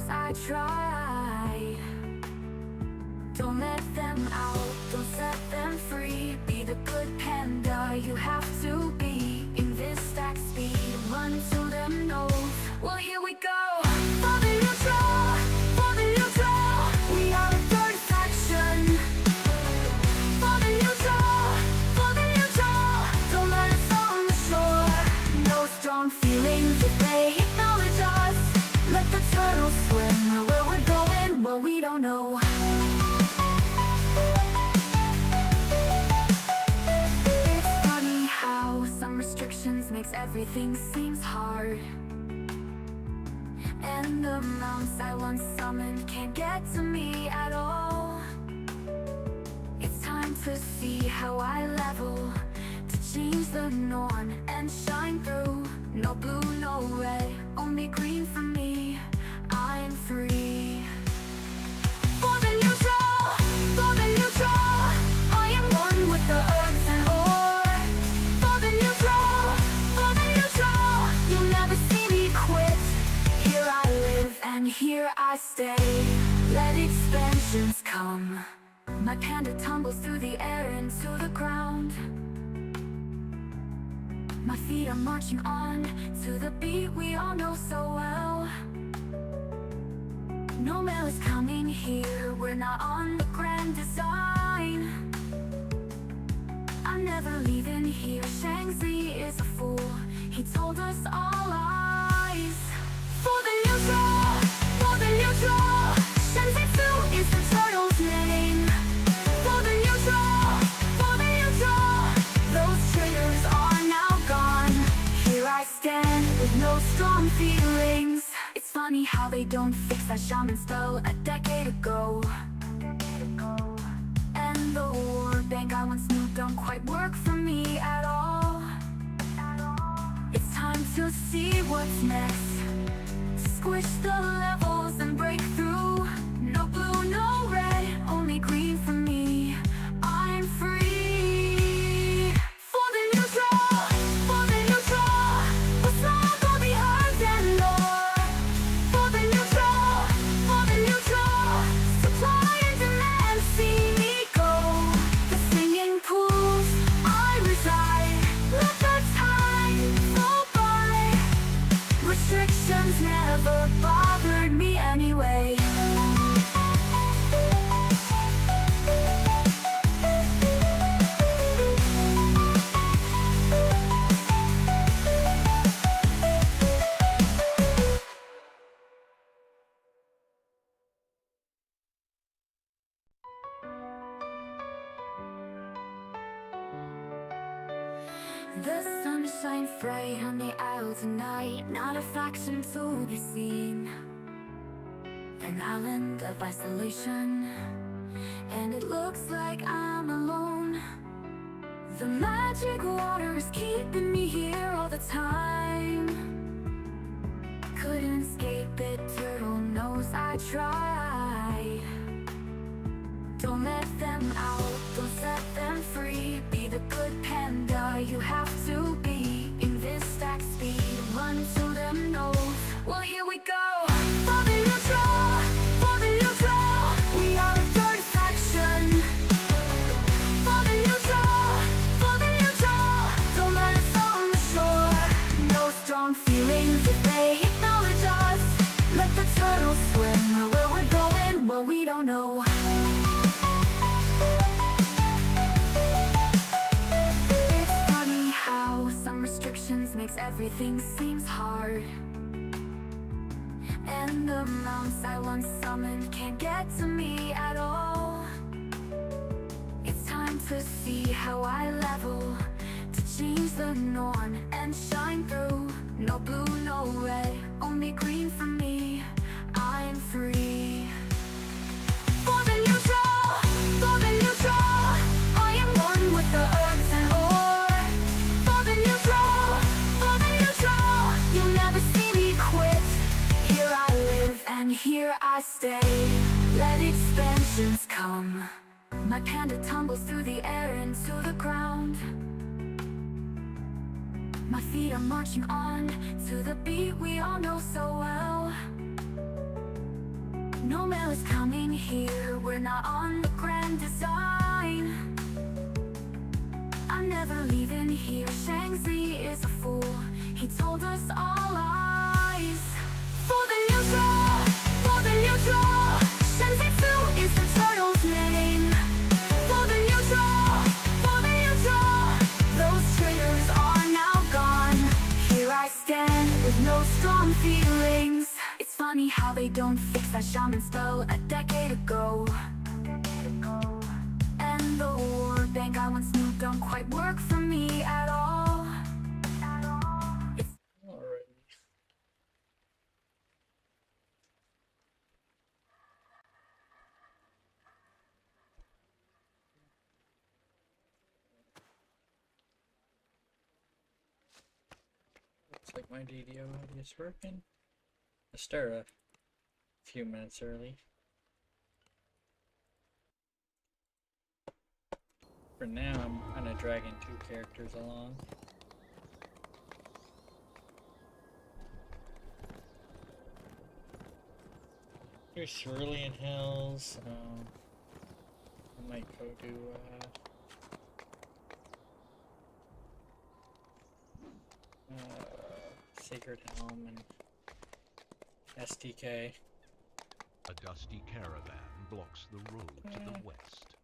knows I try. Don't let them out, don't set them free. Be the good panda you have to be. In this stack speed, run to them nose. Well, here we go. For the neutral, for the neutral, we are a third faction. For the neutral, for the neutral, don't let us on the shore. No strong feelings if they acknowledge us. Let the turtles swim where we're going, well, we don't know. It's funny how some restrictions makes everything seems hard. And the mounts I once summoned can't get to me at all. It's time to see how I level, to change the norm and shine through. No blue, no red, only green for me. I'm free. For the neutral, for the neutral, I am one with the herbs and ore. For the neutral, you'll never see me quit. Here I live and here I stay. Let expansions come. My panda tumbles through the air into the ground. My feet are marching on to the beat we all know so well. No mail is coming here, we're not on the grand design. I'm never leaving here, Shang-Chi is a fool. He told us all lies. For the neutral, Shang-Chi is the turtle's name. For the neutral, those traitors are now gone. Here I stand with no strong feelings. It's funny how they don't fix that shaman spell a decade ago. And the war bank I once knew don't quite work for me at all. It's time to see what's next. Squish the levels and break through. No blue, no red, only green for me. I'm free. For the neutral, what's not gonna be heard and more. For the neutral, supply and demand, see me go. The singing pools I reside. Let the time go by. Restrictions never bothered me anyway. The sun shines bright on the isle tonight. Not a faction to be seen. An island of isolation, and it looks like I'm alone. The magic water is keeping me here all the time. Couldn't escape it, turtle knows I tried. Don't let them out, don't set them free. Be the good panda you have to be. In this stack speed, run to them nose. Well, here we go. For the neutral, we are a third faction. For the neutral, don't let us on the shore. No strong feelings if they acknowledge us. Let the turtles swim where we're going, well, we don't know. Makes everything seems hard. And the mounts I once summoned can't get to me at all. It's time to see how I level, to change the norm and shine through. No blue, no red, only green for me. I'm free. For the neutral, I am one with the herbs and ore. For the neutral, you'll never see me quit. Here I live and here I stay. Let expansions come. My panda tumbles through the air into the ground. My feet are marching on to the beat we all know so well. No mail is coming here, we're not on the grand design. I'm never leaving here, Shang-Chi is a fool, he told us all lies. For the neutral, for the neutral, Shang-Chi is the turtle's name. For the neutral, for the neutral, those traitors are now gone. Here I stand with no strong feelings. It's funny how they don't fix that shaman spell a decade ago. And the war bank I once knew don't quite work for me at all. Looks like my DDO audio is working. I started a few minutes early. For now, I'm kind of dragging two characters along. There's Cerulean Hills. I might go do Sacred Helm and STK. A dusty caravan blocks the road to the west.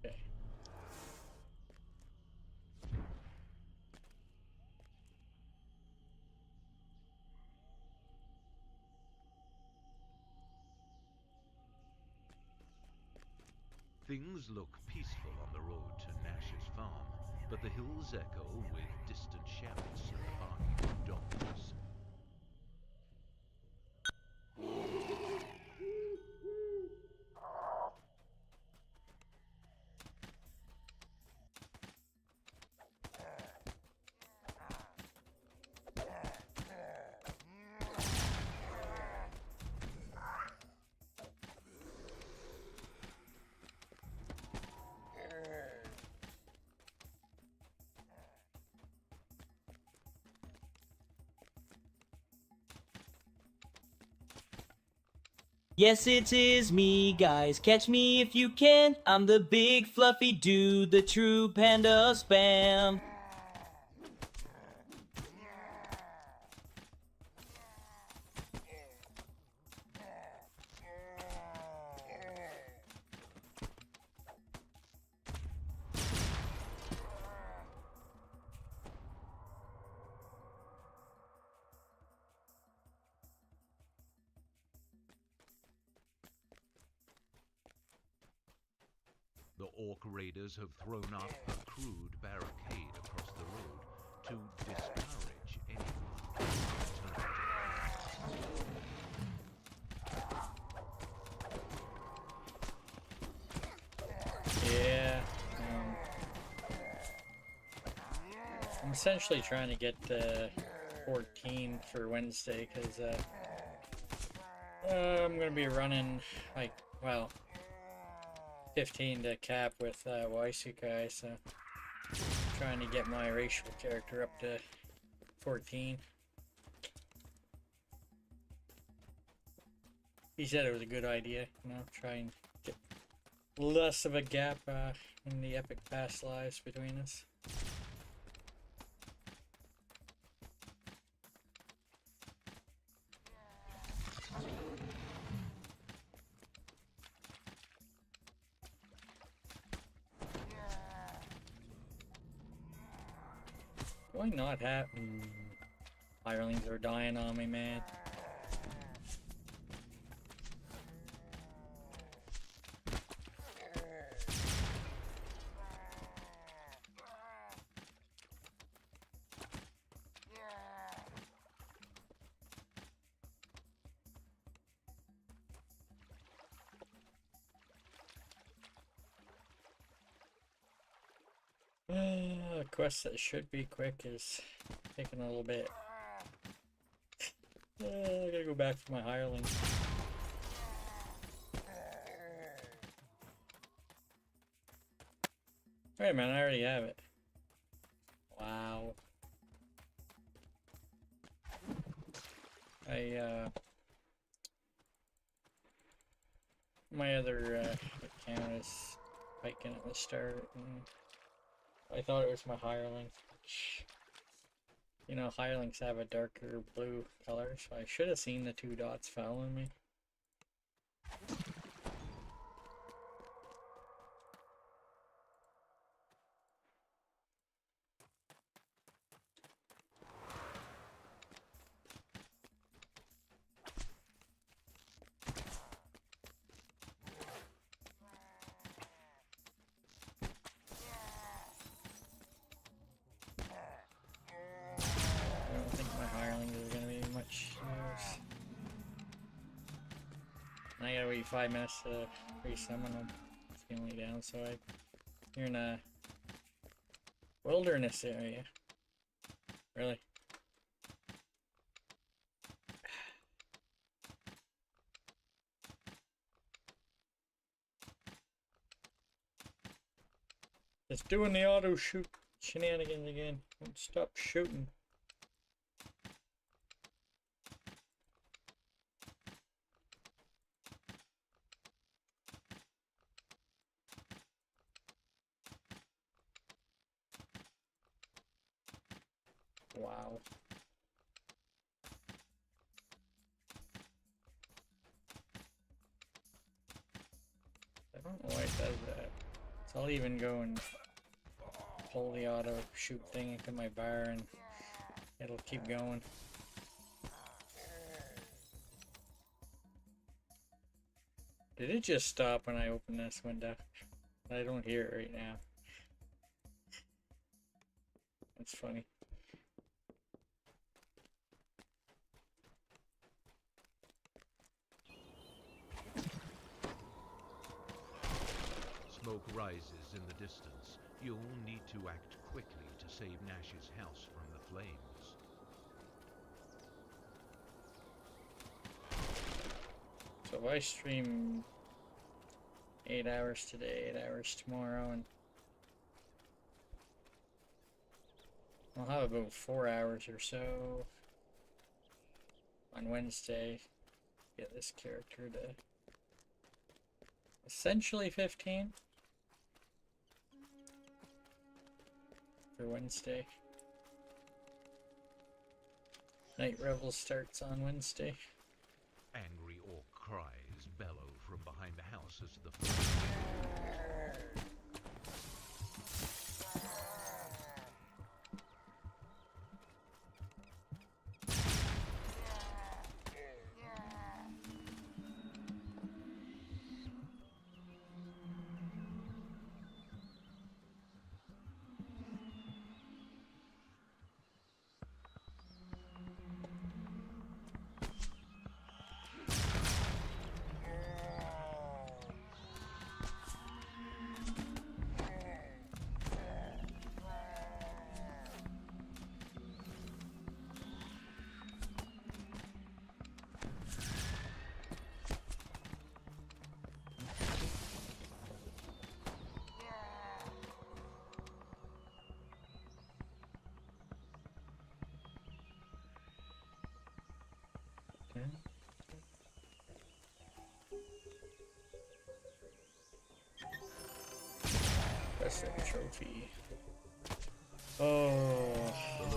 Okay. Things look peaceful on the road to Nash's farm, but the hills echo with distant shouts and barking of dogs. Yes, it is me, guys. Catch me if you can. I'm the big fluffy dude, the true panda spam. The Orc raiders have thrown up a crude barricade across the road to discourage anyone from returning. Yeah. I'm essentially trying to get 14 for Wednesday because I'm gonna be running like, well, 15 to cap with Waisukai, so trying to get my racial character up to 14. He said it was a good idea, you know, try and get less of a gap in the epic past lives between us. Do I not have... Hirelings are dying on me, man. quest that should be quick is taking a little bit. I gotta go back for my hireling. Wait a minute, I already have it. Wow. My other account is spiking at the start, and I thought it was my hireling. You know, hirelings have a darker blue color, so I should have seen the 2 dots following me. I don't think my hirelings are gonna be much use. And I gotta wait 5 minutes to re-summon them. It's the only downside. You're in a wilderness area. Really? It's doing the auto shoot shenanigans again. Don't stop shooting. Wow. I don't know why it does that. So I'll even go and pull the auto shoot thing into my bar and it'll keep going. Did it just stop when I open this window? I don't hear it right now. That's funny. Smoke rises in the distance. You'll need to act quickly to save Nash's house from the flames. So if I stream 8 hours today, 8 hours tomorrow, and I'll have about 4 hours or so on Wednesday to get this character to essentially 15 for Wednesday. Night Revel starts on Wednesday. Angry orc cries bellow from behind the house as the flames. That's a trophy. Oh,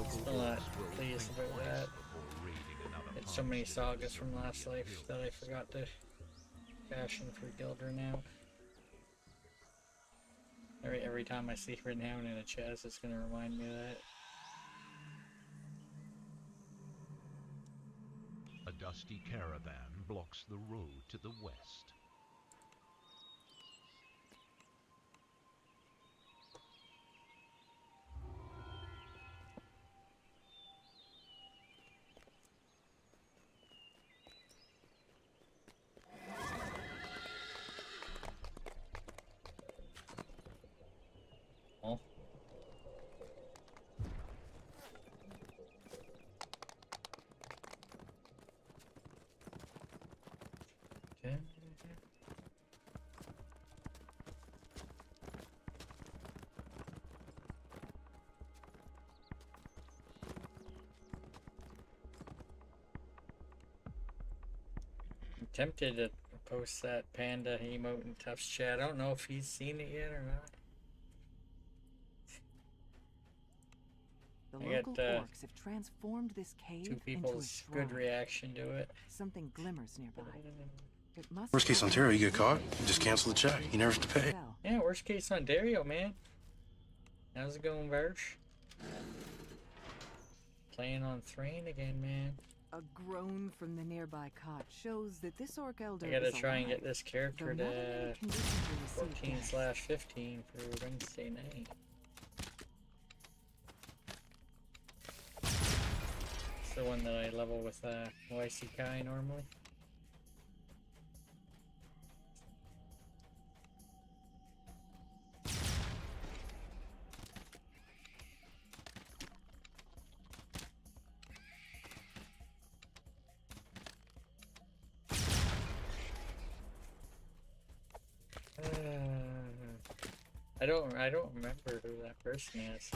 still not pleased about that. It's so many sagas from last life that I forgot to cash in for Gilder now. Every time I see Renown in a chest, it's gonna remind me of that. A dusty caravan blocks the road to the west. Oh. tempted to post that panda emote in Tuff's chat. I don't know if he's seen it yet or not. The I local got, orcs have transformed this cave 2 into a people's shrine. good reaction to it. Something glimmers nearby. It must Worst case happen Ontario, you get to caught, the you just cancel the check. You never have to pay. Well, Yeah, worst case Ontario, man. How's it going, Verge? Playing on Thrane again, man. a groan from the nearby cot shows that this orc elder I gotta is try and get alive, this character though not in to any condition to receive death. 14/15 for Wednesday night. It's the one that I level with YC Kai normally. I don't remember who that person is.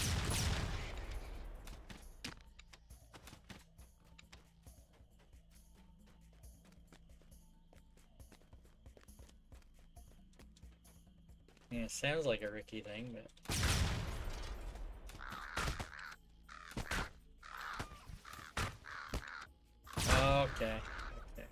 Yeah, it sounds like a Ricky thing, but okay. Okay. Okay. Okay.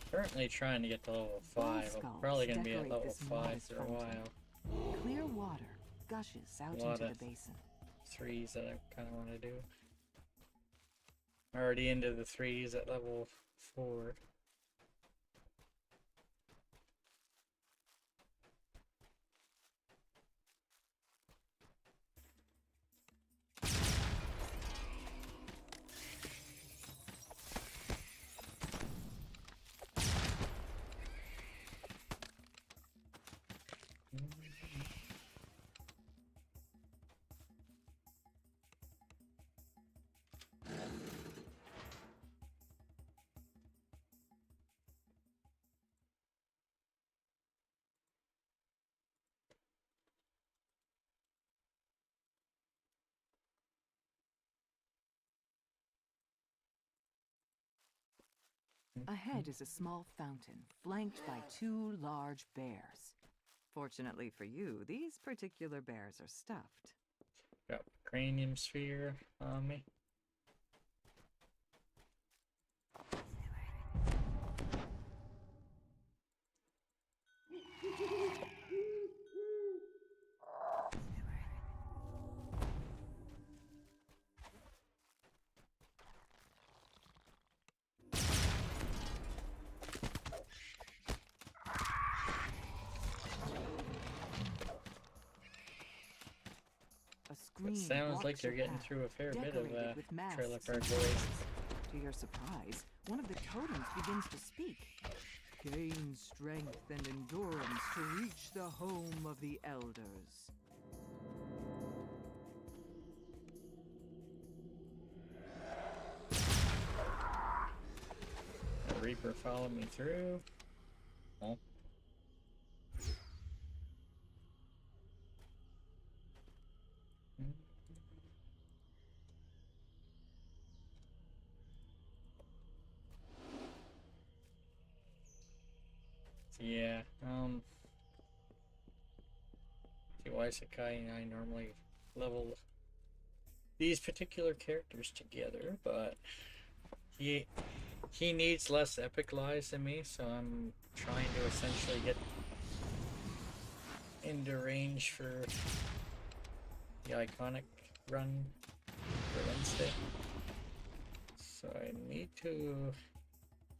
Currently trying to get to level 5. I'm probably gonna be at level 5 for a while. Clear water gushes out Lot into of the basin. 3s that I kind of want to do. Already into the 3s at level 4. Ahead is a small fountain, flanked by 2 large bears. Fortunately for you, these particular bears are stuffed. Got cranium sphere on me. A scream It sounds like blocks they're your getting path, through a fair bit of decorated with Trailer masks Park and Boys. faces. To your surprise, one of the totems begins to speak. Gain strength and endurance to reach the home of the elders. The Reaper followed me through. Oh. Yeah, see why Sakai and I normally level these particular characters together, but he needs less epic lives than me, so I'm trying to essentially get into range for the iconic run for Wednesday. So I need to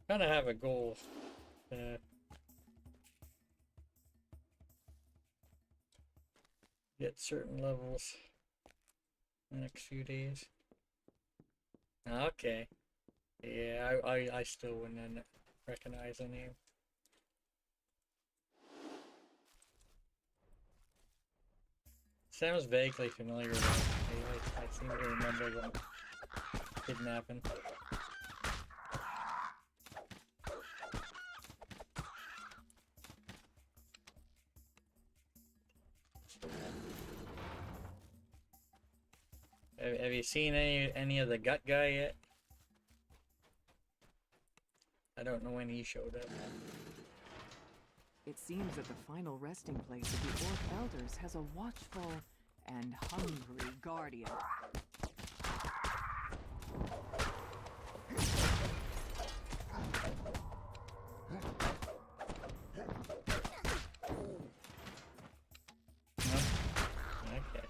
kind of have a goal. Get certain levels in the next few days. Okay. Yeah, I still wouldn't recognize the name. Sounds vaguely familiar though. I seem to remember them kidnapping. Have you seen any of the gut guy yet? I don't know when he showed up. It seems that the final resting place of the Orc Elders has a watchful and hungry guardian. Okay.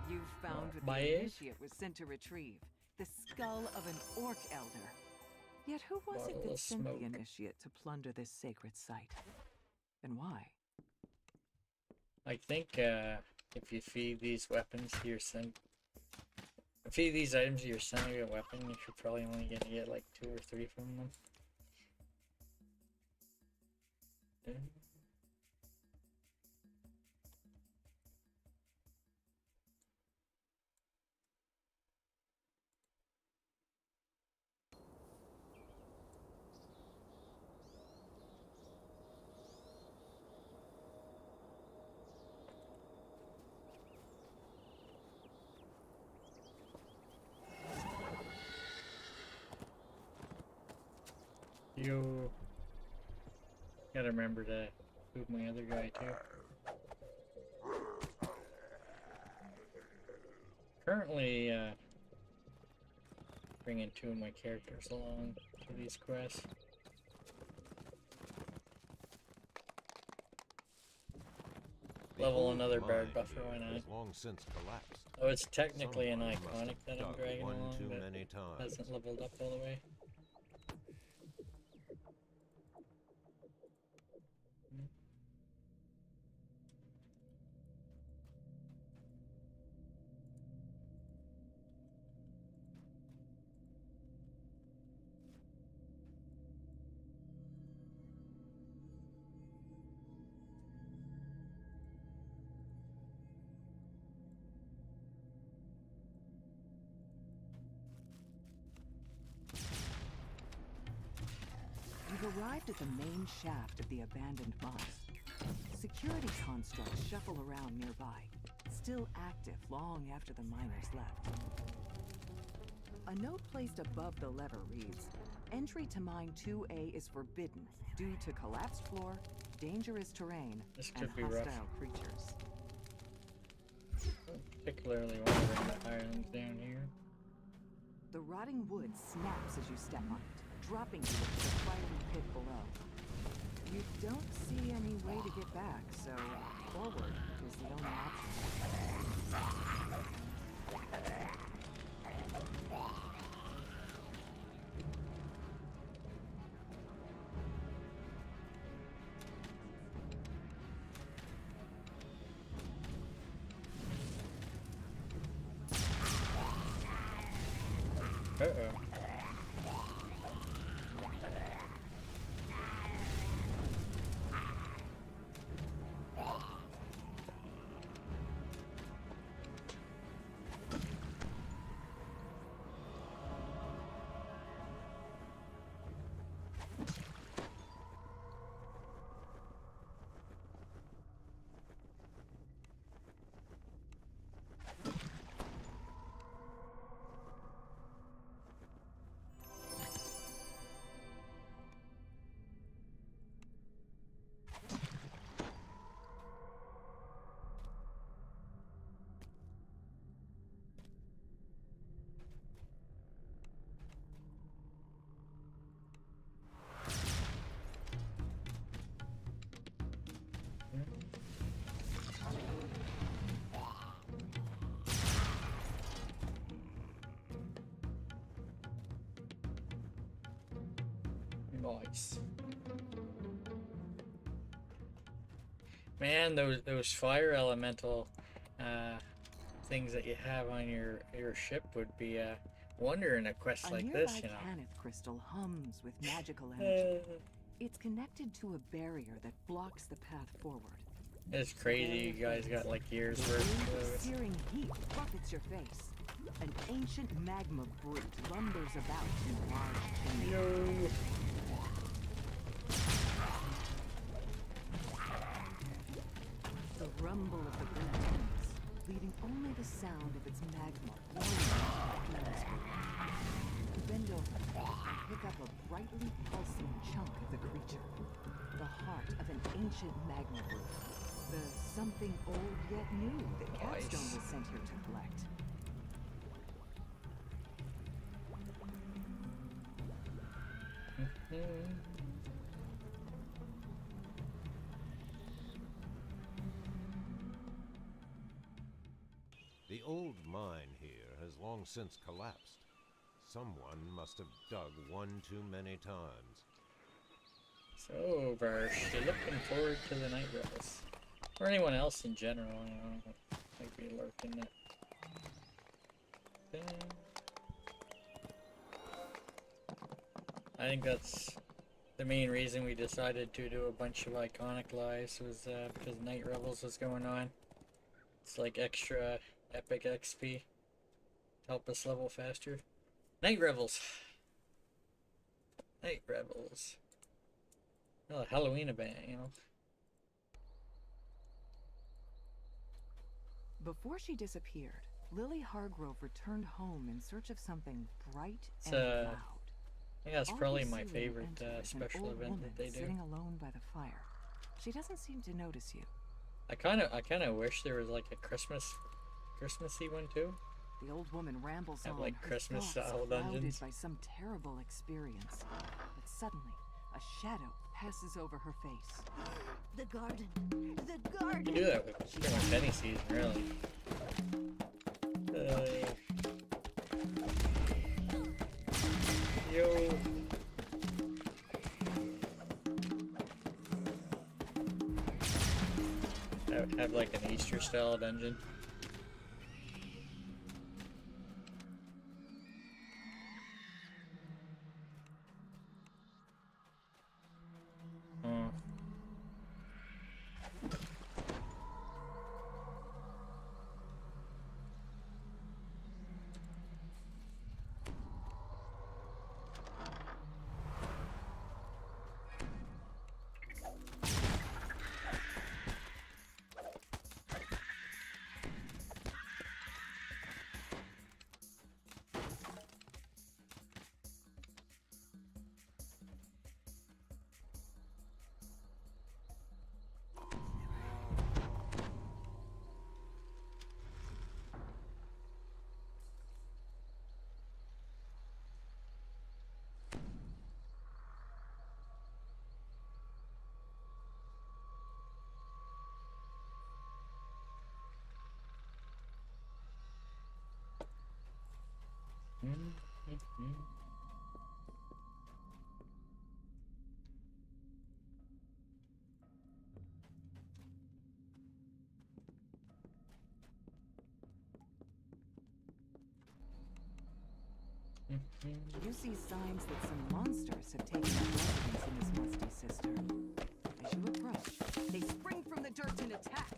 You've found what My the age? initiate was sent to retrieve. The skull of an Orc Elder. Yet who was it Bottle that of sent the smoke. initiate to plunder this sacred site? And why? I think if you feed these weapons to your feed these items to your semi weapon, you should probably only get like 2 or 3 from them. You gotta remember to move my other guy too. Currently, bringing 2 of my characters along to these quests. Level another bird buffer, why not? Has long since collapsed. Oh, it's technically an Someone must iconic have that I'm dug dragging one along, too but many times. hasn't leveled up all the way. You've arrived at the main shaft of the abandoned mosque. Security constructs shuffle around nearby, still active long after the miners left. A note placed above the lever reads, "Entry to Mine 2A is forbidden due to collapsed floor, dangerous terrain, This and could be rough. hostile creatures." Particularly want to bring the islands down here. The rotting wood snaps as you step on it, dropping you into the fiery pit below. You don't see any way to get back, so forward is the only option. Uh-oh. Nice. Man, those fire elemental things that you have on your ship would be a wonder in a quest like this, you know. A nearby Canith crystal hums with magical energy. It's connected to a barrier that blocks the path forward. It's crazy, you guys got like years worth of Searing heat buffets your face. An ancient magma brute lumbers about in large chambers. The rumble of the brute ends, leaving only the sound of its magma pouring into the bend over and pick up a brightly pulsing chunk of the creature. The heart of an ancient magma brute. The something old yet new that Capstone was sent here to collect. The old mine here has long since collapsed. Someone must have dug one too many times. So, Varsh, you're looking forward to the Night Rebels. Or anyone else in general, you know, might be lurking it. I think that's the main reason we decided to do a bunch of iconic lives was because Night Rebels was going on. It's like extra epic XP. Help us level faster. Night Rebels. Night Rebels. Oh, Halloween event, you know. Before she disappeared, Lily Hargrove returned home in search of something bright It's, and loud. Yeah, it's All probably you my see when you favorite enter is an special old event woman that they do. sitting alone by the fire. She doesn't seem to notice you. I kind of wish there was like a Christmassy one too. The old woman rambles Have, on, like, her Christmas-style thoughts dungeons. clouded by some terrible experience. But suddenly, a shadow passes over her face. The garden. The garden. You do that with pretty much any season, really. Yo. Have like an Easter style dungeon. Oh. You see signs that some monsters have taken up residence in this musty cistern. As you approach, they spring from the dirt and attack.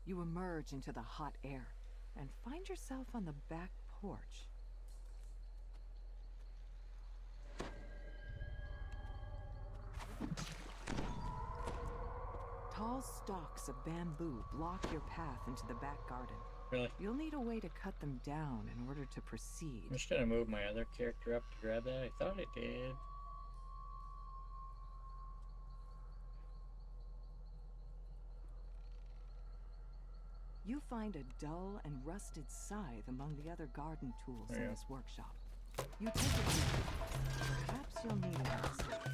You emerge into the hot air and find yourself on the back porch. Tall stalks of bamboo block your path into the back garden. Really? You'll need a way to cut them down in order to proceed. I'm just gonna move my other character up to grab that. I thought I did. You find a dull and rusted scythe among the other garden tools in this workshop. You take it with you. Perhaps you'll need it elsewhere.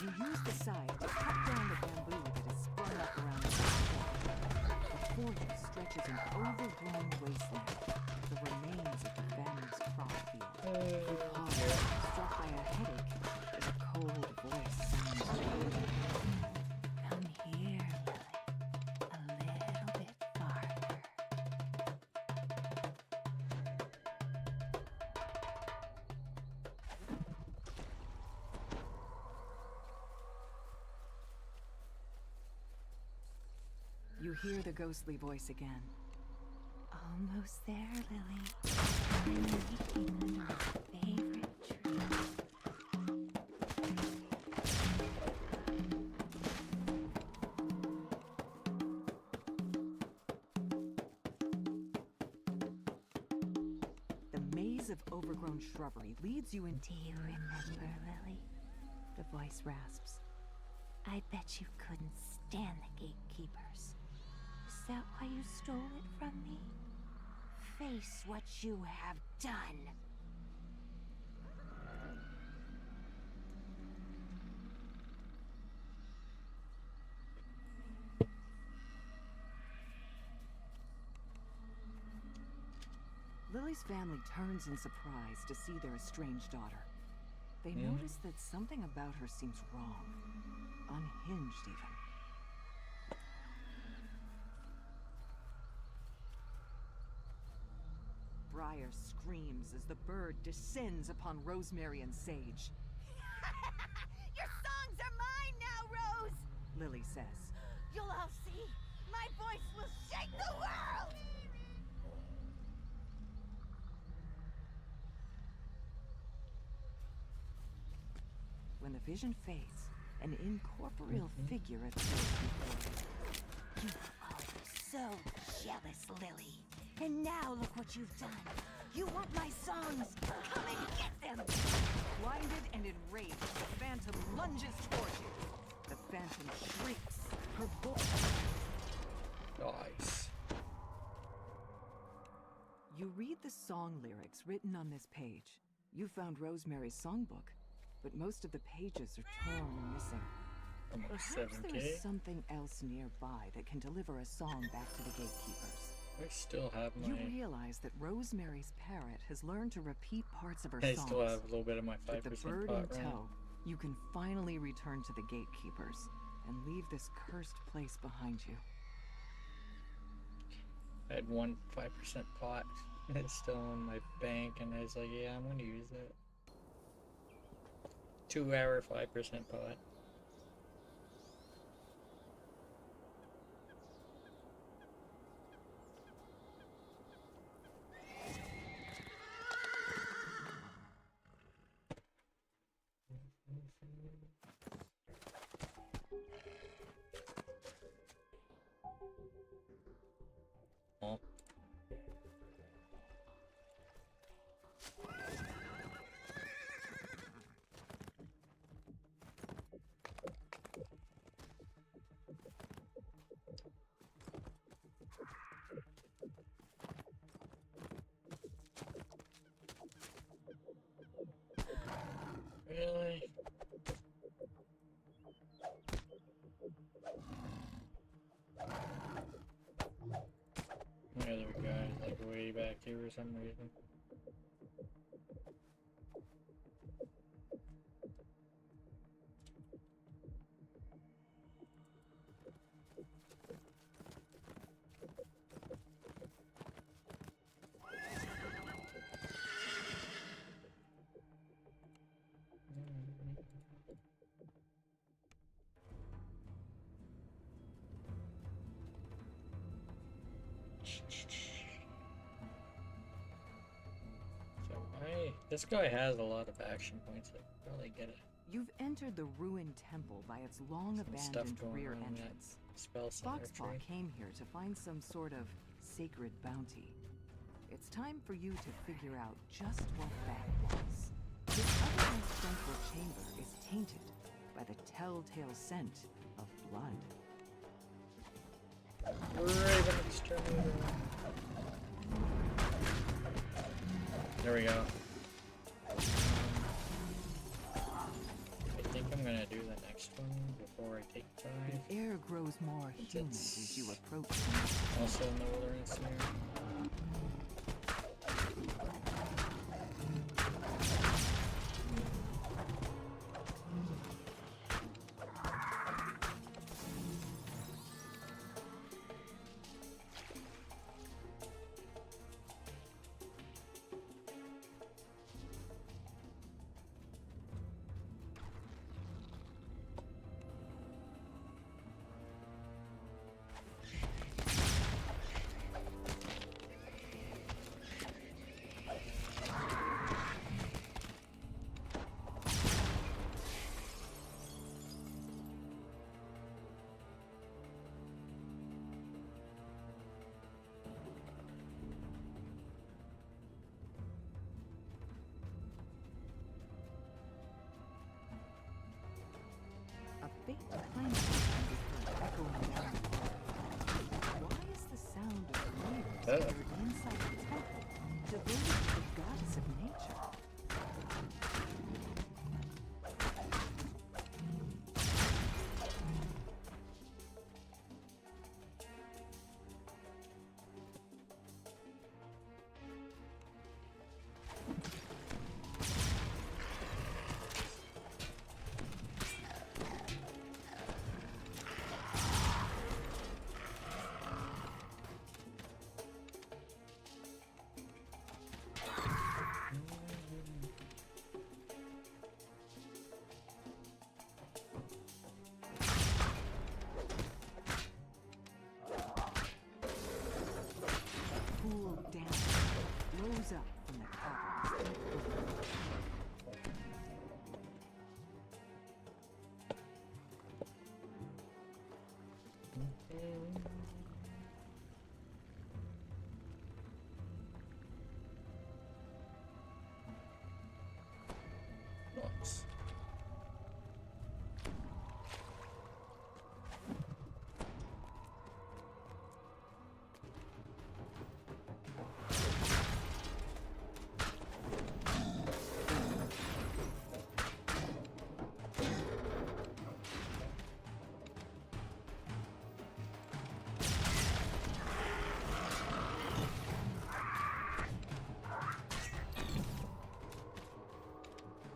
You use the scythe to cut down the bamboo that has sprung up around the house. Before you stretches an overgrown wasteland, the remains of the family's crop field. You pause, struck by a headache, as a cold voice sounds behind you. Come here, Lily. A little bit farther. You hear the ghostly voice again. Almost there, Lily. I'm waiting under my favorite tree. The maze of overgrown shrubbery leads you into... Do you remember, Lily? The voice rasps. I bet you couldn't stand the gatekeepers. Is that why you stole it from me? Face what you have done. Lily's family turns in surprise to see their estranged daughter. They notice that something about her seems wrong. Unhinged, even. Briar screams as the bird descends upon Rosemary and Sage. Your songs are mine now, Rose! Lily says. You'll all see. My voice will shake the world! When the vision fades, an incorporeal figure appears before you. You were always so jealous, Lily. And now look what you've done. You want my songs? Come and get them! Blinded and enraged, the phantom lunges toward you. The phantom shrieks. Her voice. Nice. You read the song lyrics written on this page. You found Rosemary's songbook, but most of the pages are torn and missing. Almost Perhaps 7K. there is something else nearby that can deliver a song back to the gatekeepers. I still have my. You realize that Rosemary's parrot has learned to repeat parts of her I songs. still have a little bit of my 5% With the bird pot in right. tow, you can finally return to the gatekeepers and leave this cursed place behind you. I had one 5% pot. It's still in my bank, and I was like, yeah, I'm gonna use it. 2 hour 5% pot. Oh. Really? My other guy is like way back here for some reason. So this guy has a lot of action points. I could probably get it. You've entered the ruined temple by its long Some stuff abandoned going rear on in that entrance. spell center Foxpaw tree. came here to find some sort of sacred bounty. It's time for you to figure out just what that was. This otherwise tranquil chamber is tainted by the telltale scent of blood. Raven Exterminator. There we go. I think I'm gonna do the next one before I take 5. The air grows more humid as you approach. Also in the wilderness here. A faint clang can be heard echoing down the hall. Why is the sound of waves heard inside the temple devoted to the goddess of nature? Cool damp rose up from the caverns. Nice.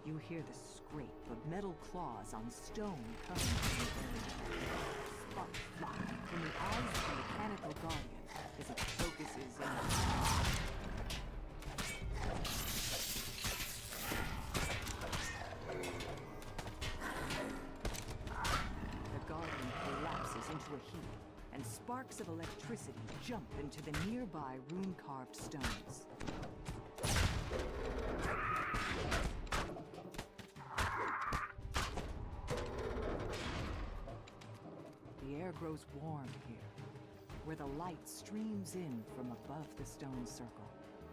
You hear the scrape of metal claws on stone coming from the area. Sparks fly from the eyes of the mechanical guardian as it focuses in. The guardian collapses into a heap, and sparks of electricity jump into the nearby rune-carved stones. The air grows warm here, where the light streams in from above the stone circle.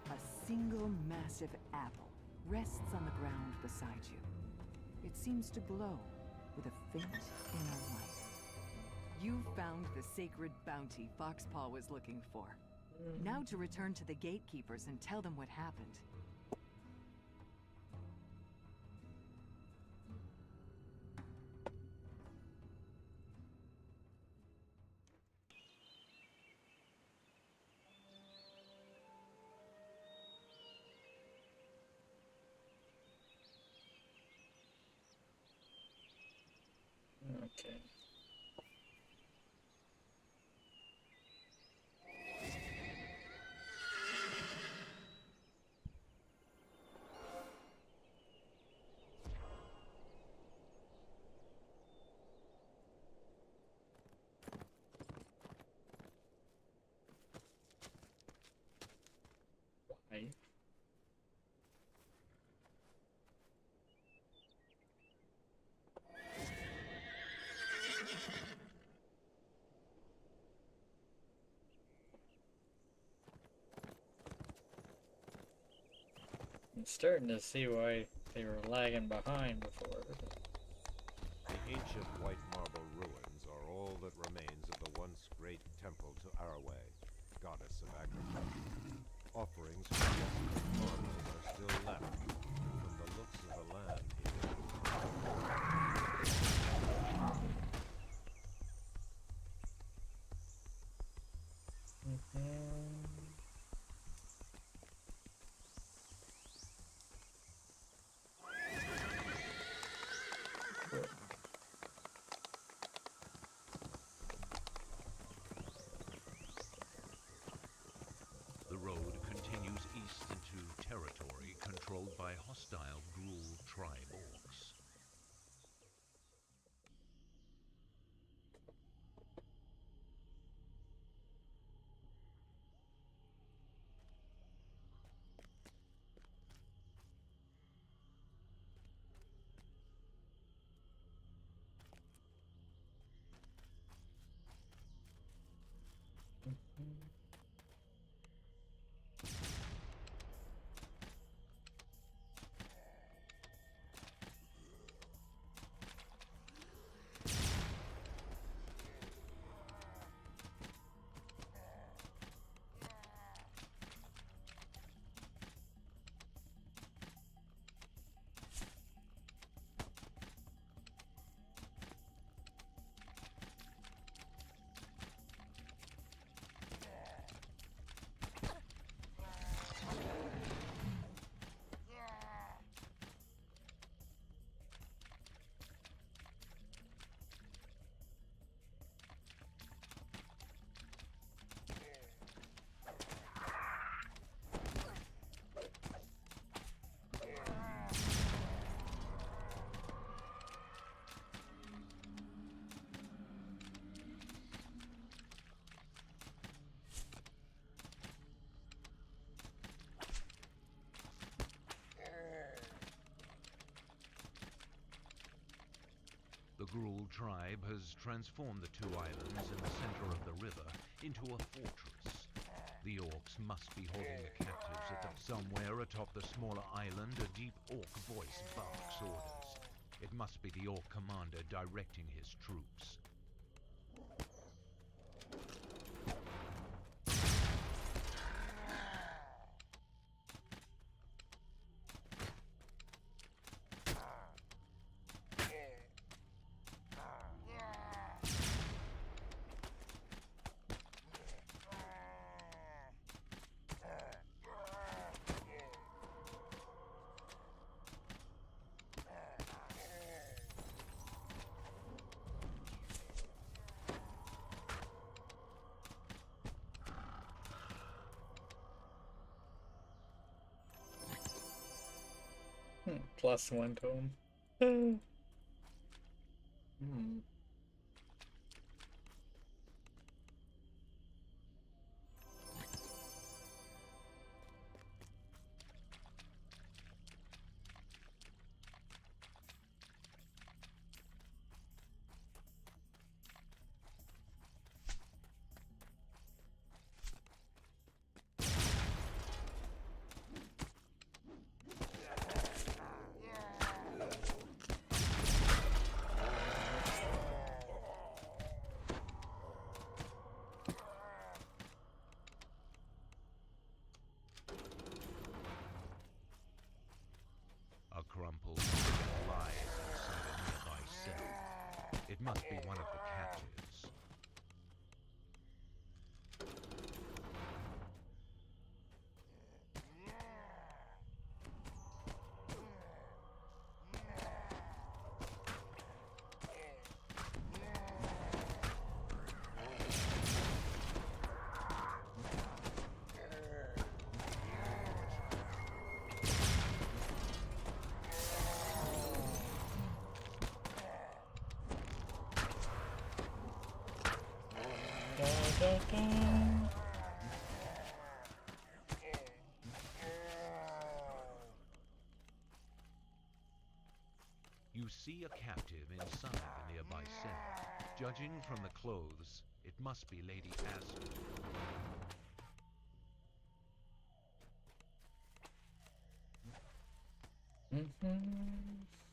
A single massive apple rests on the ground beside you. It seems to glow with a faint inner light. You found the sacred bounty Foxpaw was looking for. Now to return to the gatekeepers and tell them what happened. Okay. Why? I'm starting to see why they were lagging behind before. The ancient white marble ruins are all that remains of the once great great temple to Araway, goddess of agriculture. Offerings from the farmers are still left. From the looks of the land The road continues east into territory controlled by hostile Drow tribe orcs. The Drow tribe has transformed the two islands in the center of the river into a fortress. The orcs must be holding the captives at somewhere atop the smaller island. A deep orc voice barks orders. It must be the orc commander directing his troops. +1 to him. A crumpled figure lies inside a nearby cell. It must be one of the captives. You see a captive inside the nearby cell. Judging from the clothes, it must be Lady Aspen.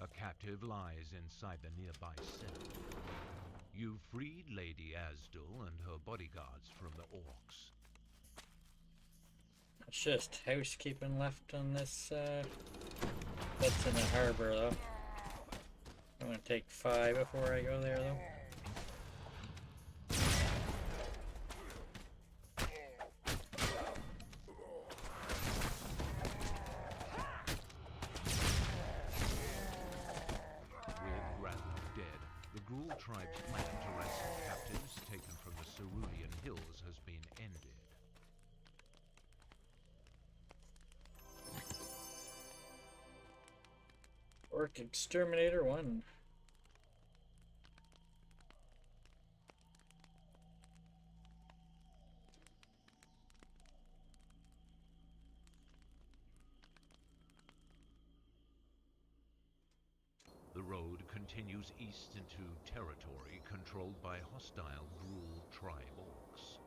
A captive lies inside the nearby cell. You freed Lady Asdal and her bodyguards from the orcs. It's just housekeeping left on this, that's in the harbor, though. I'm gonna take 5 before I go there, though. With Radloff dead, the Gruul tribe's plan to ransom captives taken from the Cerulean Hills has been ended. Orc Exterminator 1. The road continues east into territory controlled by hostile Gruul tribe orcs.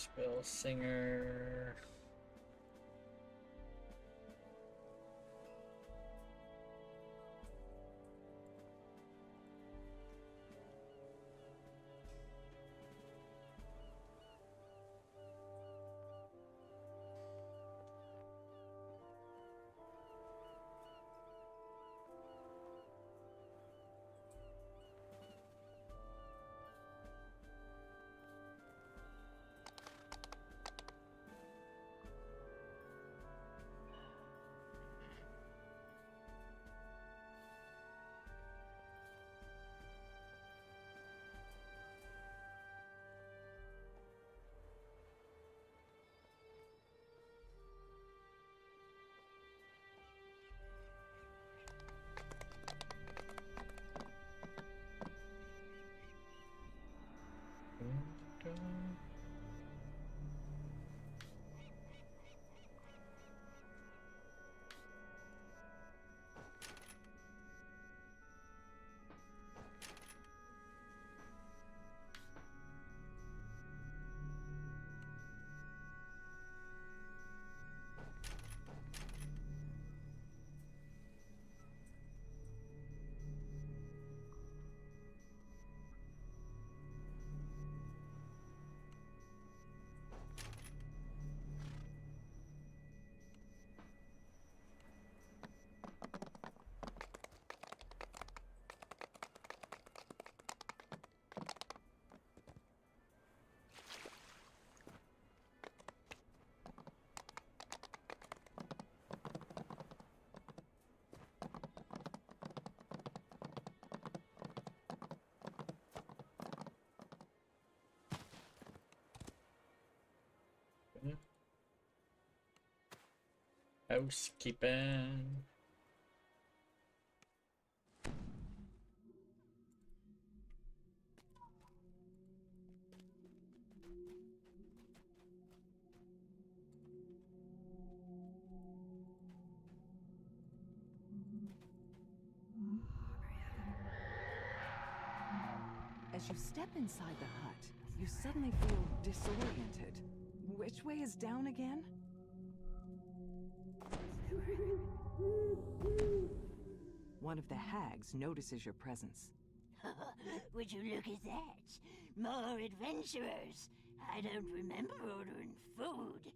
Spell Singer. Housekeeping. As you step inside the hut, you suddenly feel disoriented. Which way is down again? One of the hags notices your presence. Would you look at that? More adventurers. I don't remember ordering food.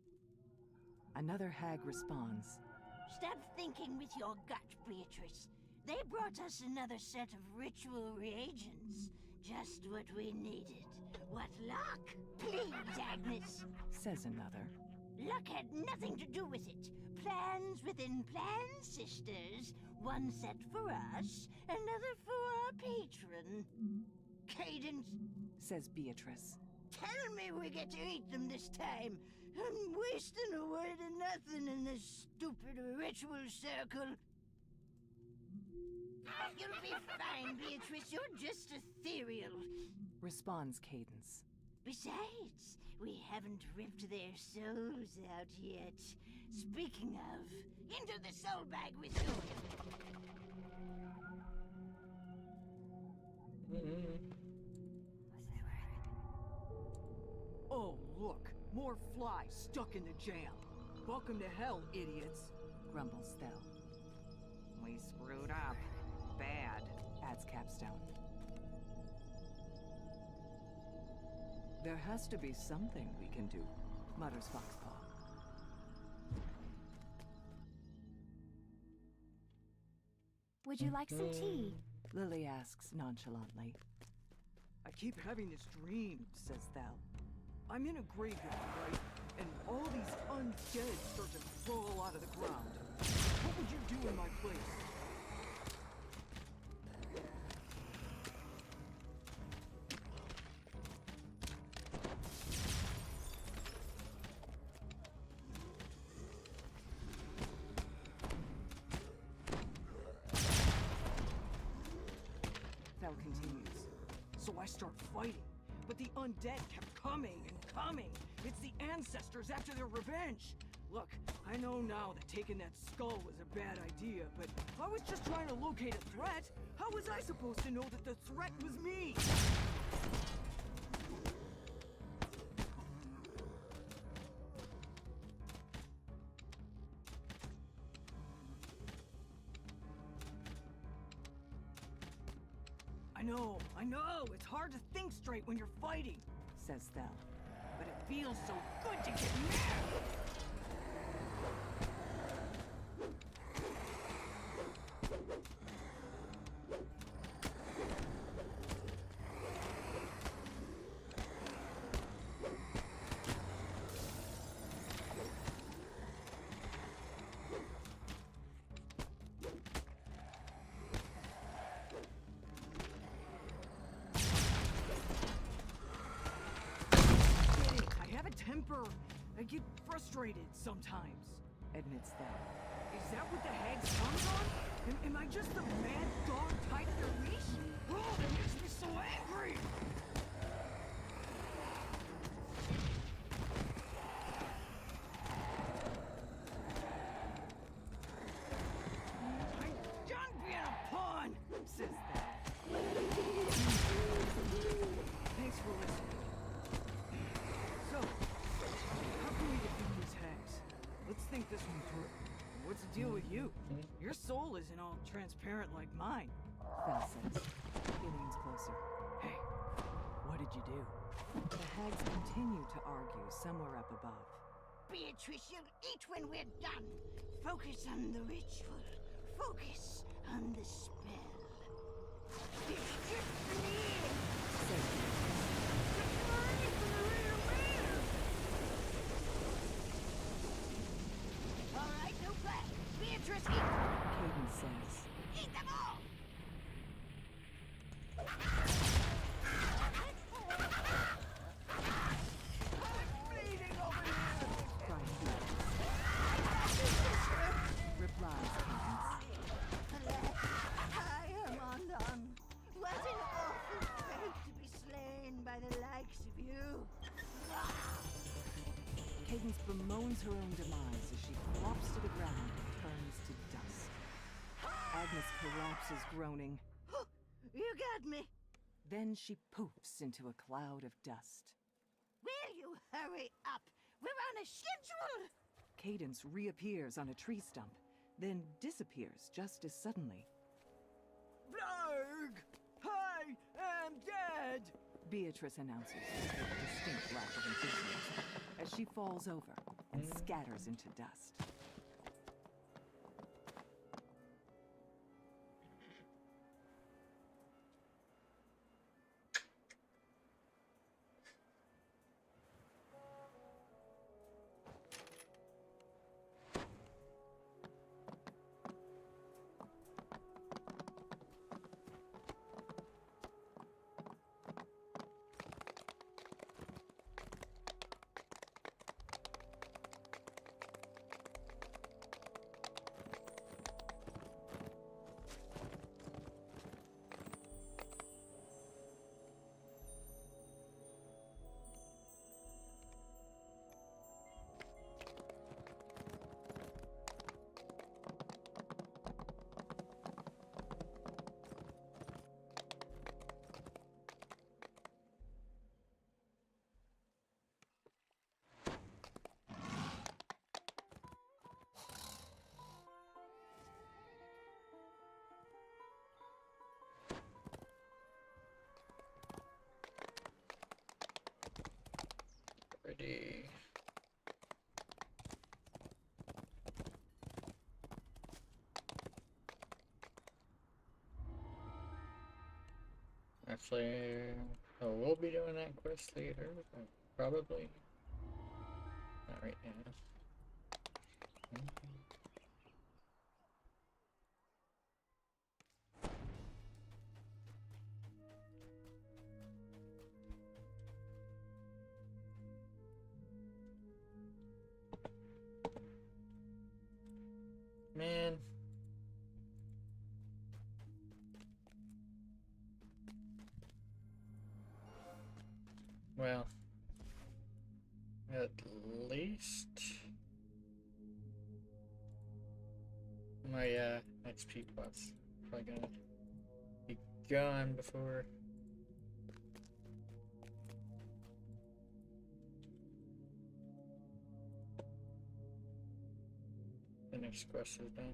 Another hag responds. Stop thinking with your gut, Beatrice. They brought us another set of ritual reagents. Just what we needed. What luck! Please, Agnes. Says another. Luck had nothing to do with it. Plans within plans, sisters. One set for us, another for our patron. Cadence, Says Beatrice. tell me we get to eat them this time. I'm wasting a word of nothing in this stupid ritual circle. You'll be fine, Beatrice. You're just ethereal. Responds Cadence. Besides, we haven't ripped their souls out yet. Speaking of, into the soul bag with you. Oh, look! More flies stuck in the jam. Welcome to hell, idiots. Grumbles Thel. We screwed up. Bad. Adds Capstone. There has to be something we can do, mutters Foxpaw. Would you like some tea? Lily asks nonchalantly. I keep having this dream. Says Thel. I'm in a graveyard, right? And all these undead start to crawl out of the ground. What would you do in my place? Thel continues. So I start fighting, but the undead kept coming and coming. It's the ancestors after their revenge. Look, I know now that taking that skull was a bad idea, but I was just trying to locate a threat. How was I supposed to know that the threat was me? I know, it's hard to think straight when you're fighting, says Thel. But it feels so good to get mad! I get frustrated sometimes, admits Thel. Is that what the hags comes on? Am I just a mad dog tied to their leash? Oh, that makes me so angry! I'm done being a pawn, says Thel. Thanks for listening. So, how can we defeat these hags? Let's think this one through. What's the deal with you? Your soul isn't all transparent like mine. Thel says. He leans closer. Hey, what did you do? The hags continue to argue somewhere up above. Beatrice, you'll eat when we're done. Focus on the ritual. Focus on the spell. All right, no play. Beatrice, eat. Cadence says. Eat them all. I'm bleeding over here. Cries Beatrice. Replies Cadence. I am undone. What an awful fate to be slain by the likes of you. Cadence bemoans her own demise as she flops to the ground and turns to dust. Agnes collapses, groaning. You got me. Then she poofs into a cloud of dust. Will you hurry up? We're on a schedule. Cadence reappears on a tree stump, then disappears just as suddenly. Blarg! I am dead! Beatrice announces with a distinct lack of enthusiasm as she falls over and scatters into dust. Ready. Actually, oh, we'll be doing that quest later, probably. Not right now. Man. Well, at least my XP pot's probably gonna be gone before the next quest is done.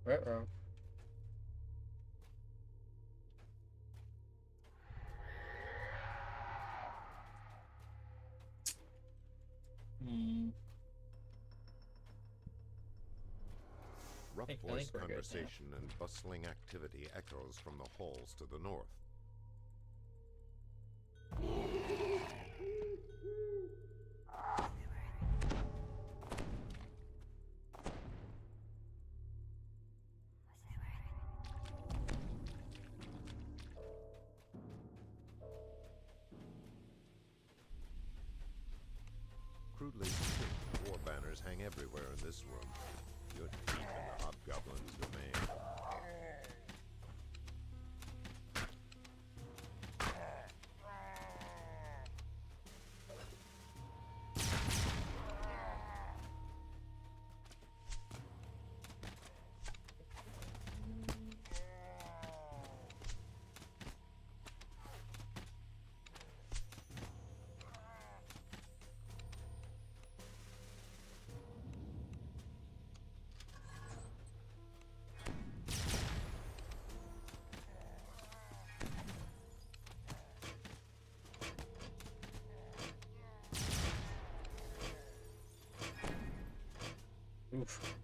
Uh-oh. Hmm. Rough I voice think we're good now. conversation and bustling activity echoes from the halls to the north. Crudely speaking, war banners hang everywhere in this room. You're deep in the hobgoblin's domain. Oof.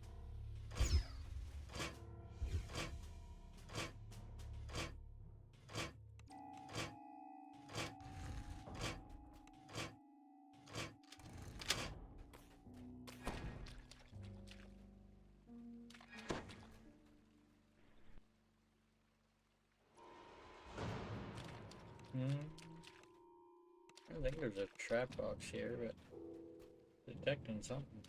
I think there's a trap box here, but detecting something.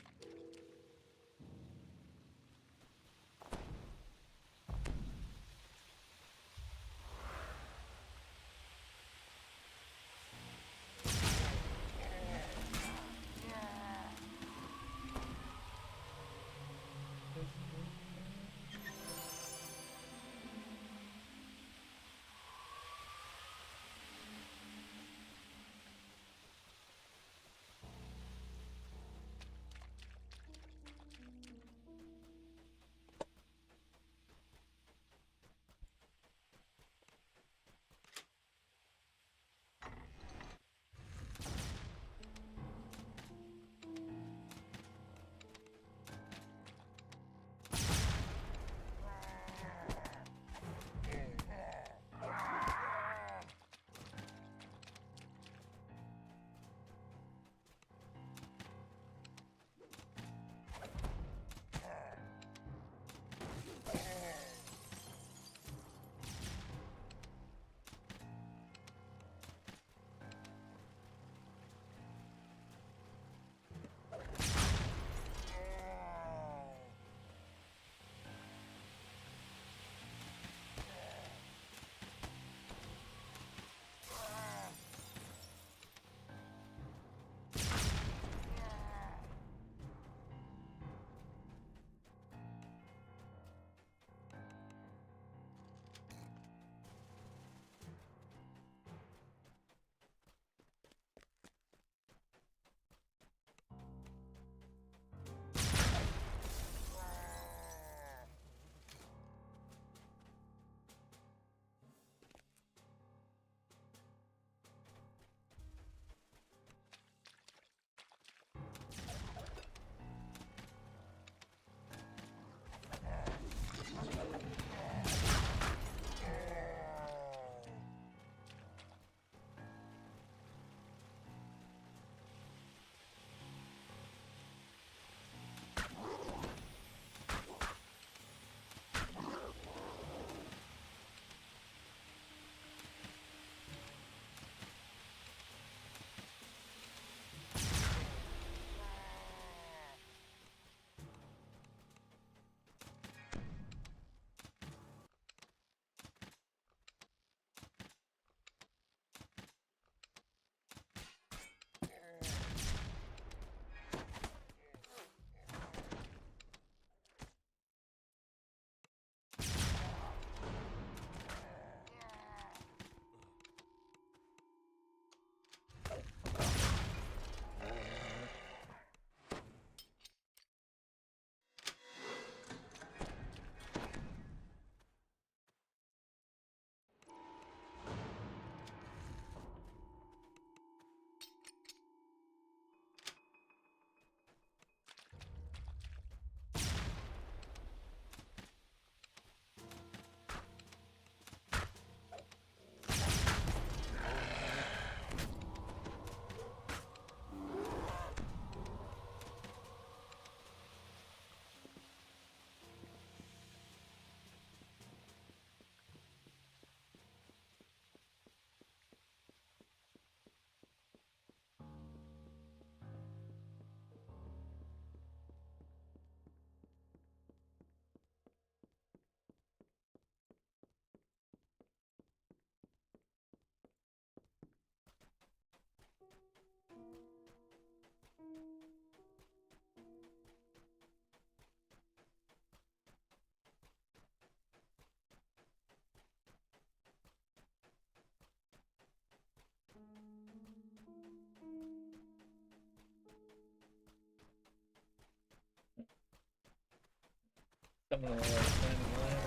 Some of them are like climbing the ladder.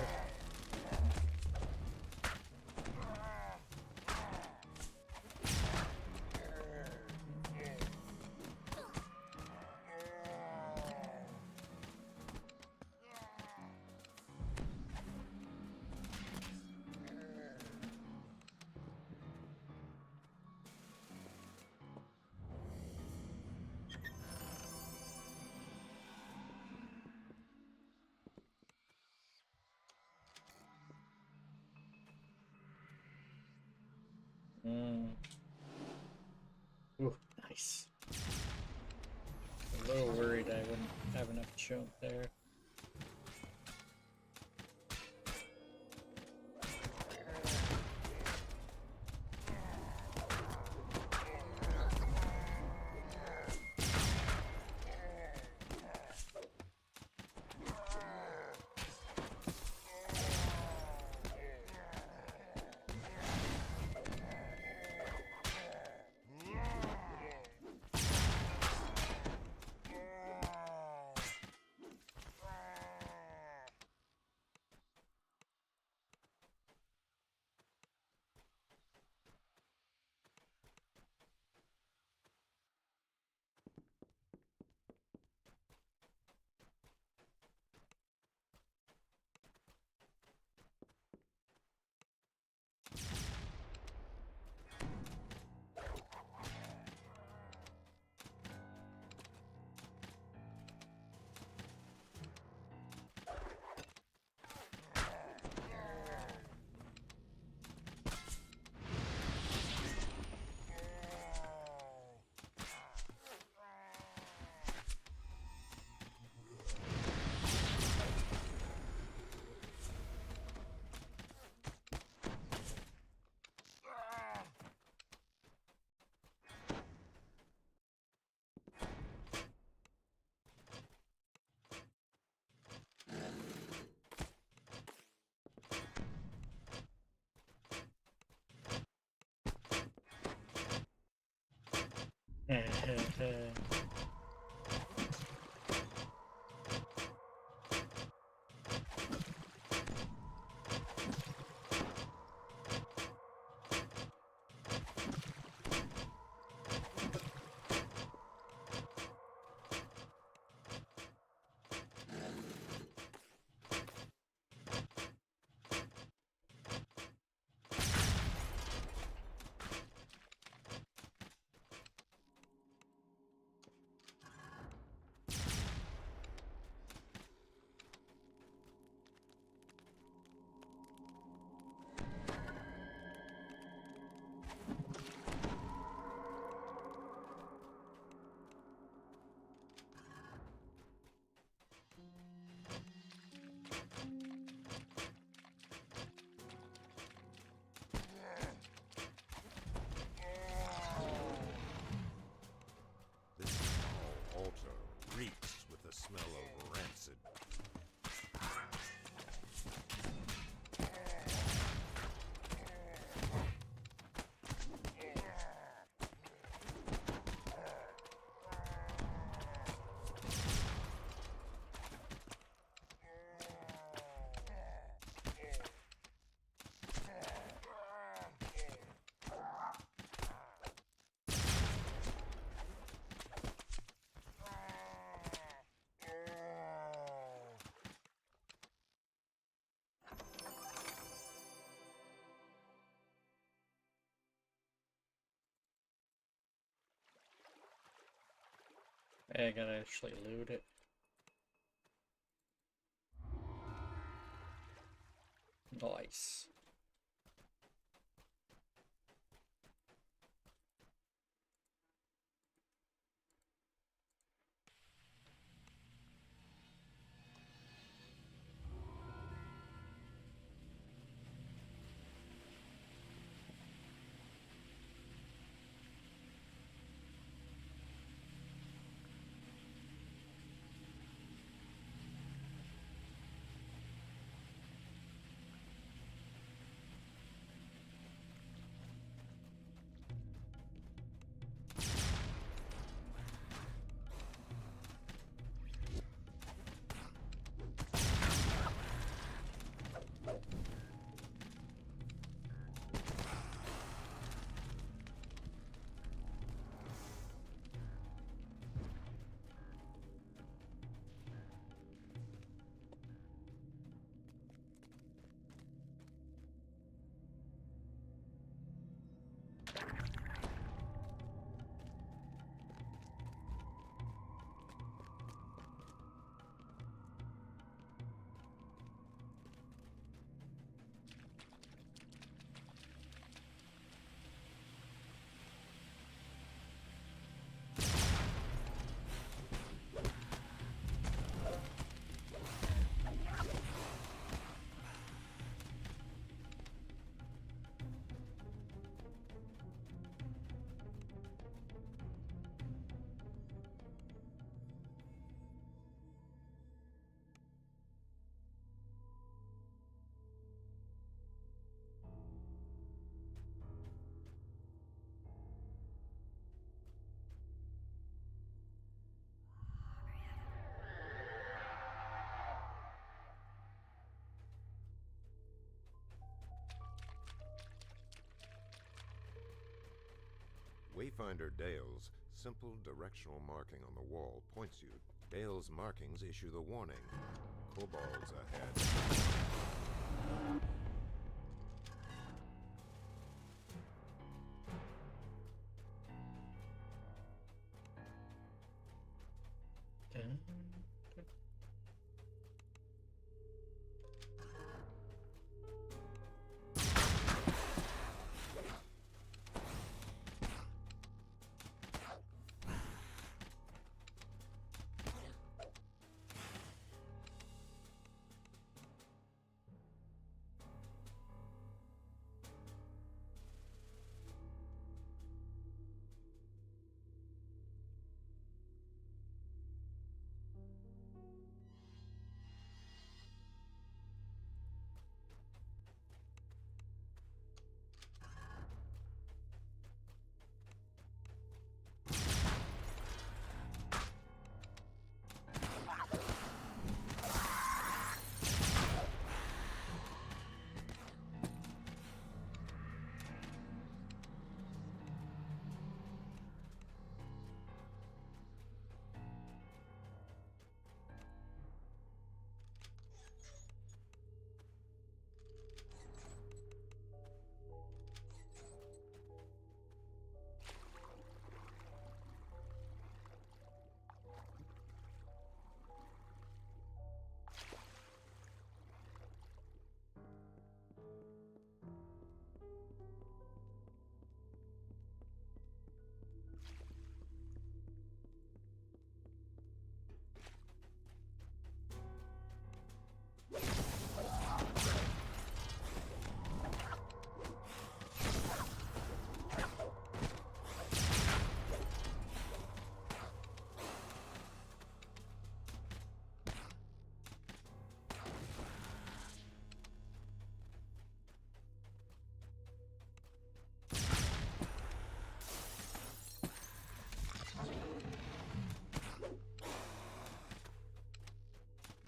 Ooh, nice. A little worried I wouldn't have enough jump there. This small altar reeks with the smell of rancid. I gotta actually loot it. Nice. Wayfinder Dale's simple directional marking on the wall points you. Dale's markings issue the warning. Kobolds ahead.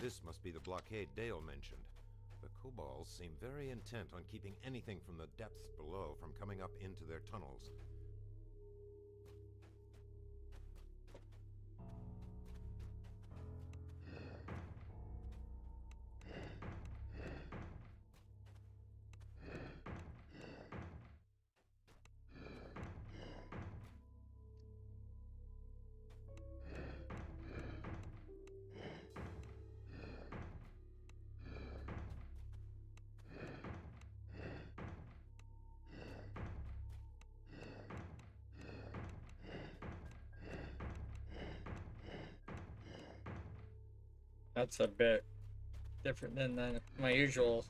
This must be the blockade Dale mentioned. The kobolds seem very intent on keeping anything from the depths below from coming up into their tunnels. That's a bit different than my usual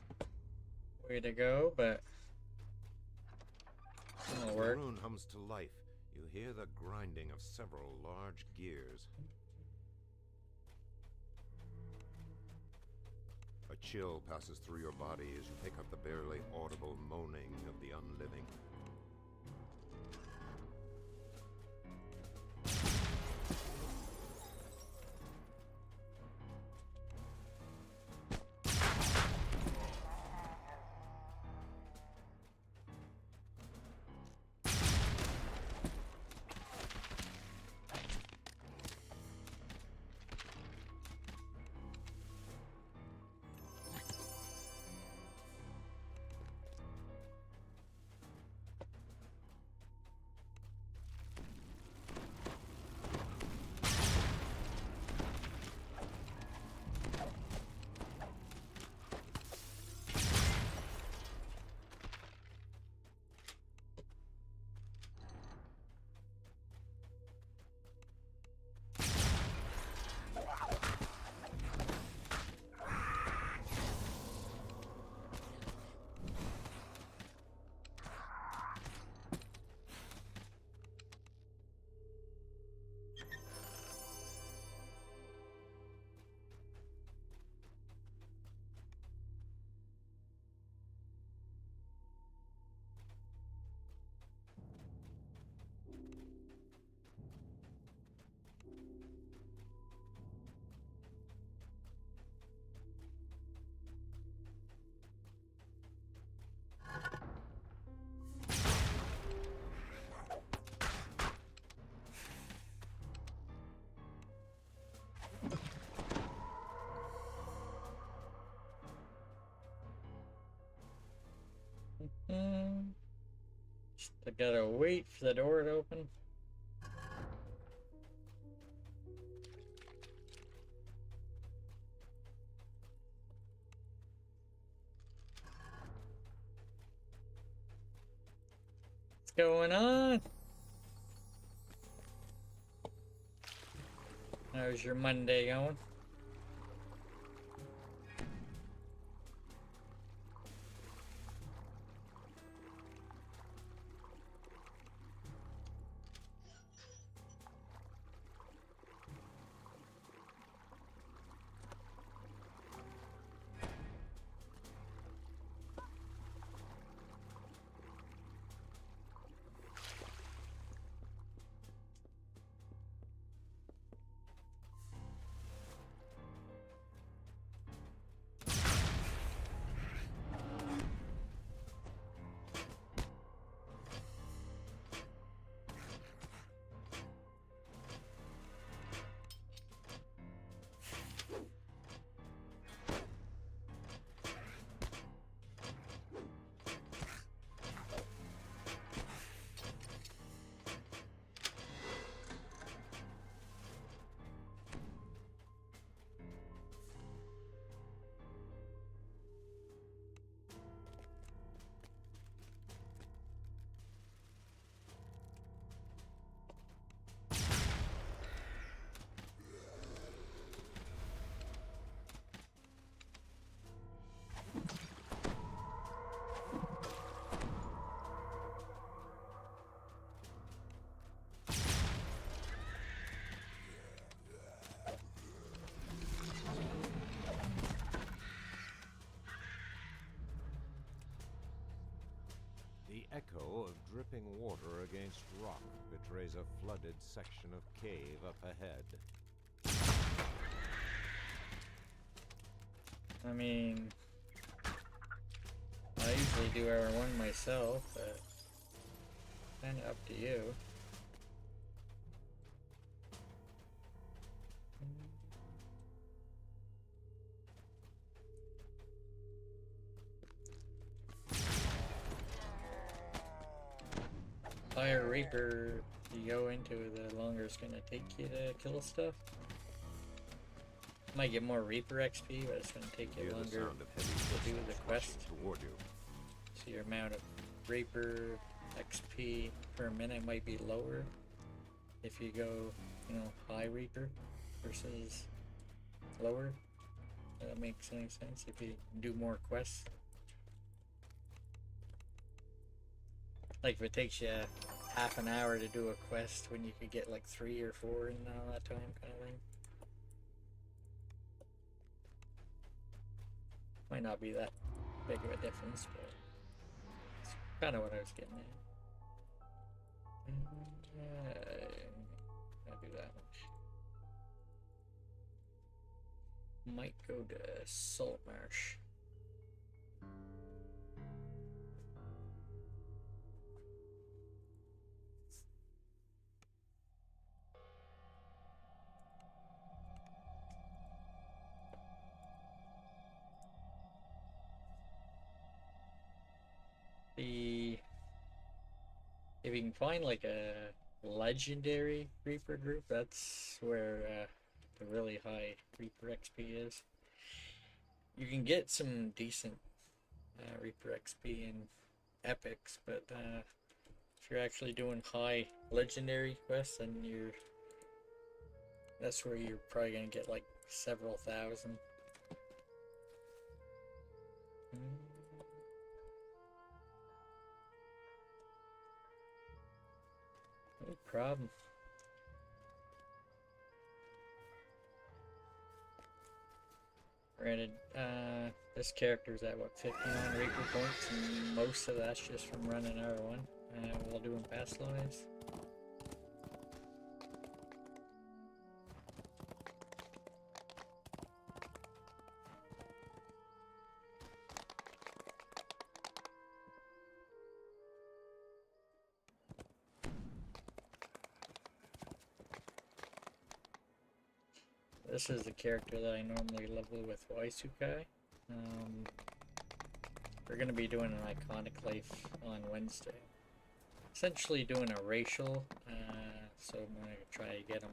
way to go, but it'll The work. room hums to life. You hear the grinding of several large gears. A chill passes through your body as you pick up the barely audible moaning of the unliving. I gotta wait for the door to open. What's going on? How's your Monday going? The echo of dripping water against rock betrays a flooded section of cave up ahead. I mean, I usually do R1 myself, but kinda up to you. Higher Reaper you go into, the longer it's gonna take you to kill stuff. Might get more Reaper XP, but it's gonna take you Hear the longer sound of heavy to do the footsteps quest. rushing toward you. So your amount of Reaper XP per minute might be lower if you go, you know, high Reaper versus lower. If that makes any sense if you do more quests. Like if it takes you half an hour to do a quest when you could get like 3 or 4 in all that time, kind of thing. Might not be that big of a difference, but it's kind of what I was getting at. I'll do that one. Might go to Salt Marsh. If you can find like a legendary Reaper group, that's where the really high Reaper XP is. You can get some decent Reaper XP in epics, but if you're actually doing high legendary quests, then that's where you're probably gonna get like several thousand. No problem. Granted, this character's at what, 59 Reaper points, and most of that's just from running R1 while doing past lives. This is the character that I normally level with Waisukai. We're going to be doing an Iconic Life on Wednesday. essentially doing a racial, so I'm going to try to get them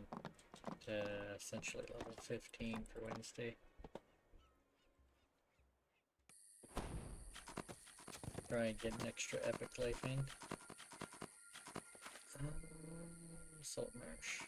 to essentially level 15 for Wednesday. Try and get an extra epic life in. Salt Marsh.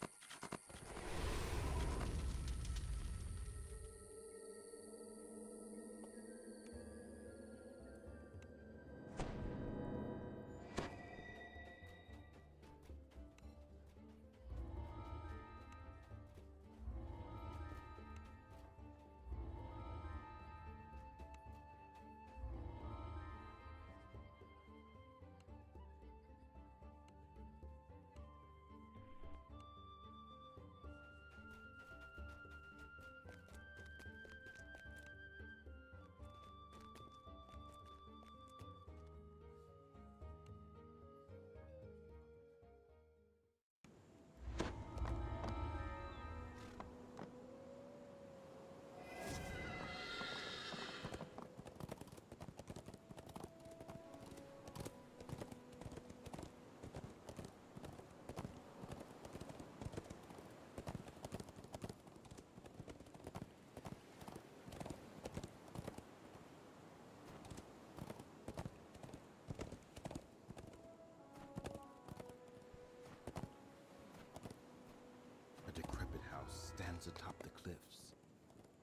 A decrepit house stands atop the cliffs.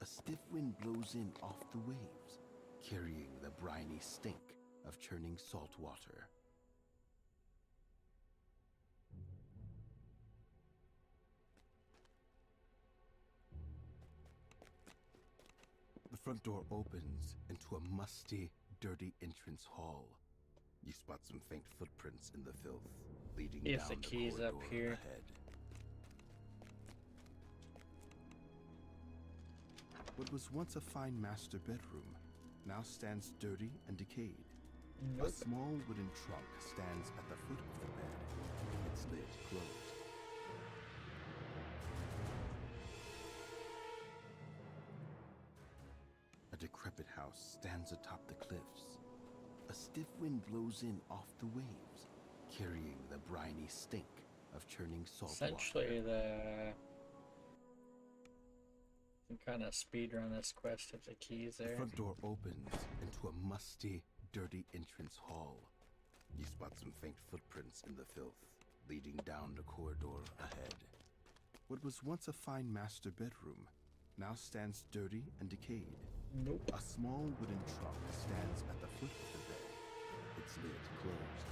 A stiff wind blows in off the waves, carrying the briny stink of churning salt water. The front door opens into a musty, dirty entrance hall. You spot some faint footprints in the filth, leading If down the the key's corridor up here. ahead. What was once a fine master bedroom now stands dirty and decayed. A small wooden trunk stands at the foot of the bed, its lid closed. A decrepit house stands atop the cliffs. A stiff wind blows in off the waves, carrying the briny stink of churning salt Essentially, water. you can kind of speedrun this quest if the key's The there. front door opens into a musty, dirty entrance hall. You spot some faint footprints in the filth, leading down the corridor ahead. What was once a fine master bedroom now stands dirty and decayed. Nope. A small wooden trunk stands at the foot of the bed, its lid closed.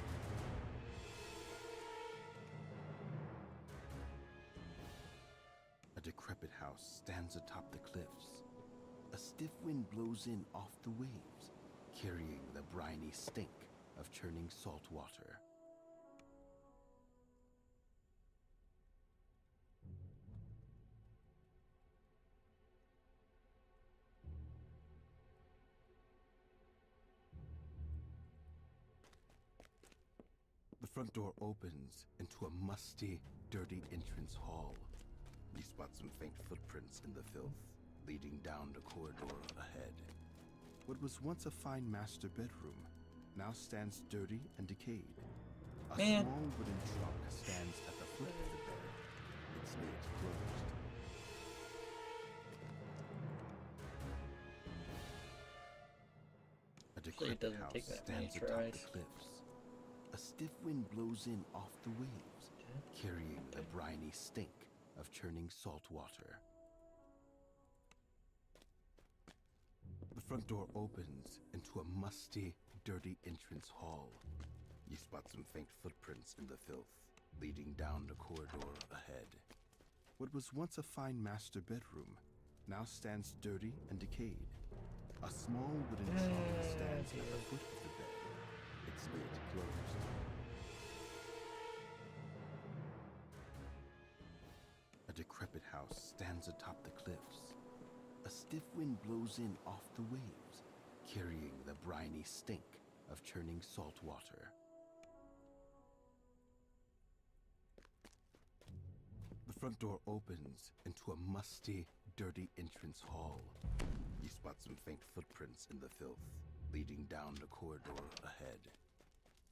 A decrepit house stands atop the cliffs. A stiff wind blows in off the waves, carrying the briny stink of churning salt water. The front door opens into a musty, dirty entrance hall. You spot some faint footprints in the filth, leading down the corridor ahead. What was once a fine master bedroom now stands dirty and decayed. A small wooden trunk stands at the foot of the bed, its lid closed. A decrepit doesn't house take that many stands atop tries. the cliffs. A stiff wind blows in off the waves, carrying the briny stink of churning salt water. The front door opens into a musty, dirty entrance hall. You spot some faint footprints in the filth, leading down the corridor ahead. What was once a fine master bedroom now stands dirty and decayed. A small wooden trunk stands at the foot of the bed, its lid closed. A decrepit house stands atop the cliffs. A stiff wind blows in off the waves, carrying the briny stink of churning salt water. The front door opens into a musty, dirty entrance hall. You spot some faint footprints in the filth, leading down the corridor ahead.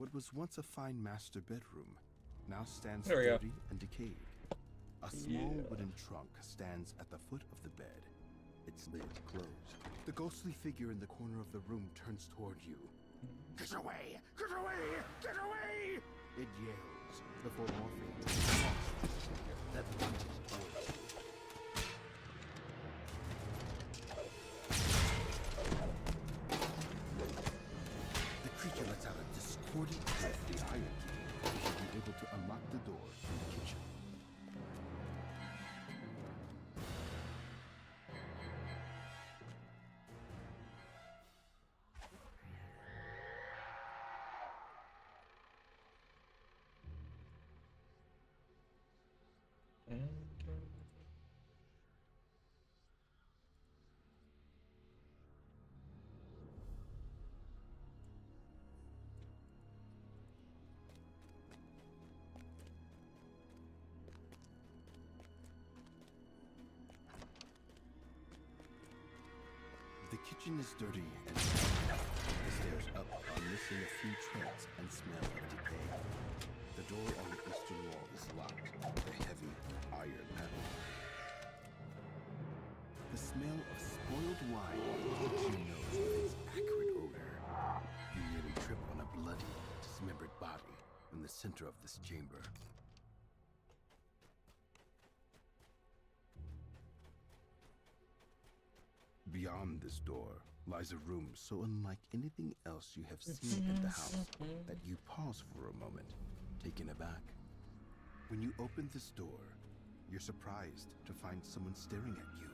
What was once a fine master bedroom now stands There we go. dirty and decayed. A small wooden trunk stands at the foot of the bed, its lid closed. The ghostly figure in the corner of the room turns toward you. Get away! Get away! Get away! It yells before morphing into a monstrous figure that lunges towards you. The creature lets out a discordant breath. The iron key. You should be able to unlock the door from the kitchen. The kitchen is dirty and the stairs up are missing a few treads and smell of decay. The door on the eastern wall is locked with a heavy iron panel. The smell of spoiled wine hits your nose with its acrid odor. You nearly trip on a bloody, dismembered body in the center of this chamber. Beyond this door lies a room so unlike anything else you have seen in the house that you pause for a moment, taken aback. When you open this door, you're surprised to find someone staring at you,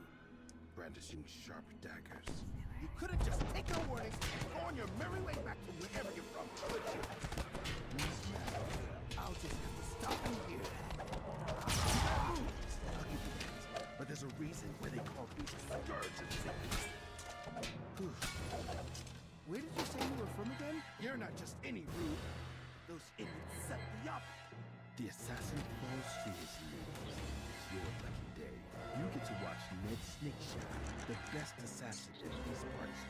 brandishing sharp daggers. You could have just taken a warning and go on your merry way back to wherever you're from, couldn't you? I'll just have to stop you here. I'll give you that. But there's a reason why they call you scourges. Where did you say you were from again? You're not just any rude. Those idiots set me up. The assassin falls to his knees. It's your lucky day. You get to watch Ned Snakeshaft, the best assassin in these parts.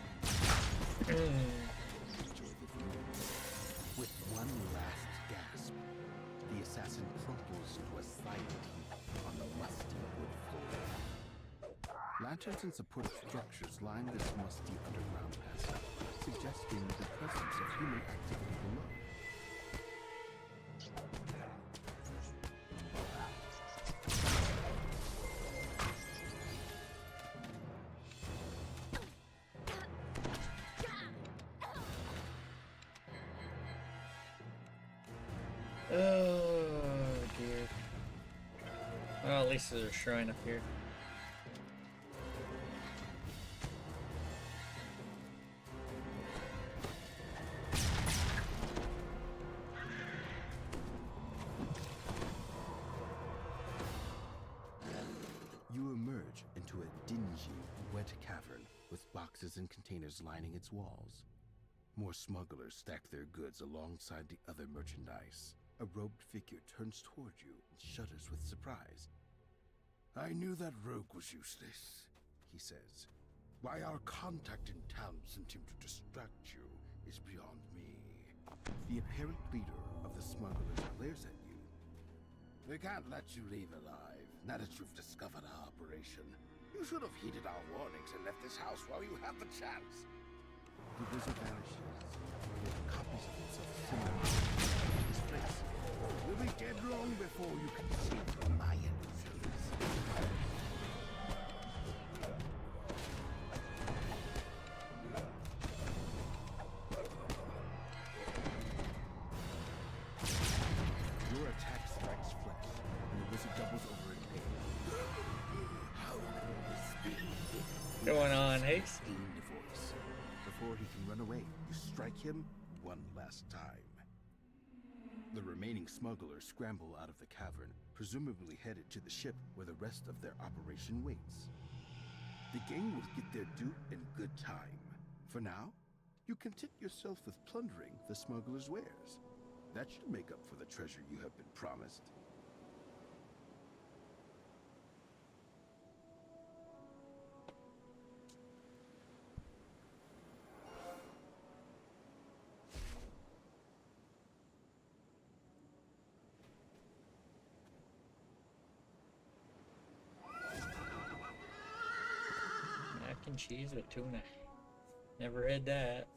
Enjoy the view. With one last gasp, the assassin crumples to a silent heap on the musty wood floor. Lanterns and supportive structures line this musty underground passage, suggesting the presence of human activity below. Oh dear. Well, at least there's a shrine up here. You emerge into a dingy, wet cavern with boxes and containers lining its walls. More smugglers stack their goods alongside the other merchandise. A robed figure turns toward you and shudders with surprise. I knew that rogue was useless, he says. Why our contact in town sent him to distract you is beyond me. The apparent leader of the smugglers glares at you. We can't let you leave alive, now that you've discovered our operation. You should have heeded our warnings and left this house while you had the chance. The wizard vanishes, with copies of himself similar to his place. You'll be dead long before you can see through my illusions. Your attack strikes flesh, and the wizard doubles over in pain. How can this be? Going on, Haste? Steamed voice. Before he can run away, you strike him one last time. The remaining smugglers scramble out of the cavern, presumably headed to the ship where the rest of their operation waits. The gang will get their due in good time. For now, you content yourself with plundering the smugglers' wares. That should make up for the treasure you have been promised. and cheese with tuna. Never had that.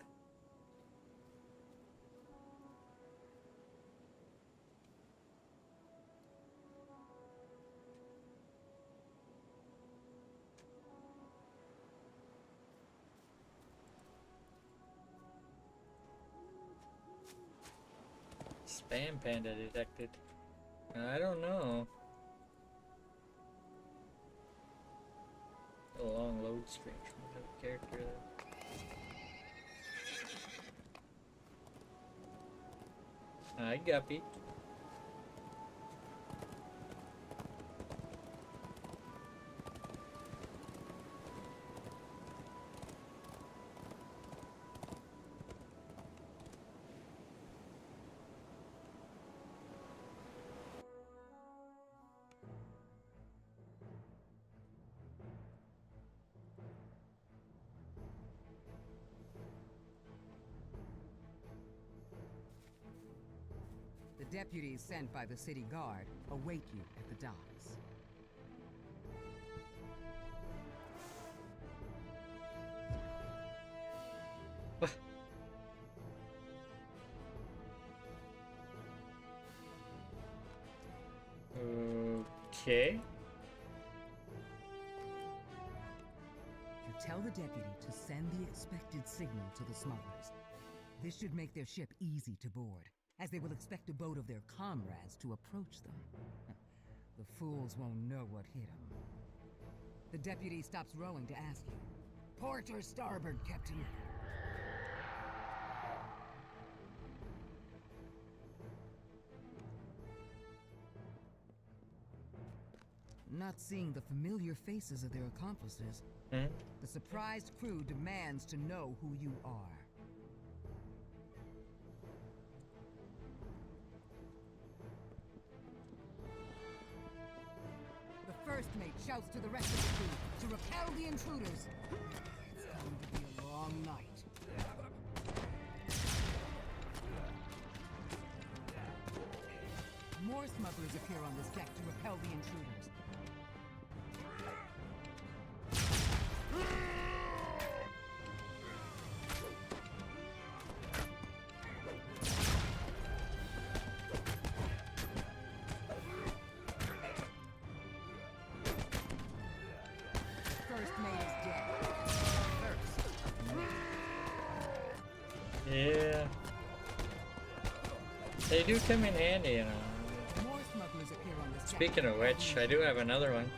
Spam panda detected. I don't know. A long load screen from the character there. Hi, Guppy. The deputies sent by the city guard await you at the docks. Okay. You tell the deputy to send the expected signal to the smugglers. This should make their ship easy to board, as they will expect a boat of their comrades to approach them. The fools won't know what hit them. The deputy stops rowing to ask you, "Port or starboard, Captain?" Not seeing the familiar faces of their accomplices, the surprised crew demands to know who you are. The first mate shouts to the rest of the crew to repel the intruders. It's going to be a long night. More smugglers appear on this deck to repel the intruders. First mate is dead. First mate. Yeah. They do come in handy, you know. More smugglers appear on this deck. Speaking of which, I do have another one.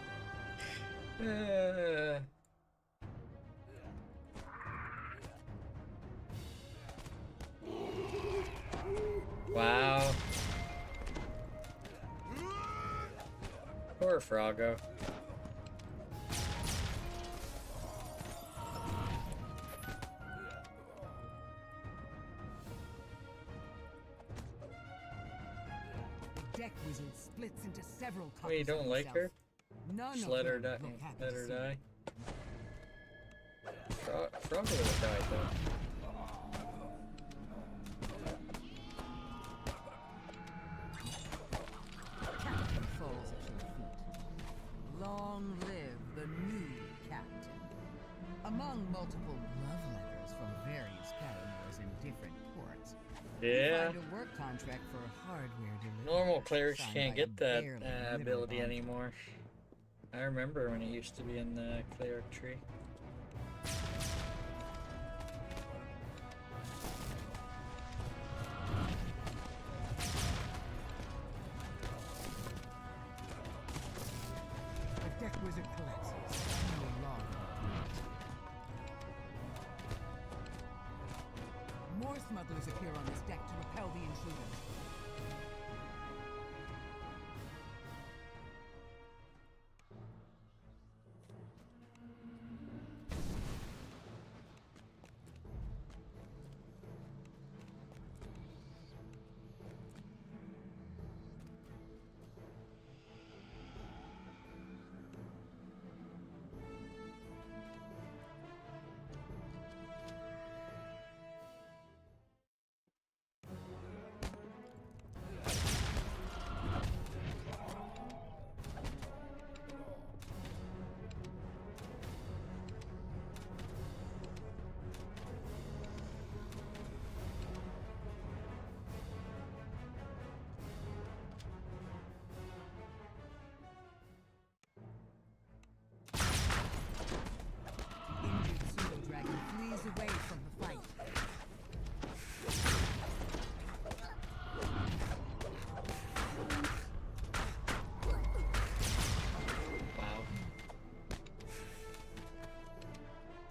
Wow. Poor Froggo. Deck wizard splits into several copies. Wait, you don't of like her? himself. None Just of let her them die. look happy Let to her see die. you. Froggo would have died though. Captain falls at your feet. Long live the new captain. Among multiple love letters from various paramours in different ports, Yeah. you find a work contract for hardware delivery. Normal clerics signed can't by a get that barely literal ability bondman. anymore. I remember when it used to be in the cleric tree. The deck wizard collapses. No longer. More smugglers appear on this deck to repel the intruders.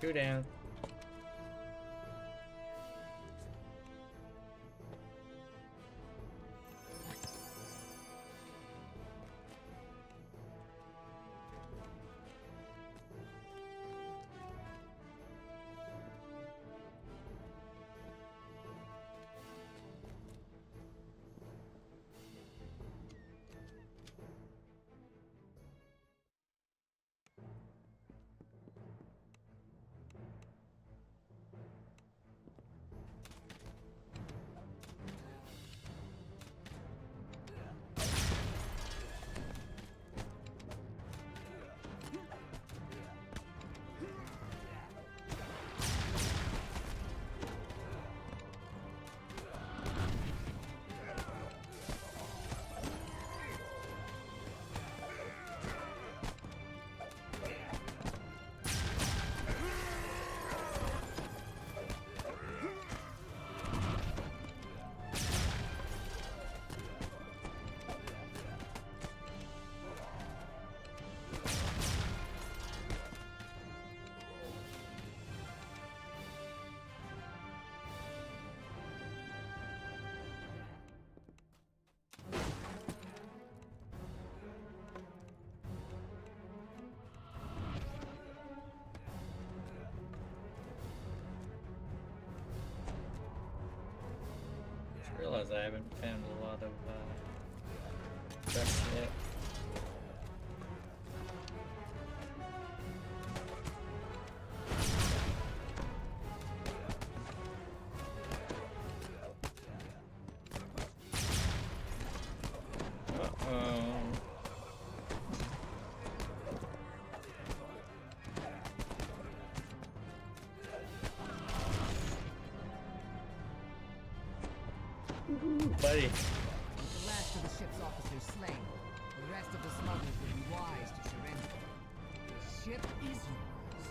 Two down. Just realized I haven't found a lot of chests yet. Buddy. With the last of the ship's officers slain, the rest of the smugglers would be wise to surrender. The ship is yours.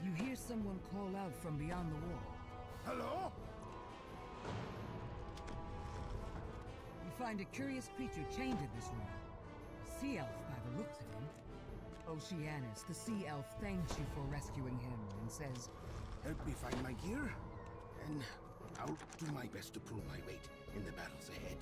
You hear someone call out from beyond the wall. Hello? You find a curious creature chained in this room. A sea elf by the looks of him. Oceanus, the sea elf, thanks you for rescuing him and says, Help me find my gear, and I'll do my best to prove my weight in the battles ahead.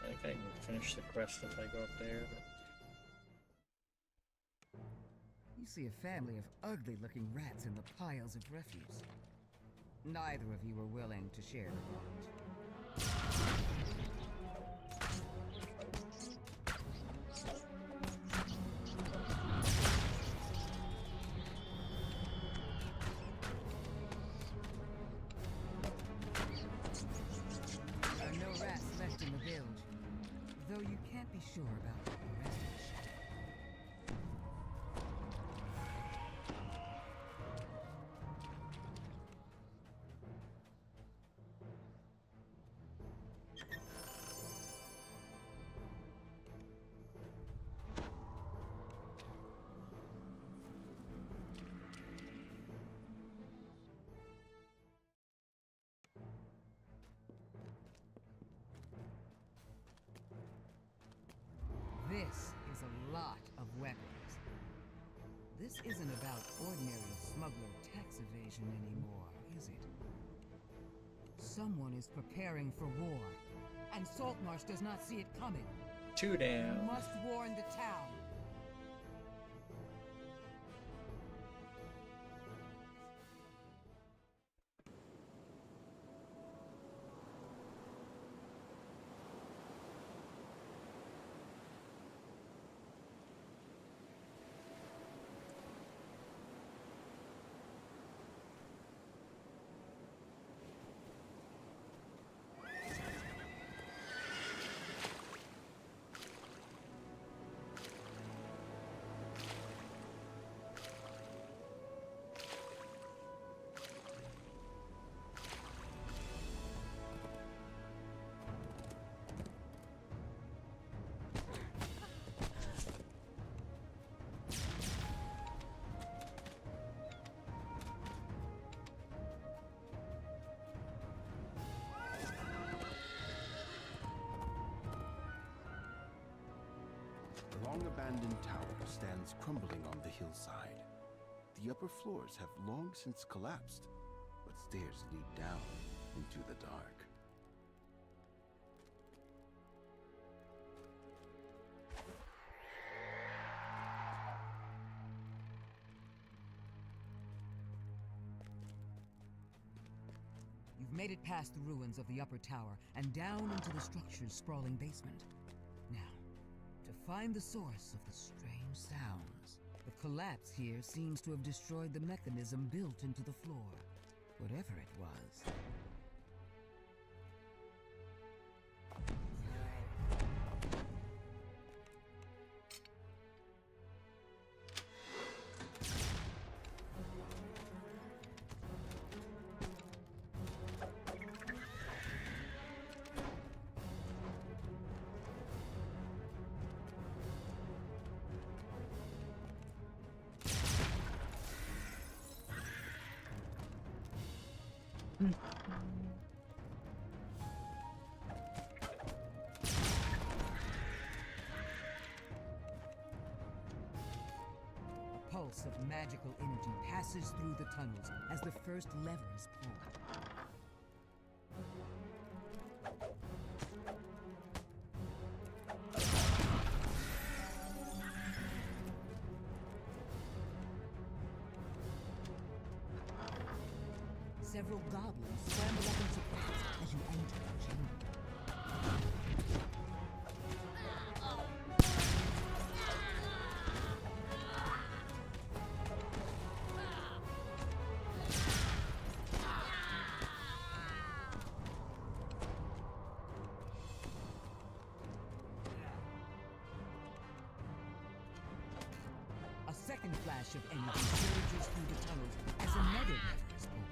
I think I can finish the quest if I go up there, but you see a family of ugly-looking rats in the piles of refuse. Neither of you are willing to share the lot. There are no rats left in the bilge, though you can't be sure about the rest of the ship. This is a lot of weapons. This isn't about ordinary smuggler tax evasion anymore, is it? Someone is preparing for war, and Saltmarsh does not see it coming. two down. You must warn the town. long-abandoned tower stands crumbling on the hillside. The upper floors have long since collapsed, but stairs lead down into the dark. You've made it past the ruins of the upper tower and down into the structure's sprawling basement. Now, to find the source of the strange sounds. The collapse here seems to have destroyed the mechanism built into the floor. Whatever it was. A pulse of magical energy passes through the tunnels as the first lever is pulled. Several goblins scramble up in surprise as you enter the chamber. A second flash of energy surges through the tunnels as another lever is pulled.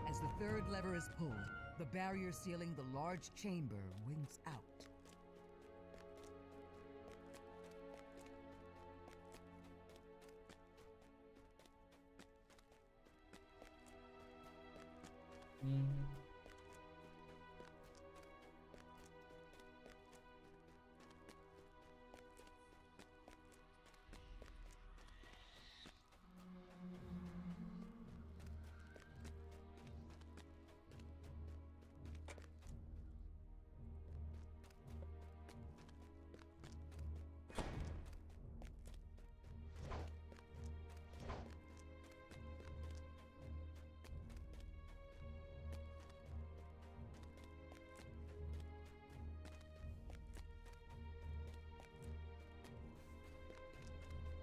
As the third lever is pulled, the barrier sealing the large chamber winks out.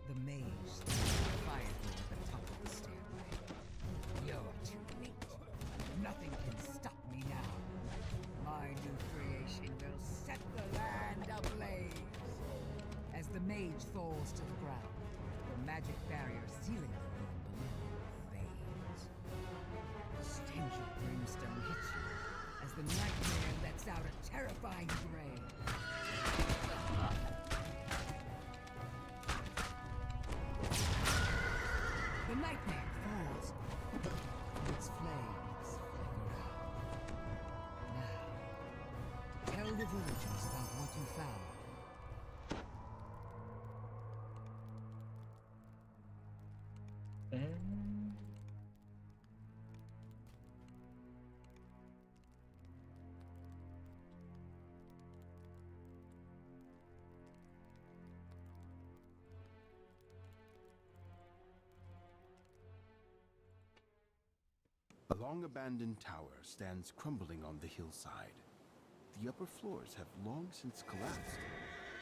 The mage stands quietly at the top of the stairway. You're too late. Nothing can stop me now. My new creation will set the land ablaze. As the mage falls to the ground, the magic barrier sealing the room below fades. The stench of brimstone hits you as the nightmare lets out a terrifying bray. The nightmare falls. Its flames flicker out. Now, tell the villagers about what you found. A long-abandoned tower stands crumbling on the hillside. The upper floors have long since collapsed,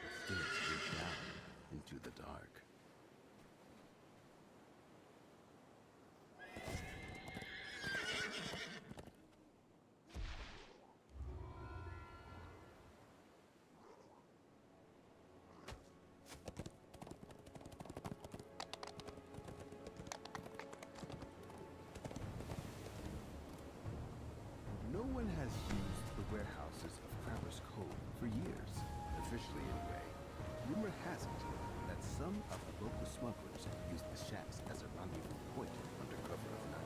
but lifting its way down into the dark. No one has used the warehouses of Crabber's Cove for years, officially anyway. Rumor has it that some of the local smugglers use the shacks as a rendezvous point under cover of night.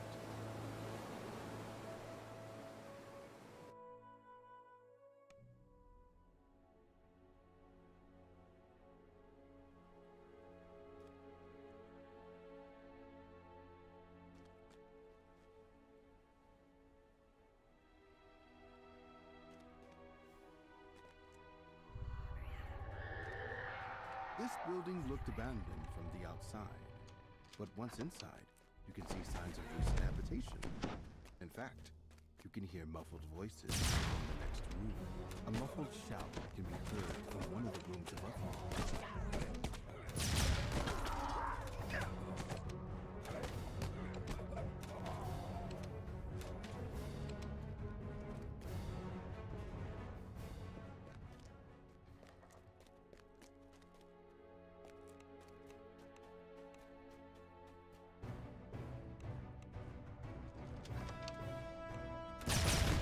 This building looked abandoned from the outside, but once inside, you can see signs of recent habitation. In fact, you can hear muffled voices from the next room. A muffled shout can be heard from one of the rooms above you.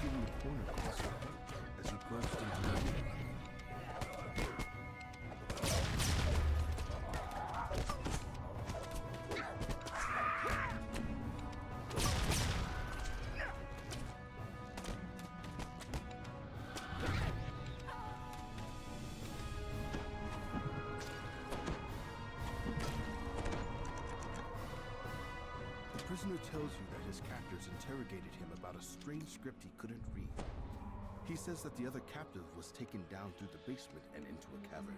In the corner across your head as you burst into the room. The prisoner tells you that his captors interrogated him about a strange script he couldn't read. He says that the other captive was taken down through the basement and into a cavern.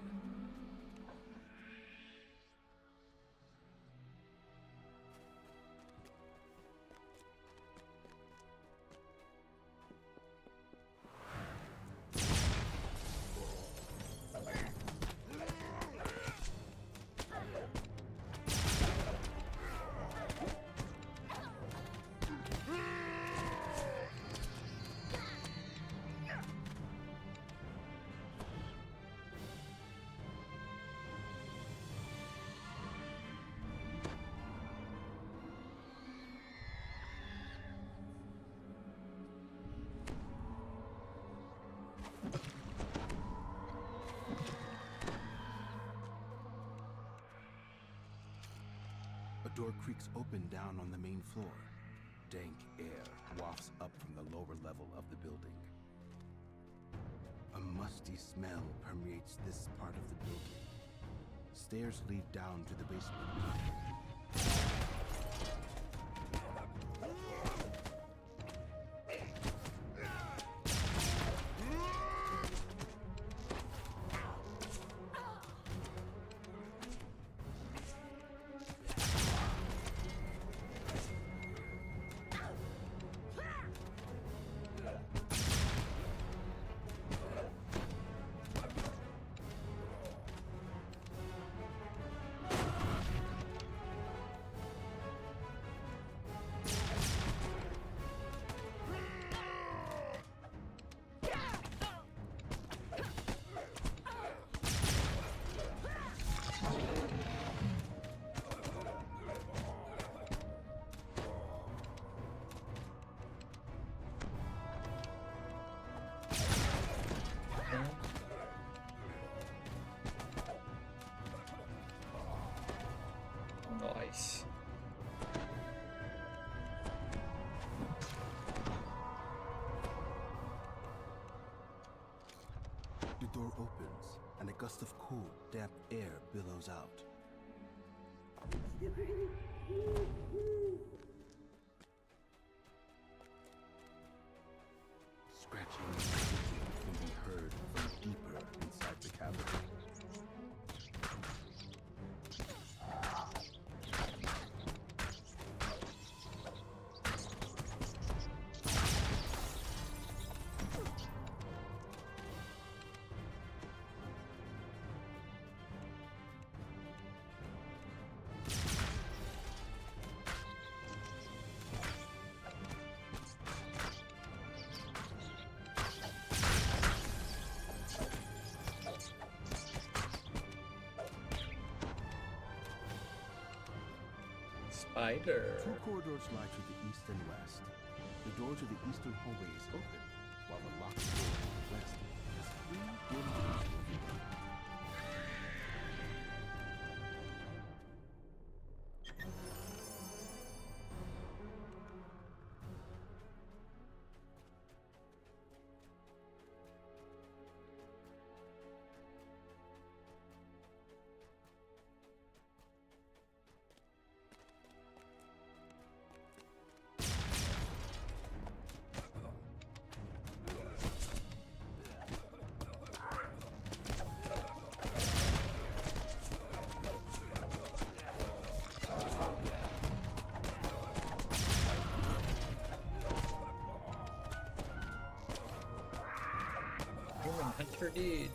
A door creaks open down on the main floor. Dank air wafts up from the lower level of the building. A musty smell permeates this part of the building. Stairs lead down to the basement. Nice. The door opens, and a gust of cool, damp air billows out. Scratching and clicking can be heard from deeper inside the cavern. Spider. Two corridors lie to the east and west. The door to the eastern hallway is open, while the locked door to the west has three dim doors revealed. Human hunter deed.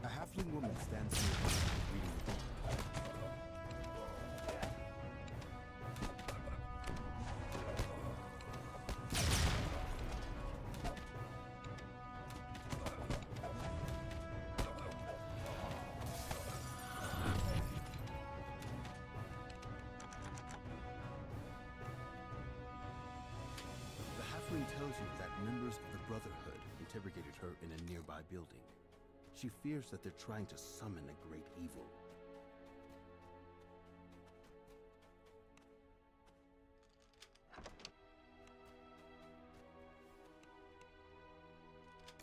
A halfling woman stands nearby, reading a book. The halfling tells you that members of the Brotherhood interrogated her in a nearby building. She fears that they're trying to summon a great evil.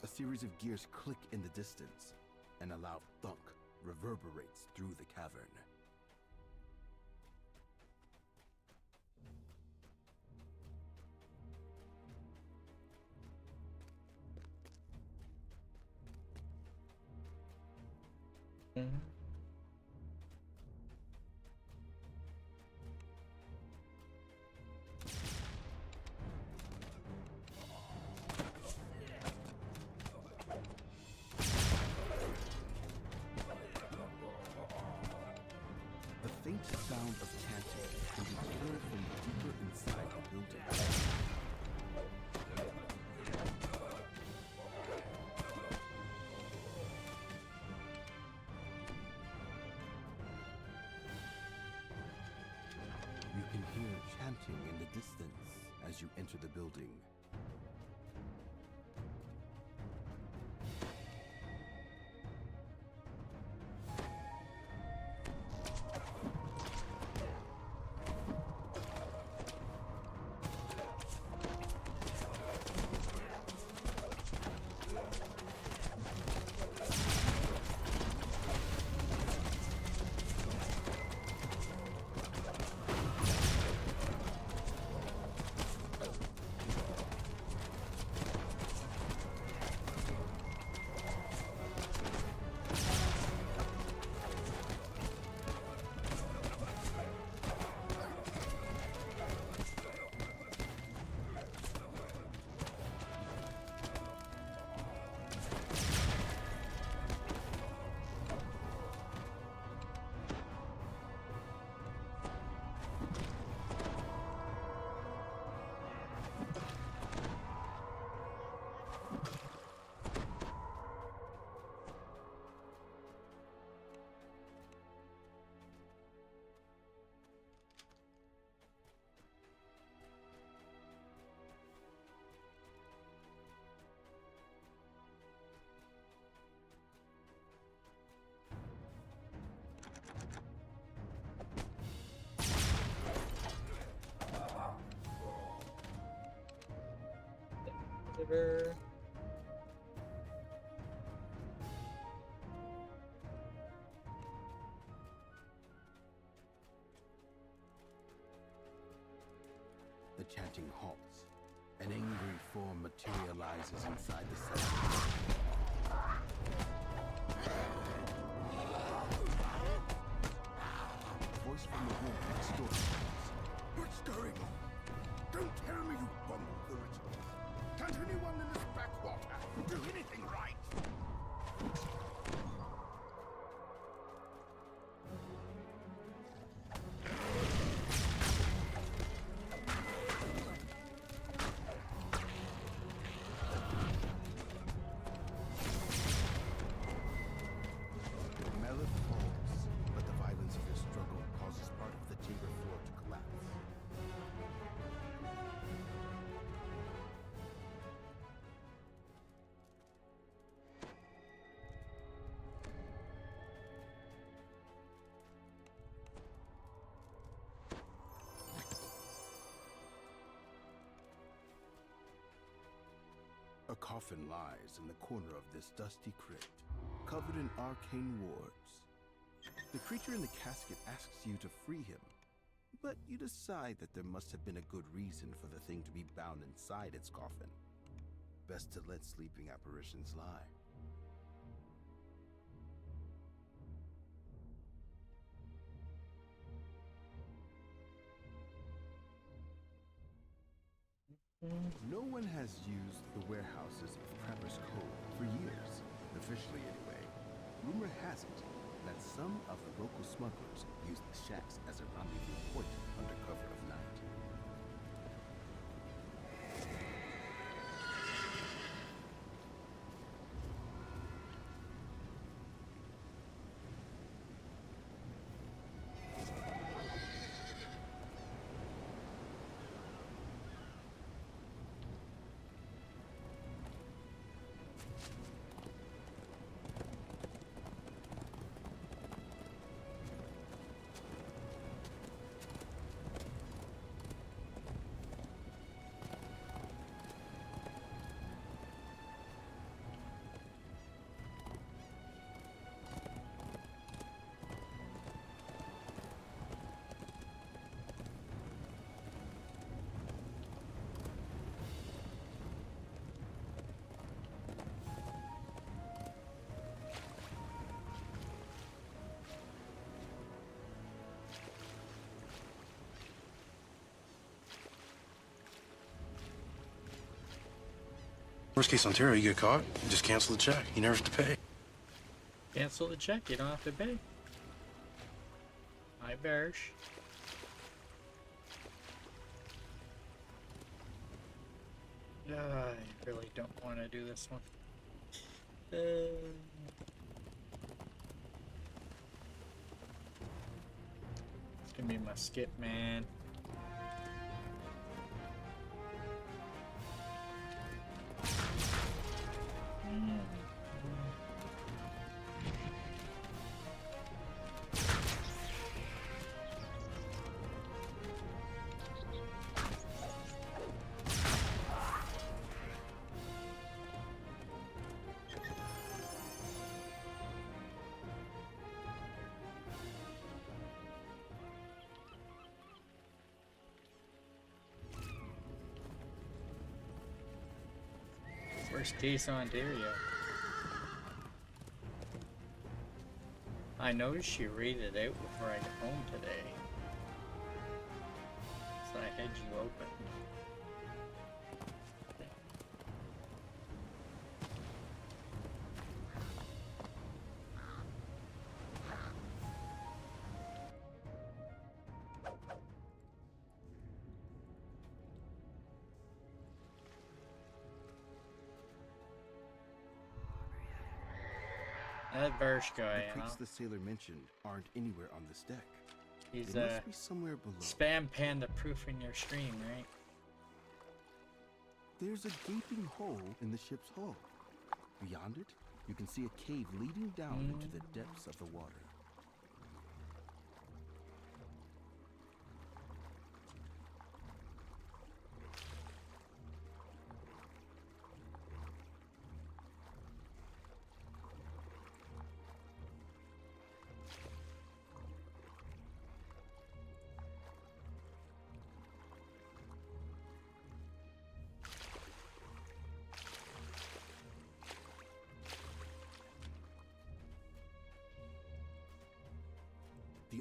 A series of gears click in the distance, and a loud thunk reverberates through the cavern. The faint sound of chanting can be heard from deeper inside the building. You can hear chanting in the distance as you enter the building. Visitor. The chanting halts. An angry form materializes inside the cell. A voice from the room next door shouts, "What's going on? Don't tell me you bungled the ritual. Can't anyone in this backwater do anything right?" Melith falls, but the violence of his struggle causes part of the chamber floor to collapse. A coffin lies in the corner of this dusty crypt, covered in arcane wards. The creature in the casket asks you to free him, but you decide that there must have been a good reason for the thing to be bound inside its coffin. Best to let sleeping apparitions lie. No one has used the warehouses of Trapper's Cove for years, officially anyway. Rumor has it that some of the local smugglers use the shacks as a rendezvous point under cover of night. Worst case Ontario, you get caught, you just cancel the check. You never have to pay. Cancel the check, you don't have to pay. Hi, bearish. I really don't want to do this one. It's gonna be my skip, man. Worst case Ontario. I noticed she raided out before I got home today. So I had you open. That Bursch guy, The creeks the sailor mentioned aren't anywhere on this deck. He's They must be somewhere below. spam panda proofing your stream, right? There's a gaping hole in the ship's hull. Beyond it, you can see a cave leading down into the depths of the water.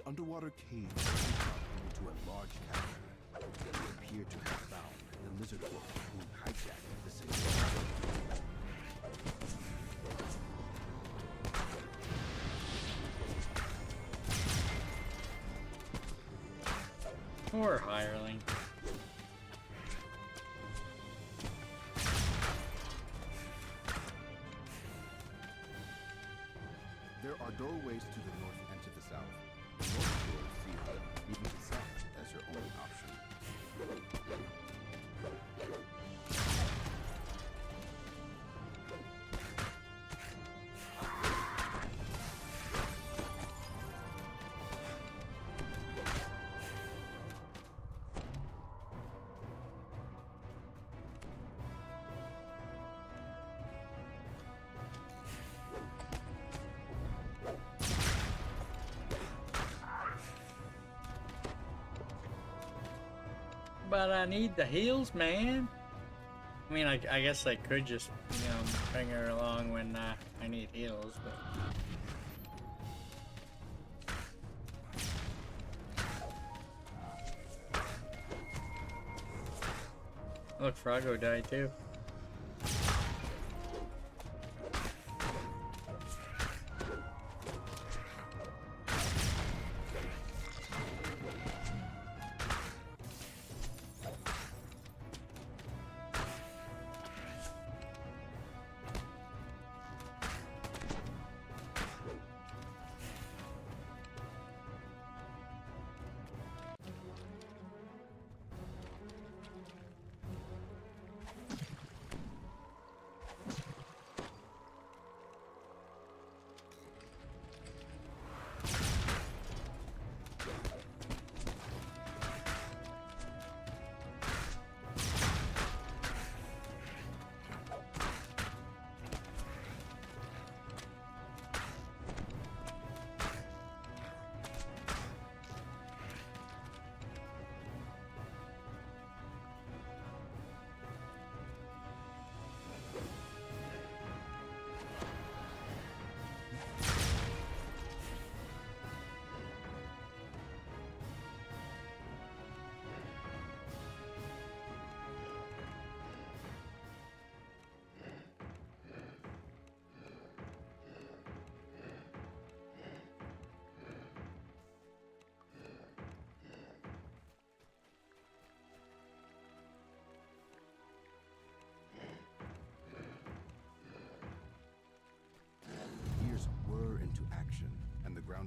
underwater cave opens up into a large cavern. They appear to have found the lizard folk who hijacked the signal. Poor hireling. There are doorways to the north and to the south. The north doors see them, leaving the south as your only option. But I need the heals, man. I mean, I guess I could just, you know, bring her along when I need heals, but... Look, Froggo died too.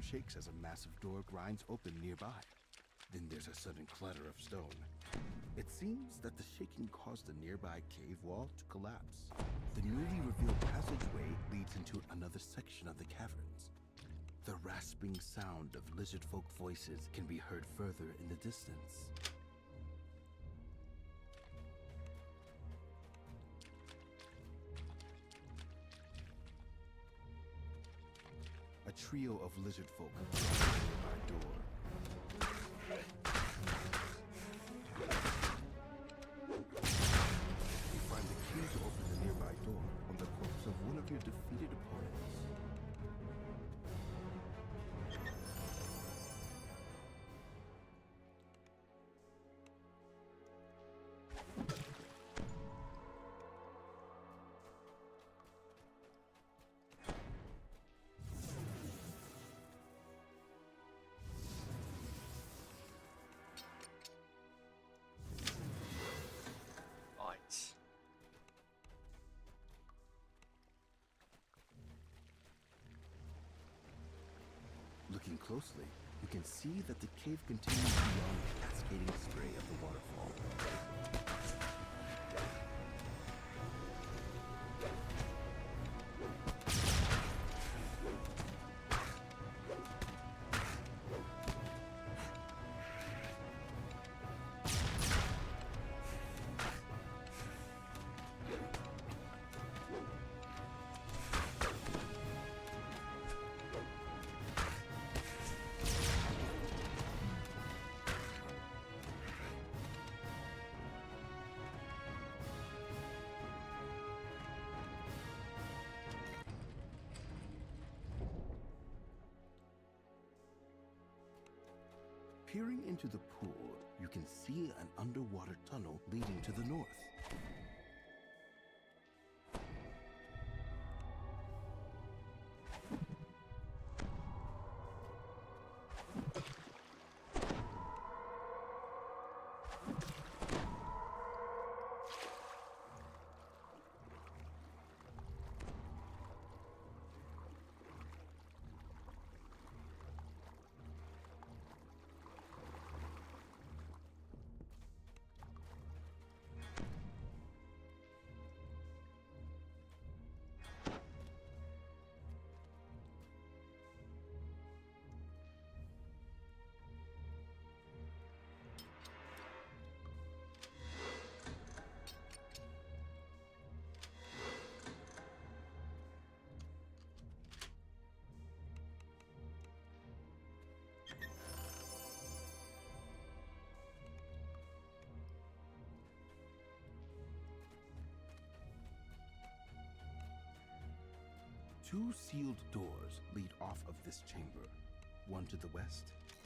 ground shakes as a massive door grinds open nearby. Then there's a sudden clatter of stone. It seems that the shaking caused the nearby cave wall to collapse. The newly revealed passageway leads into another section of the caverns. The rasping sound of lizard folk voices can be heard further in the distance. A trio of lizard folk approach the nearby door. You find the key to open the nearby door on the corpse of one of your defeated opponents. Looking closely, you can see that the cave continues beyond the cascading spray of the waterfall. Peering into the pool, you can see an underwater tunnel leading to the north. Two sealed doors lead off of this chamber, one to the west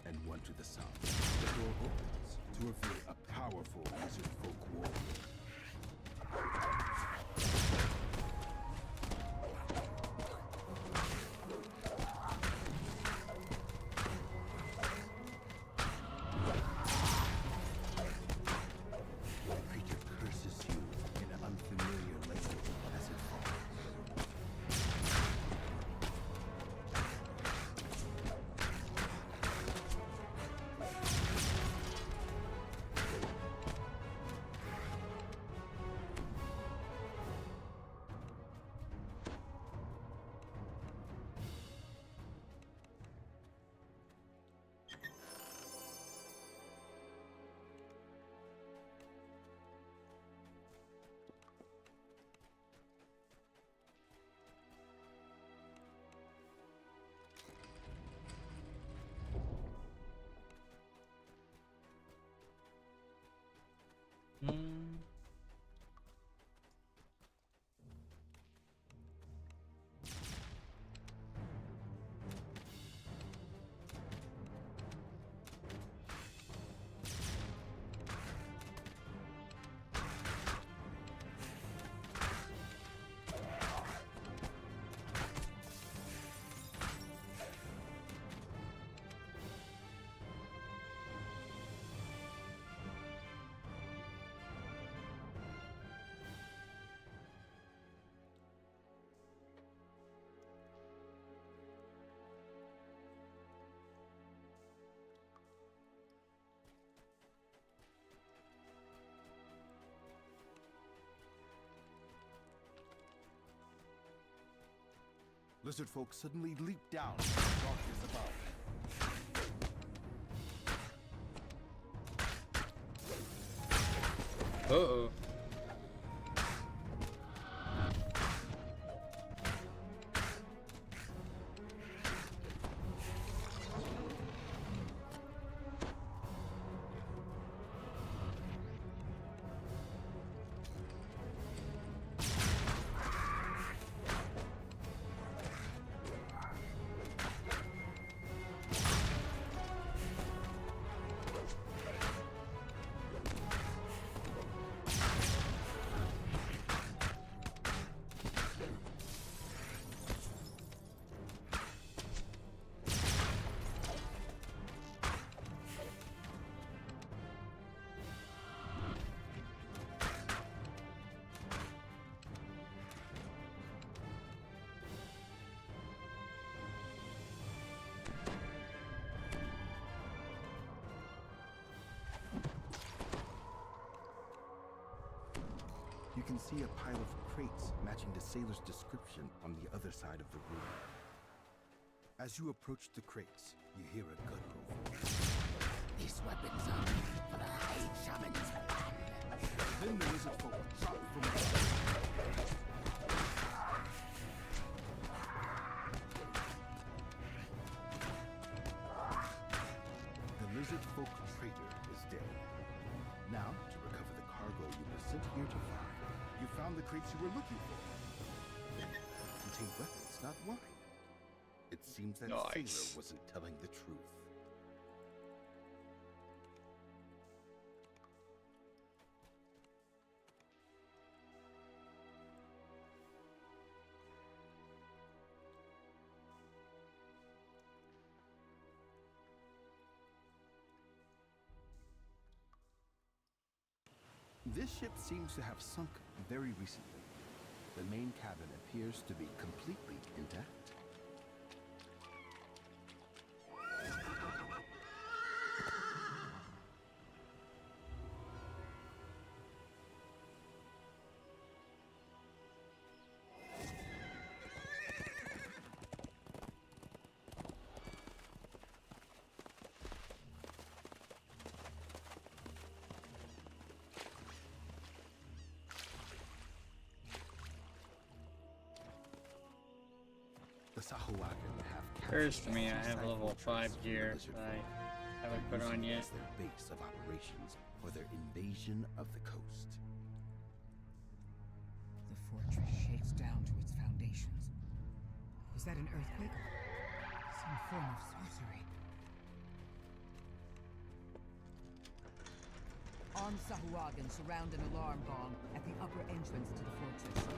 and one to the south. The door opens to reveal a powerful lizard folk warrior. The creature curses you in an unfamiliar language as it falls. Lizard folk suddenly leap down into the darkness above. Uh-oh. You can see a pile of crates matching the sailor's description on the other side of the room. As you approach the crates, you hear a guttural voice. These weapons are for the high shaman's clan. Then the lizard folk drop from The lizard folk traitor is dead. Now, to recover the cargo you were sent here to find, you found the crates you were looking for. Contained weapons, not wine. It seems that Nice. sailor wasn't telling the truth. This ship seems to have sunk very recently. The main cabin appears to be completely intact. The Sahuagin have Occurs to me I captured have Side level Fortress 5 from the gear Lizard that I Folk, haven't put on using it yet. as their base of operations for their invasion of the coast. The fortress shakes down to its foundations. Was that an earthquake or some form of sorcery? Armed Sahuagin surround an alarm gong at the upper entrance to the fortress.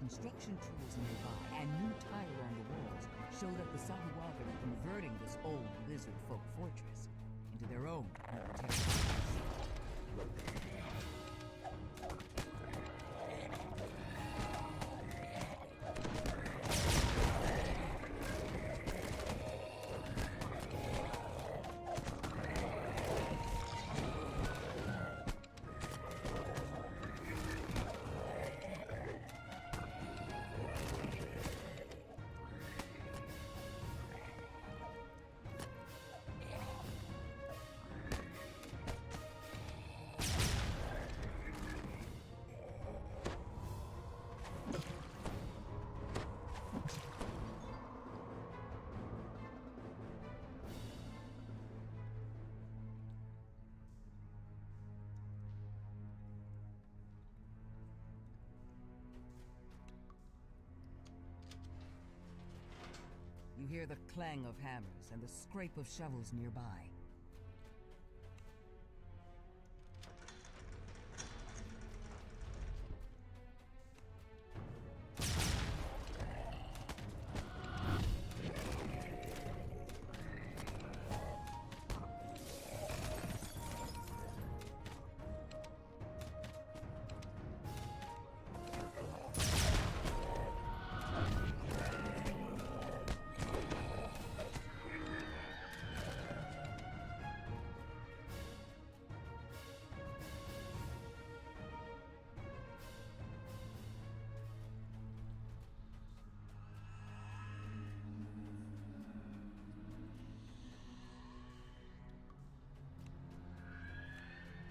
Construction tools nearby and new tile on the walls show that the Sahuagin are converting this old lizard folk fortress into their own military. You hear the clang of hammers and the scrape of shovels nearby.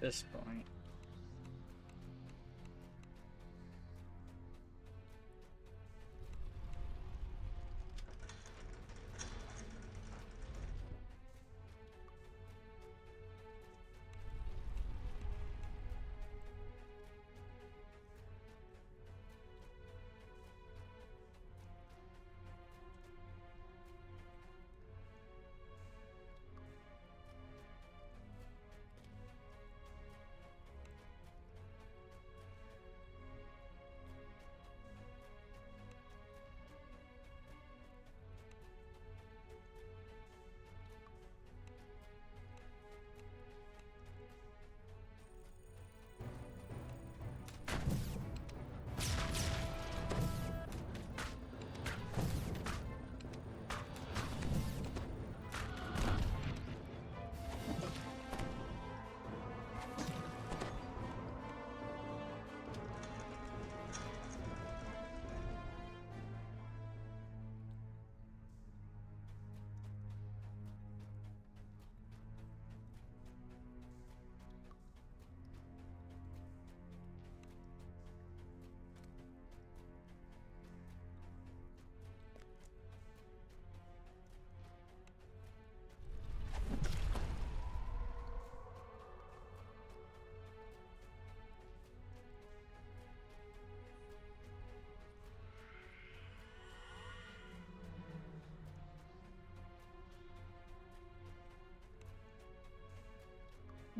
This point.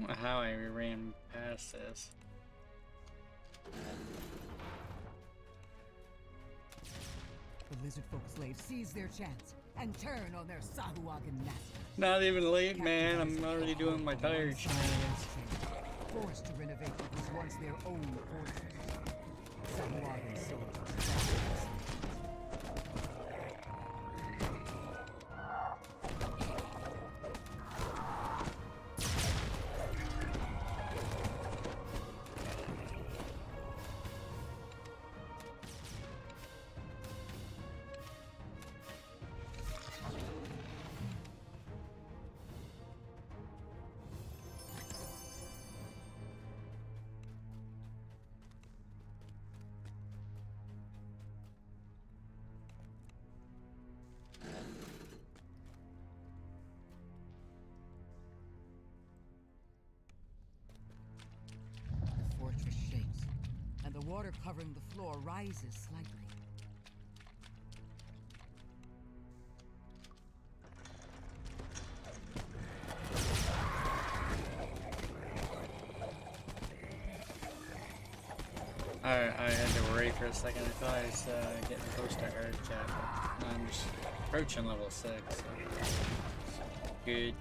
don't know how I ran past this. The lizard folk slaves seize their chance and turn on their Sahuagin master. Not even late, man. I'm already doing my tired shenanigans. Forced to renovate what was once their own fortress. Sahuagin soldiers. The fortress shakes, and the water covering the floor rises slightly. I had to worry for a second. I thought I was getting close to hard cap, but I'm just approaching level 6. So good.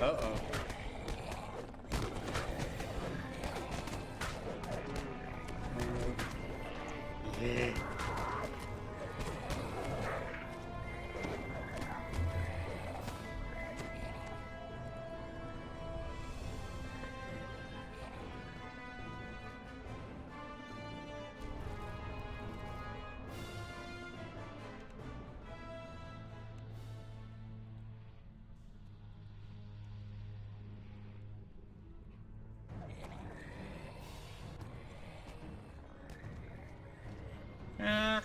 Uh-oh. Yeah. Ah.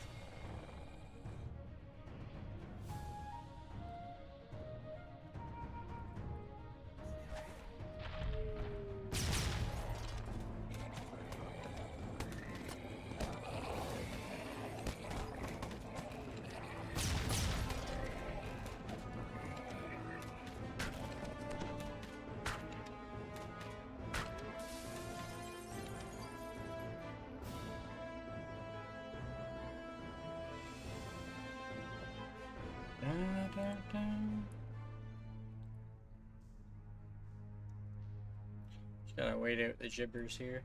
Just gotta wait out the gibbers here.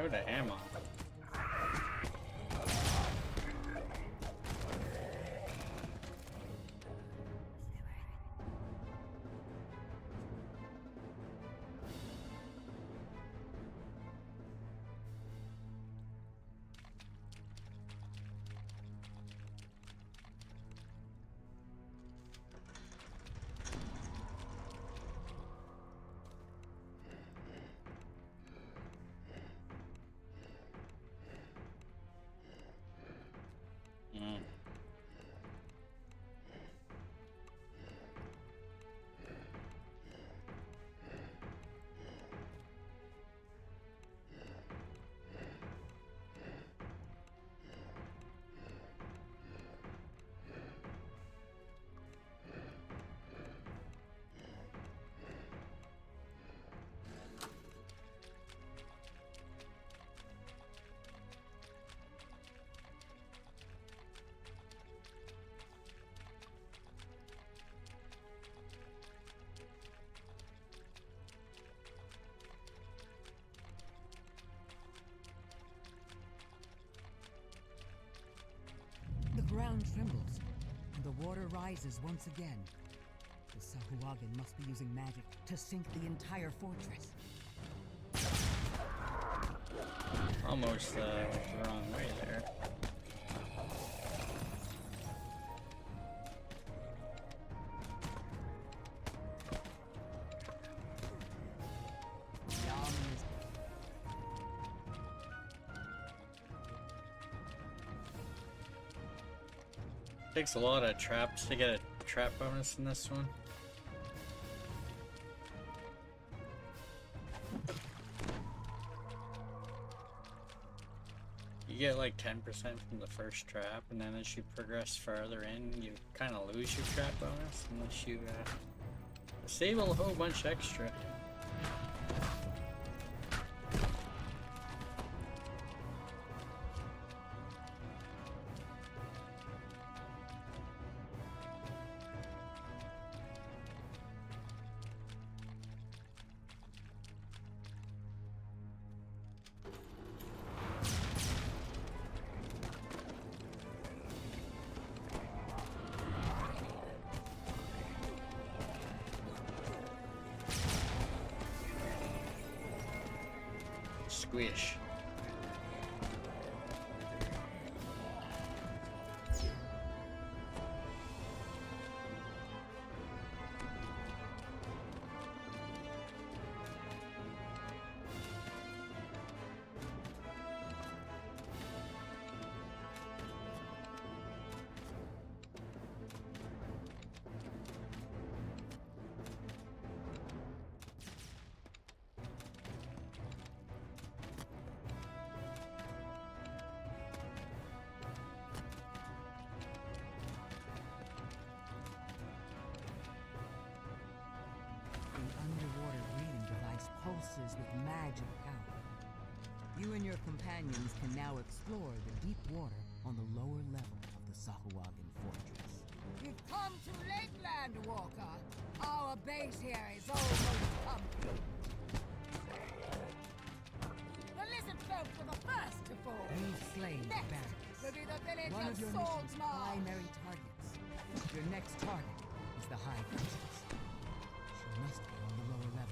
Go to Hamon. The ground trembles, and the water rises once again. The Sahuagin must be using magic to sink the entire fortress. Almost went the wrong way there. Takes a lot of traps to get a trap bonus in this one. You get like 10% from the first trap, and then as you progress farther in, you kind of lose your trap bonus unless you save a whole bunch extra. Squish. Pulses with magic power. You and your companions can now explore the deep water on the lower level of the Sahuagin fortress. You've come too late, Landwalker. Our base here is almost complete. The lizard folk were the first to fall. You've slain the Next barracks. will be the village One of of your Swords mission's Marsh. primary targets. Your next target is the High Priestess. She must be on the lower level.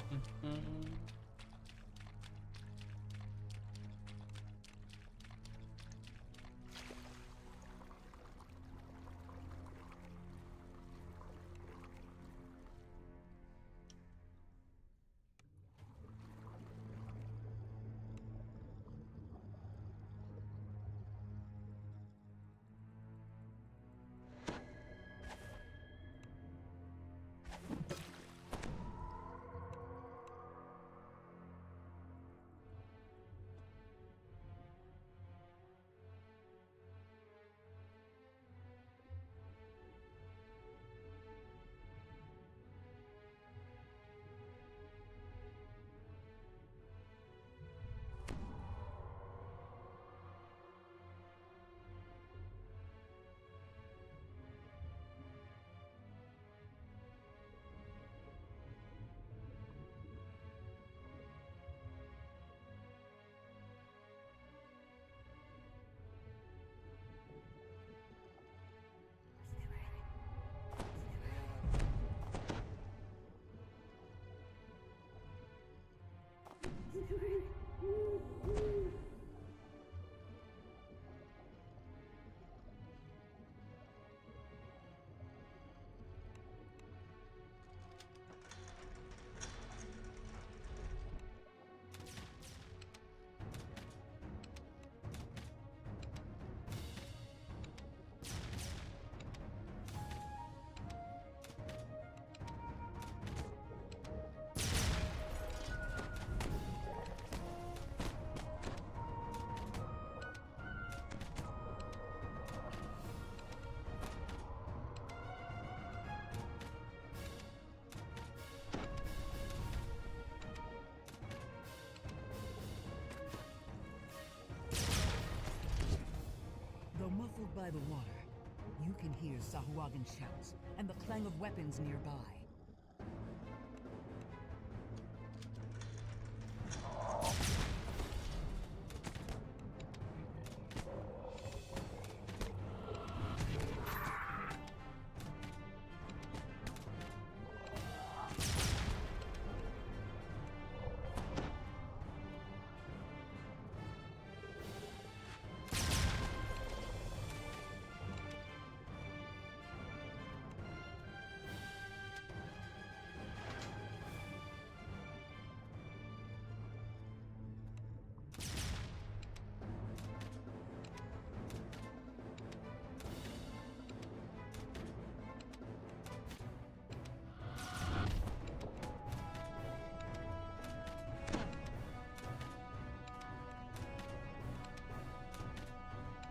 Though muffled by the water, you can hear Sahuagin shouts and the clang of weapons nearby.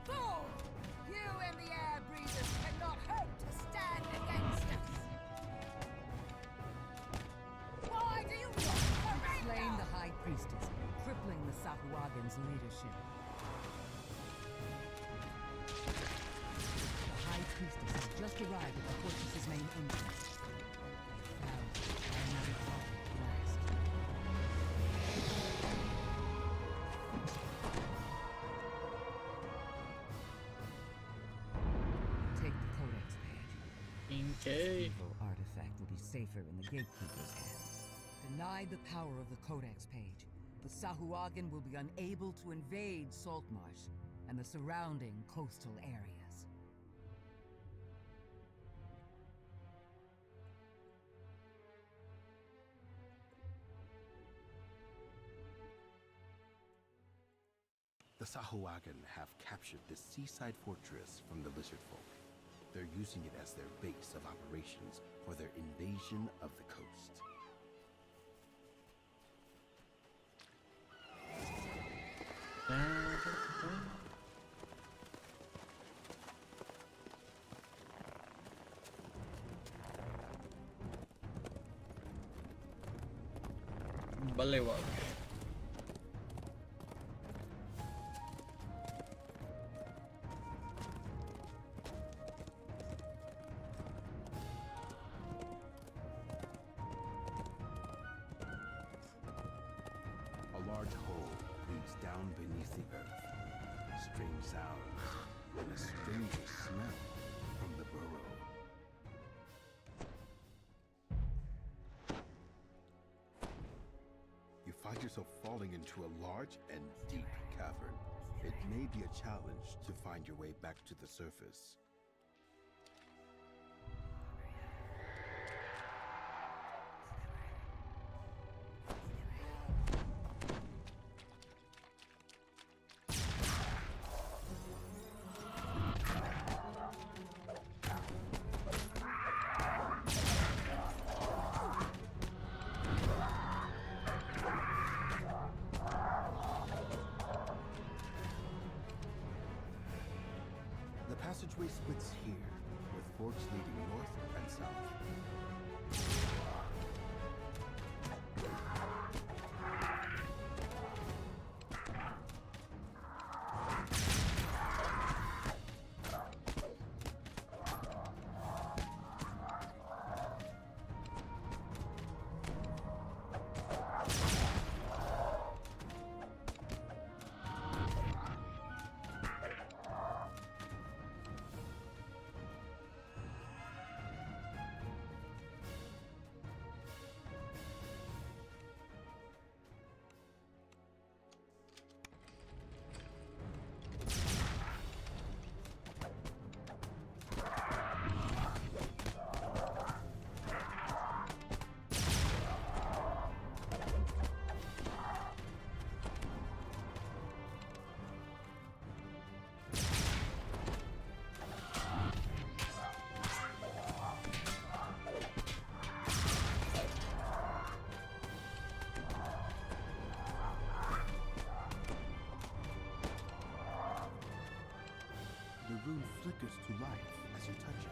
Fool! You and the air breathers cannot hope to stand against us! Why do you not surrender? Slain the High Priestess, crippling the Sahuagin's leadership. The High Priestess has just arrived at the fortress's main entrance. Found by another prophet at last. Take the Codex page. Okay. Evil artifact will be safer in the Gatekeeper's hands. Denied the power of the Codex page, the Sahuagin will be unable to invade Saltmarsh and the surrounding coastal areas. The Sahuagin have captured this seaside fortress from the lizard folk. They're using it as their base of operations for their invasion of the coast. Bullywug. A large hole leads down beneath the earth. Strange sounds and a stranger smell from the burrow. You find yourself falling into a large and deep cavern. It may be a challenge to find your way back to the surface. The passageway splits here, with forks leading north and south. rune flickers to life as you touch it.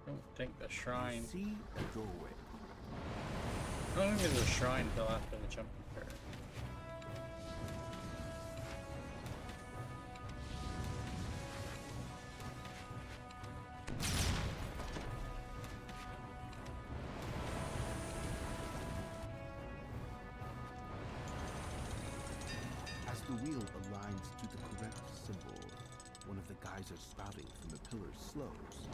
Don't think the shrine. See a doorway. I don't think there's a shrine until after the jumping part. As the wheel aligns to the correct symbol, one of the geysers spouting from the pillars slows.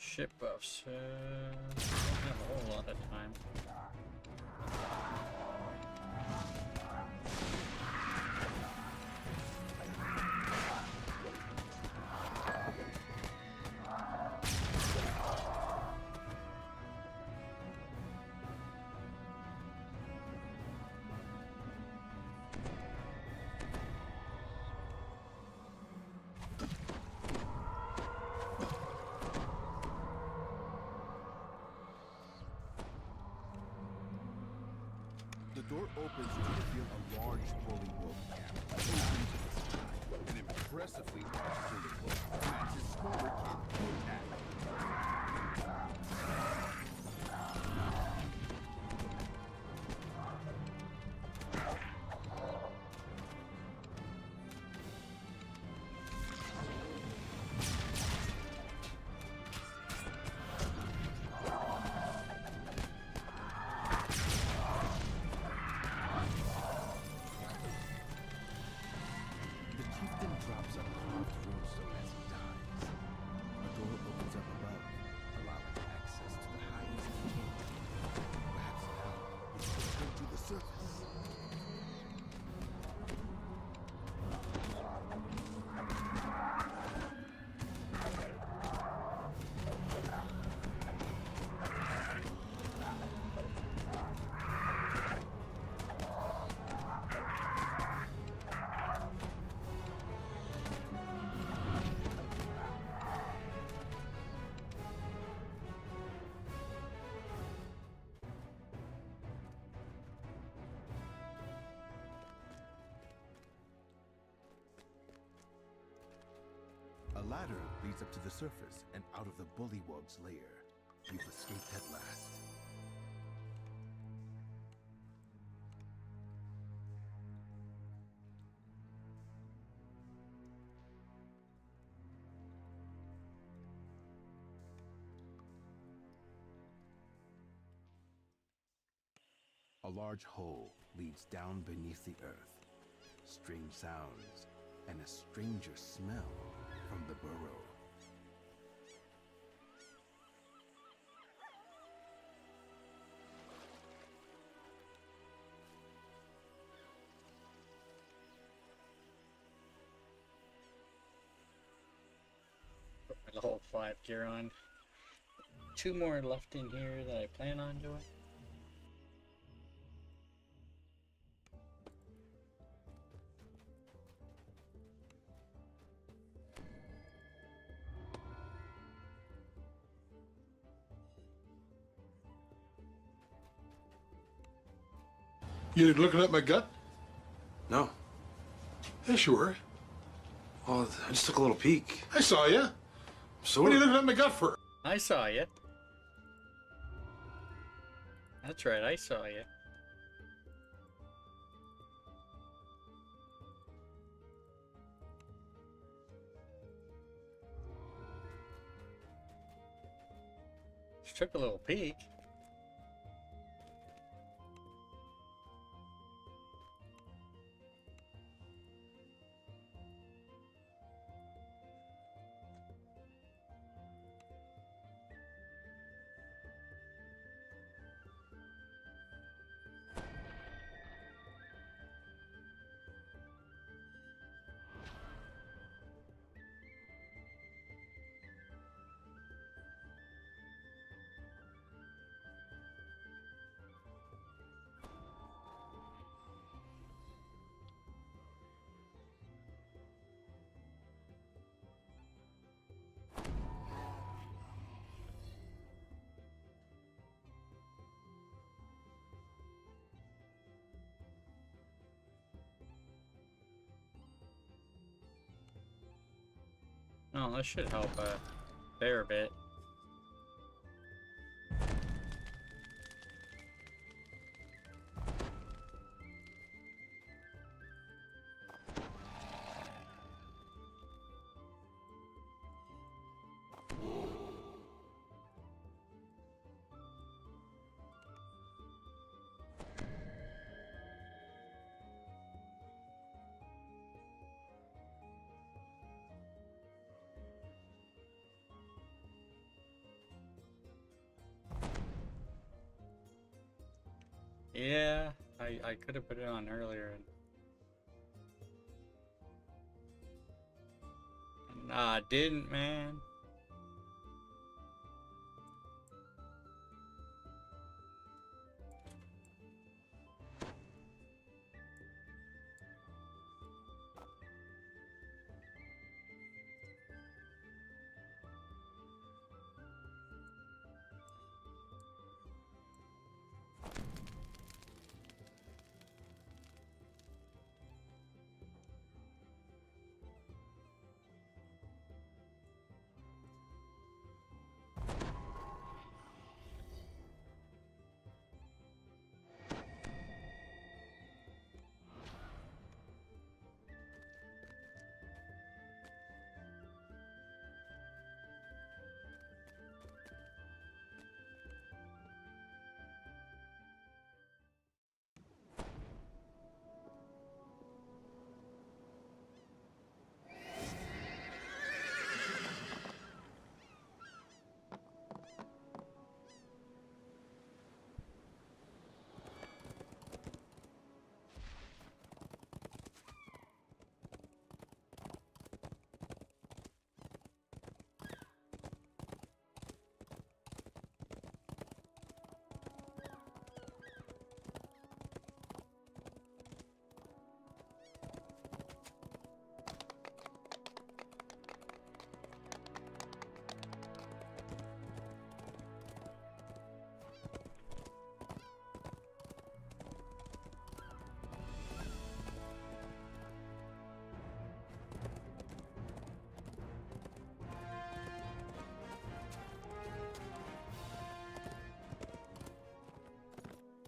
Ship buffs. Don't have a whole lot of time. The door opens to reveal a large bully wolf camp open to the sky. An impressively large bully wolf finds his smaller kid intact. The chieftain drops a carved runestone as he dies. A door opens up above, allowing access to the highest king. Perhaps now it's open to the surface. A ladder leads up to the surface and out of the bullywug's lair. You've escaped at last. A large hole leads down beneath the earth. Strange sounds and a stranger smell from the burrow. Put my level 5 gear on. 2 more left in here that I plan on doing. You looking at my gut? No. Yeah, sure. Well, I just took a little peek. I saw you. So What are you looking at my gut for? I saw you. That's right, I saw you. Just took a little peek. Oh, that should help a fair bit. Yeah, I could have put it on earlier. Nah, I didn't, man.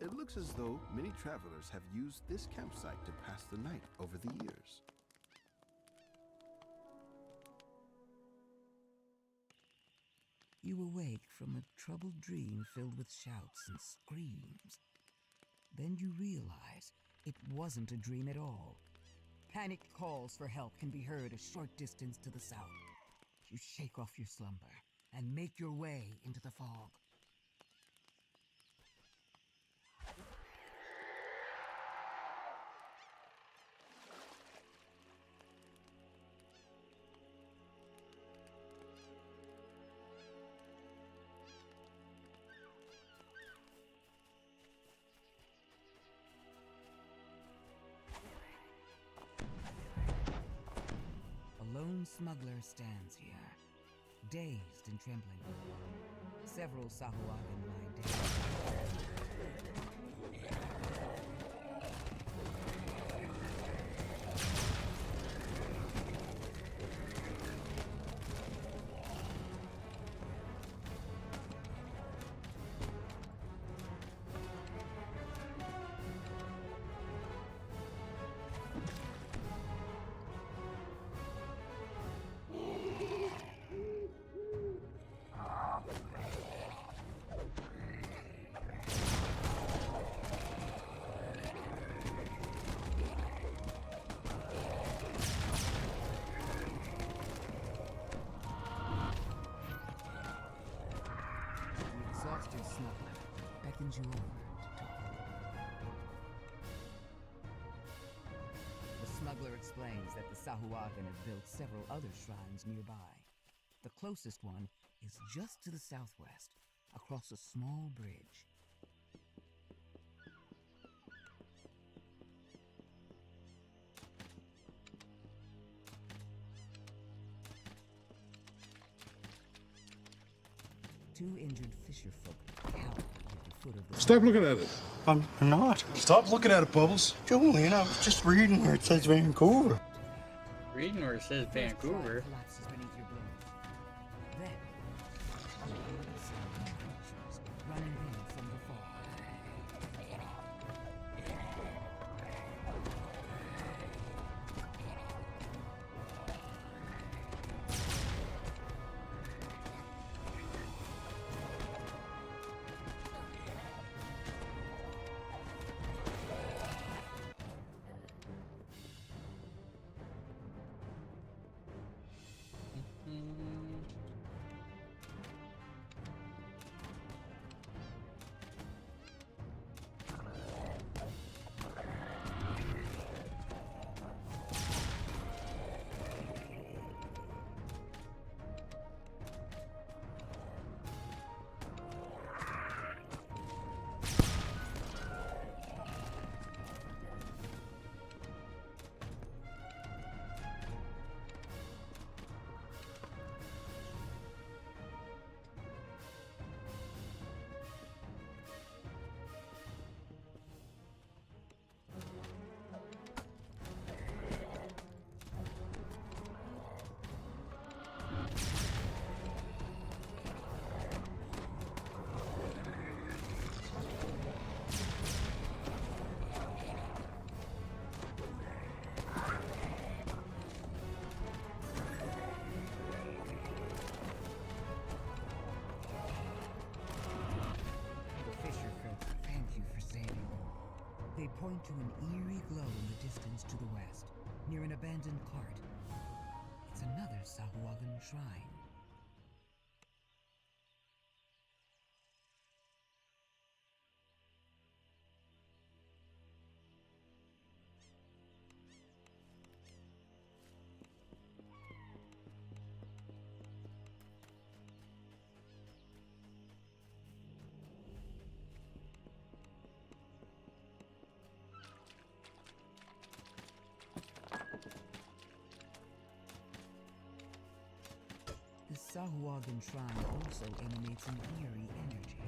It looks as though many travelers have used this campsite to pass the night over the years. You awake from a troubled dream filled with shouts and screams. Then you realize it wasn't a dream at all. Panicked calls for help can be heard a short distance to the south. You shake off your slumber and make your way into the fog. A lone smuggler stands here, dazed and trembling. Several Sahuagin lie dead. The exhausted smuggler beckons you over to talk. The smuggler explains that the Sahuagin have built several other shrines nearby. The closest one is just to the southwest, across a small bridge. Two injured fisherfolk cower at the foot of the Stop looking at it. I'm not. Stop looking at it, Bubbles. Julian, I was just reading where it says Vancouver. Reading where it says Vancouver. collapses beneath your blows. Then, you hear the sound of creatures running in from the fog. point to an eerie glow in the distance to the west, near an abandoned cart. It's another Sahuagin shrine. The Sahuagin shrine also emanates an eerie energy.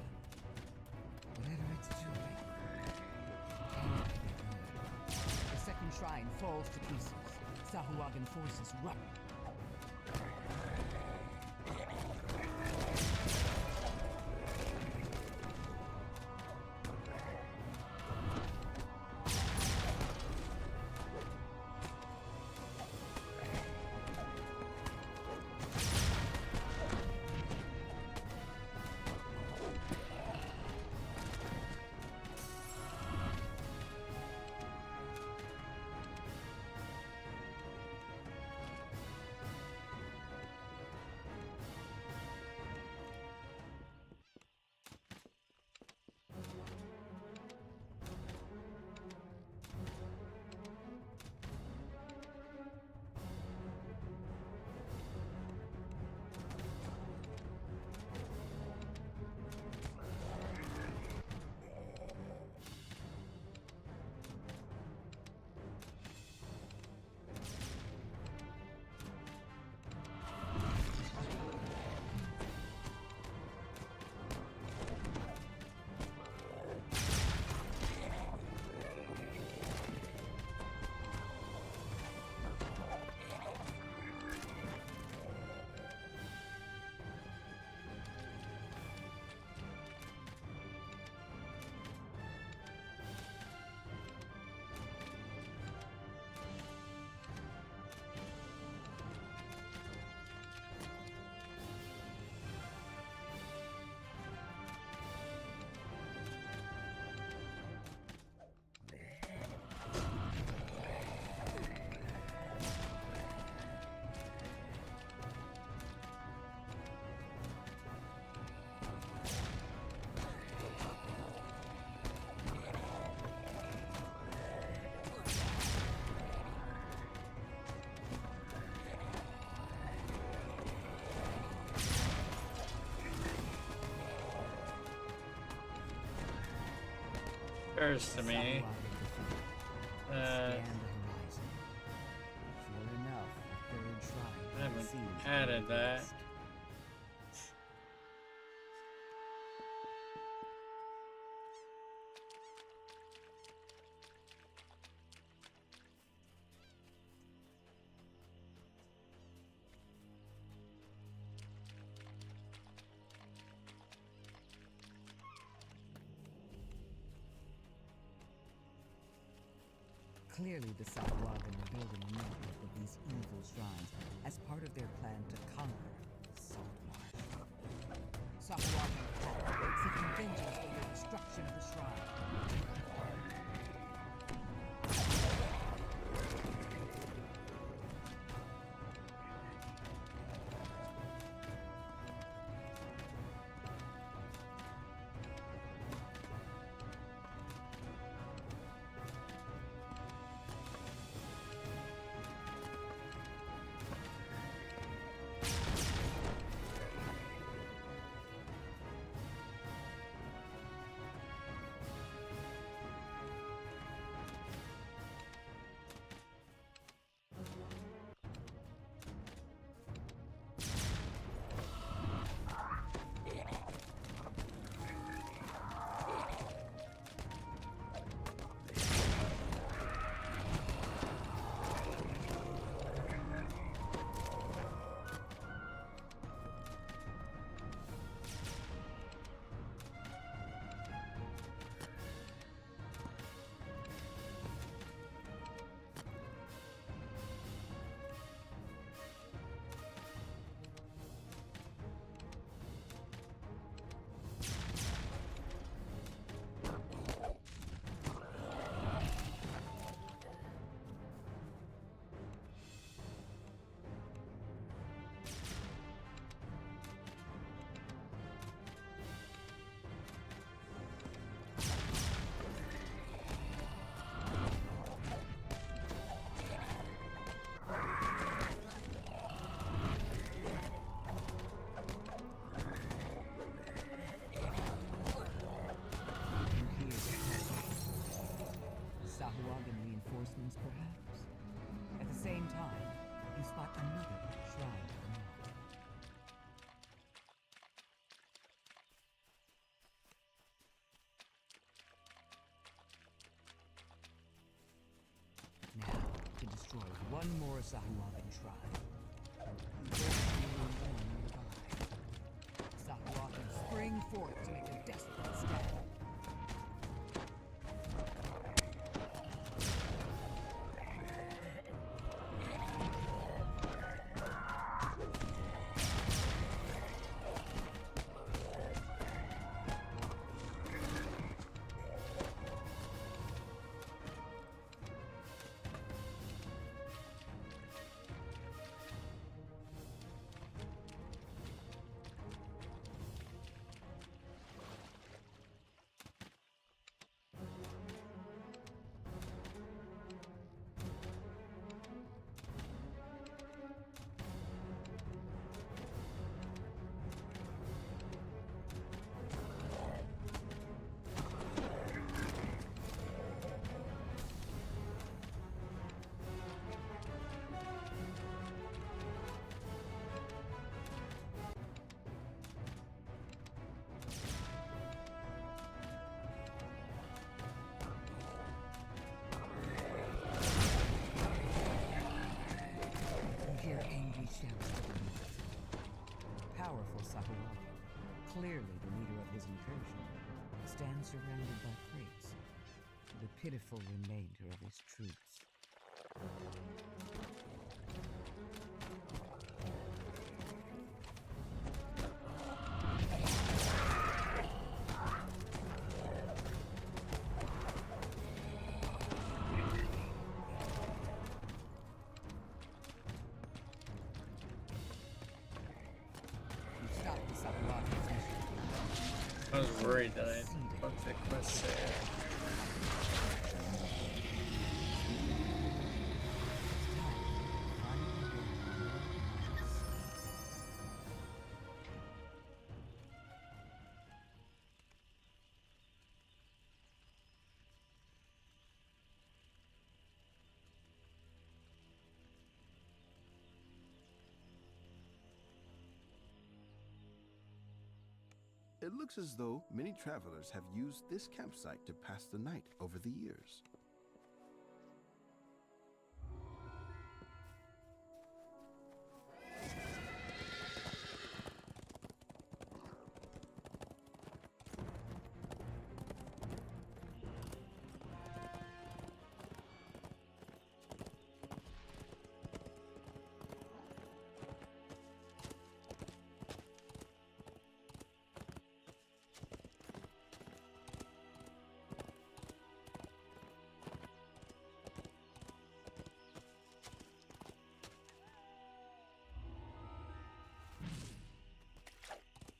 Whatever it's doing, cannot be good. The second shrine falls to pieces. Sahuagin forces run. Occurs to me. I haven't added that. Clearly, the Sahuagin are building a network of these evil shrines as part of their plan to conquer the Salt Marsh. Sahuagin cult seeking vengeance for the destruction of the shrine. destroyed one more Sahuagin tribe. There's only one nearby. Sahuagin spring forth to make a desperate stand. Powerful Sahuagin, clearly the leader of his incursion, stands surrounded by crates, the pitiful remainder of his troops. I was worried that I'd fuck the quest there. It looks as though many travelers have used this campsite to pass the night over the years.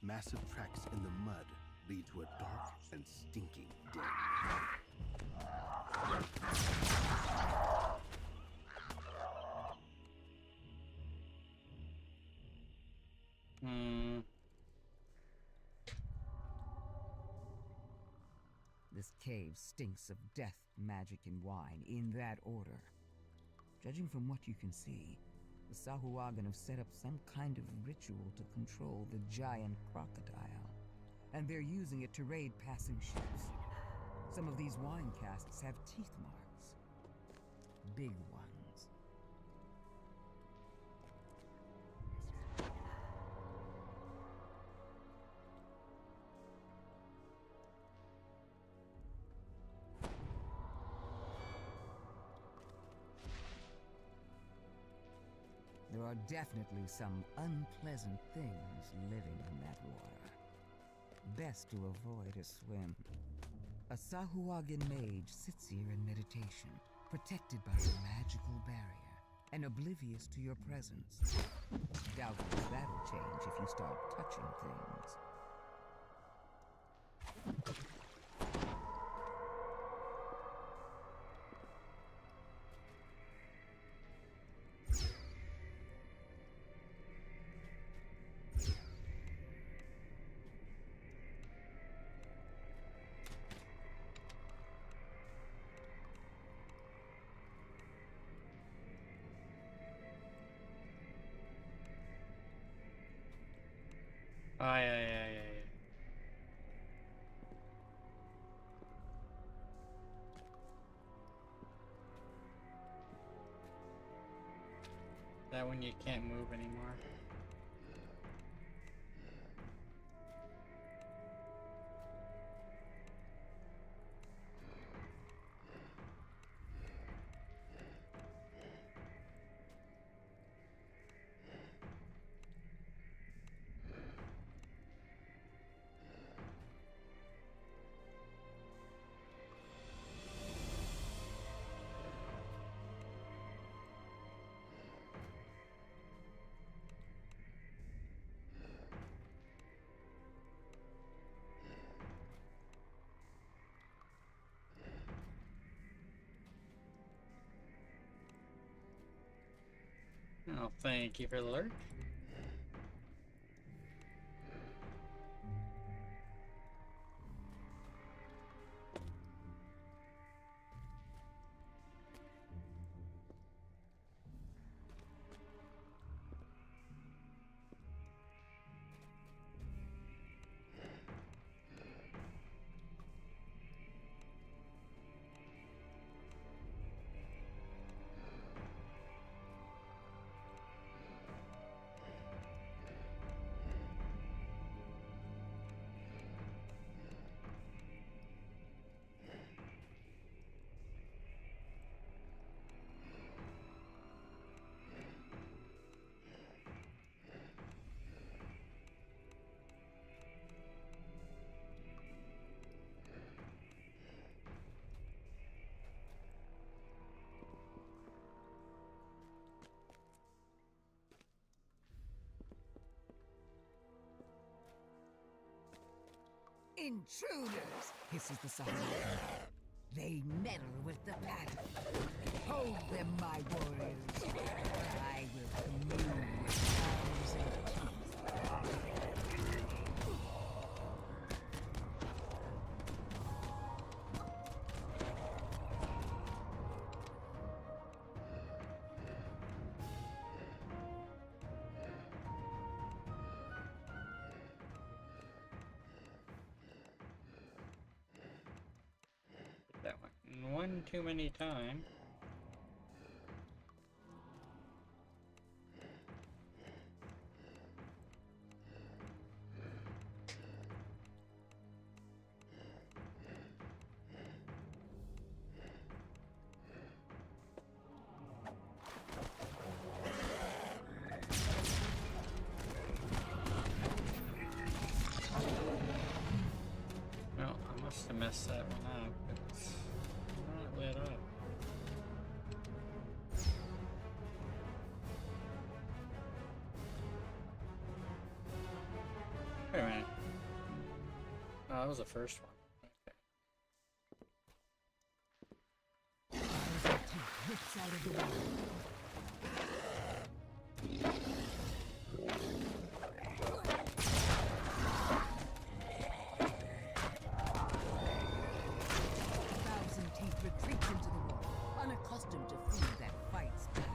Massive tracks in the mud lead to a dark and stinking den. This cave stinks of death, magic, and wine, in that order. Judging from what you can see, the Sahuagin have set up some kind of ritual to control the giant crocodile, and they're using it to raid passing ships. Some of these wine casks have teeth marks. Big ones. There are definitely some unpleasant things living in that water. Best to avoid a swim. A Sahuagin mage sits here in meditation, protected by a magical barrier, and oblivious to your presence. Doubtless that'll change if you start touching things. Aye. that when you can't move anymore. Oh, thank you for the alert. Intruders! Hisses the Sahara. They meddle with the pattern. Hold them, my warriors. I will commune with arms and teeth. That one too many times. Well, I must have messed that one up. It's not lit up. Wait a minute. Oh, that was the first one. Rips out of the wall. Thousand Teeth retreats into the wall, unaccustomed to food that fights back.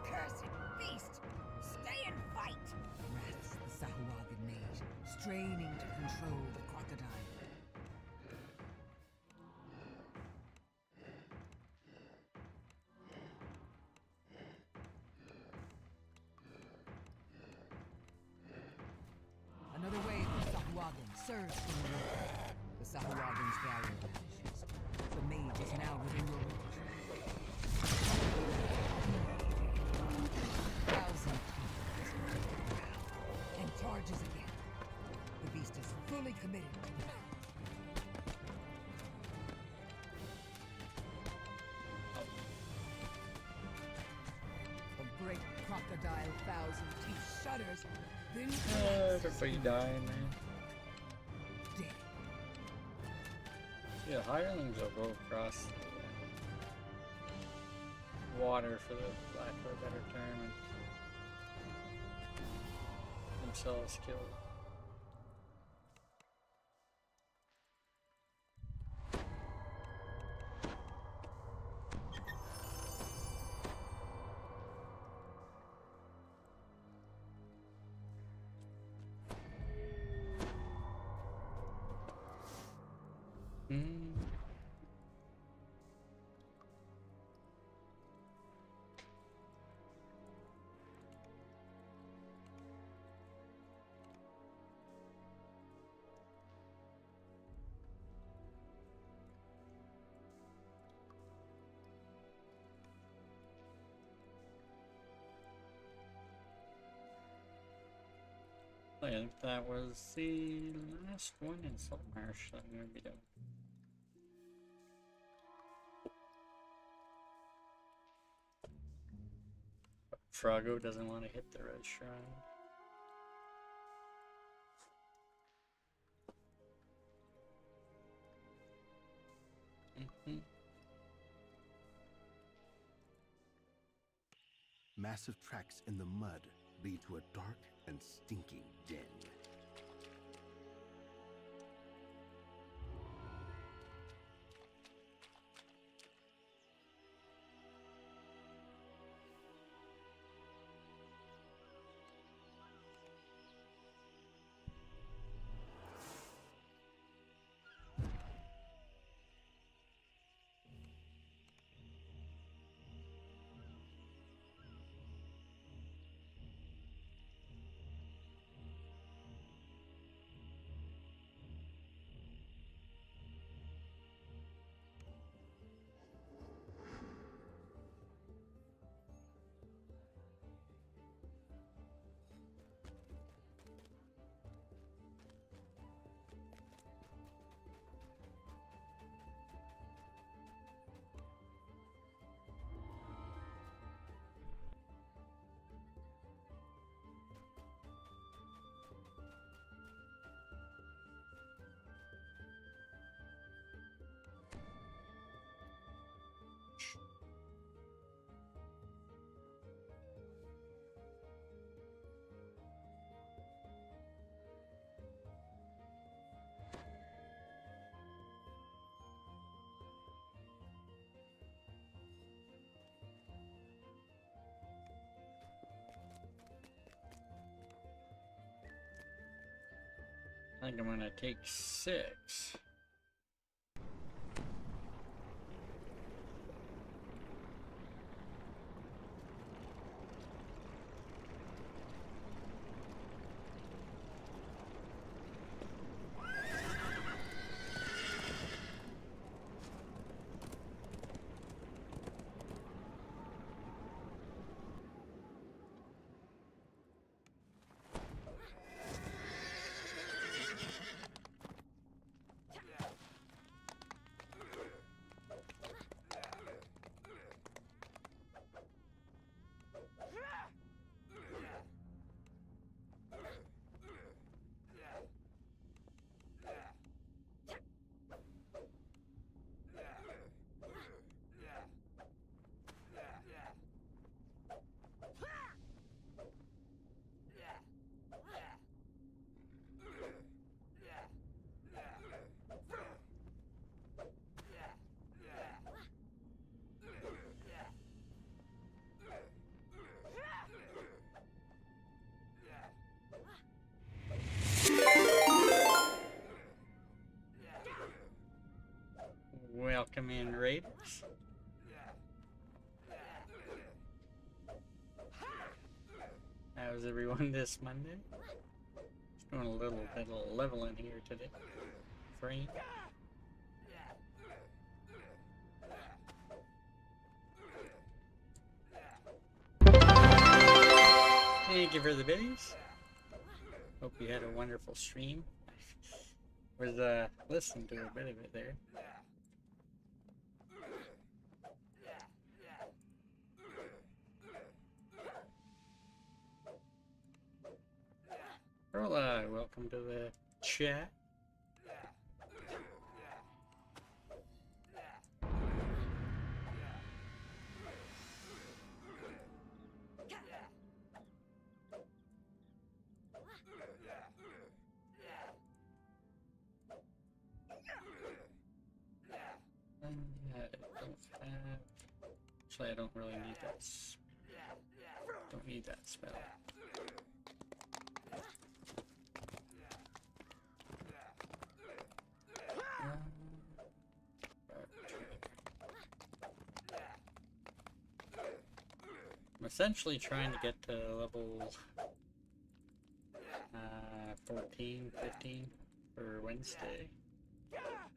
Cursed beast! Stay and fight! Wraths the Sahuagin mage, straining to control the crocodile. Another wave of Sahuagin surged from the river. The Sahuagin's barrier vanishes. The mage is now within your reach. Thousand Teeth and charges again. The beast is fully committed to the battle. The great crocodile Thousand Teeth shudders, then Everybody dying, man. dead. Yeah, hirelings will go across the water, for the lack of a better term, and themselves killed. I think that was the last one in Saltmarsh that I'm going to be doing. But Froggo doesn't want to hit the red shrine. Massive tracks in the mud lead to a dark and stinking den. I think I'm gonna take 6. Welcome in, Raiders. How's everyone this Monday? Just doing a little bit of leveling here today. Thrane. Thank you for the biddies. Hope you had a wonderful stream. Was listening to a bit of it there. Hola, welcome to the chat. Actually, I don't really need that. Don't need that spell. I'm essentially trying to get to level 14, 15 for Wednesday.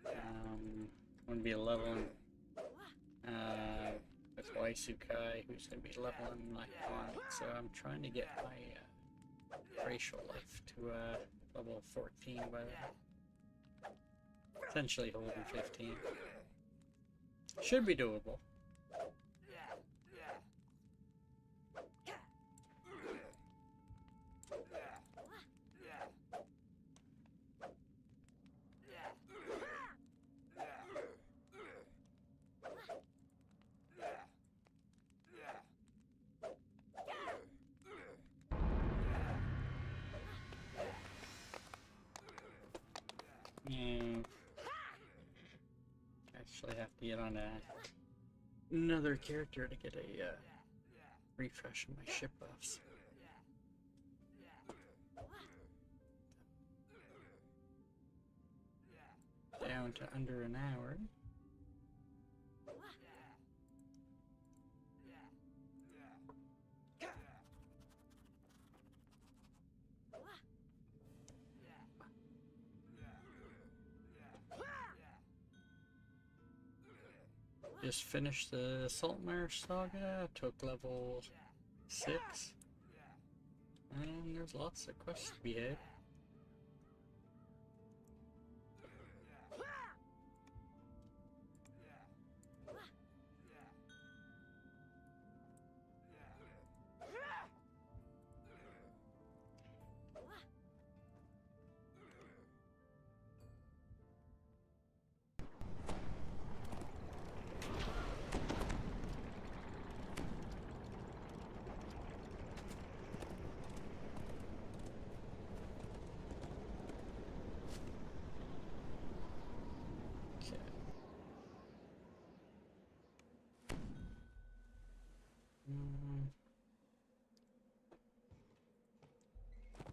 I'm going to be leveling with Waisukai, who's going to be leveling like on it. So I'm trying to get my racial life to level 14 by essentially holding 15. Should be doable. Actually have to get on another character to get a refresh of my ship buffs. Down to under an hour. Just finished the Saltmire Saga, took level 6, and there's lots of quests to be had.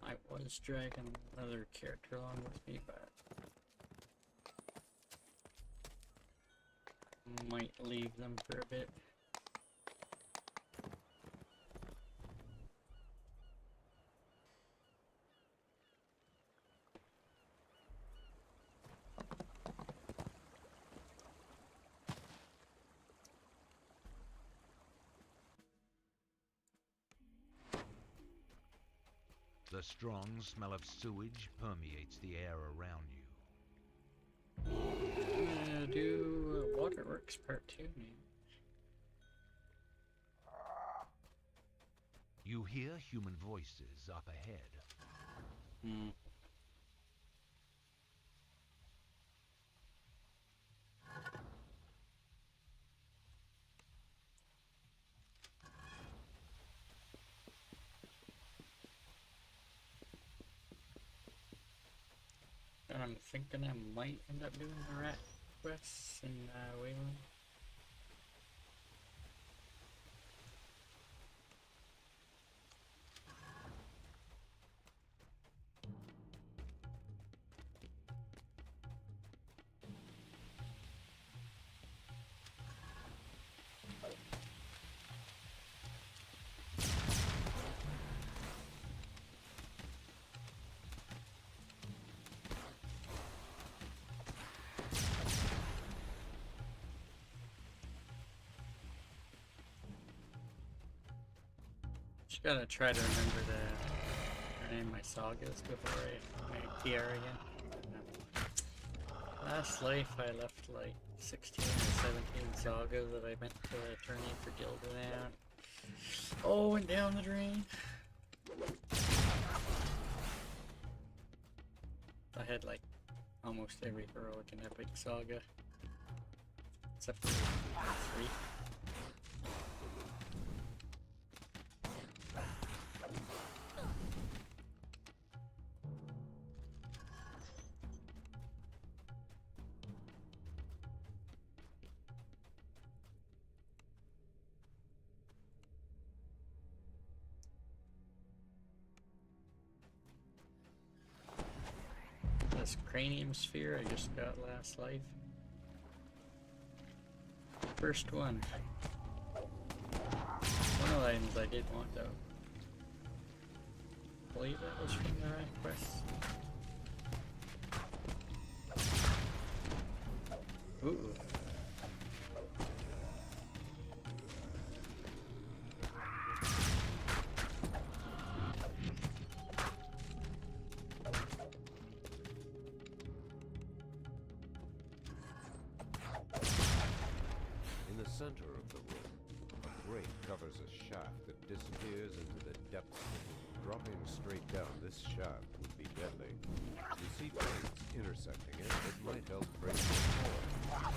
I was dragging another character along with me, but might leave them for a bit. The strong smell of sewage permeates the air around you. Do Waterworks Part 2 now. You hear human voices up ahead. And I'm thinking I might end up doing the rat quests in Wayland. Just gotta try to remember to name my sagas before I PR again. Last life I left like 16 or 17 sagas that I meant to turn in for Gildan out. Oh, went down the drain. I had like almost every heroic and epic saga. Except for 3. This cranium sphere I just got last life. First one. One of the items I did want though. I believe that was from the right quest. Ooh. grate covers a shaft that disappears into the depths. Dropping straight down this shaft would be deadly. You see plates intersecting it that might help break the floor.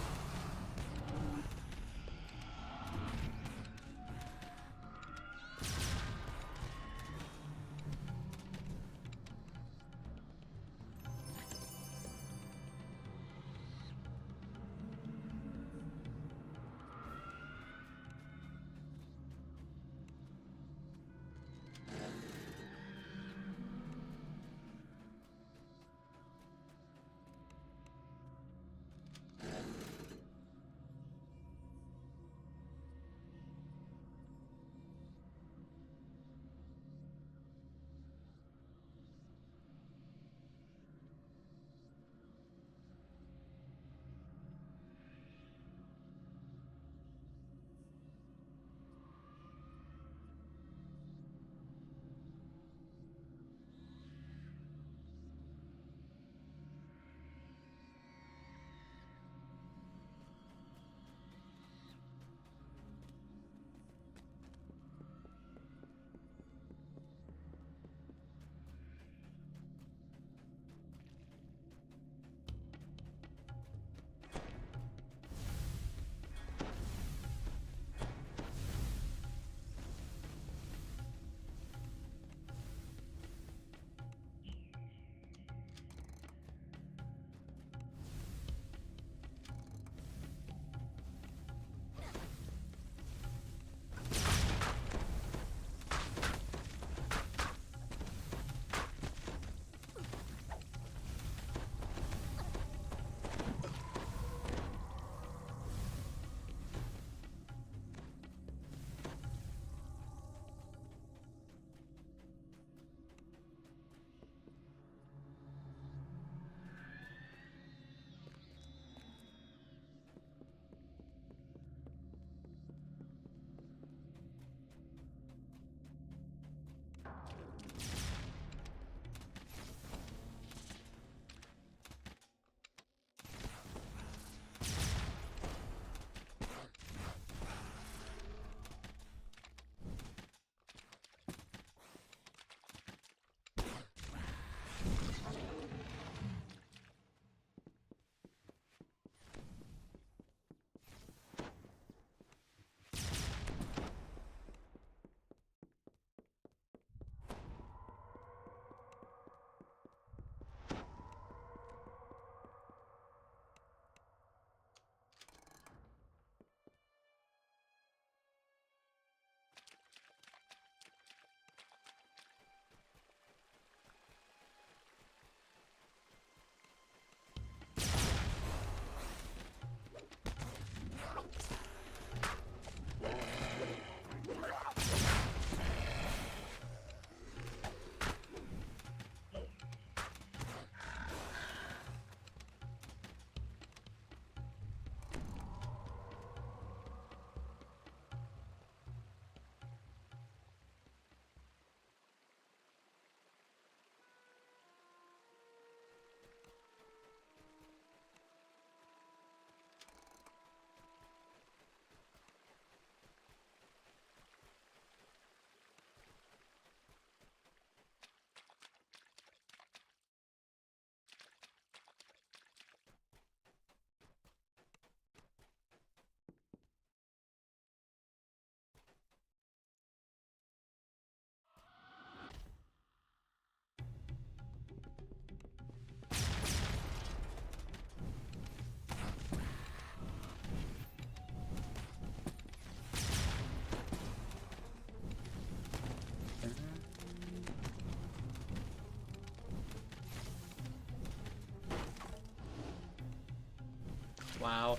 Wow.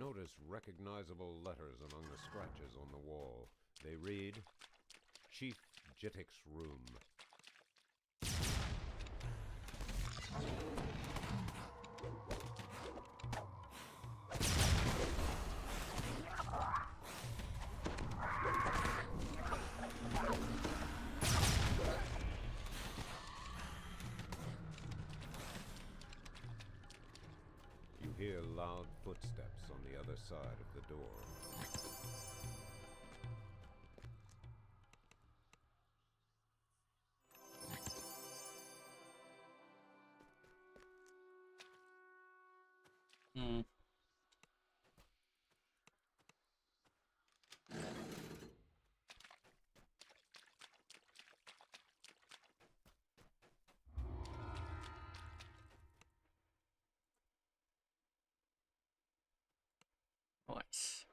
notice recognizable letters among the scratches on the wall. They read, Chief Jittick's room. You hear loud footsteps on the other side of the door. Hmm. Nice.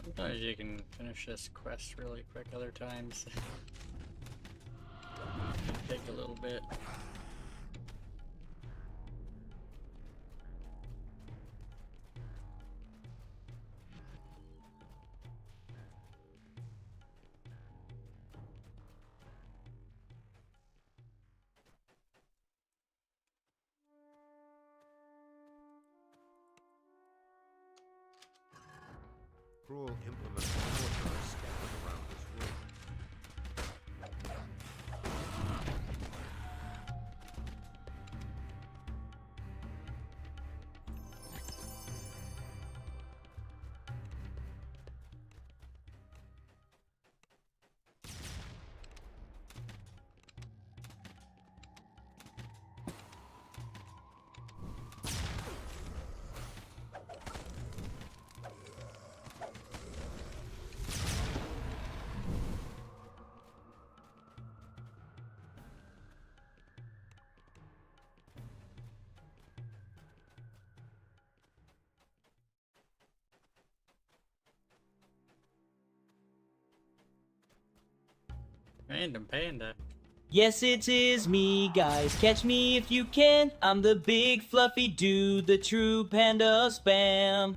Sometimes you can finish this quest really quick, other times take a little bit. Cruel implements of torture are scattered around this room. Random panda. Yes, it is me, guys. Catch me if you can. I'm the big fluffy dude, the true panda spam.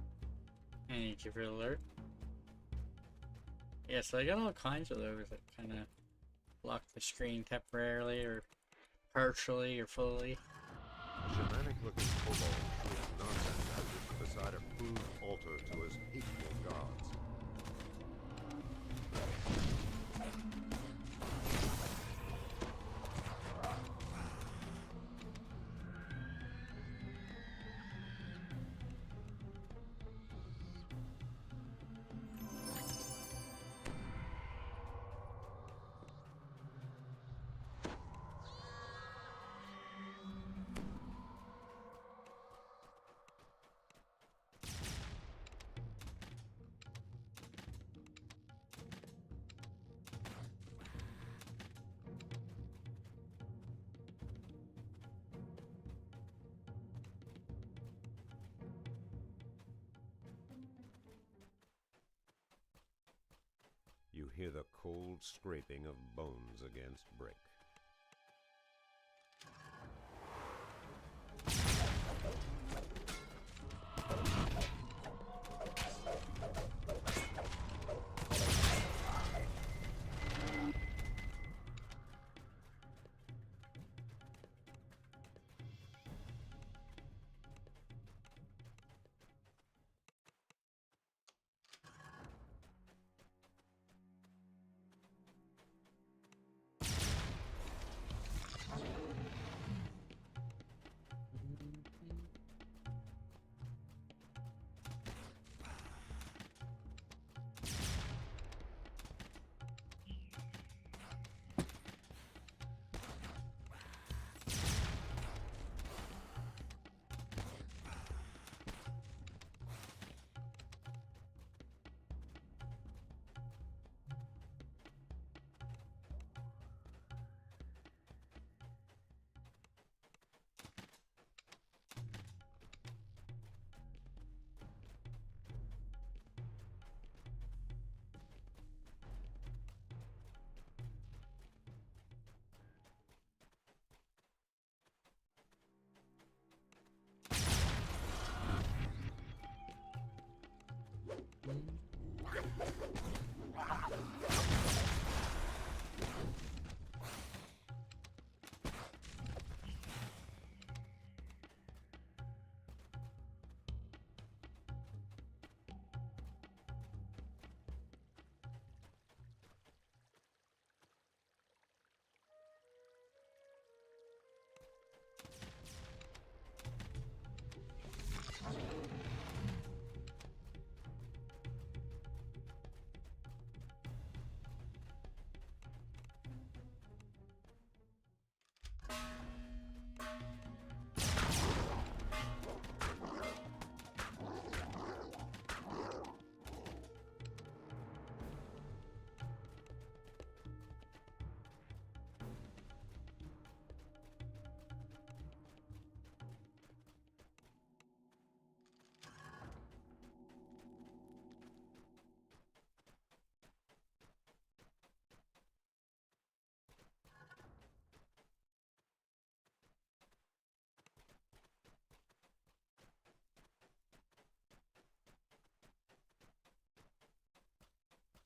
Thank you for the alert. Yeah, so I got all kinds of those that kind of lock the screen temporarily, or partially, or fully. Shamanic-looking kobold shrieks nonsense as if beside a crude altar to his hateful gods. You hear the cold scraping of bones against brick.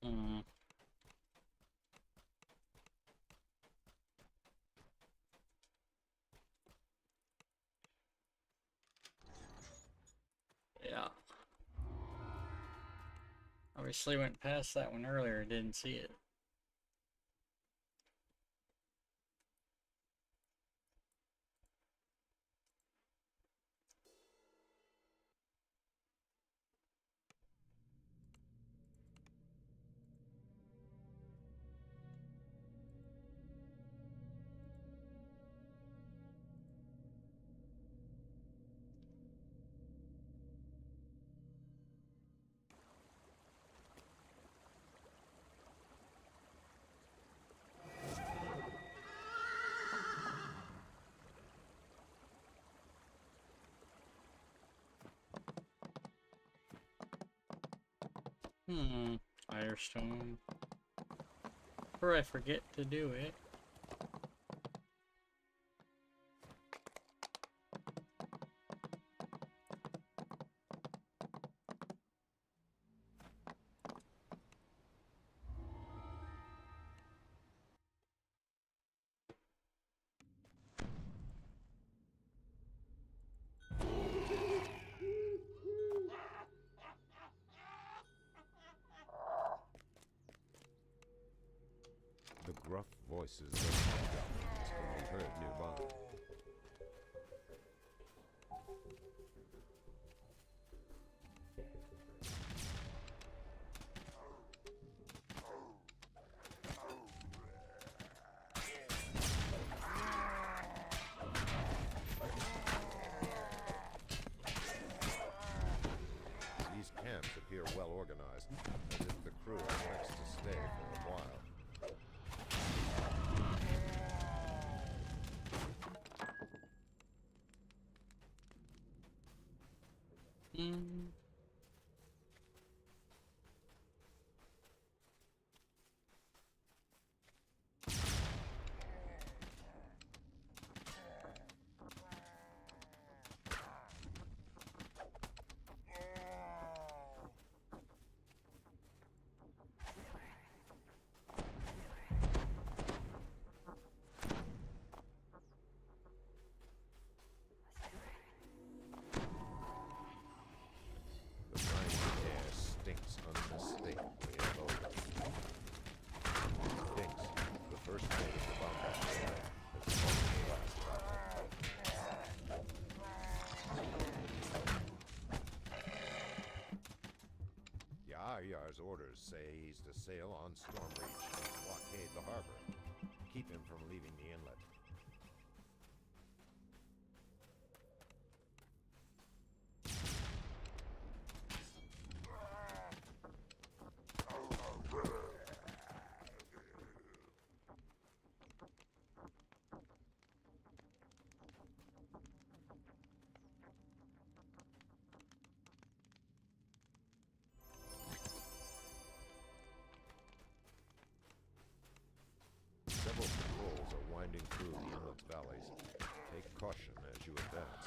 Hmm. Yeah. Obviously went past that one earlier, didn't see it. Firestone. Or I forget to do it. The gruff voices of hobgoblins can be heard nearby. These camps appear well organized, as if the crew expects to stay for a while. The briny air stinks unmistakably of odor. Stinks. The first mate of the combat side has fought the last battle. Yaryar's orders say he's to sail on Stormreach and blockade the harbor. Keep him from leaving the inlet. Several patrols are winding through the inlet's valleys. Take caution as you advance.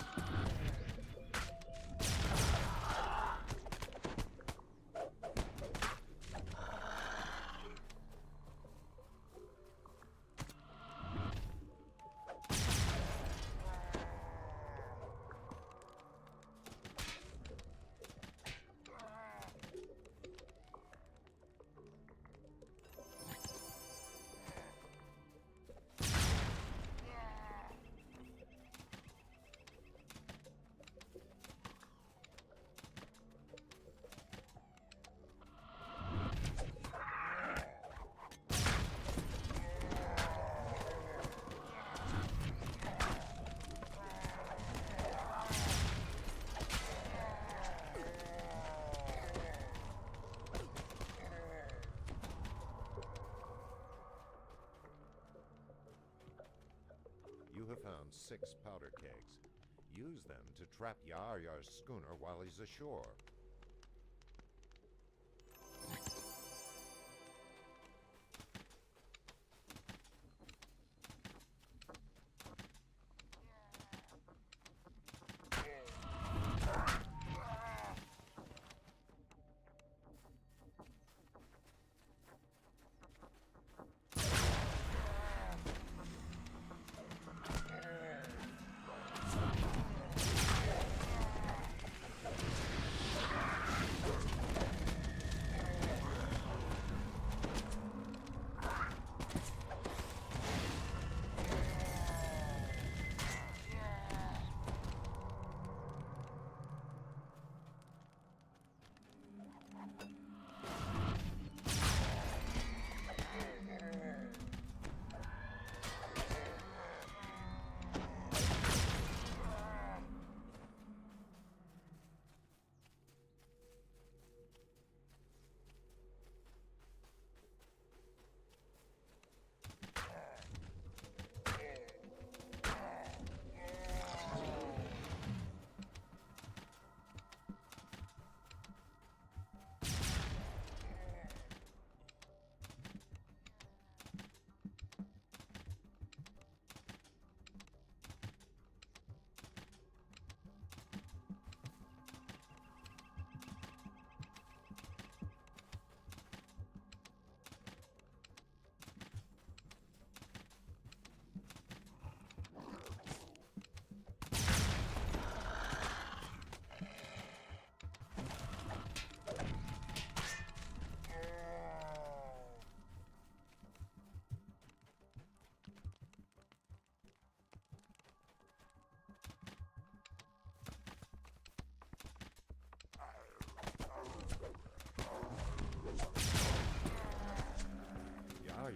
You have found 6 powder kegs. Use them to trap Yaryar's schooner while he's ashore.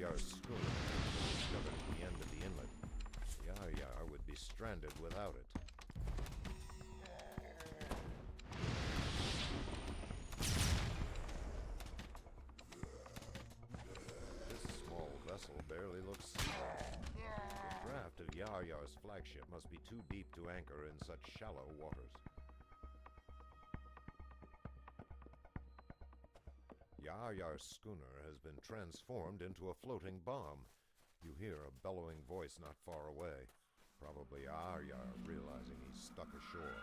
Yar-Yar's schooner was discovered at the end of the inlet. Yar-Yar would be stranded without it. This small vessel barely looks seaworthy. The draft of Yar-Yar's flagship must be too deep to anchor in such shallow waters. Yar-Yar's schooner has been transformed into a floating bomb. You hear a bellowing voice not far away. Probably Yar-Yar realizing he's stuck ashore.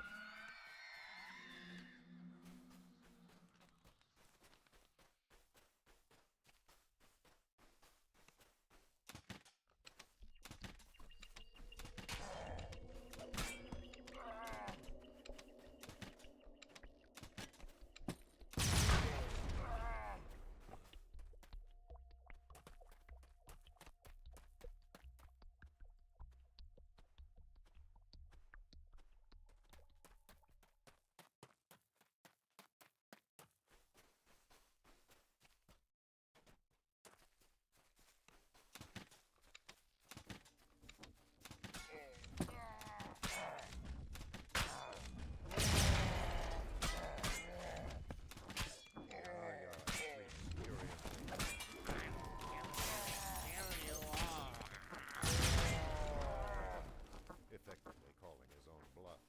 Effectively calling his own bluff.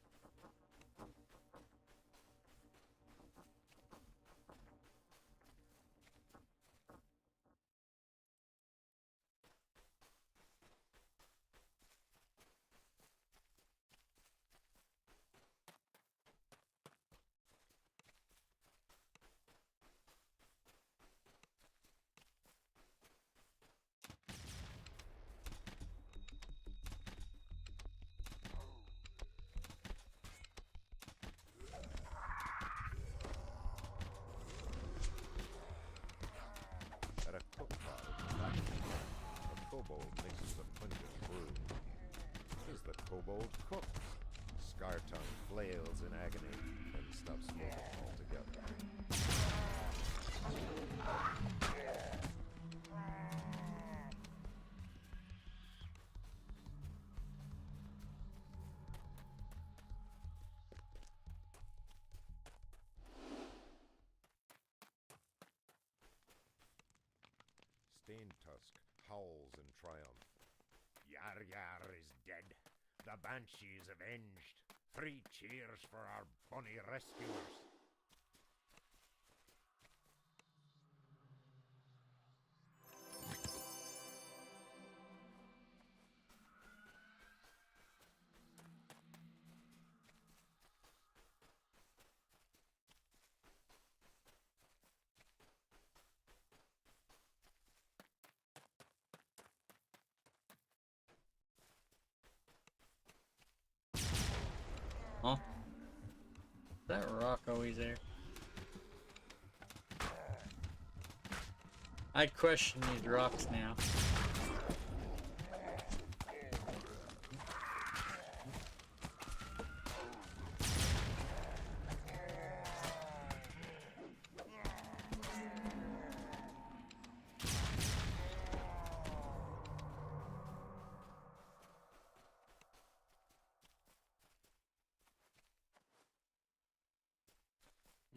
At a cookpot at the back of the tent, a kobold mixes a pungent brew. As the kobold cooks, Scar-Tongue flails in agony and stops smoking altogether. Stained Tusk howls in triumph. Yar-Yar is dead. The Banshee is avenged. 3 cheers for our bonny rescuers. Huh? Is that rock always there? I question these rocks now.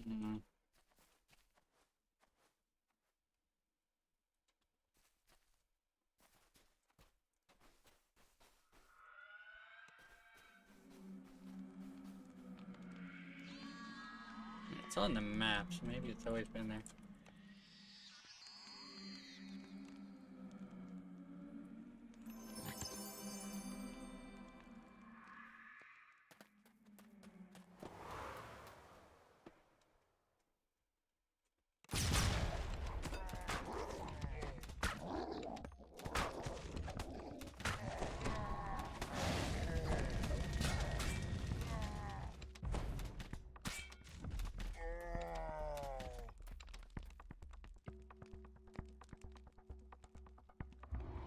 Mm. It's on the maps. Maybe it's always been there.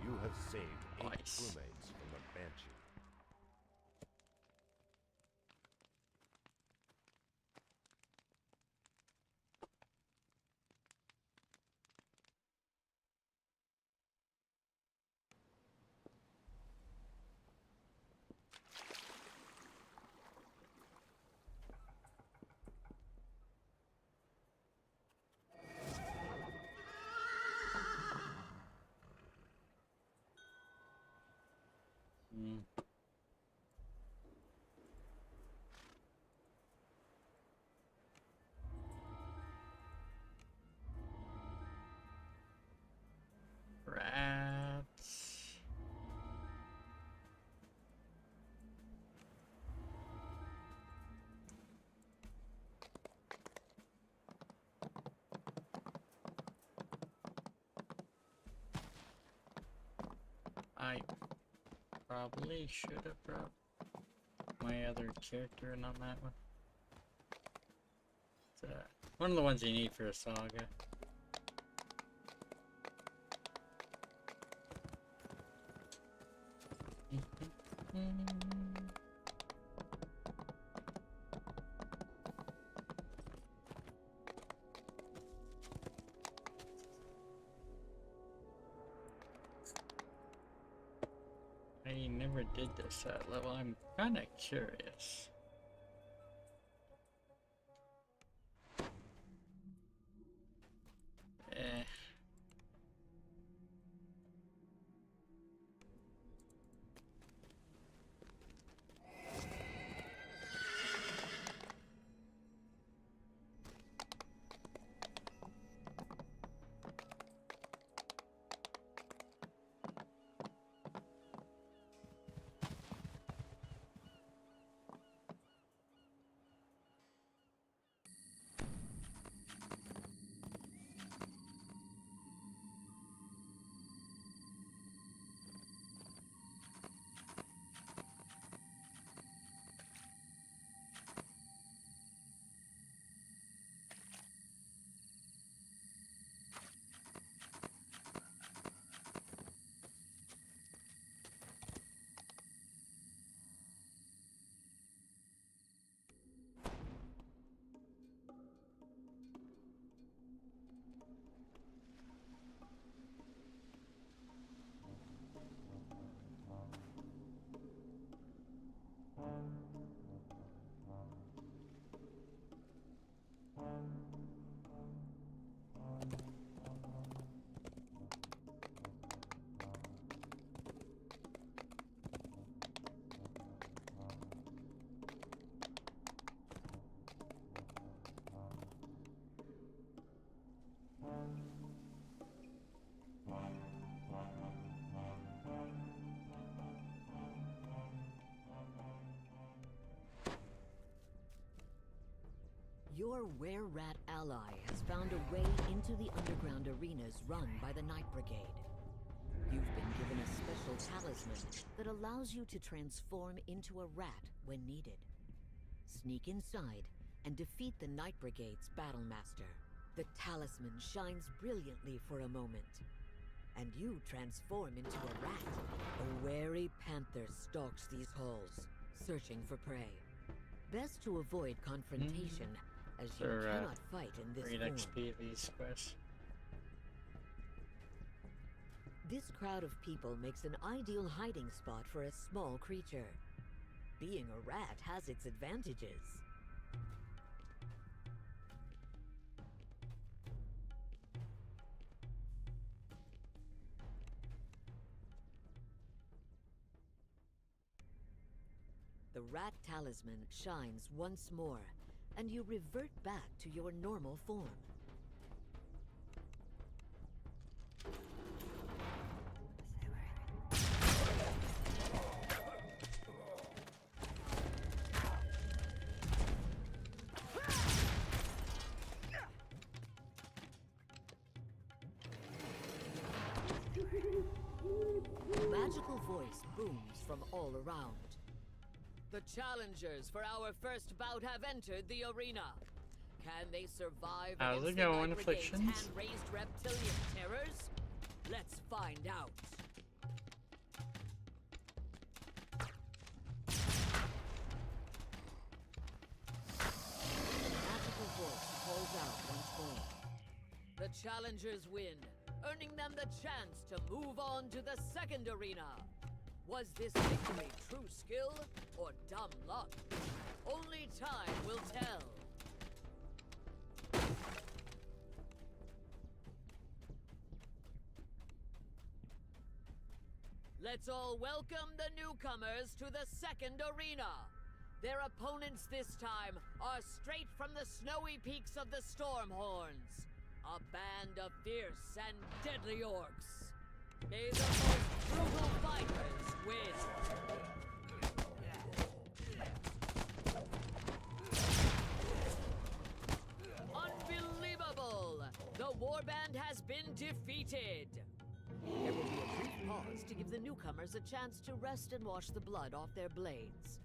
You have saved 8 Nice. crewmates from the Banshee. Mm. Rats. I probably should have brought my other character in on that one. It's, one of the ones you need for a saga. I never did this at level. I'm kind of curious. Eh. Your were-rat ally has found a way into the underground arenas run by the Night Brigade. You've been given a special talisman that allows you to transform into a rat when needed. Sneak inside and defeat the Night Brigade's battle master. The talisman shines brilliantly for a moment, and you transform into a rat. A wary panther stalks these halls, searching for prey. Best to avoid confrontation, as you cannot fight in this Great form. XP these quests. This crowd of people makes an ideal hiding spot for a small creature. Being a rat has its advantages. The rat talisman shines once more, and you revert back to your normal form. A magical voice booms from all around. The challengers for our first bout have entered the arena. Can they survive How's against it the going, Night Brigade's Afflictions? hand-raised reptilian terrors? Let's find out. The magical voice calls out once more. The challengers win, earning them the chance to move on to the second arena. Was this victory true skill or dumb luck? Only time will tell. Let's all welcome the newcomers to the second arena. Their opponents this time are straight from the snowy peaks of the Stormhorns. A band of fierce and deadly orcs. May the most brutal fighters win. Unbelievable! The warband has been defeated. There will be a brief pause to give the newcomers a chance to rest and wash the blood off their blades.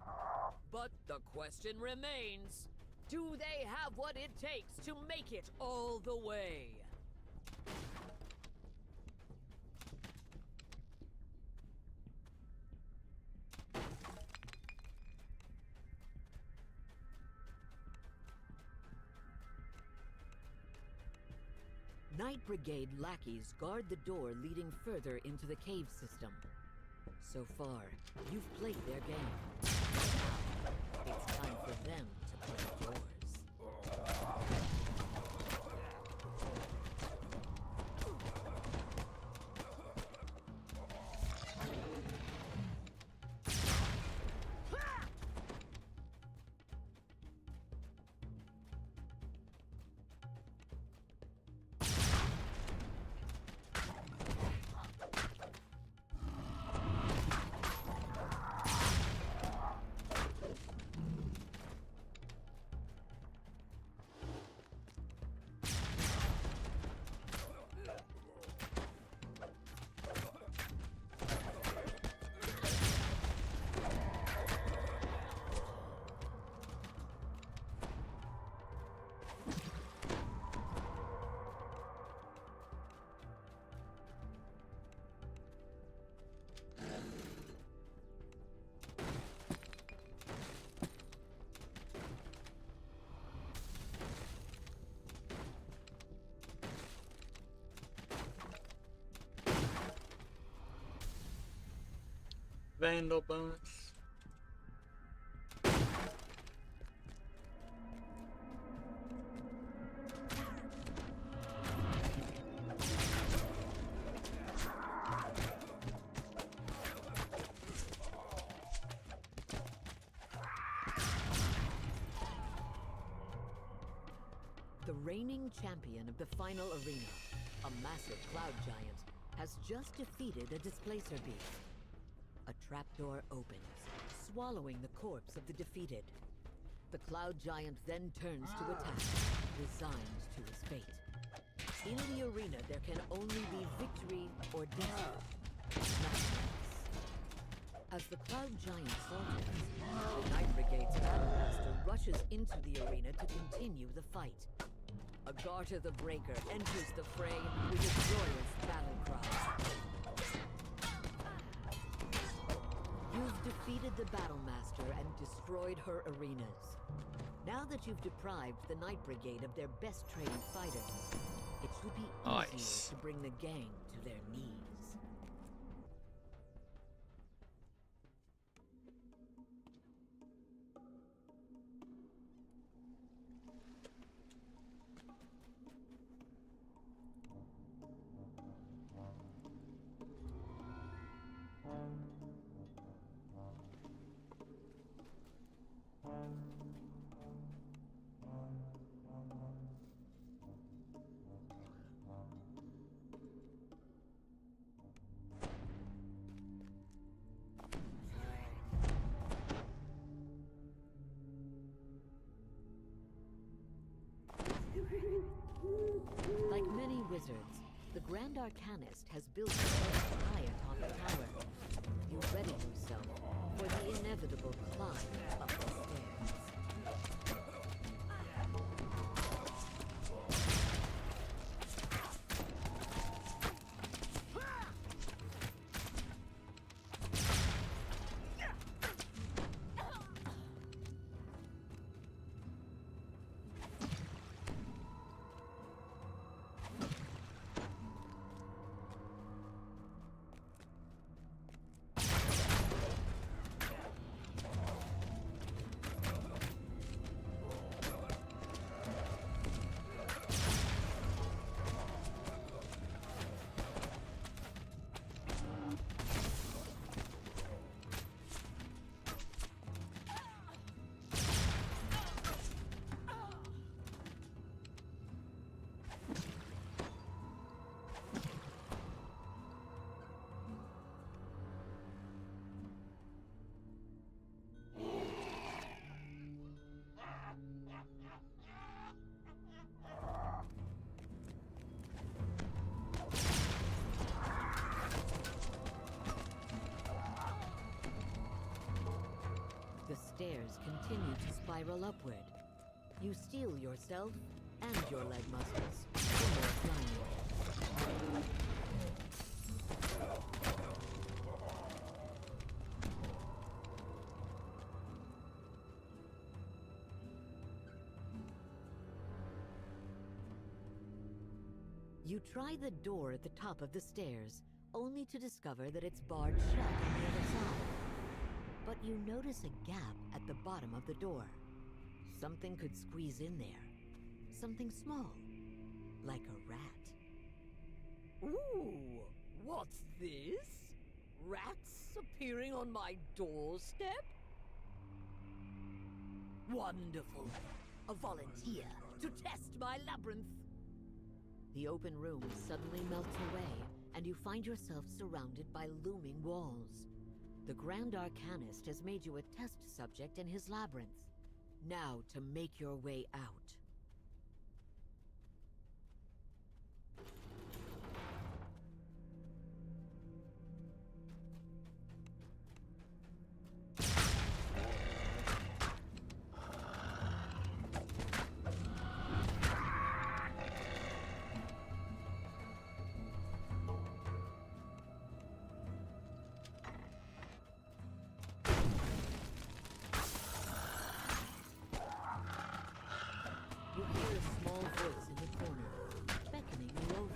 But the question remains, do they have what it takes to make it all the way? Night Brigade lackeys guard the door leading further into the cave system. So far, you've played their game. Now, it's time for them to play yours. Vandal bonus. The reigning champion of the final arena, a massive cloud giant, has just defeated a displacer beast. A trapdoor opens, swallowing the corpse of the defeated. The cloud giant then turns to attack, resigned to his fate. In the arena, there can only be victory or death, nothing else. As the cloud giant falters, the Night Brigade's Battlemaster rushes into the arena to continue the fight. Agartha the Breaker enters the fray with a joyous battle cry. You've defeated the Battlemaster and destroyed her arenas. Now that you've deprived the Night Brigade of their best trained fighters, it should be easier to bring the gang to their knees. Like many wizards, the Grand Arcanist has built himself high atop the tower. You ready yourself for the inevitable climb up the stairs. stairs continue to spiral upward. You steel yourself and your leg muscles for more climbing. You try the door at the top of the stairs, only to discover that it's barred shut on the other side. But you notice a gap at the bottom of the door. Something could squeeze in there. Something small, like a rat. Ooh, what's this? Rats appearing on my doorstep? Wonderful. A volunteer to test my labyrinth. The open room suddenly melts away, and you find yourself surrounded by looming walls. The Grand Arcanist has made you a test subject in his labyrinth. Now to make your way out. You hear a small voice in the corner, beckoning you over.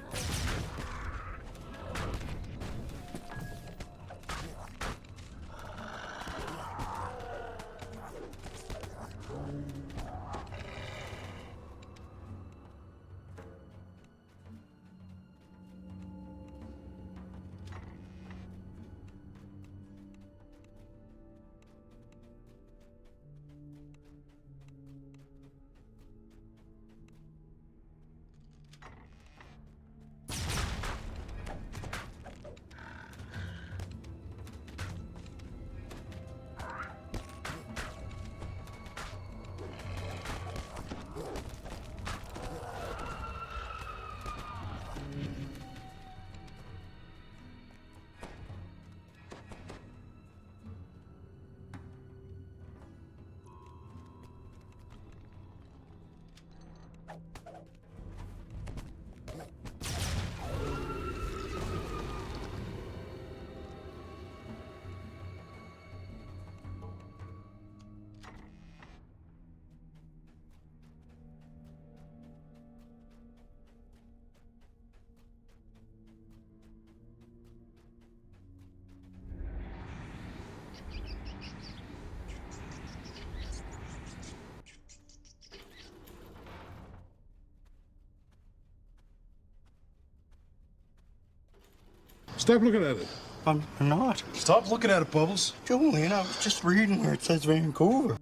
Stop looking at it. I'm not. Stop looking at it, Bubbles. Julian, I was just reading where it says Vancouver.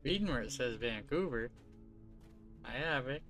Reading where it says Vancouver. I have it.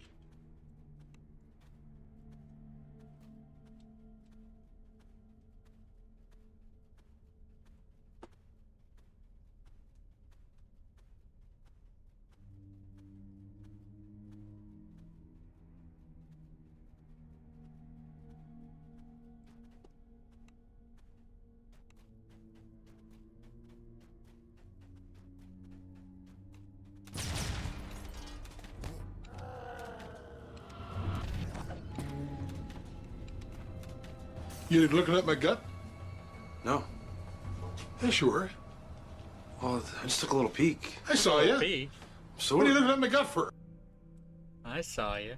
You looking at my gut? No. Yes, you were. Well, I just took a little peek. I saw you. Peek. So What are you looking at my gut for? I saw you.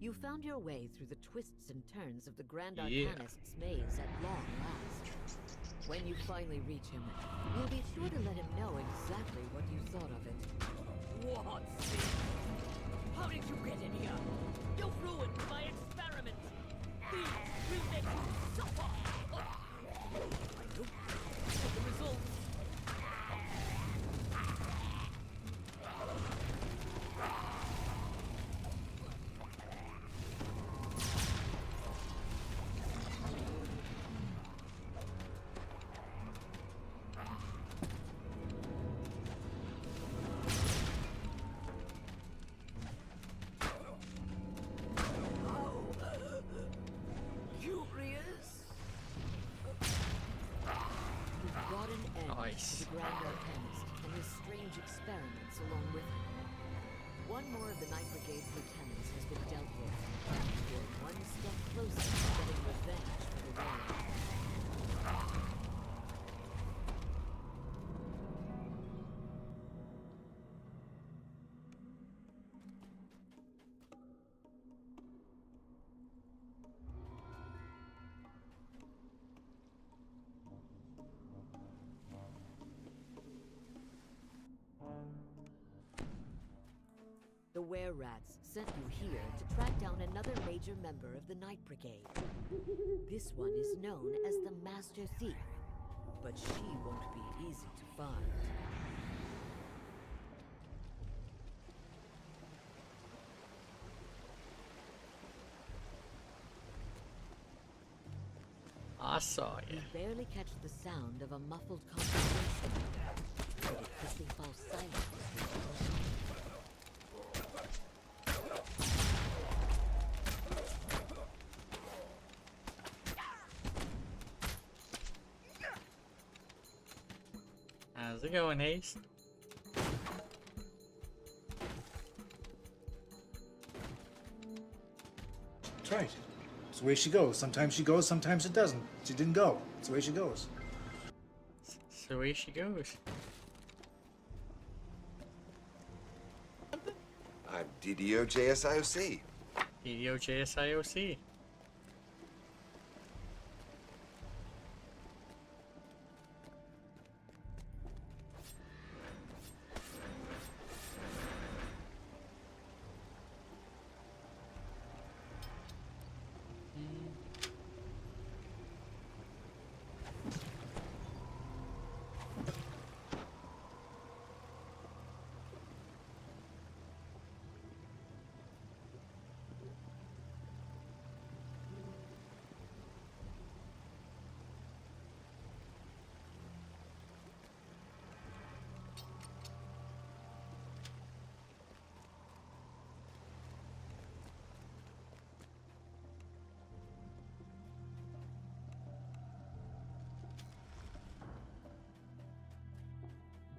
You found your way through the twists and turns of the Grand Yeah. Arcanist's maze at long last. When you finally reach him, you'll be sure to let him know exactly what you thought of it. What? How did you get in here? You've ruined my experiment. These will make you suffer. I look for the results. Curious? You've brought an end Nice. to the Grand Arcanist and his strange experiments along with him. One more of the Night Brigade's lieutenants has been dealt with. You're one step closer to getting revenge for the war. The Were-Rats sent you here to track down another major member of the Night Brigade. This one is known as the Master Thief, but she won't be easy to find. I saw you. You barely catch the sound of a muffled conversation, but it quickly falls silent as you approach. How's it going, Haste? That's right. It's the way she goes. Sometimes she goes, sometimes it doesn't. She didn't go. It's the way she goes. It's the way she goes. I'm DDO JSIOC. EDO JSIOC.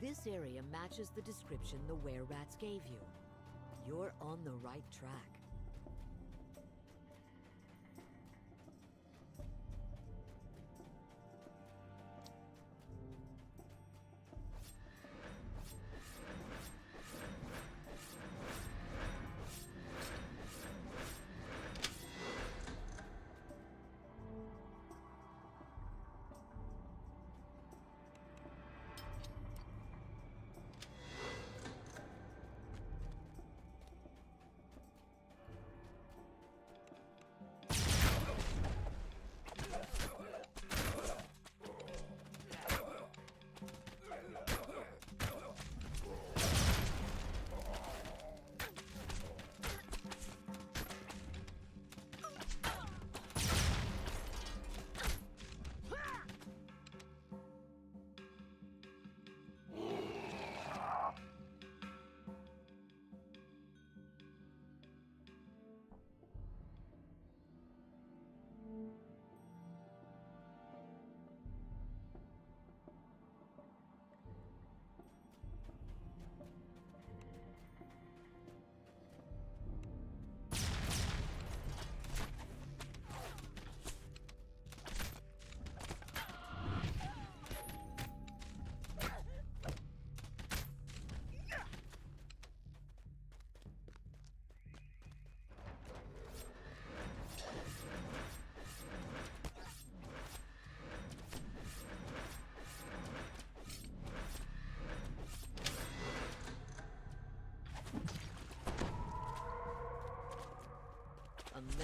This area matches the description the Were-Rats gave you. You're on the right track.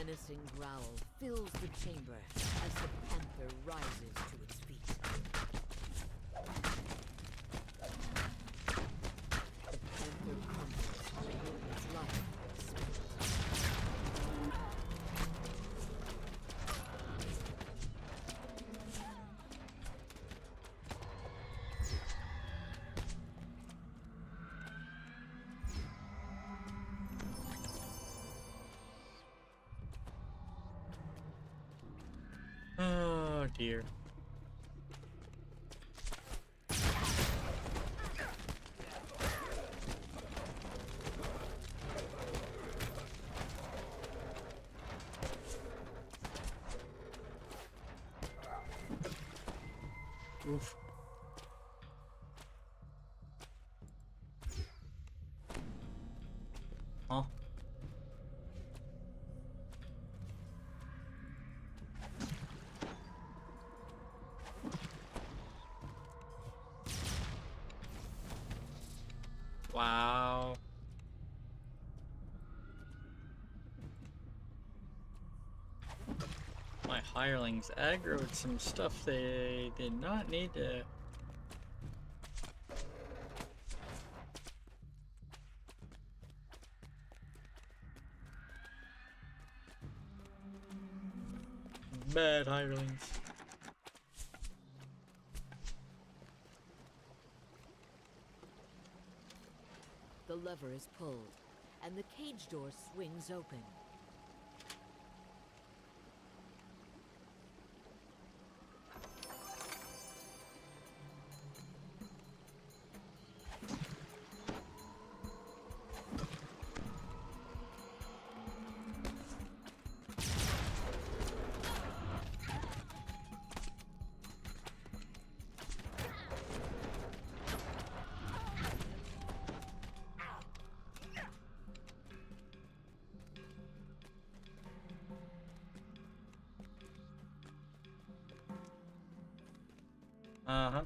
menacing growl fills the chamber as the panther rises to its feet. The panther crumbles, its life spent. Oh dear. Oof. Huh? Wow. My hirelings aggroed some stuff they did not need to. Bad hirelings. The lever is pulled, and the cage door swings open. Uh-huh.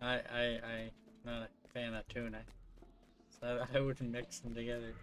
I'm not a fan of tuna, so I wouldn't mix them together.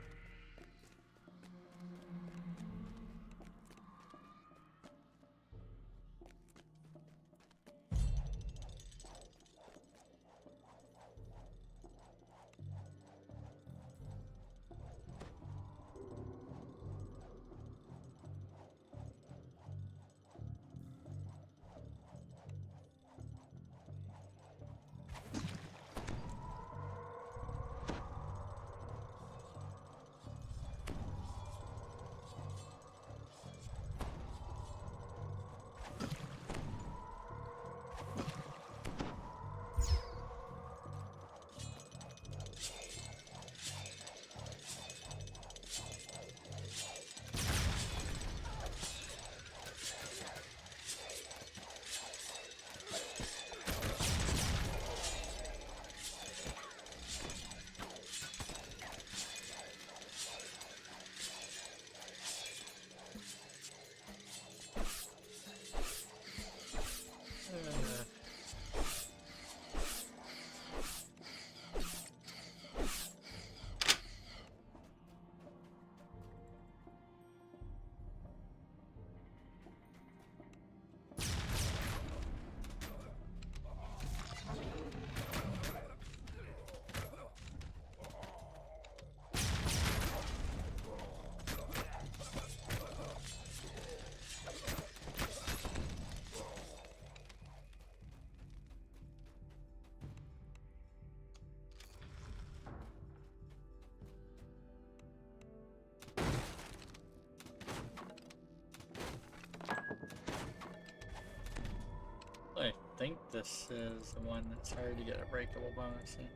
I think this is the one that's hard to get a breakable bonus in.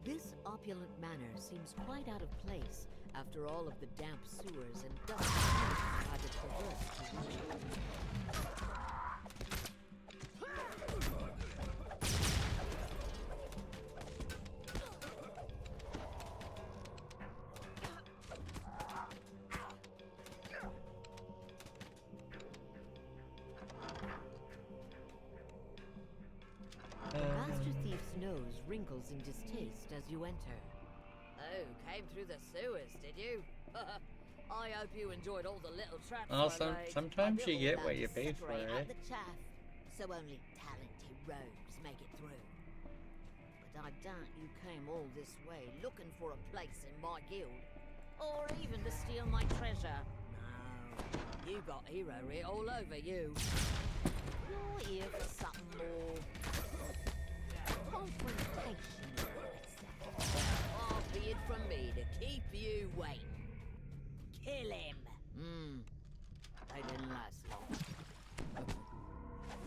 This opulent manor seems quite out of place after all of the damp sewers and dusty streets you've had to traverse to reach it. The Master Thief's nose wrinkles in distaste as you enter. Oh, came through the sewers, did you? I hope you enjoyed all the little traps I laid. Sometimes I you built get all what that you to pay for, separate eh? out the chaff, so only talented rogues make it through. But I doubt you came all this way looking for a place in my guild, or even to steal my treasure. No, you got hero writ all over you. You're here for something more confrontational, let's say. Far be it from me to keep you waiting. Kill him! They didn't last long.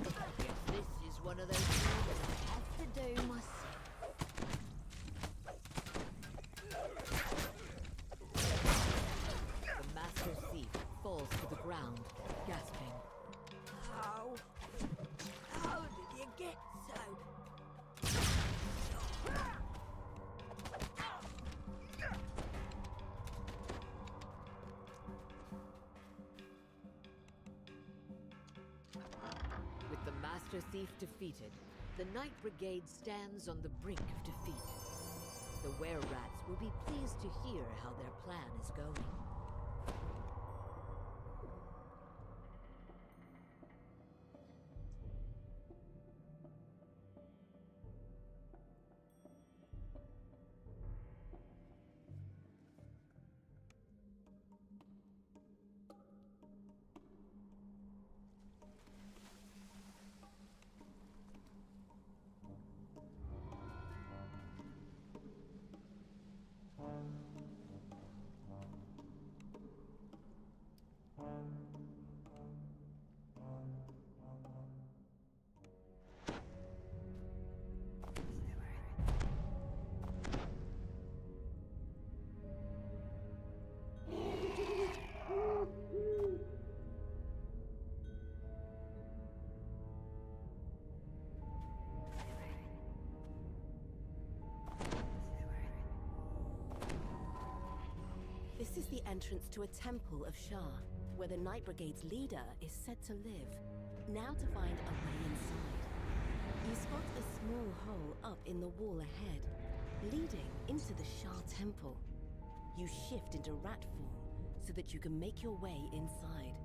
Guess this is one of those things I have to do myself. The Master Thief falls to the ground, gasping. How? How did you get so? With the Master Thief defeated, the Night Brigade stands on the brink of defeat. The were-rats will be pleased to hear how their plan is going. This is the entrance to a temple of Shah, where the Night Brigade's leader is said to live. Now to find a way inside. You spot a small hole up in the wall ahead, leading into the Shah temple. You shift into rat form so that you can make your way inside.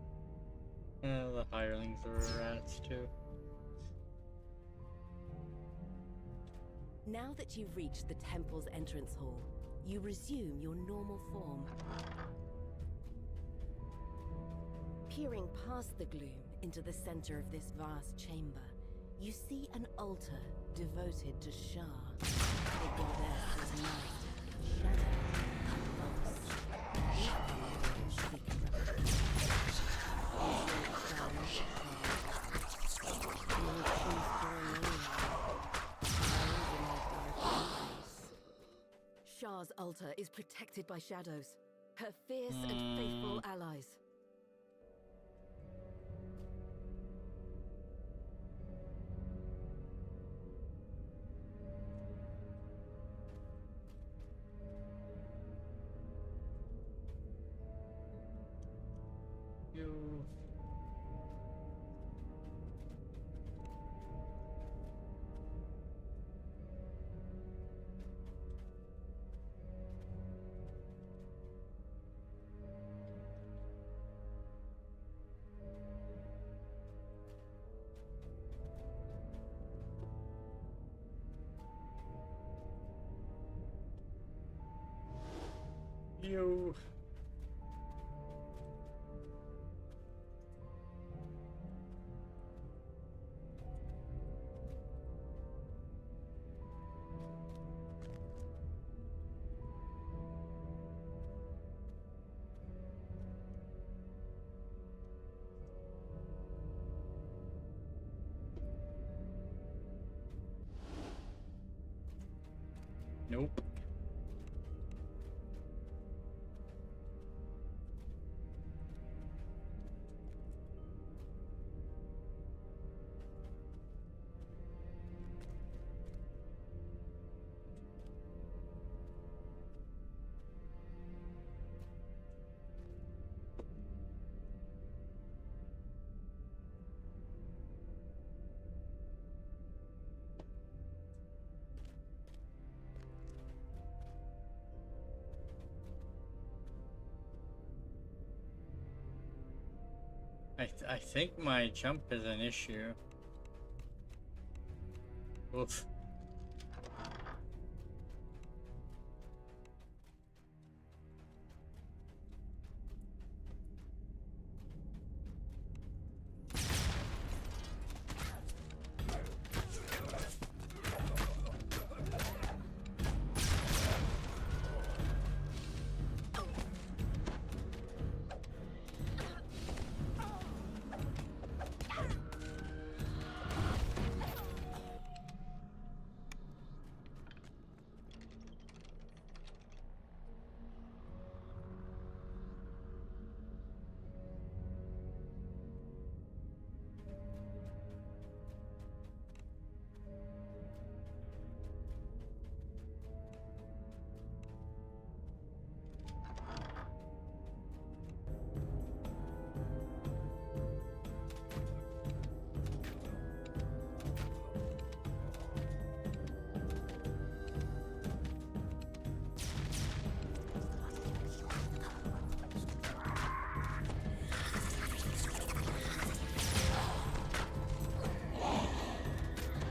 The hirelings are rats too. Now that you've reached the temple's entrance hall, you resume your normal form. Peering past the gloom into the center of this vast chamber, you see an altar devoted to Shah, the goddess of night, shadow, and loss. Shah's altar is protected by shadows, her fierce and faithful allies. You. You. Nope. I think my jump is an issue. Oof.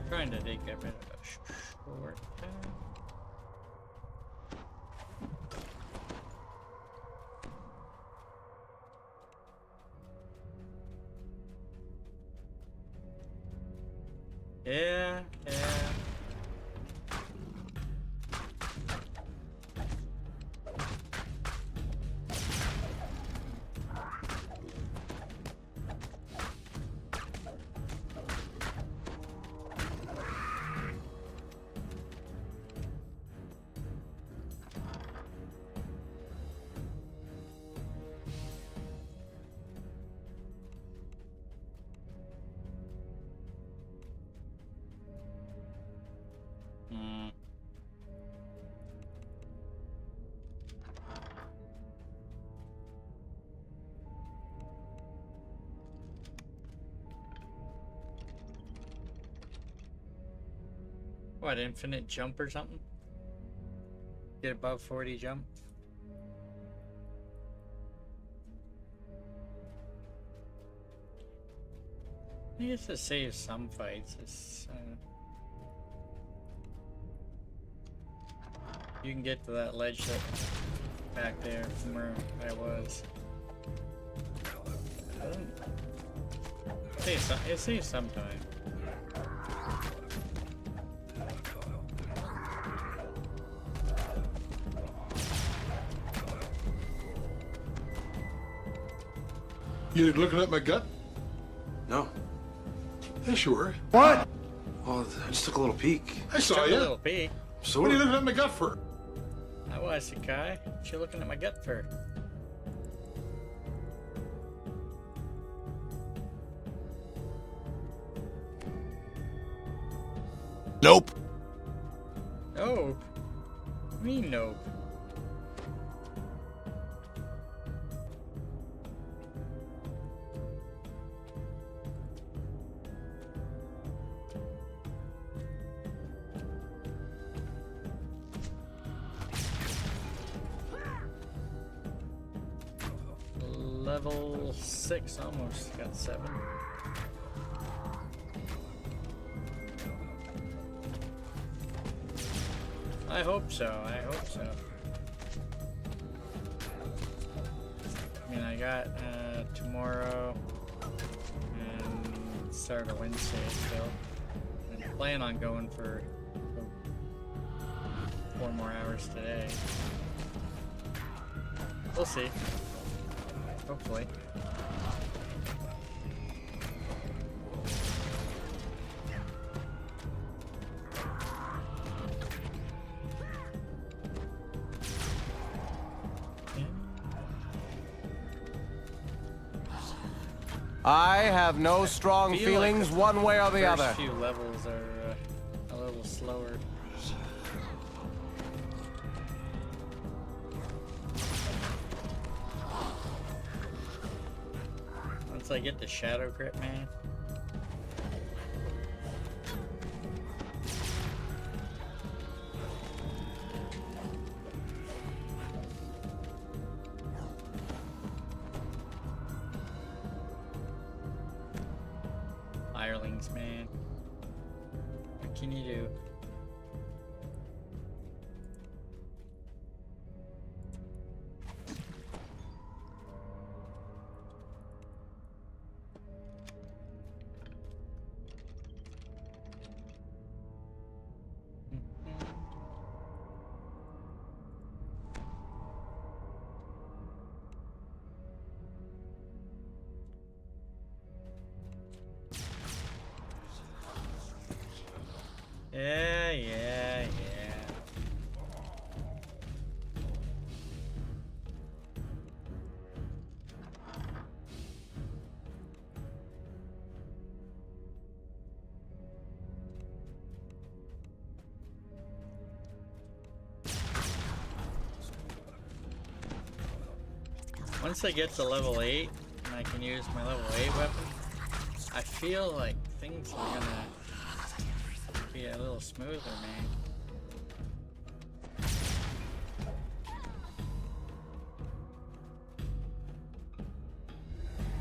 Trying to take a bit of a shortcut. Yeah, yeah. What, infinite jump or something? Get above 40 jump? I guess it saves some fights. It's, you can get to that ledge that back there from where I was. It saves some time. You looking at my gut? No. Yeah, sure. What? Well, I just took a little peek. I saw Took a you. little peek. So What are you looking at my gut for? I was, Sakai. What you looking at my gut for? Nope. Nope. What do you mean nope? Level 6, almost got 7. I hope so, I hope so. I mean, I got tomorrow and start of Wednesday still. And I plan on going for 4 more hours today. We'll see. Hopefully. I have no strong Feel feelings one way or the first other. few levels are a little slower. Once I get the shadow grip, man. Hirelings, man. What can you do? Yeah. Once I get to level 8 and I can use my level 8 weapon, I feel like things are gonna be a little smoother, man.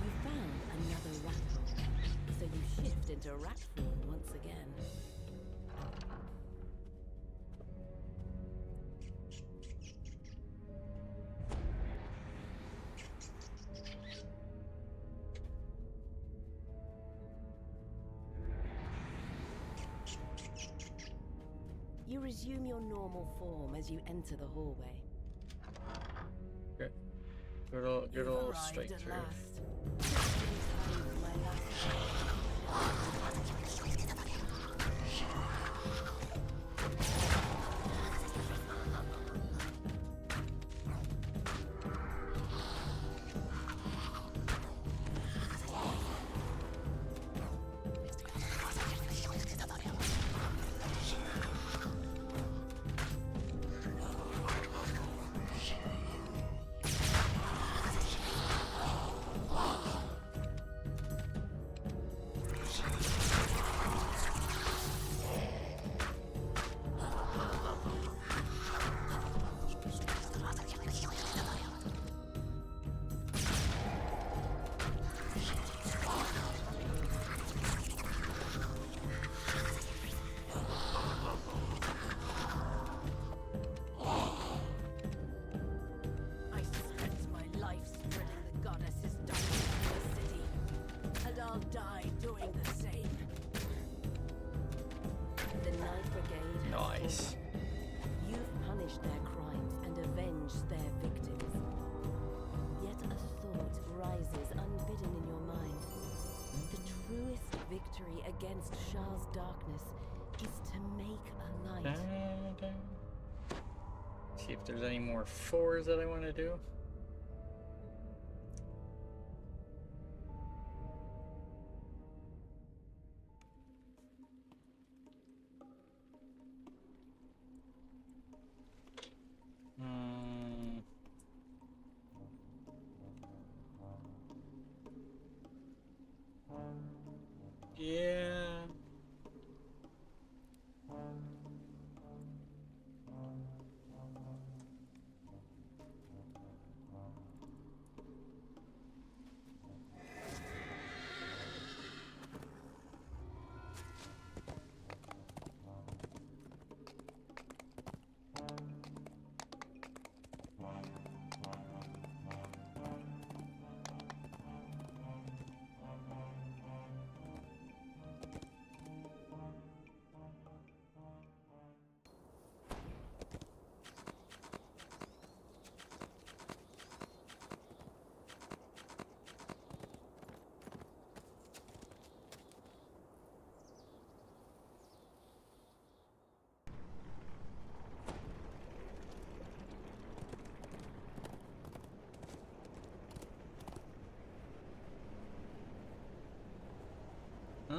You found another rat hole, so you shift into rat form once again. You resume your normal form as you enter the hallway. Okay. Good old straight through. I spent my life spreading the goddess's darkness in the city, and I'll die doing the same. The Night Brigade has Nice. fallen. You've punished their crimes and avenged their victims. Yet a thought rises unbidden in your mind. The truest victory against Shah's darkness is to make a light. See if there's any more 4s that I want to do. Yeah.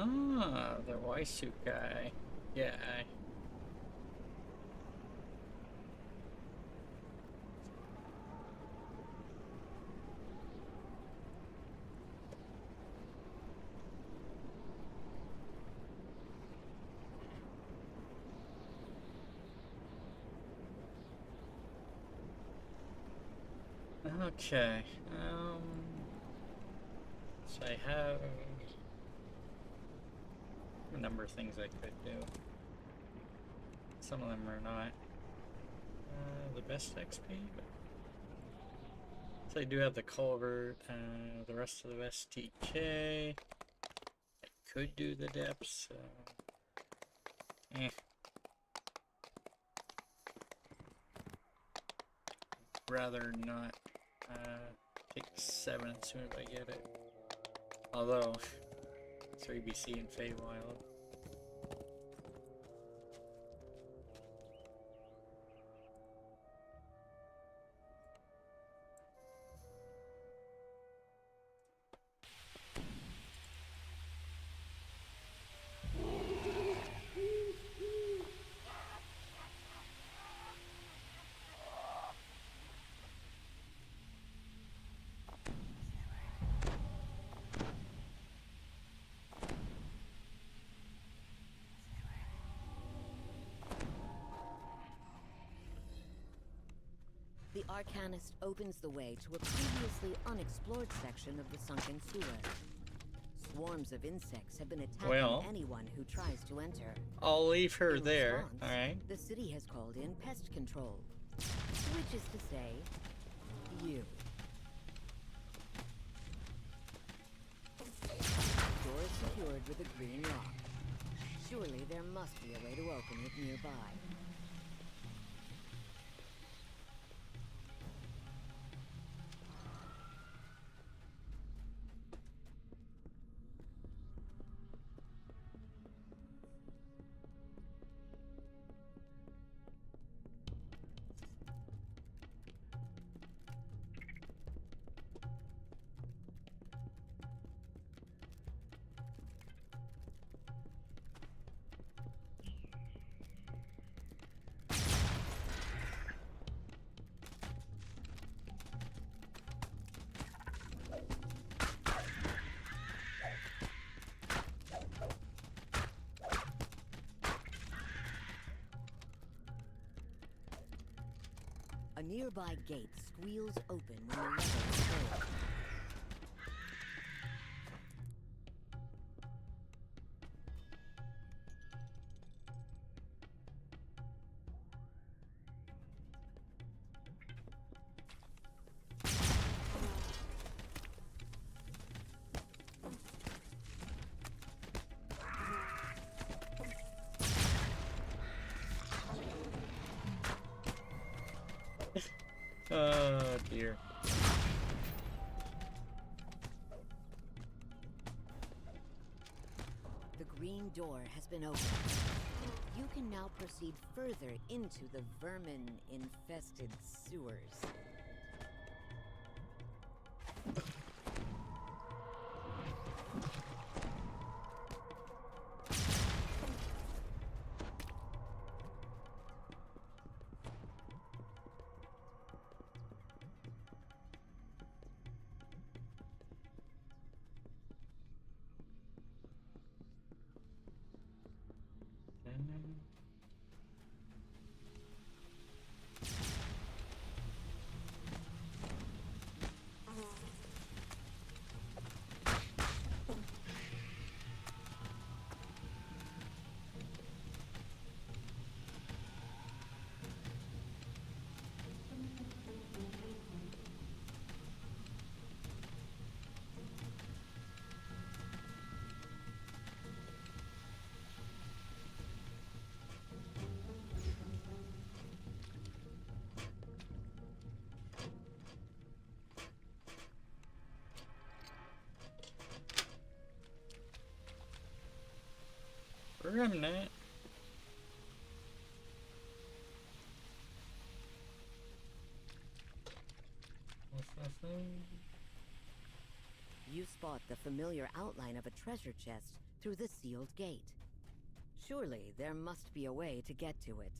Ah, the Waisu guy. Yeah. Okay. So I have a number of things I could do. Some of them are not the best XP, but so I do have the culvert, the rest of the STK. I could do the depths. Rather not take 7 as soon as I get it. Although 3BC and Feywild. The Arcanist opens the way to a previously unexplored section of the sunken sewer. Swarms of insects have been attacking anyone who tries to enter. I'll leave her In there. response, Alright. The city has called in pest control, which is to say, you. Door is secured with a green lock. Surely there must be a way to open it nearby. A nearby gate squeals open when the lever is pulled. Oh dear. The green door has been opened. You can now proceed further into the vermin-infested sewers. Remnant. You spot the familiar outline of a treasure chest through the sealed gate. Surely there must be a way to get to it.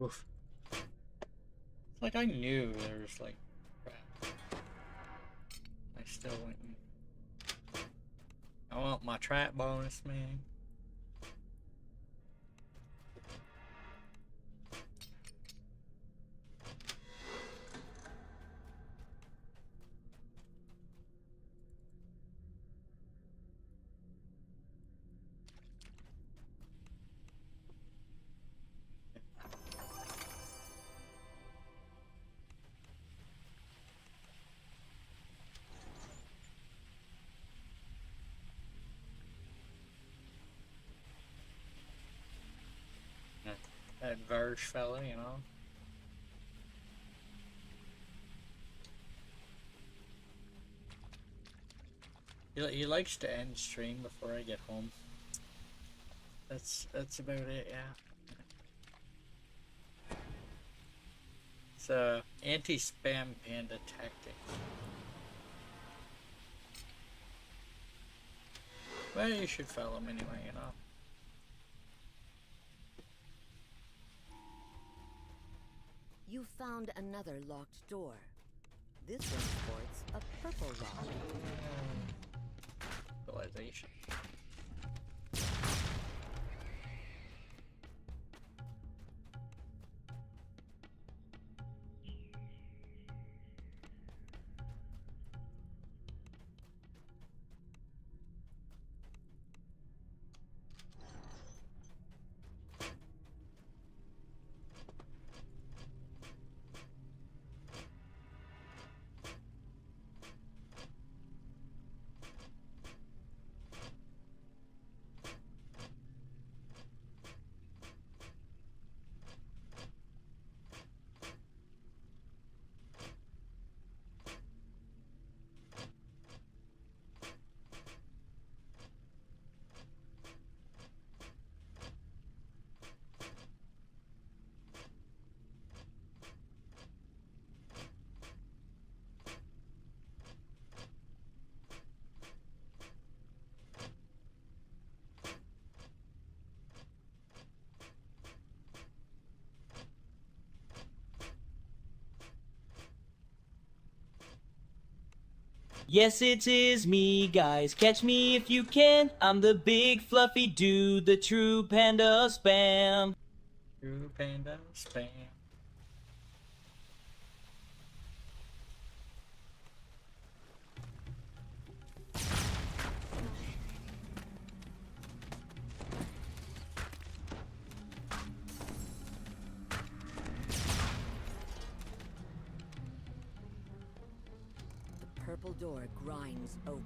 Oof. It's like I knew there was like crap. I still went. I want my trap bonus, man. That Verge fella, you know. He likes to end stream before I get home. That's about it, yeah. It's a anti-spam panda tactic. Well, you should follow him anyway, you know. You found another locked door. This one sports a purple lock. Realization. Yes, it is me, guys. Catch me if you can. I'm the big fluffy dude, the true panda spam. True panda spam. The purple door grinds open.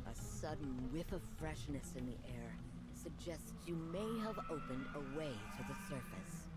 A sudden whiff of freshness in the air suggests you may have opened a way to the surface.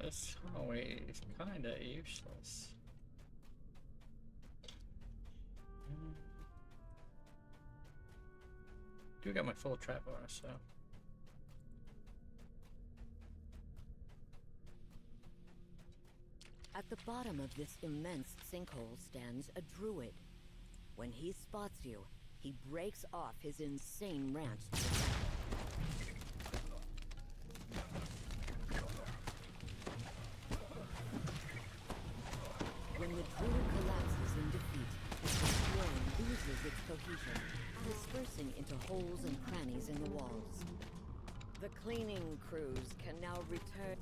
This hallway is kinda useless. Do got my full trap bonus, so. At the bottom of this immense sinkhole stands a druid. When he spots you, he breaks off his insane rant to the side. When the druid collapses in defeat, the swarm loses its cohesion, dispersing into holes and crannies in the walls. The cleaning crews can now return.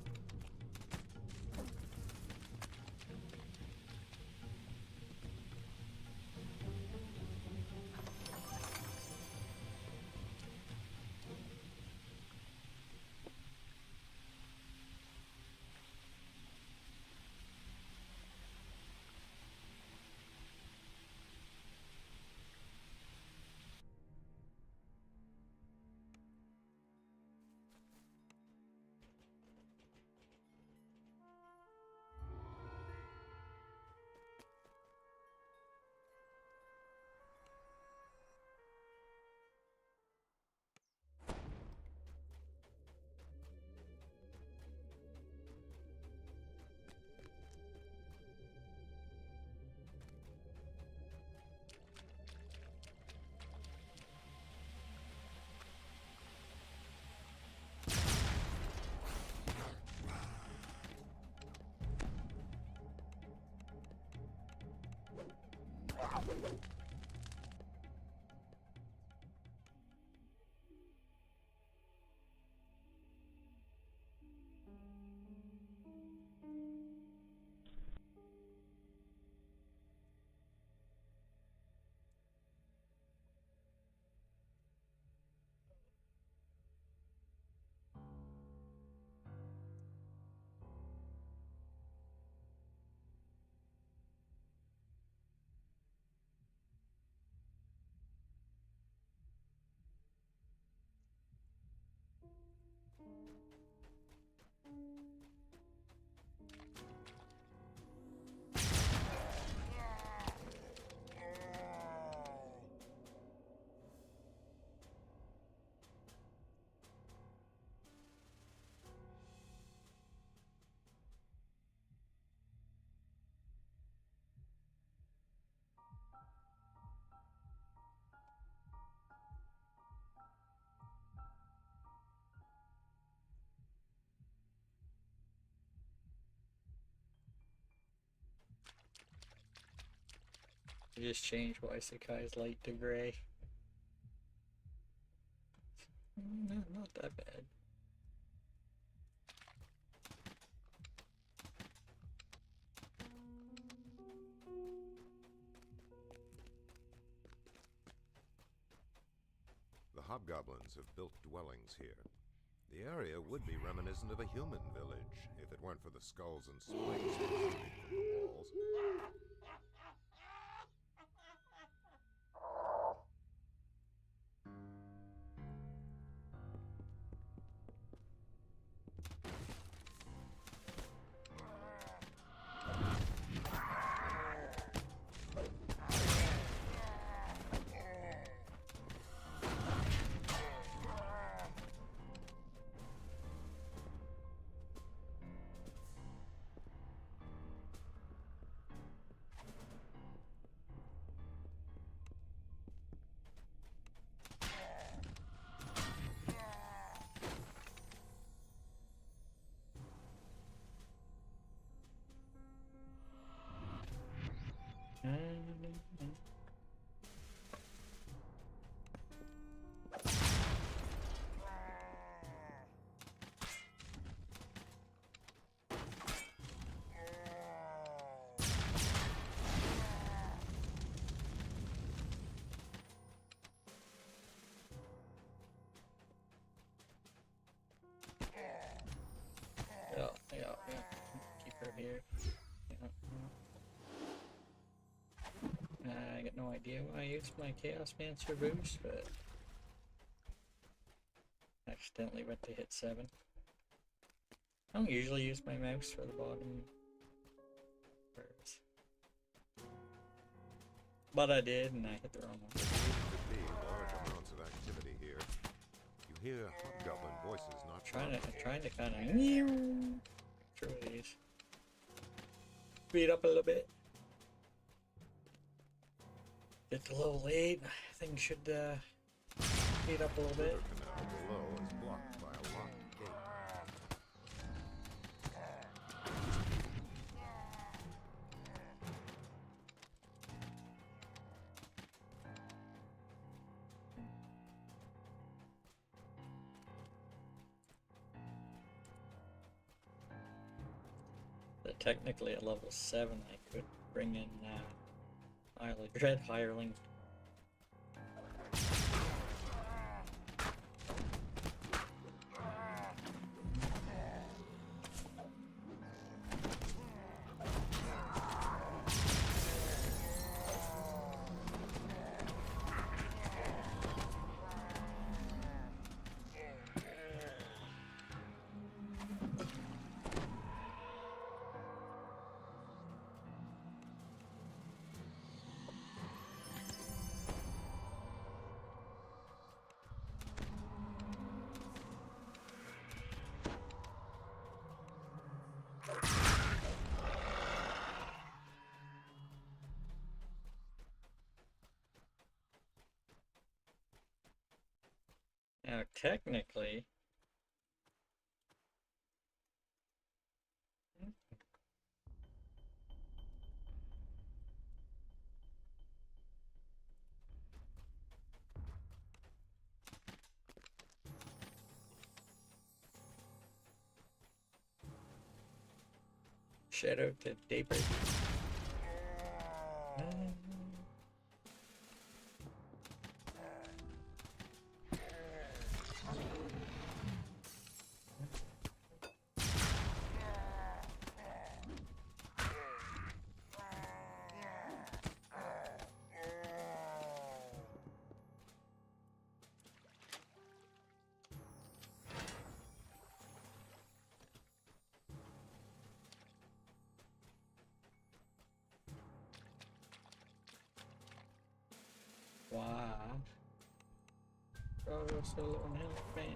I just changed Waisekai's light to gray. Not that bad. The hobgoblins have built dwellings here. The area would be reminiscent of a human village if it weren't for the skulls and spikes protruding from the walls. here. I got no idea why I used my Chaos Mancer boost, but accidentally went to hit 7. I don't usually use my mouse for the bottom birds. But I did, and I hit the wrong one. There seems to be large amounts of activity here. You hear hobgoblin voices not Trying to kind of through these. Speed up a little bit. It's a little late. Things should speed up a little bit. The canal below is blocked by a locked gate. But technically at level 7 I could bring in Isle of Dread Hireling. Now, technically, shout out to Daybreak. Wow. Oh, so little help, man.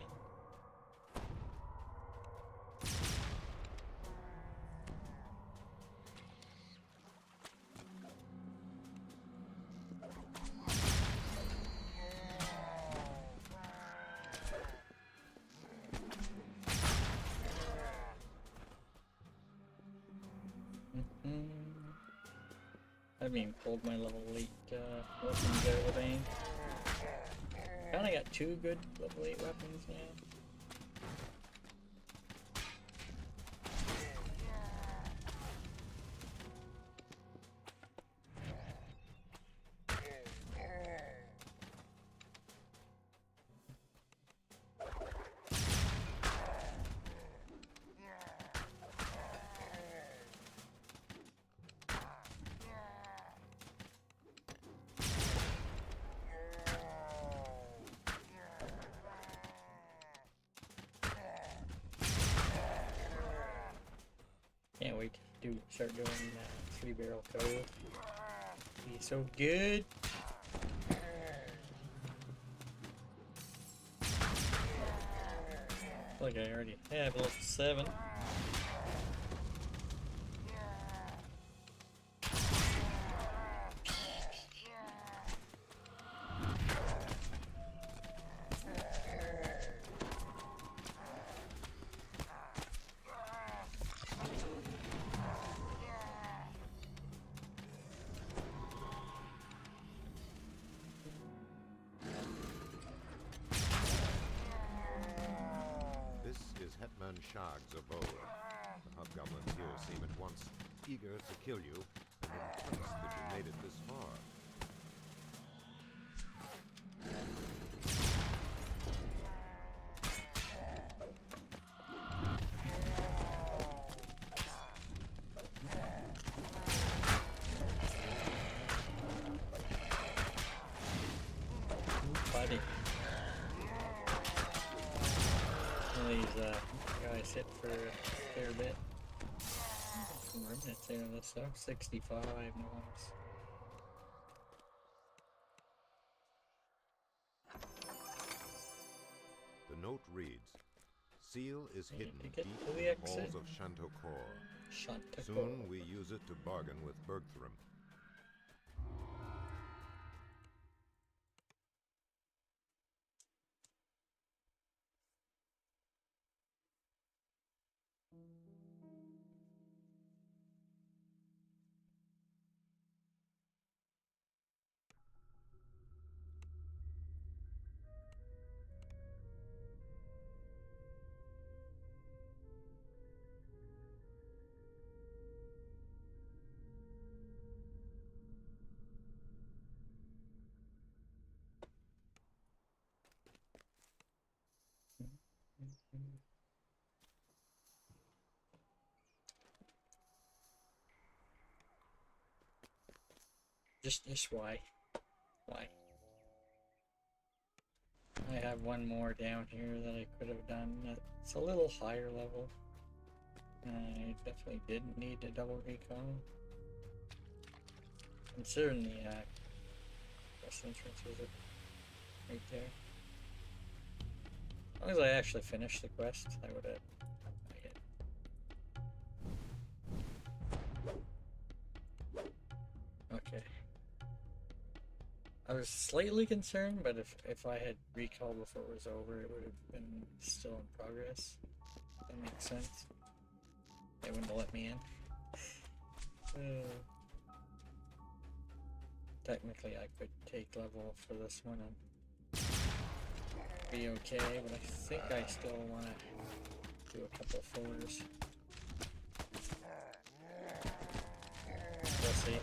I mean, pulled my level 8 weapons out of the bank. Kinda got 2 good level 8 weapons now. Can't wait to start doing 3-barrel code. Be so good. Like I already have level 7. Shog's abode. The hobgoblins here seem at once eager to kill you and impressed that you made it this far. guys hit for a fair bit. Some remnants out of this stuff. 65 nice. The note reads, Seal is hidden to deep get to in the the exit. halls of Chantocor. Chantocor. Soon we use it to bargain with Bergthrim. Just why? Why? I have one more down here that I could have done. It's a little higher level. I definitely didn't need a double recon. Considering the west entrance was right there. As long as I actually finished the quest, I would have. Okay. I was slightly concerned, but if I had recall before it was over, it would have been still in progress. If that makes sense. They wouldn't have let me in. Technically, I could take level for this one and be okay, but I think I still want to do a couple of fillers. We'll see.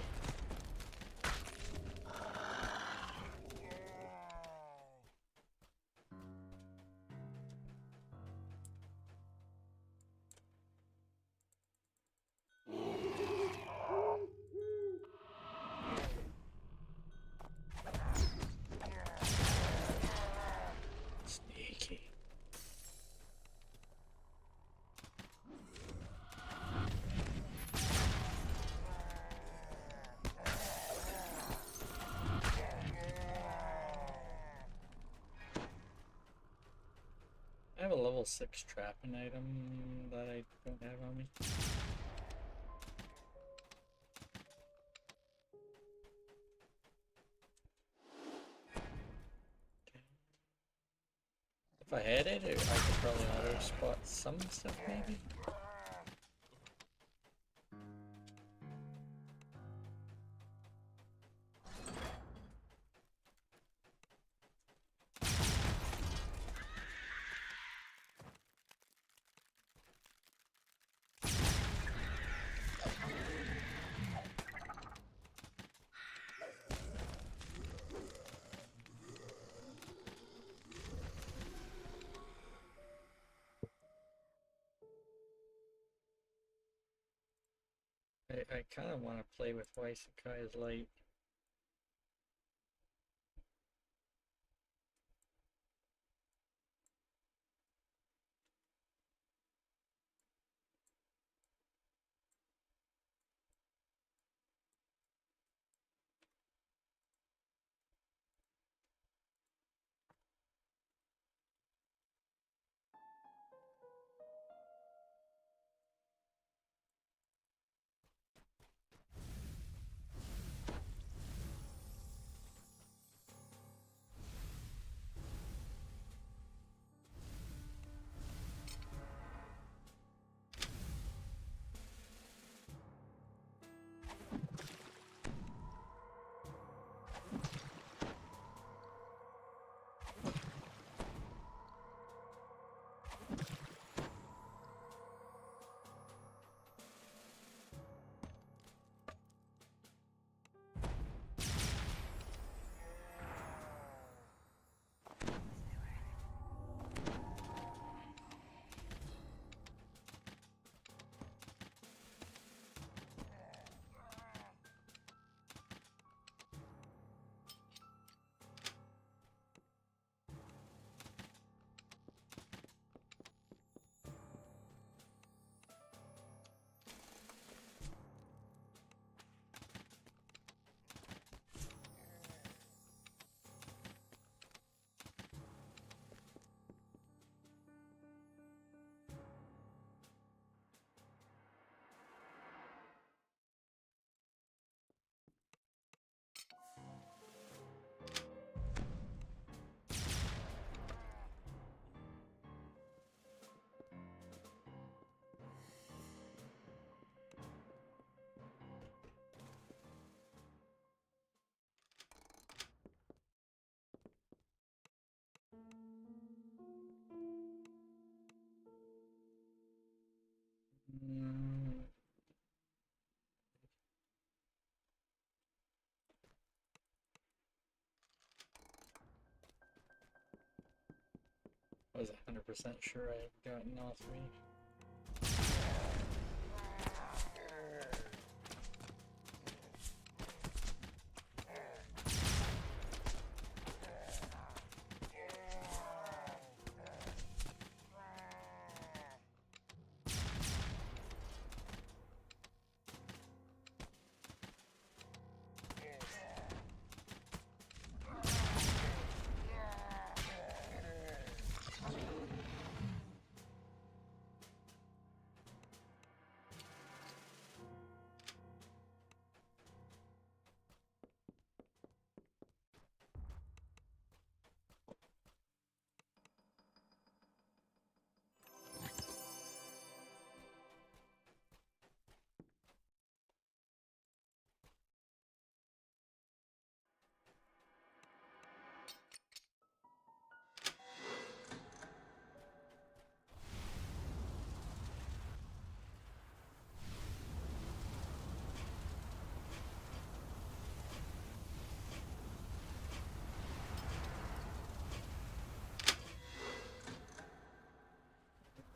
I have a level 6 trapping item that I don't have on me. If I had it, I could probably auto spot some stuff maybe. I kind of want to play with Waisekai's light. was 100% sure I had gotten all three.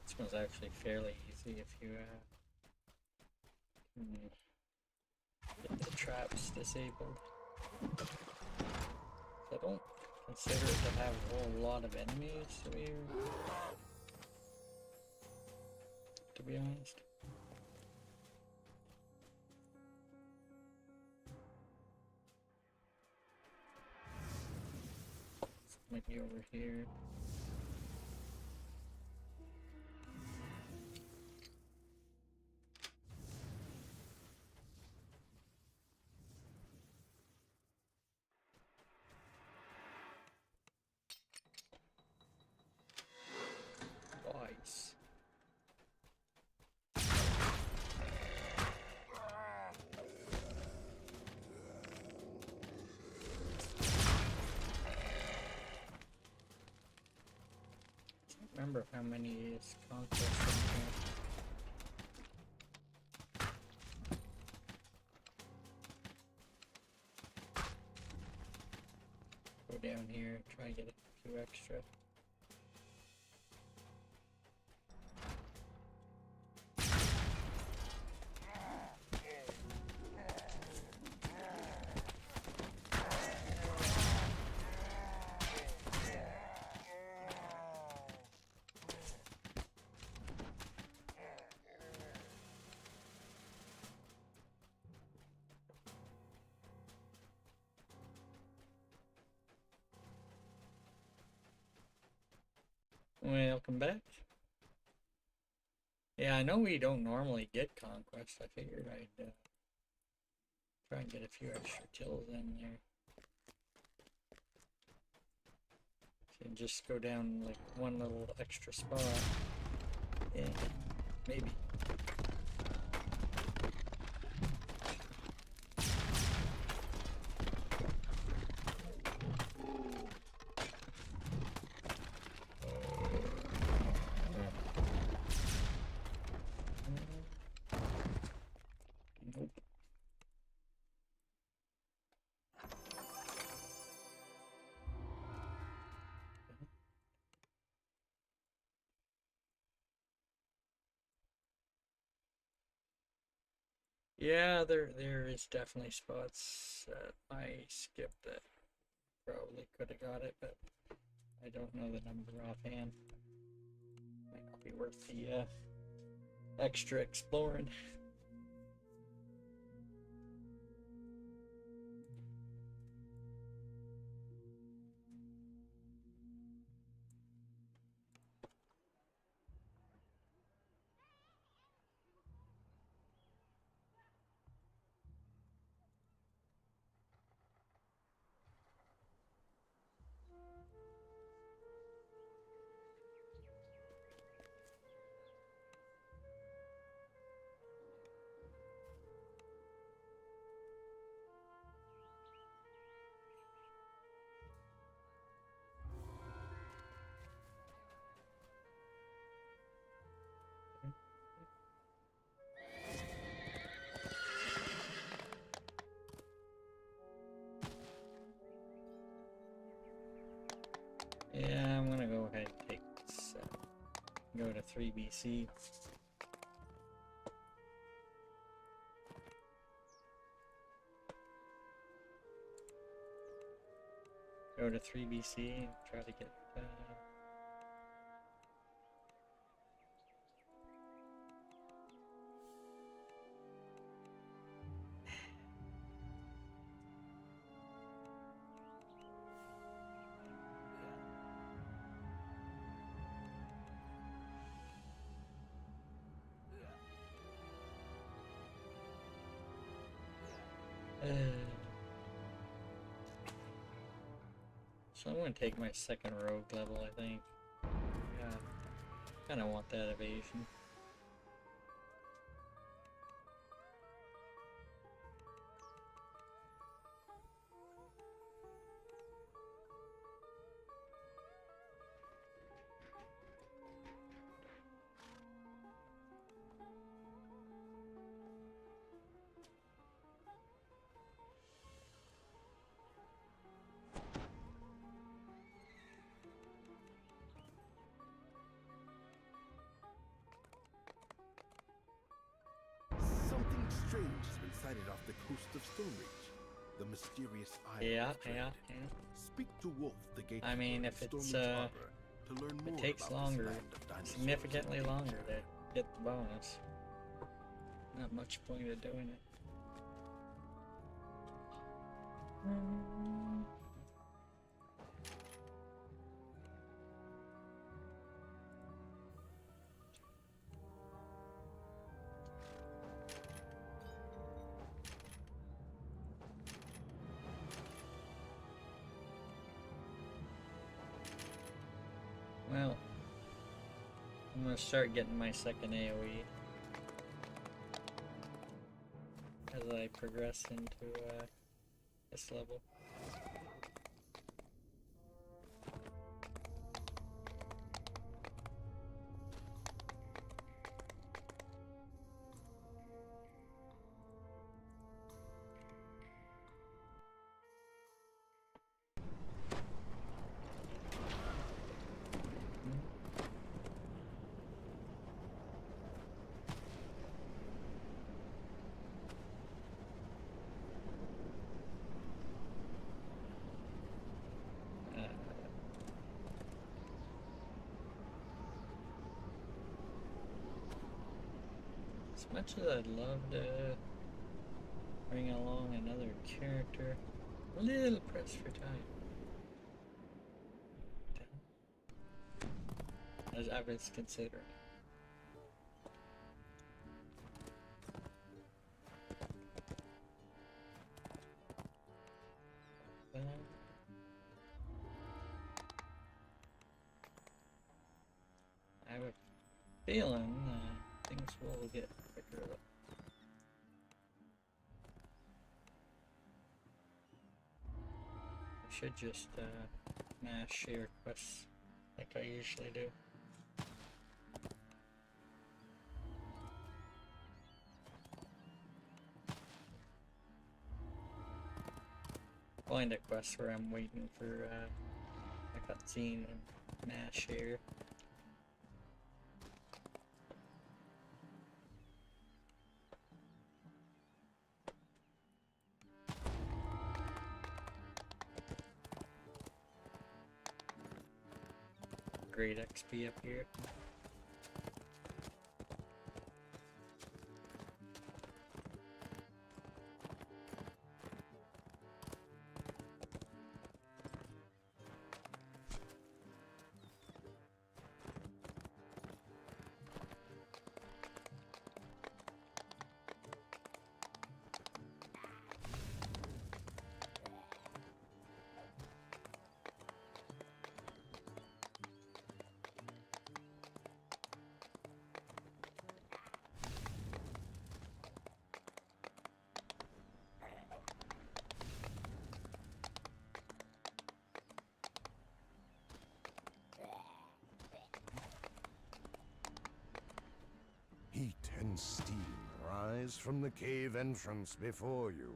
This one's actually fairly easy if you get the traps disabled. I don't consider it to have a whole lot of enemies to be honest. Maybe over here. Nice. Remember how many is conquest in here. Go down here, try and get a few extra. Welcome back. Yeah, I know we don't normally get conquest. I figured I'd try and get a few extra kills in there. And just go down like one little extra spot. Yeah, maybe. Yeah, there is definitely spots that I skipped that probably could have got it, but I don't know the number offhand. Might not be worth the extra exploring. Go to 3 BC. Go to 3 BC and try to get so I'm gonna take my second rogue level, I think. Yeah, kinda want that evasion. Something strange has been sighted off the coast of Stonereach. The mysterious island. Yeah, of Dread. yeah. Speak to Wolf, the gatekeeper. I mean, if of it's Stonereach Harbor to learn more it takes about this longer, land of dinosaurs significantly and longer danger. to get the bonus. Not much point of doing it. Well, I'm gonna start getting my second AoE as I progress into this level. As much as I'd love to bring along another character, a little pressed for time. As I was considering. I have a feeling things will get quicker though. I should just mass share quests like I usually do. Find a quest where I'm waiting for a cutscene and mass share. Great XP up here. Heat and steam rise from the cave entrance before you.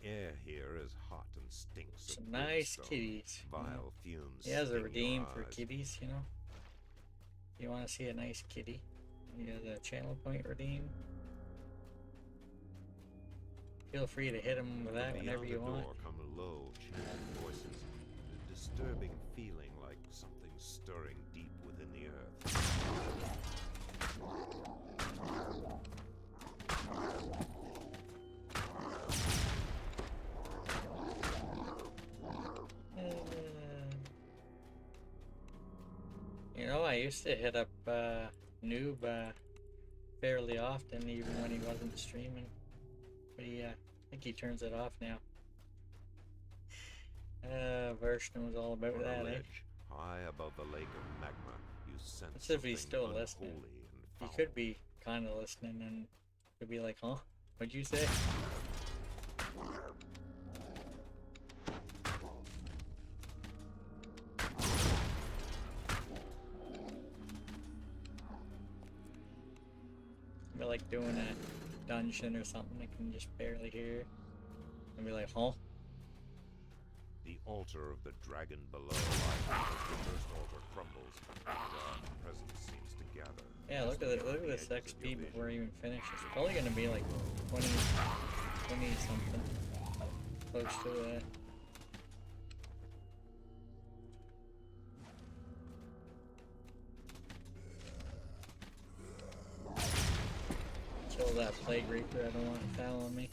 air here is hot and stinks of Some nice brimstone. kitties. Vile fumes He has a sting your redeem for eyes. kitties, you know. You want to see a nice kitty? He has a channel point redeem. Feel free to hit him with that From whenever beyond you the want. door come low, chanting voices, and a disturbing feeling like something stirring deep within the earth. You know, I used to hit up Noob fairly often, even when he wasn't streaming. But I think he turns it off now. Version was all about On a that, eh? ledge, high above the lake of magma, you sense Let's see if he's something still unholy listening. and He foul. could be kind of listening and could be like, huh? What'd you say? Be like doing a dungeon or something, I can just barely hear. And be like, huh? The altar of the dragon below, as the first altar crumbles, a dark presence seems to gather. Yeah, look at this XP before I even finish. It's probably gonna be like 20 something. Close to that. Kill that plague reaper, I don't want it following me.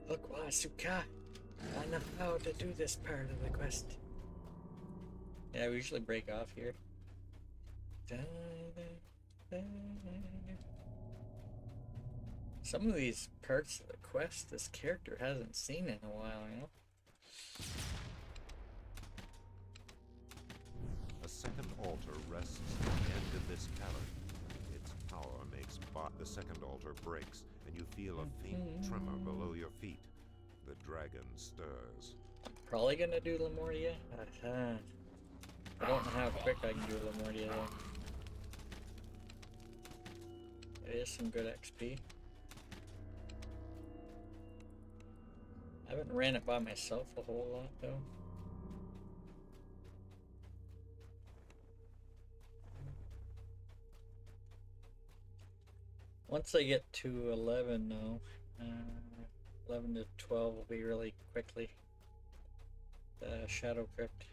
Look, Wasuka! I know how to do this part of the quest. Yeah, we usually break off here. Some of these parts of the quest this character hasn't seen in a while, you know? A second altar rests at the end of this cavern. Its power makes the second altar breaks, and you feel a faint tremor below your feet. The dragon stirs. Probably gonna do Lemortia. I don't know how quick I can do Lemortia though. It is some good XP. I haven't ran it by myself a whole lot though. Once I get to 11 though, 11 to 12 will be really quickly. The Shadow Crypt.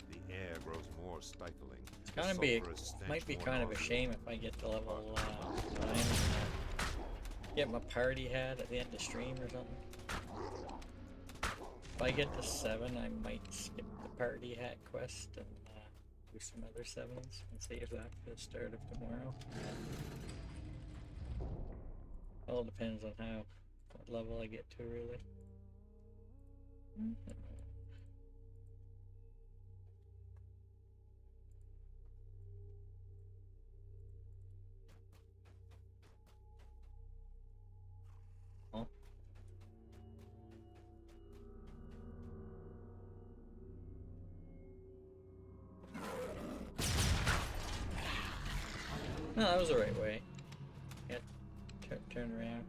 The air grows more stifling. It's gonna be, might be kind of a shame if I get to level 9 and get my party hat at the end of stream or something. If I get to 7, I might skip the party hat quest and do some other 7s and save that for the start of tomorrow. All depends on what level I get to, really. Oh. No, that was the right way. Yeah, turn around.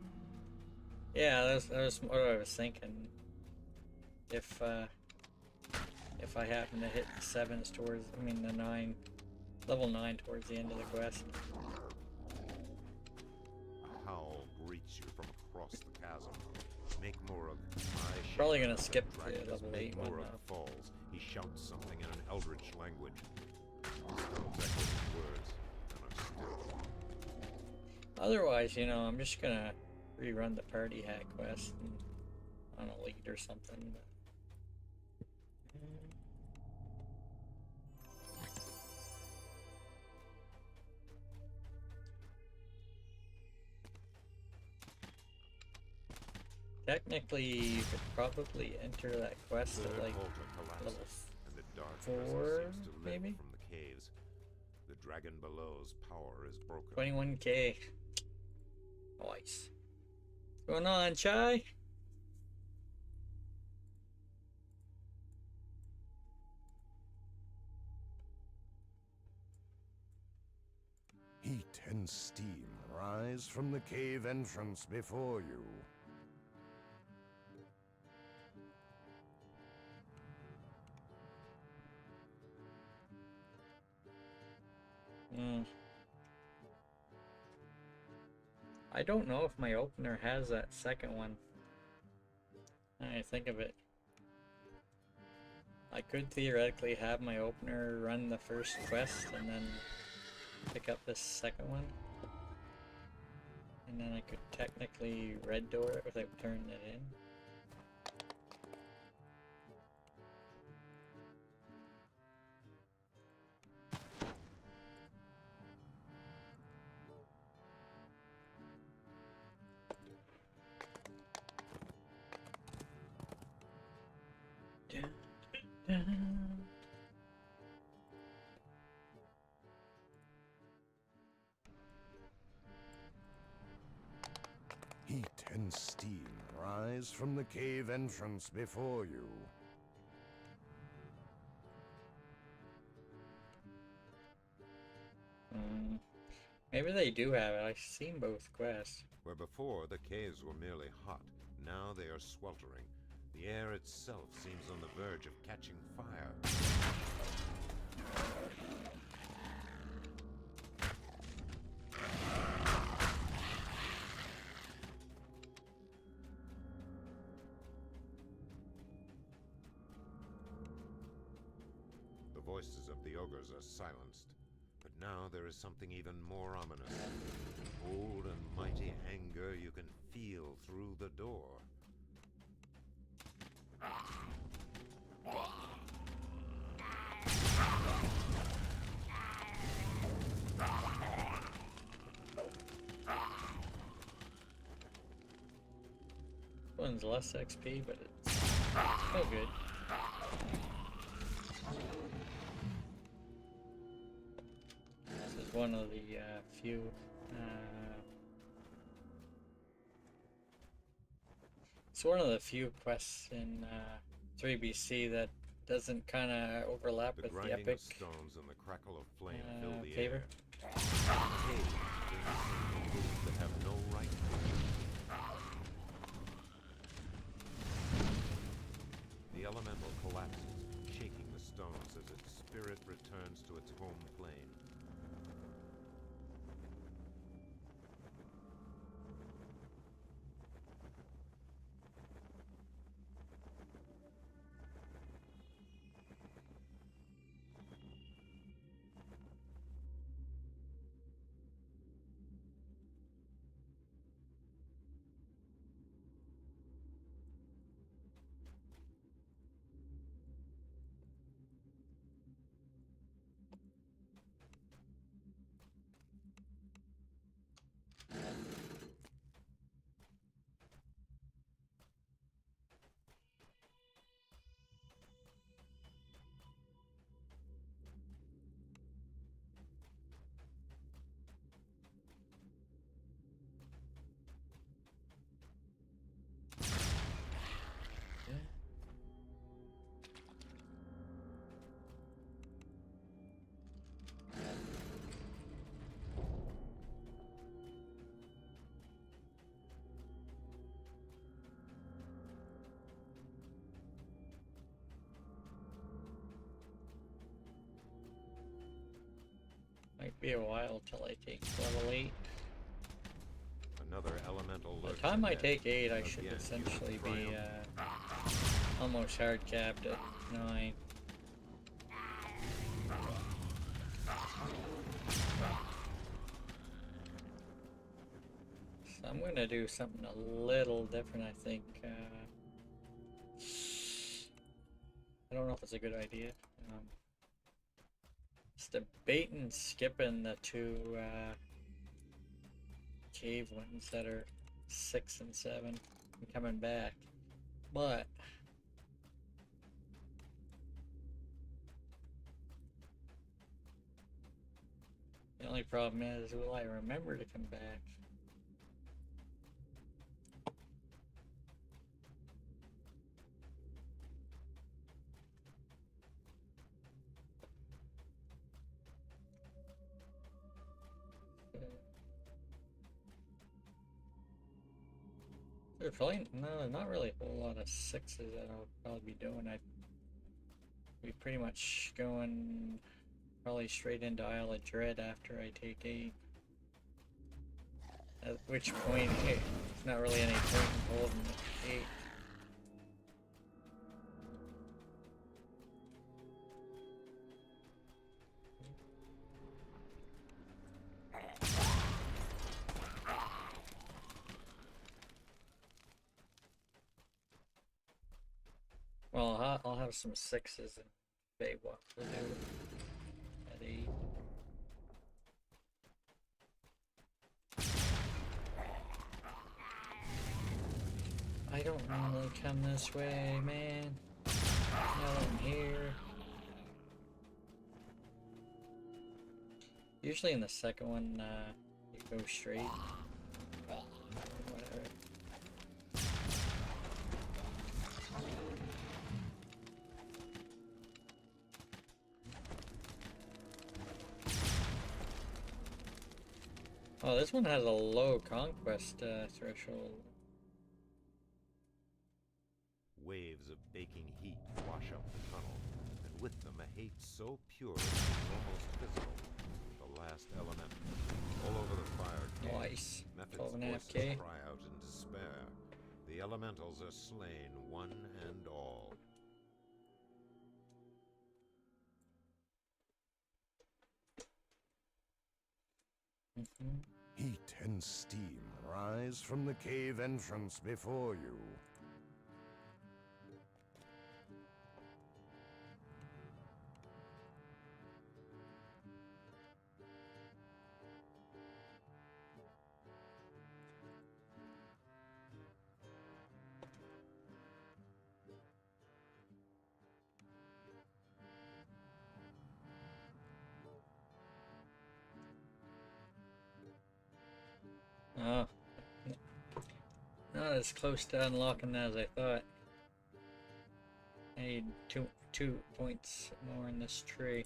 Yeah, that was what I was thinking. If I happen to hit the 7s towards, I mean the 9, level 9 towards the end of the quest. A howl greets you from across the chasm. Make more of my Probably gonna skip the dragon level 8 one more though. falls. He shouts something in an eldritch language. Stones echo his words and are still. Otherwise, you know, I'm just gonna rerun the party hat quest and, on a lead or something. But... Technically, you could probably enter that quest at like level and the dark 4, presence seems to live maybe? from the caves. The dragon below's power is broken. 21k. Nice. What's going on, Chai? Heat and steam rise from the cave entrance before you. I don't know if my opener has that second one. I think of it. I could theoretically have my opener run the first quest and then pick up this second one. And then I could technically red door it without turning it in. Heat and steam rise from the cave entrance before you. Maybe they do have it. I've seen both quests. Where before the caves were merely hot, now they are sweltering. The air itself seems on the verge of catching fire. The voices of the ogres are silenced, but now there is something even more ominous. Old and mighty anger you can feel through the door. This one's less XP, but it's still good. This is one of the few it's one of the few quests in 3BC that doesn't kind of overlap with the grinding epic of stones and the crackle of flame fill the favor. air. Caves that have no right to be. The elemental collapses, shaking the stones as its spirit returns to its home plane. Might be a while till I take level 8. Another elemental By the lurks time I ahead. take 8, I should Again, essentially you be triumph. almost hard capped at 9. So I'm gonna do something a little different, I think. I don't know if it's a good idea. Just debating skipping the 2 cave ones that are 6 and 7. coming back. But the only problem is, will I remember to come back? There's probably not really a whole lot of 6s that I'll probably be doing. I'd be pretty much going probably straight into Isle of Dread after I take 8. At which point, it's not really any point in holding 8. Well, I'll have some 6s and Baywalk to do at 8. I don't normally come this way, man. Now I'm here. Usually in the second one, you go straight. Whatever. Oh, this one has a low conquest threshold. Waves of baking heat wash up the tunnel, and with them a hate so pure it's almost physical. The last element. All over the fire. Nice. Method's 12.5K. voices cry out in despair. The elementals are slain, one and all. Heat and steam rise from the cave entrance before you. Oh. Not as close to unlocking as I thought. I need two points more in this tree.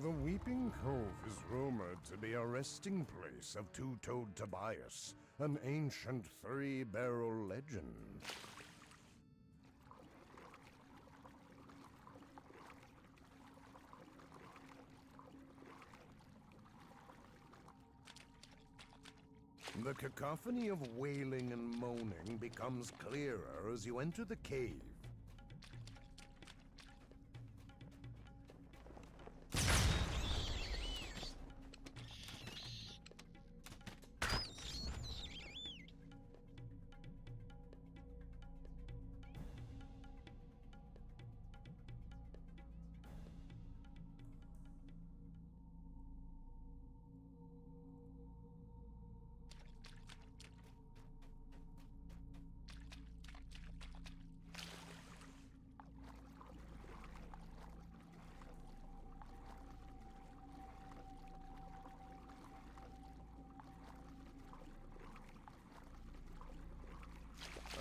The Weeping Cove is rumored to be a resting place of Two-Toed Tobias, an ancient three-barrel legend. The cacophony of wailing and moaning becomes clearer as you enter the cave.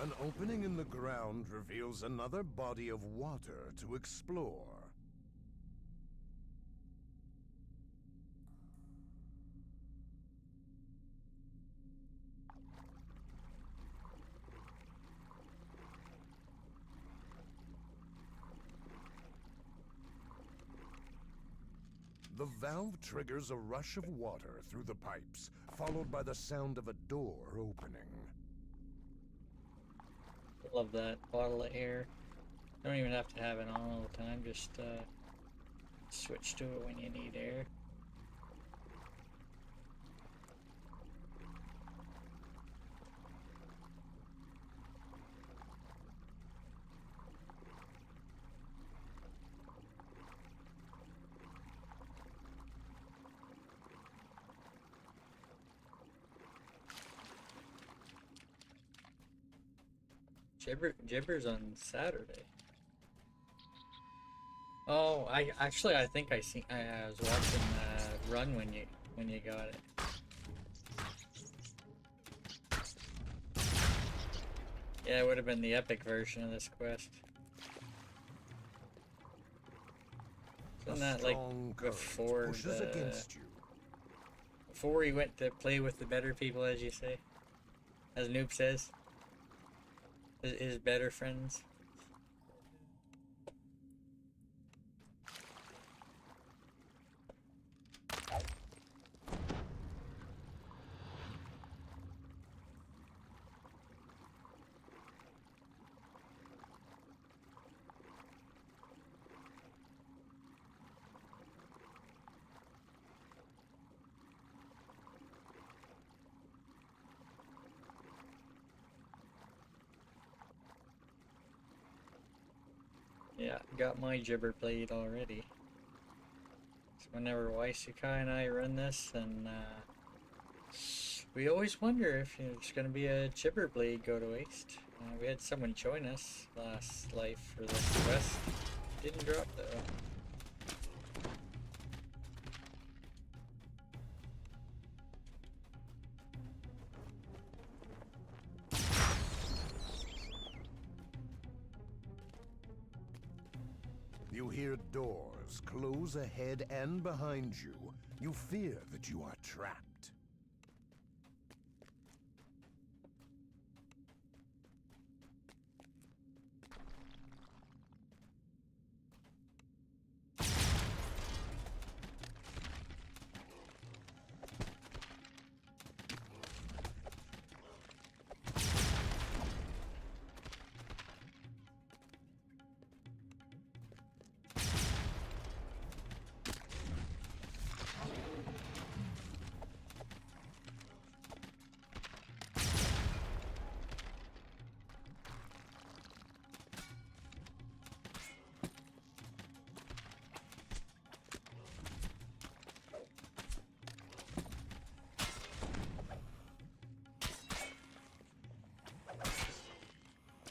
An opening in the ground reveals another body of water to explore. The valve triggers a rush of water through the pipes, followed by the sound of a door opening. Love that bottle of air. Don't even have to have it on all the time, just switch to it when you need air. Gibber's on Saturday. Oh, I think I was watching Run when you got it. Yeah, it would have been the epic version of this quest. Isn't that like before before he went to play with the better people, as you say, as Noob says? His better friends. Yeah, got my gibber played already. So whenever Waisukai and I run this, and we always wonder if there's going to be a gibber blade go to waste. We had someone join us last life for this quest. Didn't drop though. You hear doors close ahead and behind you. You fear that you are trapped.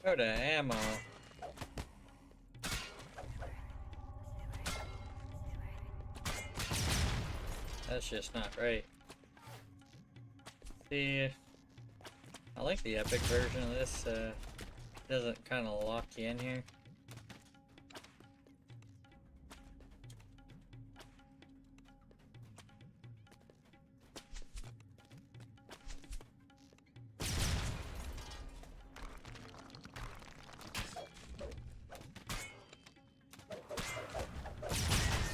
Go to ammo. That's just not right. See, I like the epic version of this. Doesn't kind of lock you in here.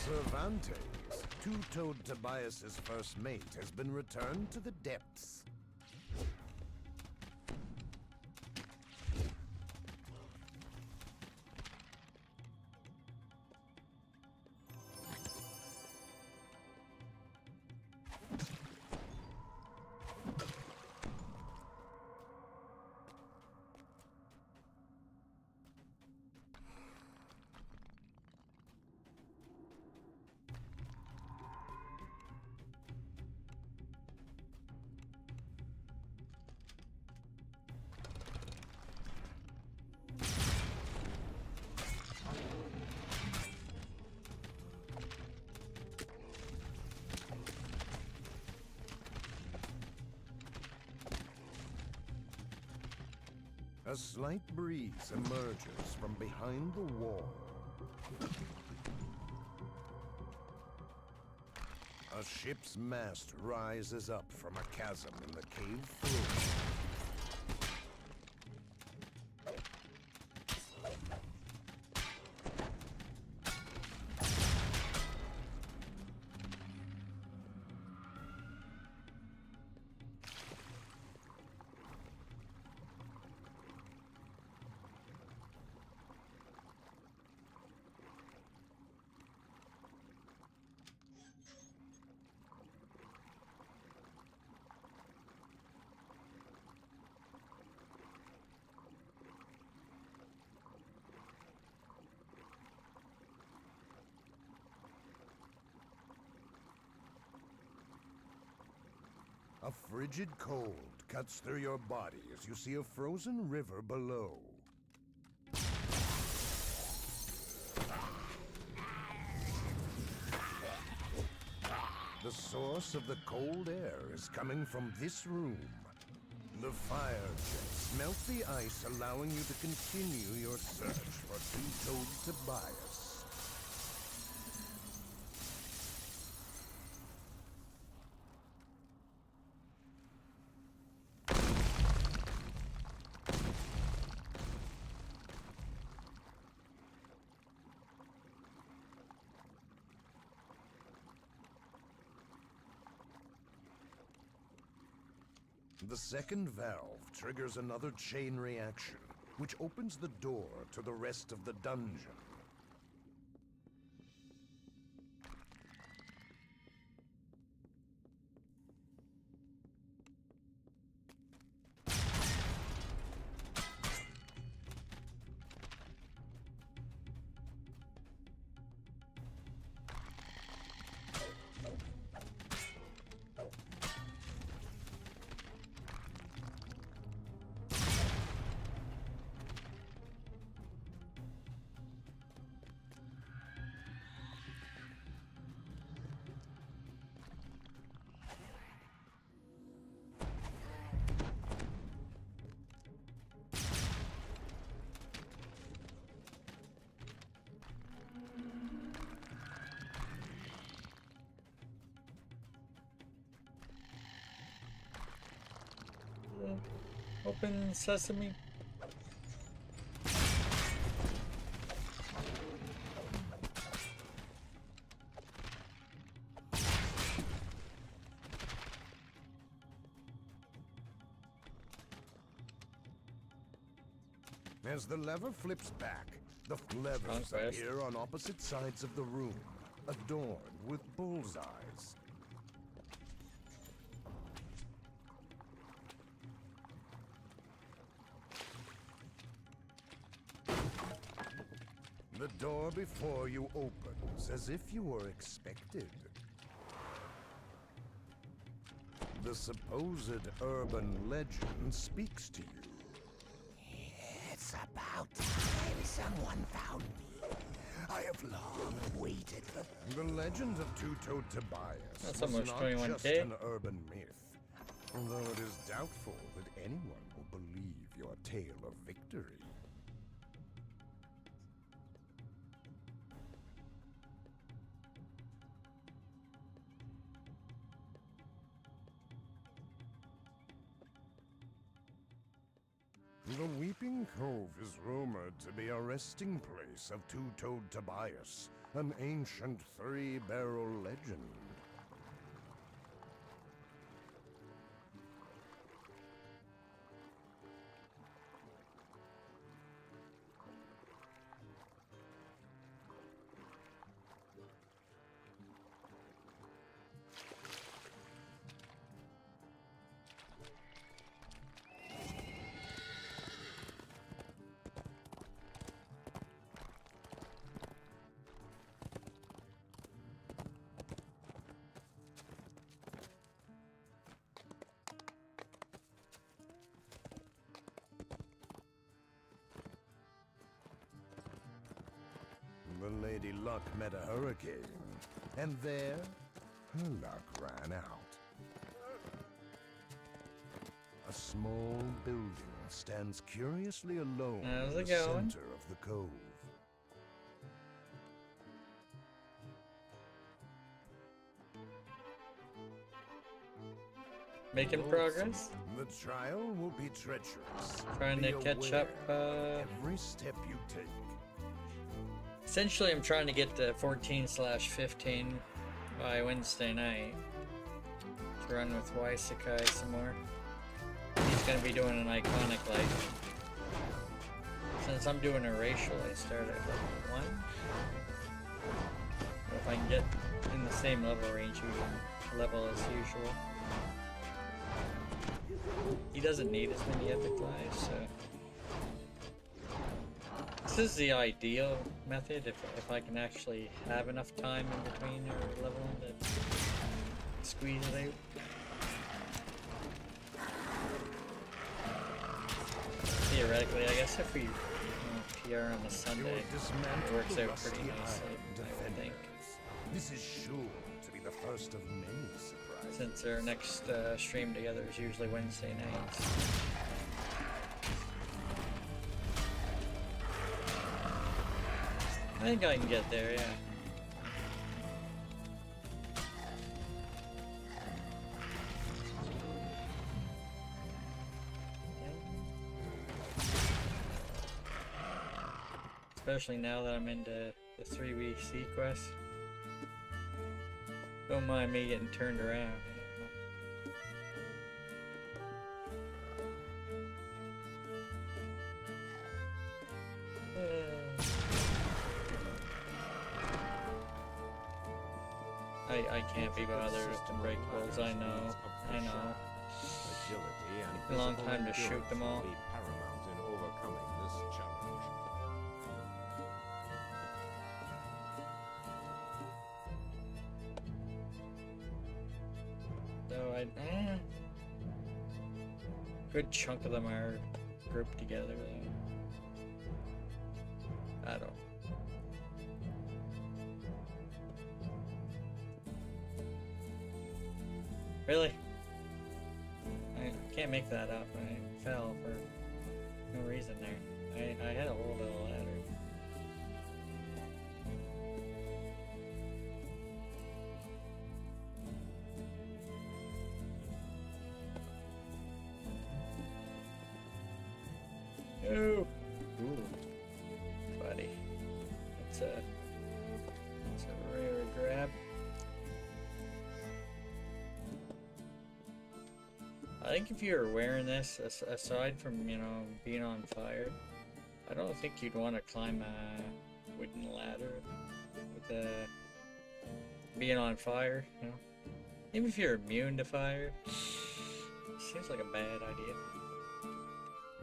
Cervantes, two-toed Tobias's first mate, has been returned to the depths. A slight breeze emerges from behind the wall. A ship's mast rises up from a chasm in the cave floor. A frigid cold cuts through your body as you see a frozen river below. The source of the cold air is coming from this room. The fire jets melt the ice, allowing you to continue your search for two-toed Tobias. The second valve triggers another chain reaction, which opens the door to the rest of the dungeon. Open sesame. As the lever flips back, the levers appear on opposite sides of the room, adorned with bullseyes. The door before you opens as if you were expected. The supposed urban legend speaks to you. It's about time someone found me. I have long waited for... The legend of two-toed Tobias That's was almost not 21K. just an urban myth, although it is doubtful that anyone will believe your tale of victory. The Weeping Cove is rumored to be a resting place of two-toed Tobias, an ancient three-barrel legend. The Lady Luck met a hurricane, and there, her luck ran out. A small building stands curiously alone How's in it the going? center of the cove. Making progress. The trial will be treacherous. Trying to Be catch aware up. every step you take. Essentially, I'm trying to get to 14/15 by Wednesday night. To run with Waisakai some more. He's gonna be doing an iconic life. Since I'm doing a racial, I start at level 1. If I can get in the same level range, we can level as usual. He doesn't need as many epic lives, so this is the ideal method if I can actually have enough time in between or leveling to squeeze it out. Theoretically, I guess if we PR on a Sunday, it works out pretty nicely, I would think. This is sure to be the first of many surprises. Since our next stream together is usually Wednesday nights. I think I can get there, yeah. Especially now that I'm into the 3VC quest. Don't mind me getting turned around. I can't be bothered with the breakables, I know. A long time to shoot them all. Paramount in overcoming this challenge. So good chunk of them are grouped together though. I don't. Really? I can't make that up. I fell for no reason there. I had a hold of the ladder. No. Ooh, buddy. That's a rare grab. I think if you were wearing this, aside from, you know, being on fire, I don't think you'd want to climb a wooden ladder with being on fire, you know. Even if you're immune to fire, seems like a bad idea.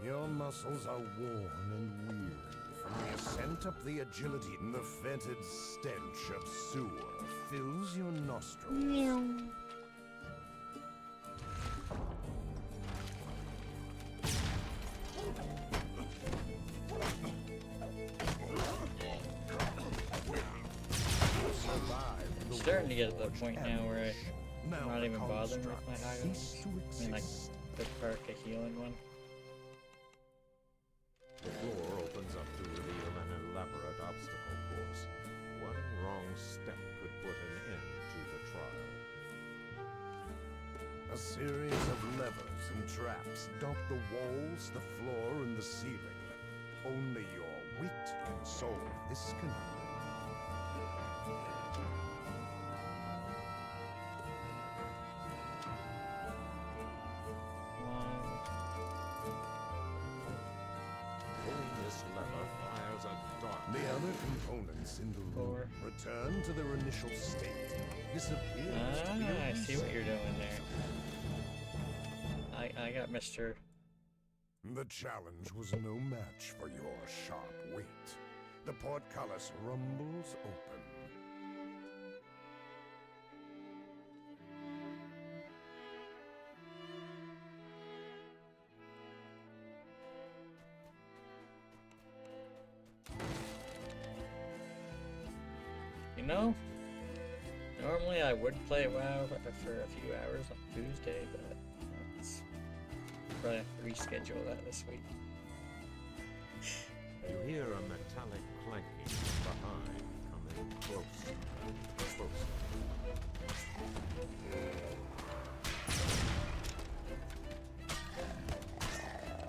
Your muscles are worn and weary from the ascent up the agility, and the fetid stench of sewer fills your nostrils. I'm starting to get to the point now where I'm not even bothering with my high ones. I mean, like the park a healing one. The floor opens up to reveal an elaborate obstacle course. One wrong step could put an end to the trial. A series of levers and traps dot the walls, the floor, and the ceiling. Only your wit can solve this conundrum. The other components in the room return to their initial state. This appears to be a I see what you're reset. doing there. I got Mr. The challenge was no match for your sharp wit. The portcullis rumbles open. You know, normally I would play WoW for a few hours on Tuesday, but it's probably have to reschedule that this week. You hear a metallic clanking from behind, coming closer, closer.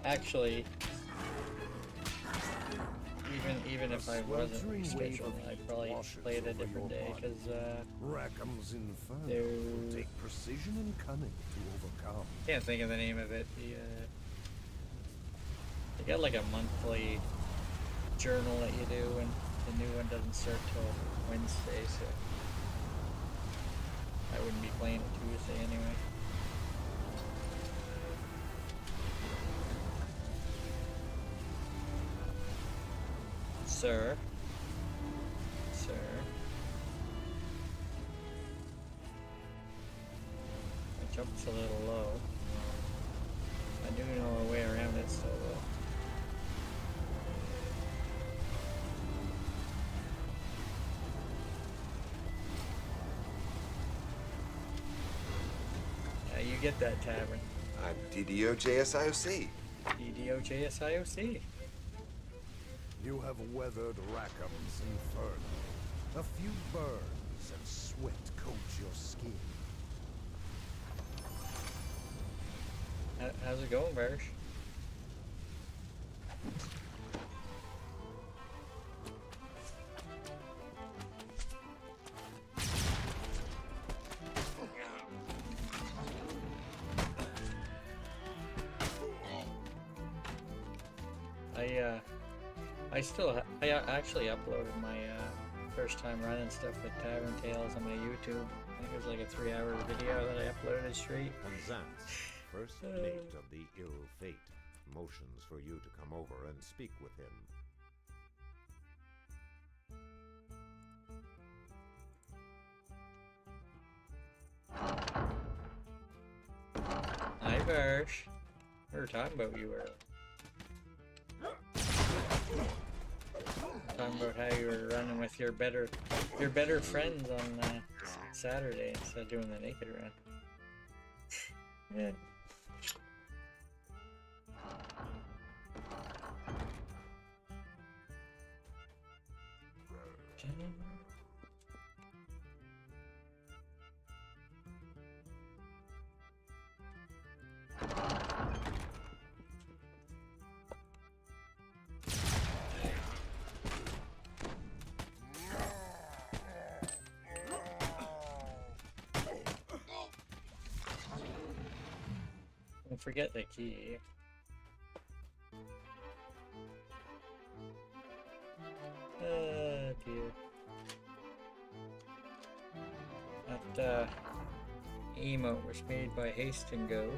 Actually, even if I wasn't rescheduling, I'd probably play it a different day because Rackham's Inferno will take precision and cunning to overcome. Can't think of the name of it. They got like a monthly journal that you do, and the new one doesn't start till Wednesday, so I wouldn't be playing it Tuesday anyway. Sir. My jump's a little low. I do know a way around it still though. Yeah, you get that tavern. I'm DDO JSIOC. DDO JSIOC. You have weathered Rackham's Inferno. A few burns and sweat coat your skin. How's it going, Barish? I actually uploaded my first time running stuff with Tavern Tales on my YouTube. I think it was like a 3-hour video that I uploaded straight. And Zant's first mate of the ill fate motions for you to come over and speak with him. Hi, Barsh. We were talking about you earlier. Talking about how you were running with your better friends on Saturday instead of doing the naked run. Yeah. Don't forget the key. Dear. That emote was made by Haste and Go.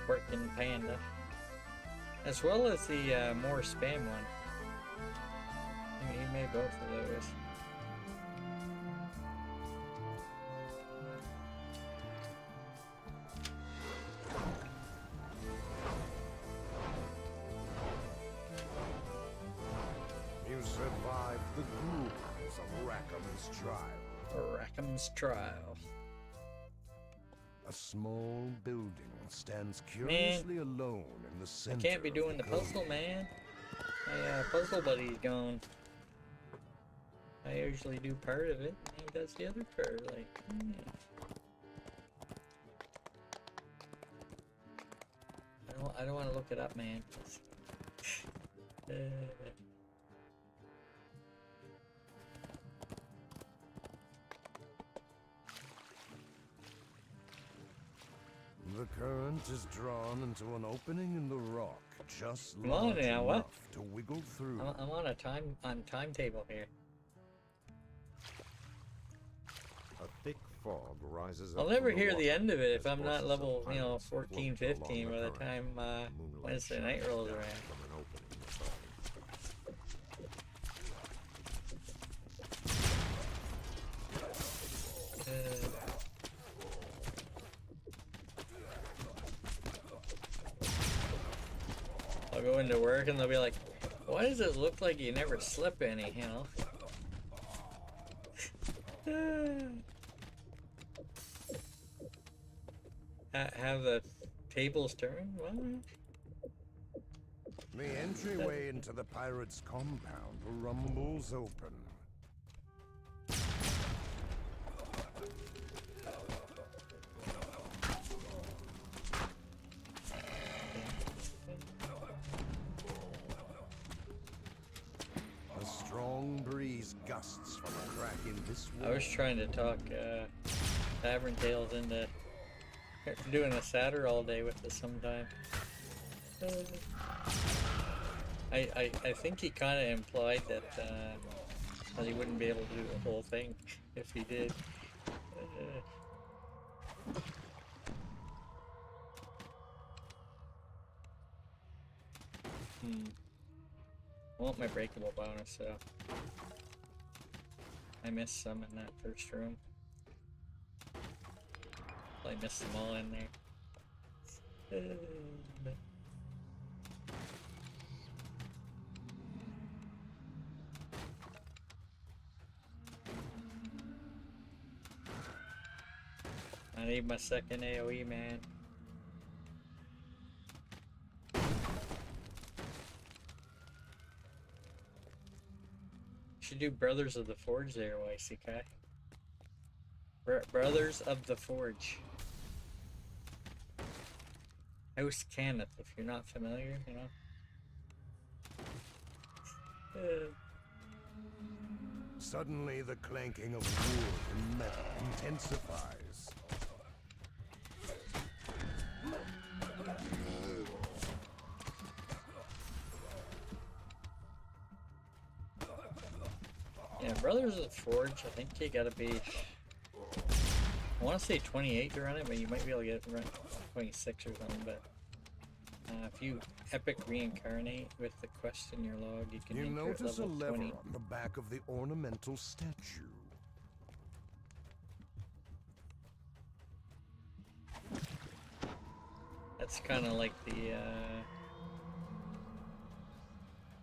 Working Panda, as well as the more spam one. He made both of those. You survived the ghouls of Rackham's trial. Rackham's trial. A small building stands curiously alone in the center. I can't be doing the puzzle, man. My puzzle buddy's gone. I usually do part of it, and he does the other part. Like, I don't want to look it up, man. The current is drawn into an opening in the rock, just Come on large now, what? enough to wiggle through. I'm on a timetable here. A thick fog rises I'll up never from the hear the water end of it if as I'm not voices of level, pirates 14, float along 15 the by the current. time Moonlight Wednesday night shines rolls down around. from an opening above. I'll go into work and they'll be like, why does it look like you never slip any, you know? Have the tables turned? What? The entryway into the pirates' compound rumbles open. A strong breeze gusts from a crack in this wall. I was trying to talk Tavern Tales into doing a Satyr all day with us sometime. I think he kind of implied that he wouldn't be able to do the whole thing if he did. I want my breakable bonus, so I missed some in that first room. I missed them all in there. I need my second AoE, man. Should do Brothers of the Forge there, YCK. Brothers of the Forge. House Cannith, if you're not familiar, you know. Suddenly, the clanking of wood and metal intensifies. Yeah, Brothers of the Forge, I think you gotta be... I want to say 28 to run it, but you might be able to get run 26 or something, but... if you epic reincarnate with the quest in your log, you can enter at Notice a level lever 20. on the back of the ornamental statue. That's kind of like the,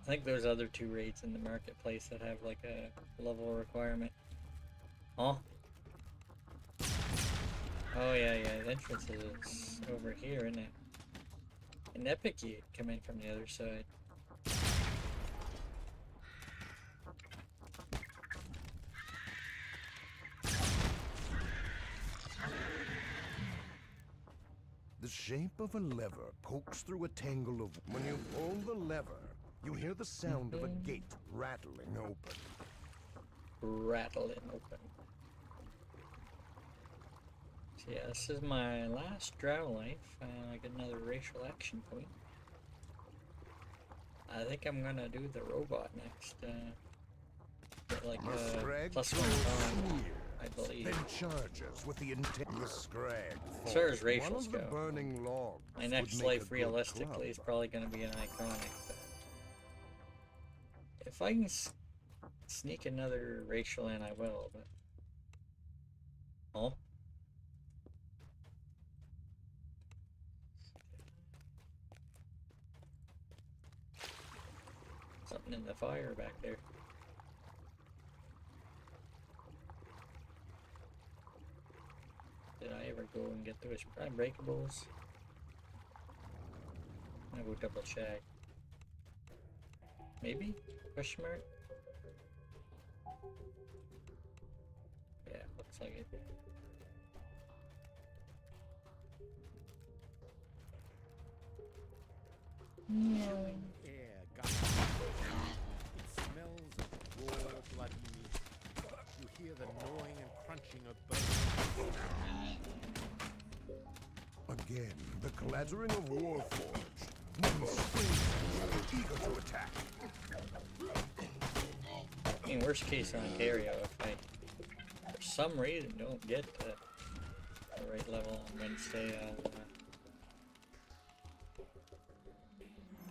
I think there's other two raids in the marketplace that have like a level requirement. Huh? Oh yeah, the entrance is over here, isn't it? In Epic you come in from the other side. The shape of a lever pokes through a tangle of... When you pull the lever, you hear the sound of a gate rattling open. Rattling open. So yeah, this is my last Drow life. I get another racial action point. I think I'm gonna do the robot next. Get like +1 con, I believe. Then charges with the intent. The scrag. As far as One racials of the go, burning logs my would next make a life good realistically club. is probably gonna be an iconic. But if I can sneak another racial in, I will. But oh. Something in the fire back there. Did I ever go and get those prime breakables? I'm gonna go double check. Maybe? Question mark? Yeah, looks like it. Air gusts. It smells of raw blood meat. You hear the gnawing and crunching of bones. Again, the clattering of Warforged. One springs, eager to attack. I mean, worst case Ontario, if I, for some reason, don't get the right level on Wednesday,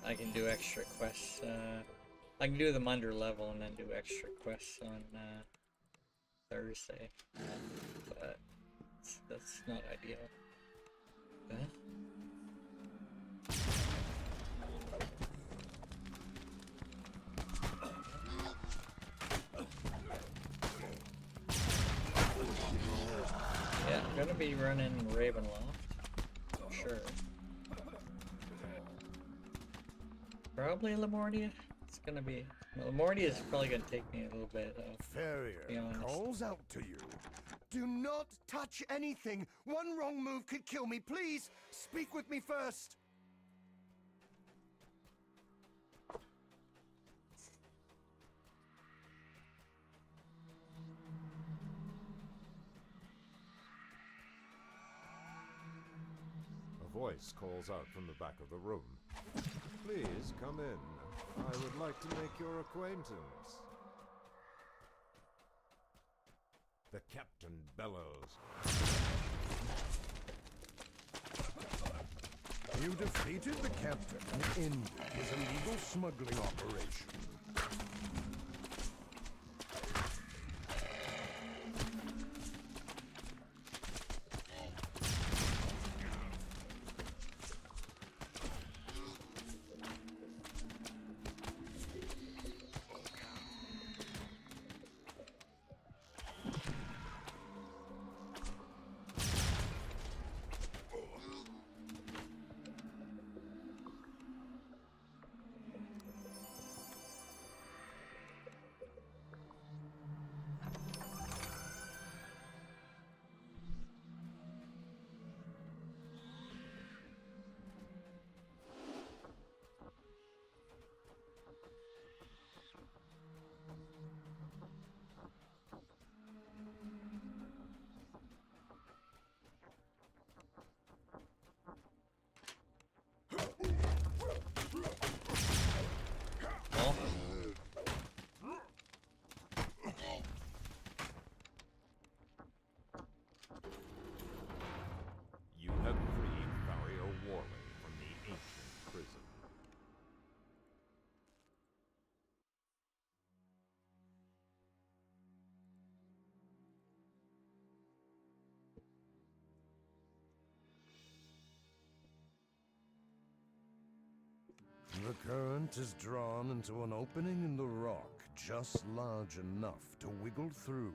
I can do extra quests. I can do them under level and then do extra quests on Thursday, but that's not ideal. Huh? be running Ravenloft. Sure. Probably Lamortia. It's gonna be. Lamortia is probably gonna take me a little bit, though. Farrier calls out to you. Do not touch anything. One wrong move could kill me. Please, speak with me first. A voice calls out from the back of the room. Please come in. I would like to make your acquaintance. The captain bellows. You defeated the captain and ended his illegal smuggling operation. You have freed Farrier Warley from the ancient prison. The current is drawn into an opening in the rock just large enough to wiggle through.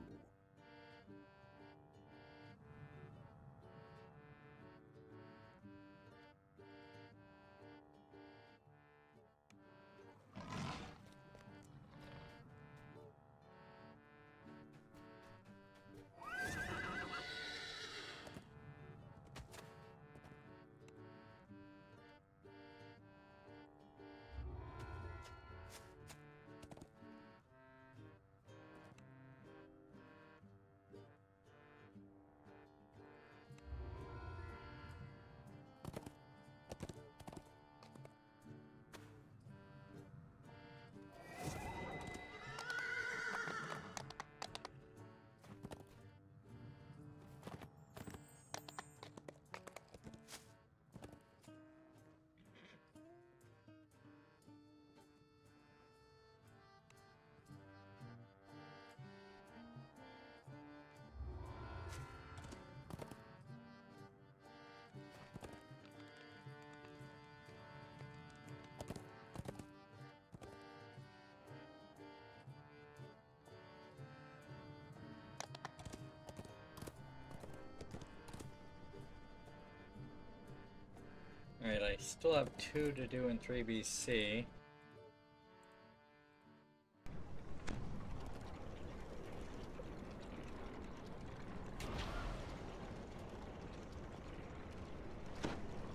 Alright, I still have 2 to do in 3BC.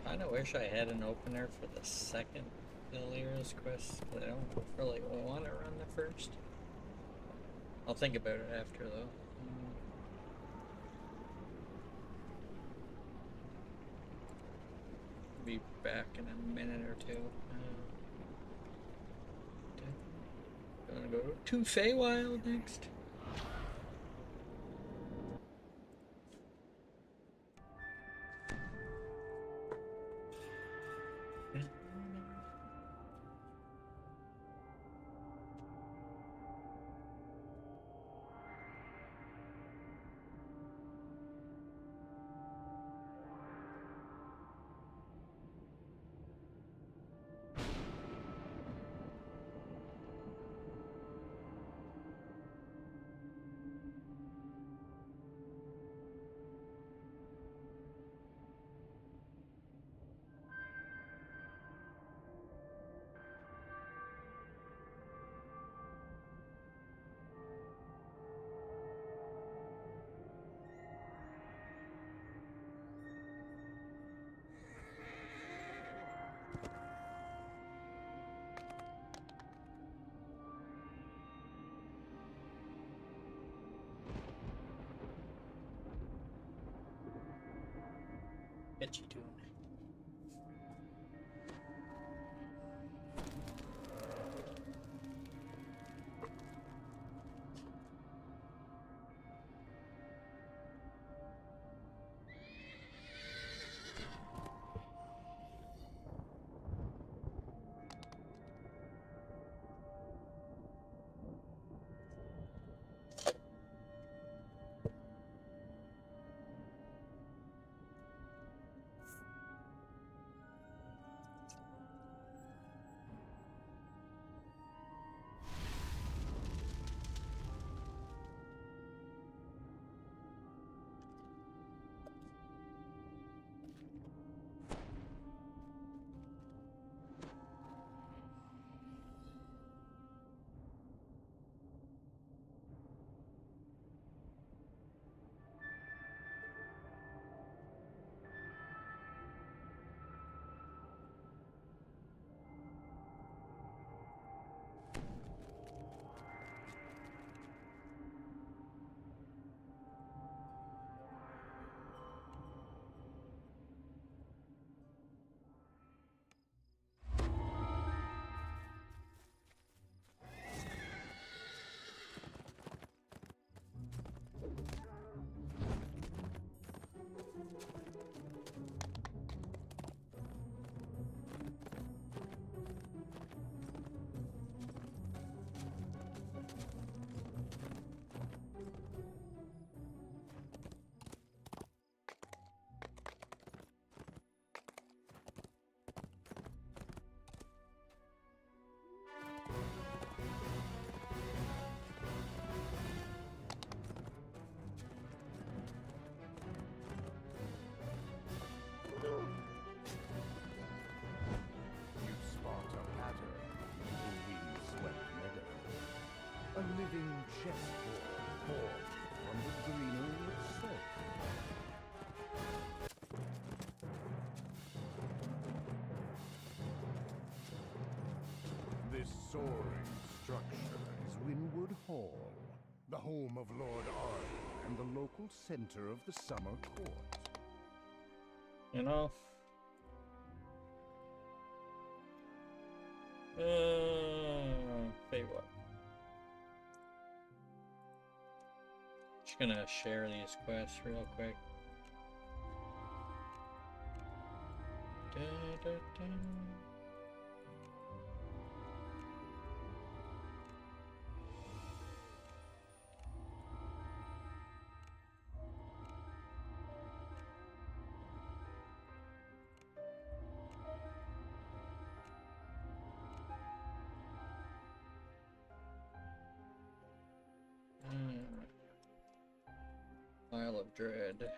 Kinda wish I had an opener for the second Delirious quest, but I don't really want to run the first. I'll think about it after, though. Be back in a minute or two. Gonna go to Feywild next. Catchy tune. You spot a pattern in the wind-swept meadow. A living chessboard formed from the greenery itself. This soaring structure is Winwood Hall, the home of Lord Arden and the local center of the summer court. You know? Tell you what. Just gonna share these quests real quick. Da, da, da. Isle of Dread.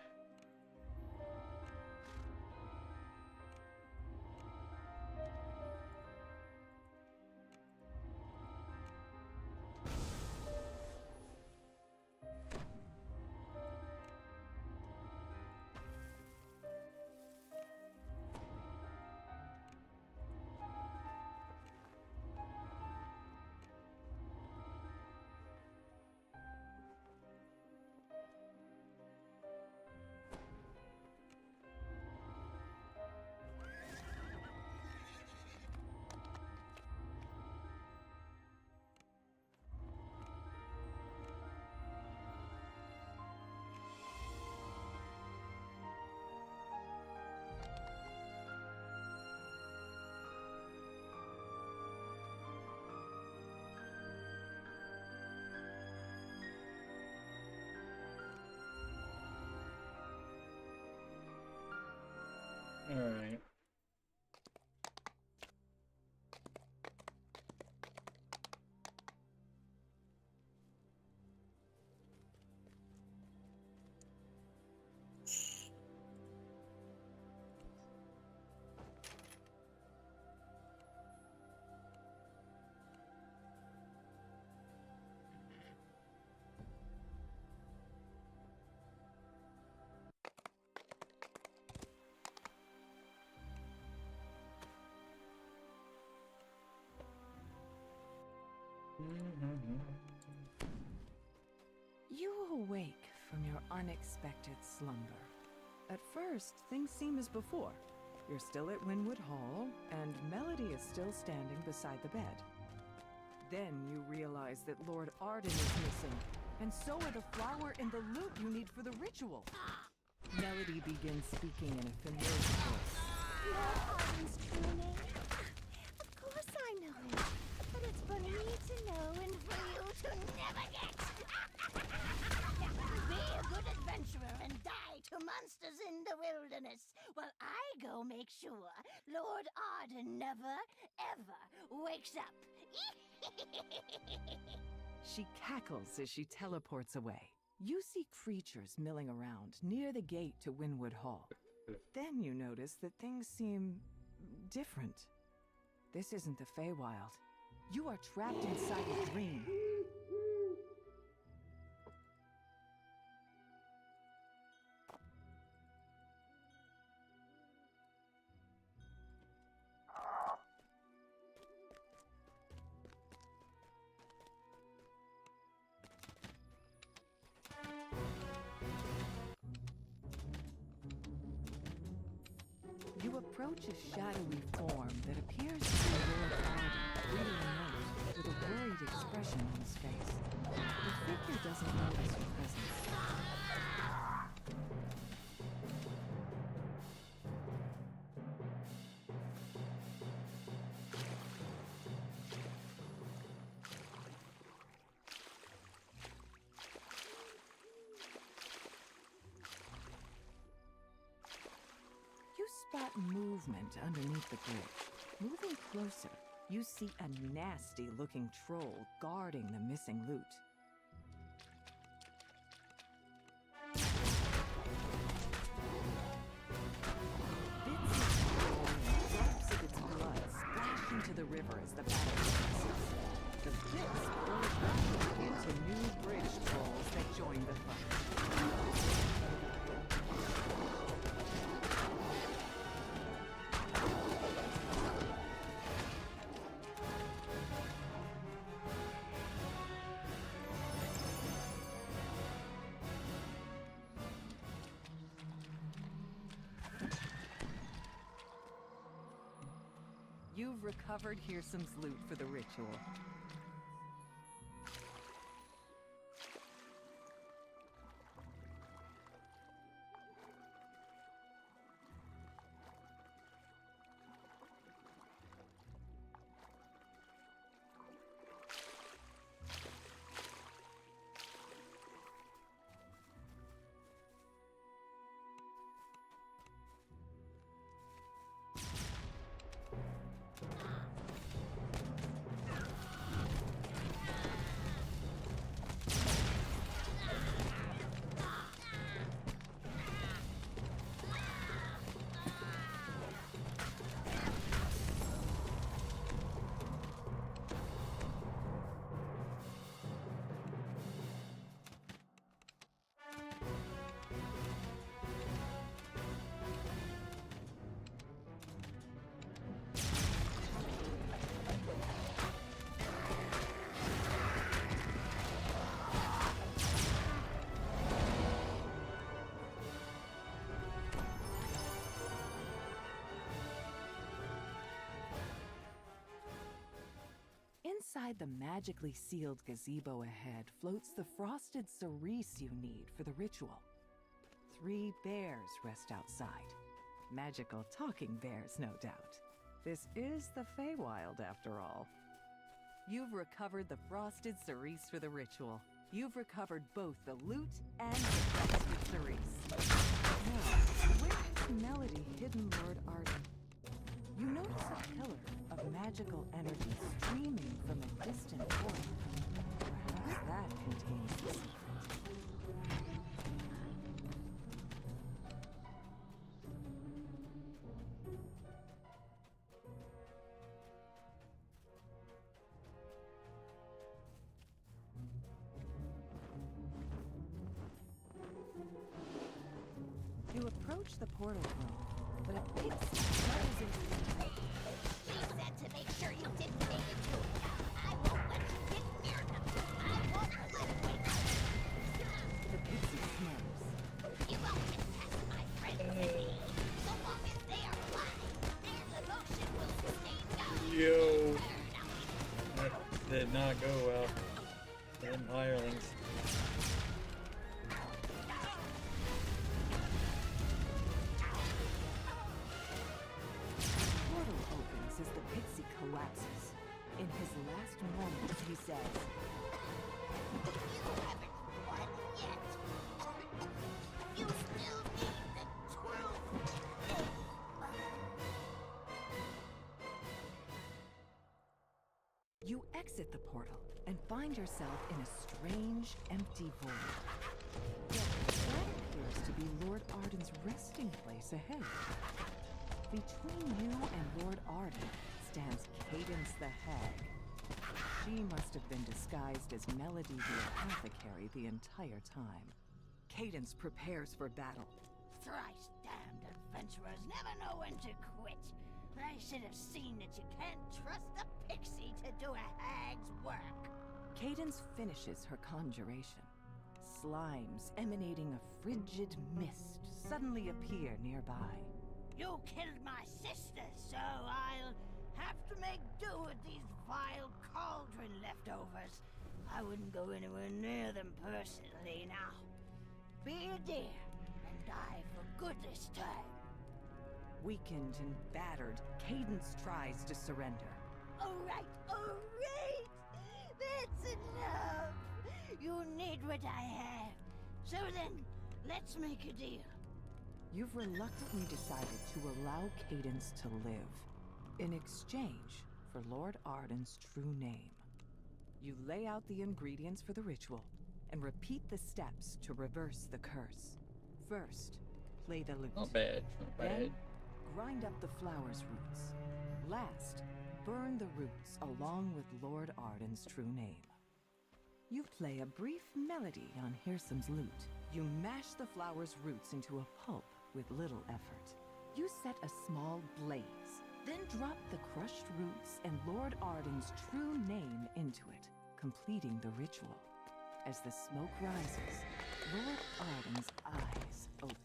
All right. You awake from your unexpected slumber. At first, things seem as before. You're still at Winwood Hall, and Melody is still standing beside the bed. Then you realize that Lord Arden is missing, and so are the flower and the loot you need for the ritual. Melody begins speaking in a familiar voice. Lord Arden's true name? Of course I know it. But it's for me to know and for you to never get. Be a good adventurer and die to monsters in the wilderness while I go make sure Lord Arden never, ever wakes up. She cackles as she teleports away. You see creatures milling around near the gate to Winwood Hall. Then you notice that things seem different. This isn't the Feywild. You are trapped inside a dream. You approach a shadowy form that appears to be Lord Arden, reading a note with a worried expression on his face. The figure doesn't notice your presence. You spot movement underneath the bridge. Moving closer, you see a nasty-looking troll guarding the missing loot. Bits of troll and drops of its blood splash into the river as the battle progresses. The bits pour back into new bridge trolls that join the fight. You've recovered Hearsom's loot for the ritual. Inside the magically sealed gazebo ahead floats the frosted cerise you need for the ritual. 3 bears rest outside. Magical talking bears, no doubt. This is the Feywild, after all. You've recovered the frosted cerise for the ritual. You've recovered both the loot and the frosted cerise. Now, where has Melody hidden Lord Arden? You notice a pillar of magical energy streaming from a distant point. Perhaps that contains the secret. You approach the portal room, but a big struggles into the night. She said to make sure you didn't make it to it. I won't let you get near them. I won't let you wake up. The pixie snows. You won't get past my friend. Yo. That did not go well. Them hirelings. The portal opens as the pixie collapses. In his last moments, he says, You still need the 12. you exit the portal and find yourself in a strange, empty void. Yet that appears to be Lord Arden's resting place ahead. Between you and Lord Arden stands Cadence the Hag. She must have been disguised as Melody the Apothecary the entire time. Cadence prepares for battle. Thrice damned adventurers never know when to quit. I should have seen that you can't trust a pixie to do a hag's work. Cadence finishes her conjuration. Slimes emanating a frigid mist suddenly appear nearby. You killed my sister, so I'll have to make do with these vile cauldron leftovers. I wouldn't go anywhere near them personally now. Be a dear and die for good this time. Weakened and battered, Cadence tries to surrender. All right. That's enough. You need what I have. So then, let's make a deal. You've reluctantly decided to allow Cadence to live, in exchange for Lord Arden's true name. You lay out the ingredients for the ritual, and repeat the steps to reverse the curse. First, play the lute. Not bad, not bad. Then, grind up the flower's roots. Last, burn the roots along with Lord Arden's true name. You play a brief melody on Hirsam's lute. You mash the flower's roots into a pulp with little effort. You set a small blaze, then drop the crushed roots and Lord Arden's true name into it, completing the ritual. As the smoke rises, Lord Arden's eyes open.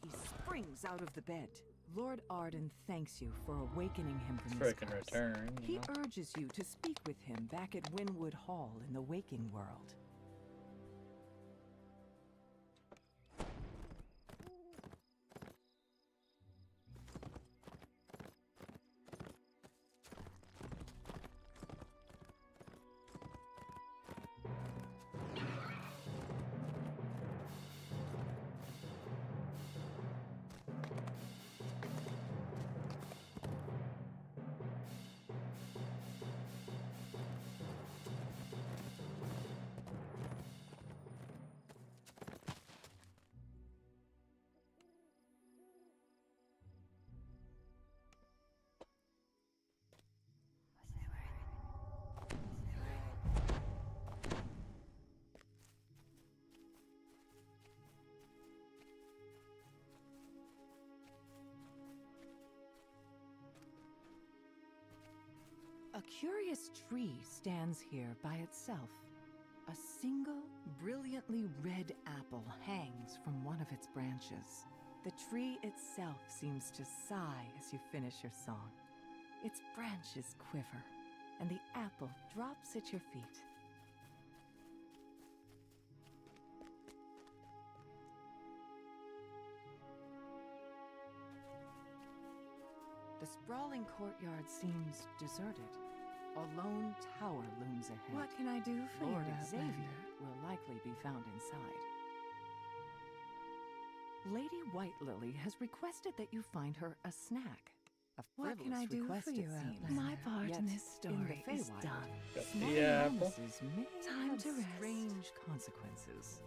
He springs out of the bed. Lord Arden thanks you for awakening him from his Frickin' curse. return, you He know? urges you to speak with him back at Winwood Hall in the waking world. A curious tree stands here by itself. A single, brilliantly red apple hangs from one of its branches. The tree itself seems to sigh as you finish your song. Its branches quiver, and the apple drops at your feet. The sprawling courtyard seems deserted. A lone tower looms ahead. What can I do for Lord you, Xavier Outlander? will likely be found inside. Lady White Lily has requested that you find her a snack. A What can frivolous I do request, for you, it seems. Outlander? My part Yet, in this in the story is Feywild, done. Got small the apple. illnesses may Time have to rest. strange consequences.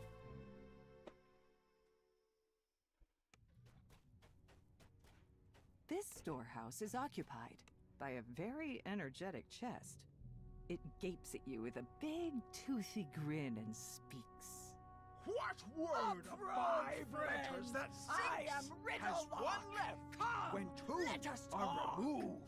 This storehouse is occupied by a very energetic chest. It gapes at you with a big, toothy grin and speaks. What word of five letters that I am sinks Riddle has one Lock. left Come, when two let us are talk. removed?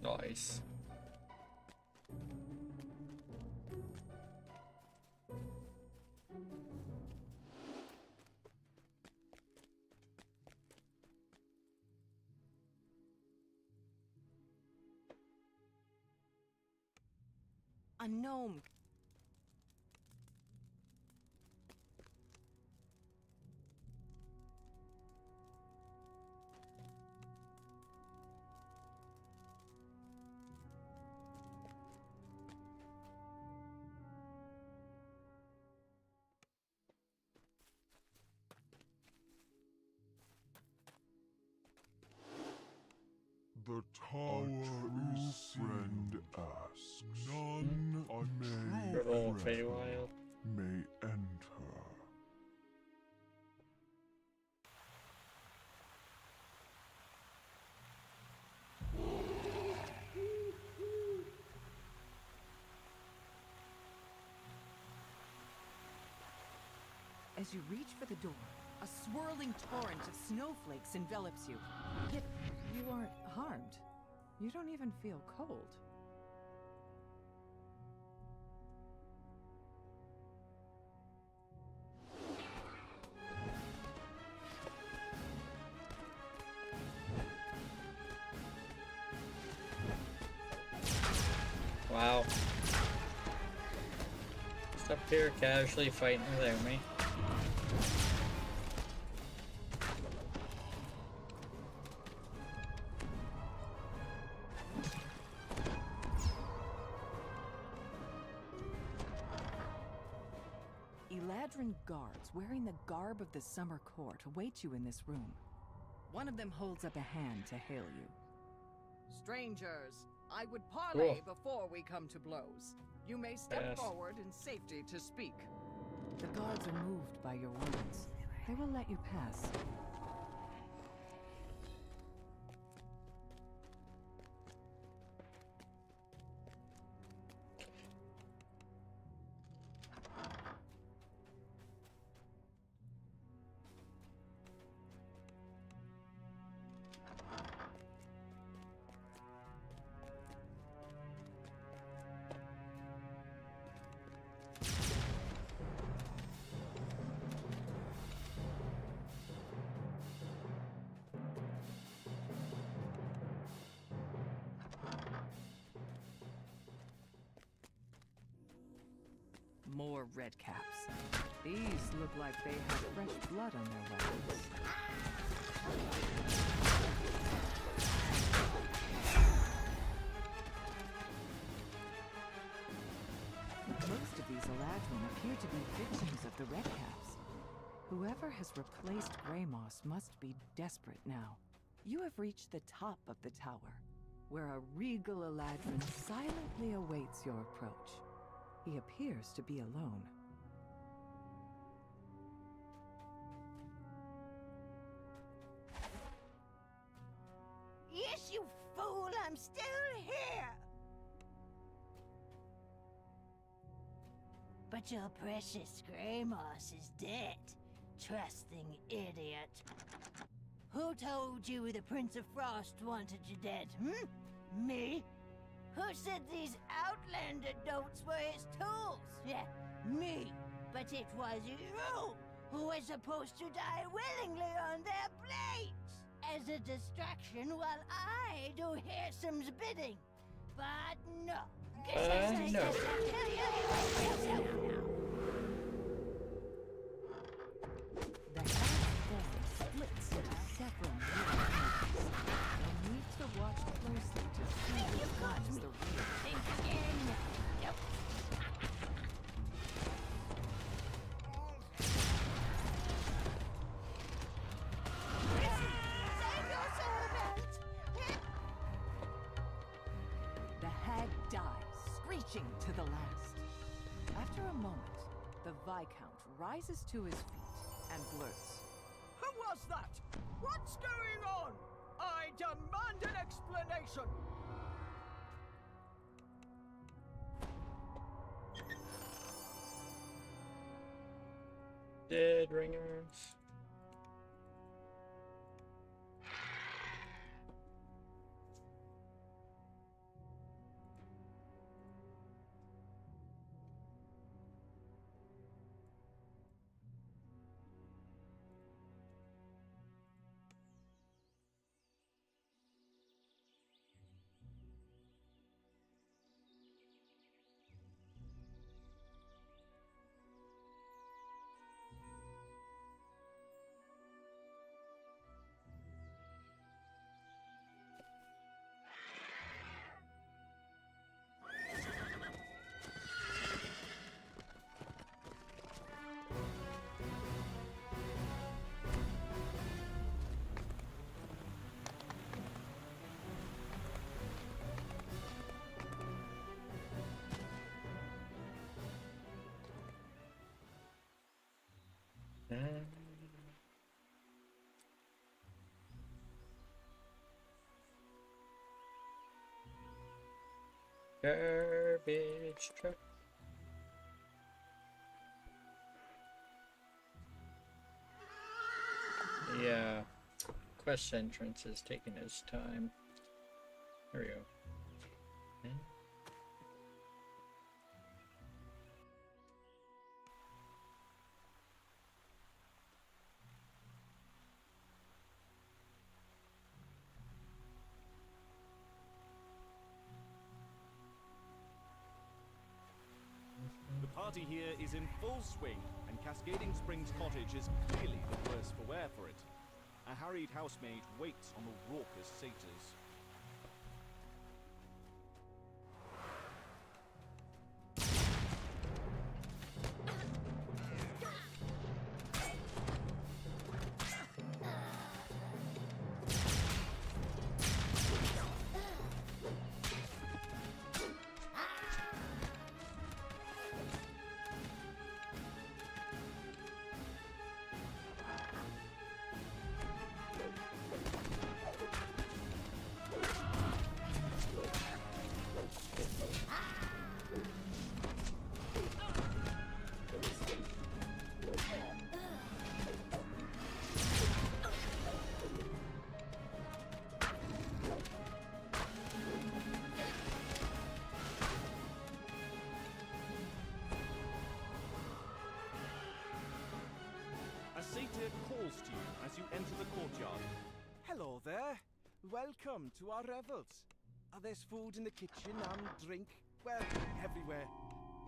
Nice. A gnome. The tower is friend asks. None may Good old friend Feywild. may enter. As you reach for the door, a swirling torrent of snowflakes envelops you. Yet you aren't harmed. You don't even feel cold. Wow. Just up here casually fighting without me. Eladrin guards wearing the garb of the summer court await you in this room. One of them holds up a hand to hail you. Strangers, I would parley Cool. before we come to blows. You may step Yes. forward in safety to speak. The guards are moved by your words. They will let you pass. More redcaps. These look like they have fresh blood on their weapons. Most of these Eladrin appear to be victims of the redcaps. Whoever has replaced Greymoss must be desperate now. You have reached the top of the tower, where a regal Eladrin silently awaits your approach. He appears to be alone. Yes, you fool, I'm still here! But your precious Greymoss is dead, trusting idiot. Who told you the Prince of Frost wanted you dead, Me? Who said these Outlander dotes were his tools? Yeah, me. But it was you who was supposed to die willingly on their blades as a distraction while I do Hearsome's bidding. But no. No. The half form splits into several new images. You'll need to watch closely to see which one's the real. Think again. Yep. Save your servant! The hag dies, screeching to the last. After a moment, the Viscount rises to his feet and blurts. Who was that? What's going on? I demand an explanation! Dead ringers. Garbage truck. Yeah, quest entrance is taking its time. There we go. Okay. The party here is in full swing, and Cascading Springs Cottage is clearly the worse for wear for it. A harried housemaid waits on the raucous satyrs. A satyr calls to you as you enter the courtyard. Hello there. Welcome to our revels. There's food in the kitchen and drink, well, everywhere,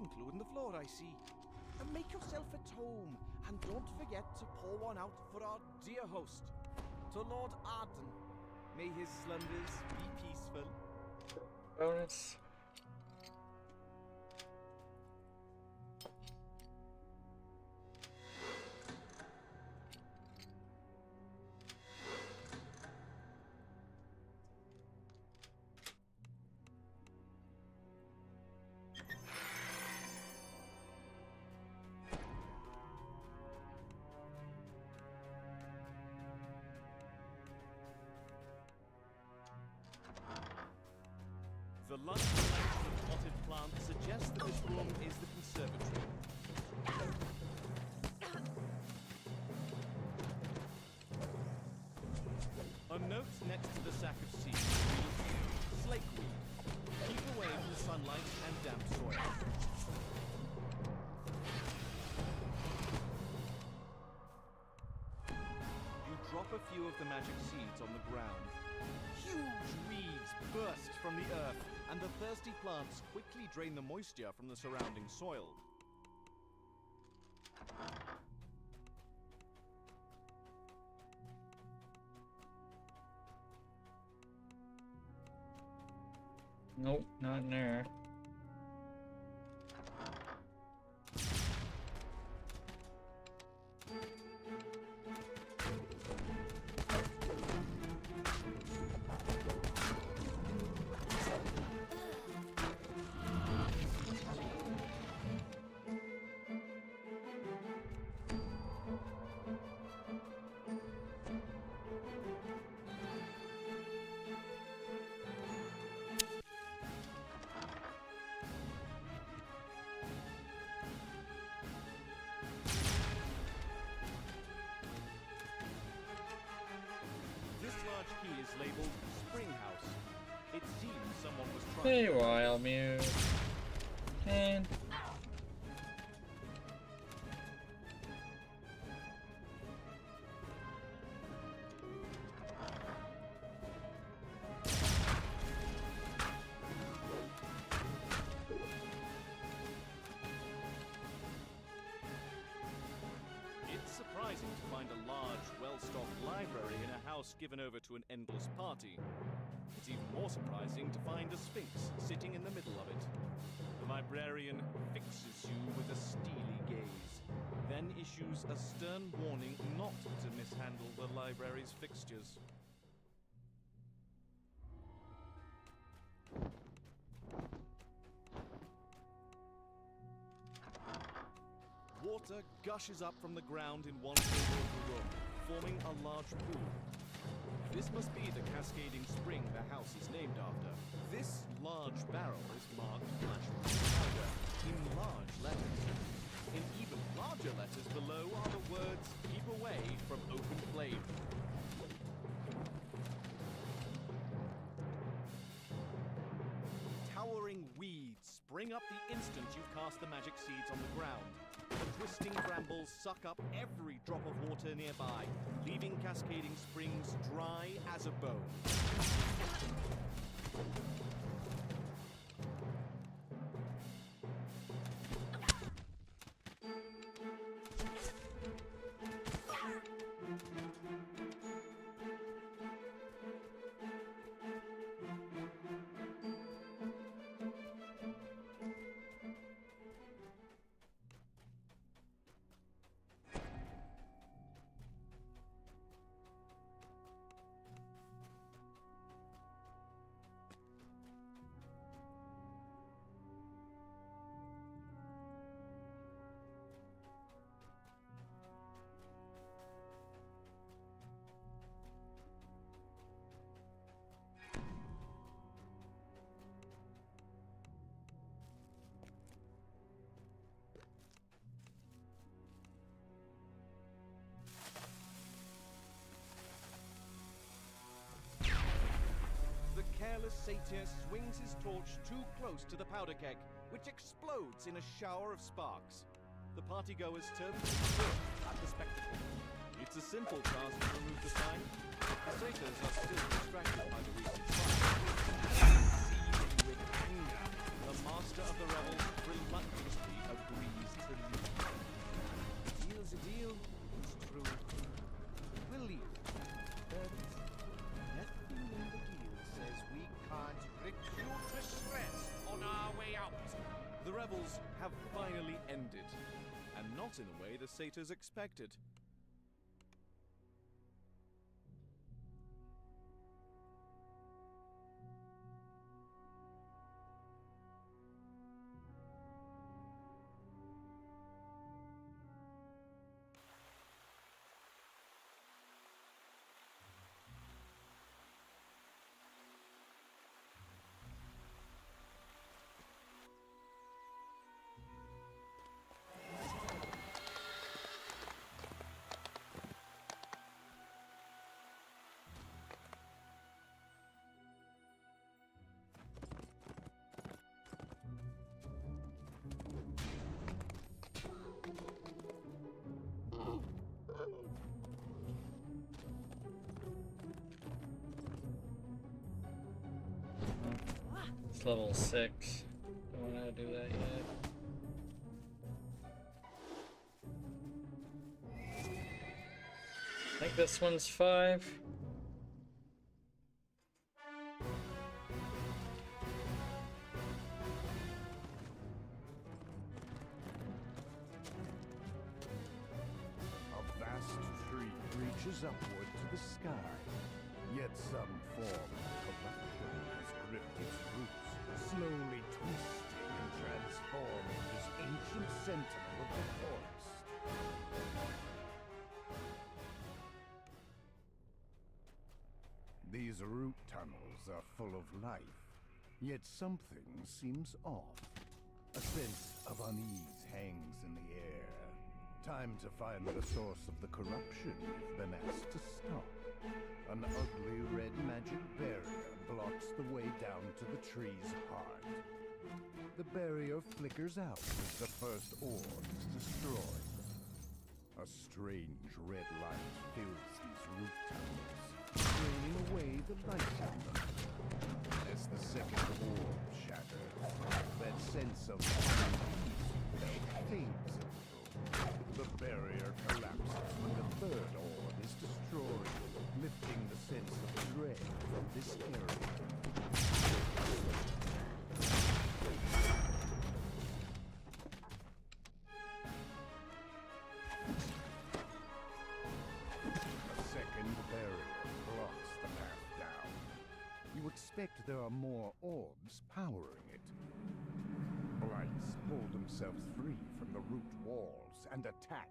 including the floor, I see. Make yourself at home, and don't forget to pour one out for our dear host, to Lord Arden. May his slumbers be peaceful. Bonus. The lush selection of potted plants suggests that this room is the conservatory. A note next to the sack of seeds reads, Slakeweed. Keep away from sunlight and damp soil. You drop a few of the magic seeds on the ground. Huge weeds burst from the earth, and the thirsty plants quickly drain the moisture from the surrounding soil. Nope, not in there. Key is labeled Springhouse. It seems someone was trying. Hey, Wild Muse. And It's surprising to find a large, well-stocked library in a house given over to an endless party. It's even more surprising to find a sphinx sitting in the middle of it. The librarian fixes you with a steely gaze, then issues a stern warning not to mishandle the library's fixtures. Water gushes up from the ground in one corner of the room, forming a large pool. This must be the cascading spring the house is named after. This large barrel is marked flashpoint powder in large letters. In even larger letters below are the words, "Keep away from open flame." Towering weeds spring up the instant you've cast the magic seeds on the ground. The twisting brambles suck up every drop of water nearby, leaving cascading springs dry as a bone. The careless satyr swings his torch too close to the powder keg, which explodes in a shower of sparks. The partygoers turn at the spectacle. It's a simple task to remove the sign. The satyrs are still distracted by the recent fire. Seething with anger, the master of the revels reluctantly agrees to leave. A deal's a deal, it's true. We'll leave. But nothing in the deal says we can't recruit to shreds on our way out. The revels have finally ended, and not in a way the satyrs expected. It's level 6. Don't know how to do that yet. I think this one's 5. A vast tree reaches upward to the sky, yet some form of corruption has gripped its roots, slowly twisting and transforming this ancient sentinel of the forest. These root tunnels are full of life, yet something seems off. A sense of unease hangs in the air. Time to find the source of the corruption you've been asked to stop. An ugly red magic barrier blocks the way down to the tree's heart. The barrier flickers out as the first orb is destroyed. A strange red light fills these root tunnels, draining away the light in them. As the second orb shatters, that sense of unease fades a little. The barrier collapses when the third orb is destroyed, lifting the sense of dread from this area. A second barrier blocks the path down. You expect there are more orbs powering it. Blights pull themselves free from the root walls and attack.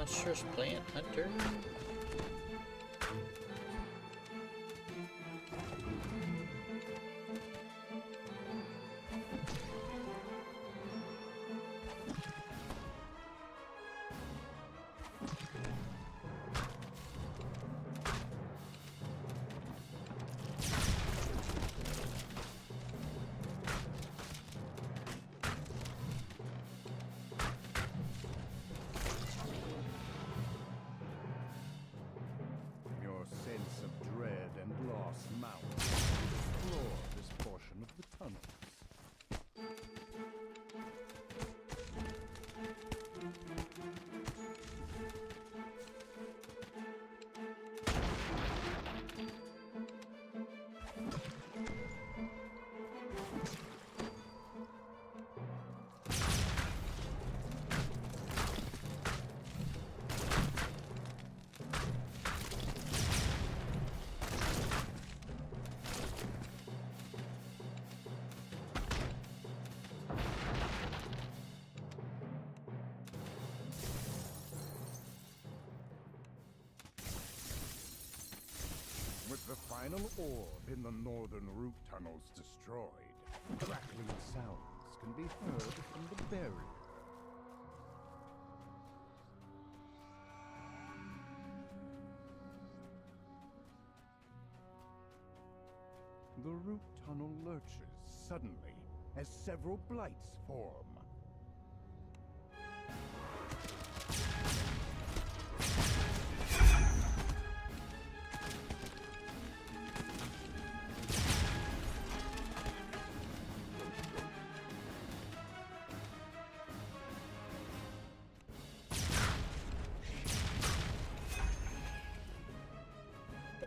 Monstrous plant hunter. Your sense of dread and loss mounts. Explore this portion of the tunnels. With the final orb in the northern root tunnels destroyed, crackling sounds can be heard from the barrier. The root tunnel lurches suddenly as several blights form.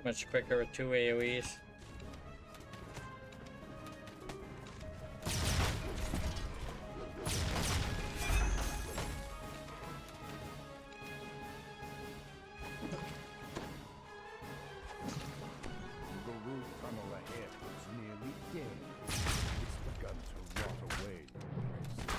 Much quicker with 2 AoEs. The root tunnel ahead is nearly dead. It's begun to rot away in places.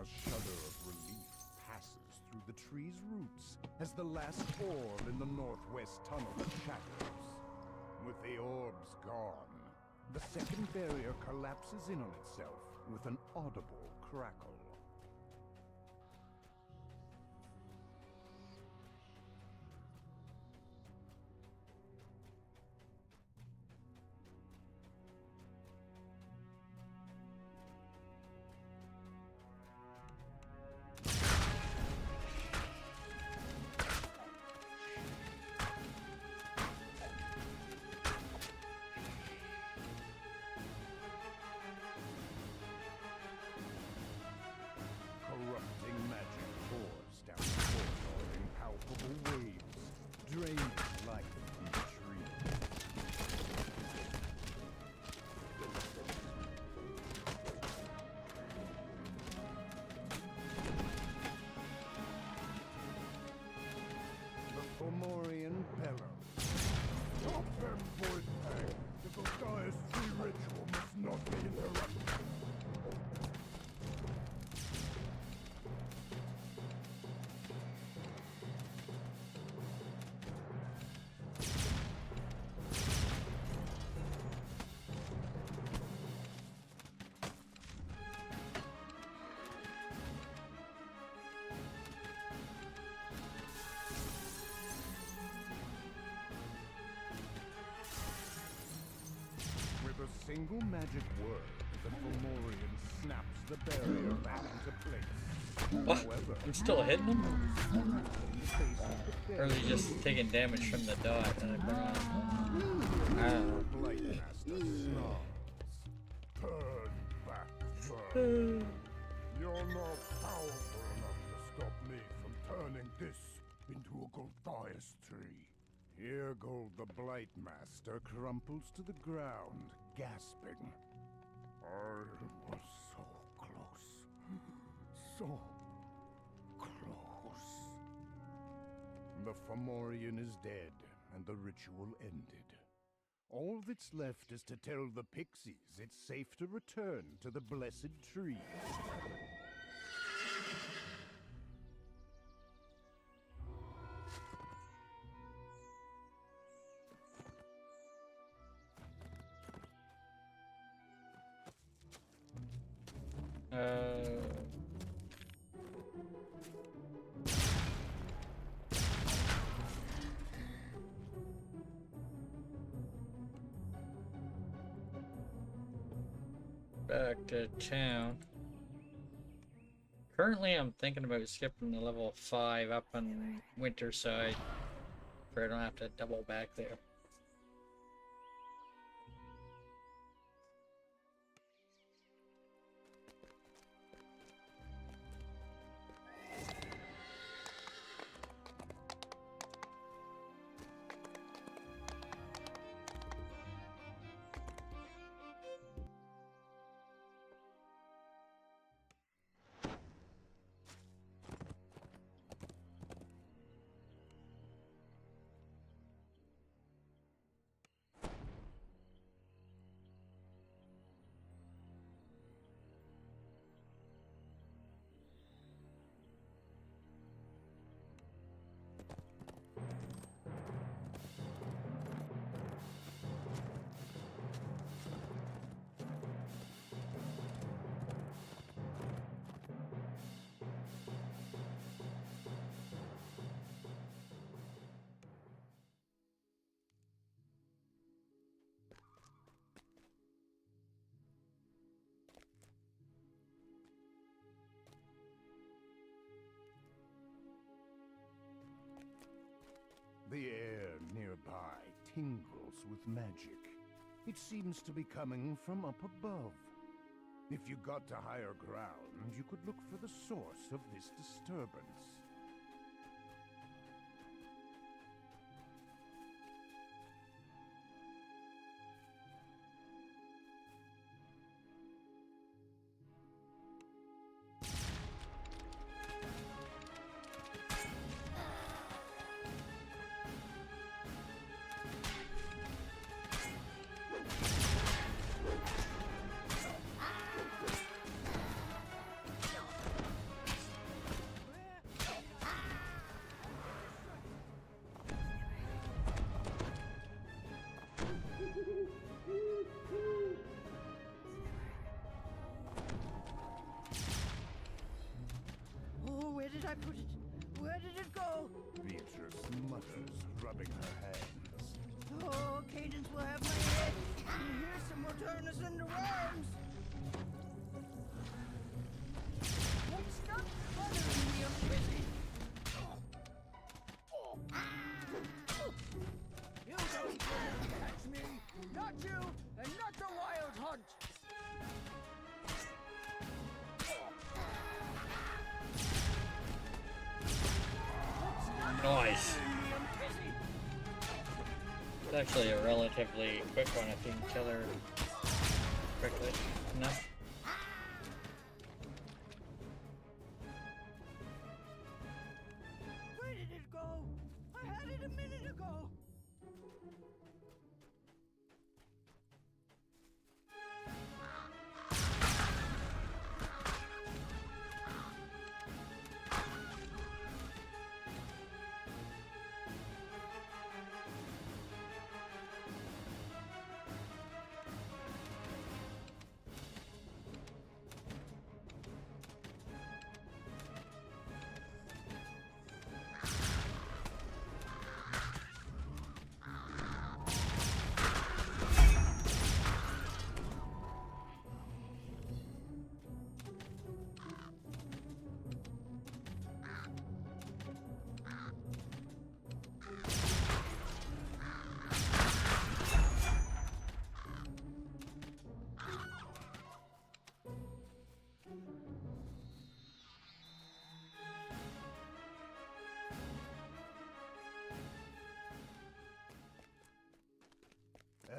A shudder of relief passes through the tree's roots as the last orb in the northwest tunnel shatters. With the orbs gone, the second barrier collapses in on itself with an audible crackle. Corrupting magic pours down the corridor in palpable waves, draining life from the tree. The Fomorian bellows. Stop them, voice hang! The Godia's tree ritual must not be interrupted. With a single magic word, the Fomorian snaps the barrier back into place. What? However, I'm still hitting him? in the face of the Or is he just taking damage from the dot that I put on? I don't know. Blight Master snarls. Turn back, son. You're not powerful enough to stop me from turning this into a Goliath tree. Eargold the Blight Master crumples to the ground, gasping. I was so close. So close. The Fomorian is dead, and the ritual ended. All that's left is to tell the pixies it's safe to return to the blessed tree. Back to town. Currently, I'm thinking about skipping the level 5 up on winter side, where I don't have to double back there. The air nearby tingles with magic. It seems to be coming from up above. If you got to higher ground, you could look for the source of this disturbance. Oh, where did I put it? Where did it go? Beatrice mutters, rubbing her hands. Oh, Cadence will have my head. And here's some will turn us into worms. Stop bothering me, I'm busy. You don't catch me. Not you, and not the wild hunt. Nice. It's actually a relatively quick one if you can kill her quickly enough. Where did it go? I had it a minute ago.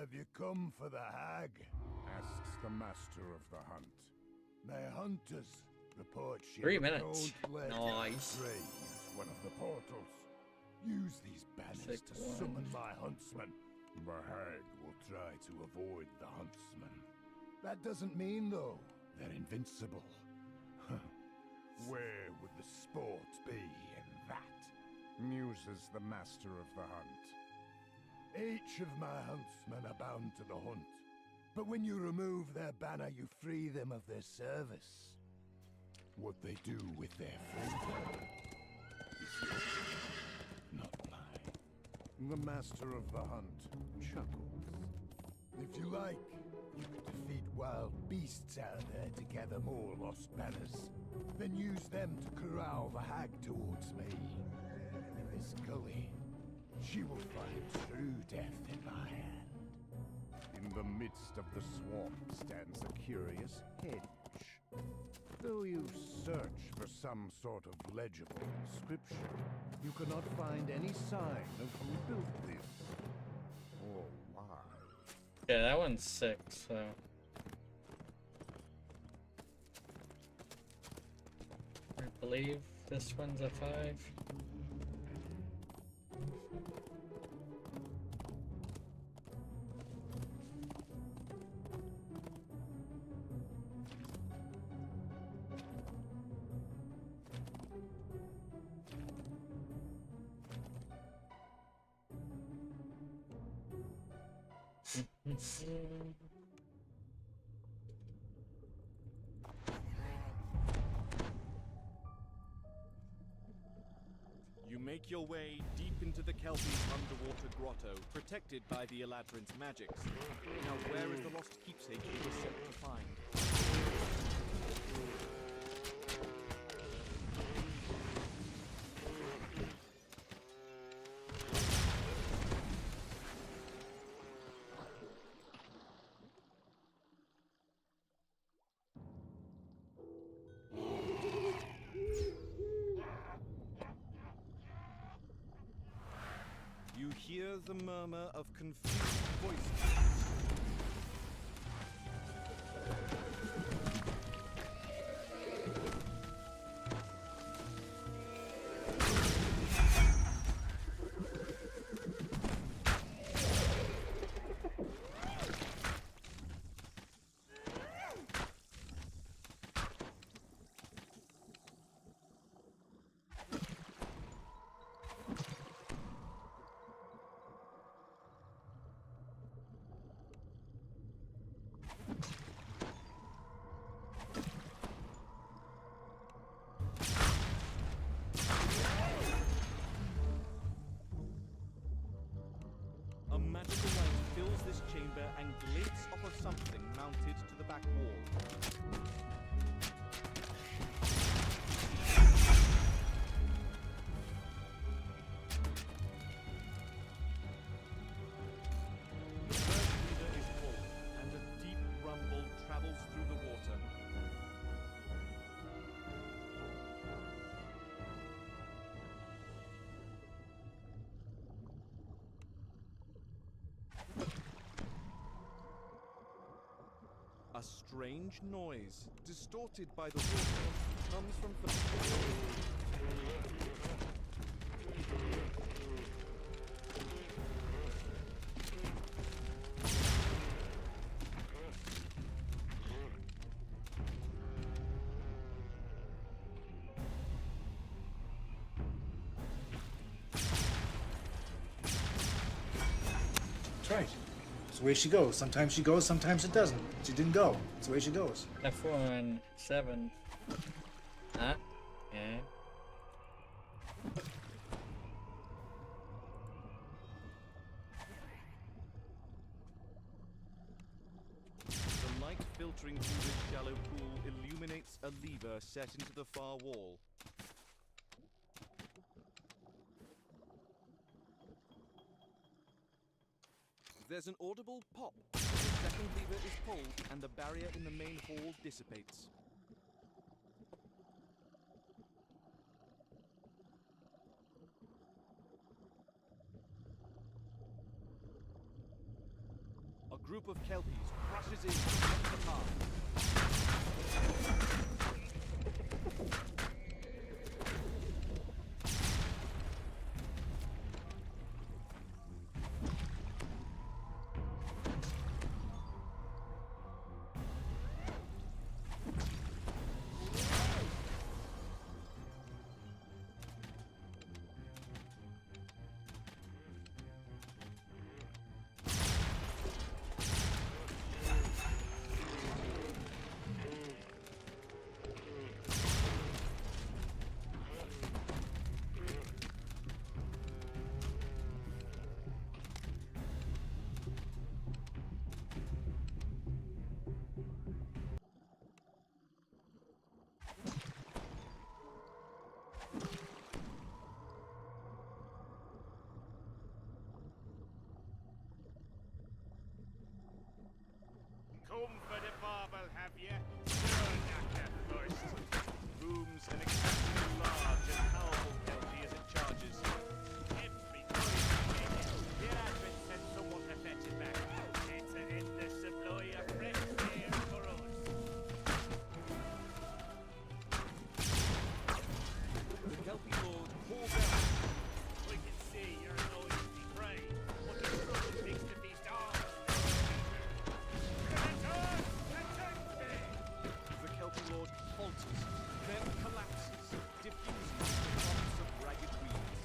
Have you come for the hag? Asks the master of the hunt. My hunters report she 3 minutes. don't let Nice. Thrane use one of the portals. Use these banners to summon my huntsman. The hag will try to avoid the huntsman. That doesn't mean, though, they're invincible. Where would the sport be in that? Muses the master of the hunt. Each of my huntsmen are bound to the hunt. But when you remove their banner, you free them of their service. What they do with their freedom is yours, not mine. The master of the hunt chuckles. If you like, you could defeat wild beasts out there to gather more lost banners. Then use them to corral the hag towards me. In this gully, she will find true death in my hand. In the midst of the swamp stands a curious hedge. Though you search for some sort of legible inscription, you cannot find any sign of who built this or why. Yeah, that one's 6, so. I believe this one's a 5. You make your way deep into the Kelpie's underwater grotto, protected by the Eladrin's magics. Now where is the lost keepsake you were sent to find? You hear the murmur of confused voices. A magical light fills this chamber and glints off of something mounted to the back wall. The first leader is full, and a deep rumble travels through the water. A strange noise, distorted by the water, comes from the... That's right. It's the way she goes. Sometimes she goes, sometimes it doesn't. She didn't go. It's the way she goes. F1, 7. Huh? Yeah. The light filtering through this shallow pool illuminates a lever set into the far wall. There's an audible pop. The second lever is pulled, and the barrier in the main hall dissipates. group of Kelpies crashes in the path. Come for the barbel, have ye? You're knacker first. Rooms an exceptionally large and powerful Kelpie as it charges. Every the admin sent someone to fetch it back. It's an endless supply of fresh air for us. The Kelpie Lord pulls out. We can see you're annoyed to be prey, but the struggle makes the beast armed. The Kelpie Lord falters, then collapses, diffusing into clumps of ragged weeds.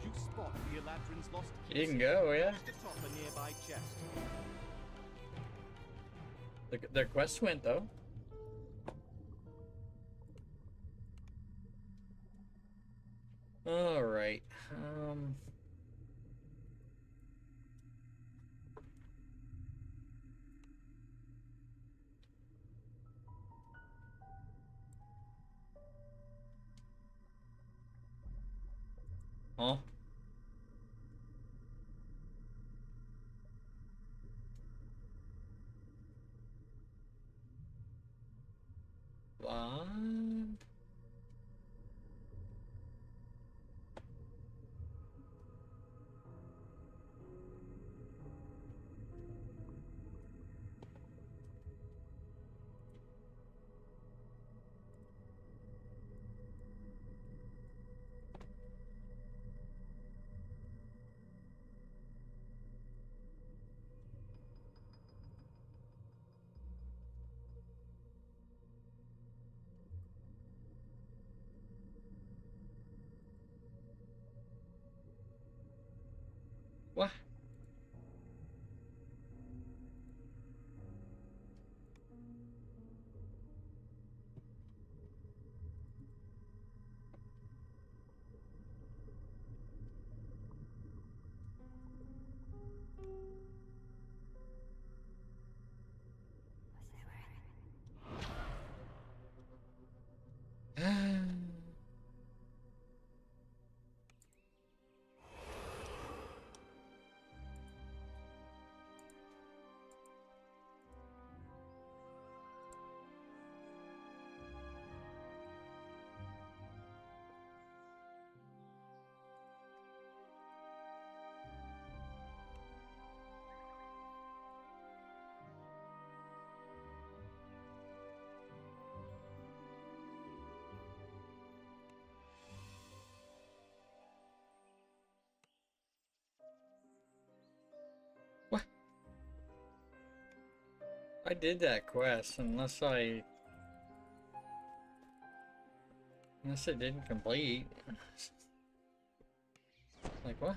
You spot the Eladrin's lost You can go, yeah. atop a nearby chest. The quest went though. All right. Huh? What? What? I did that quest unless I didn't complete. Like what?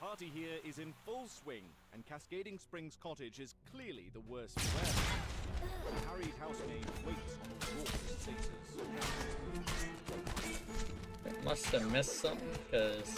party here is in full swing, and Cascading Springs Cottage is clearly the worst for wear. The harried housemaid waits on the rawest satyrs. It must have missed something, because...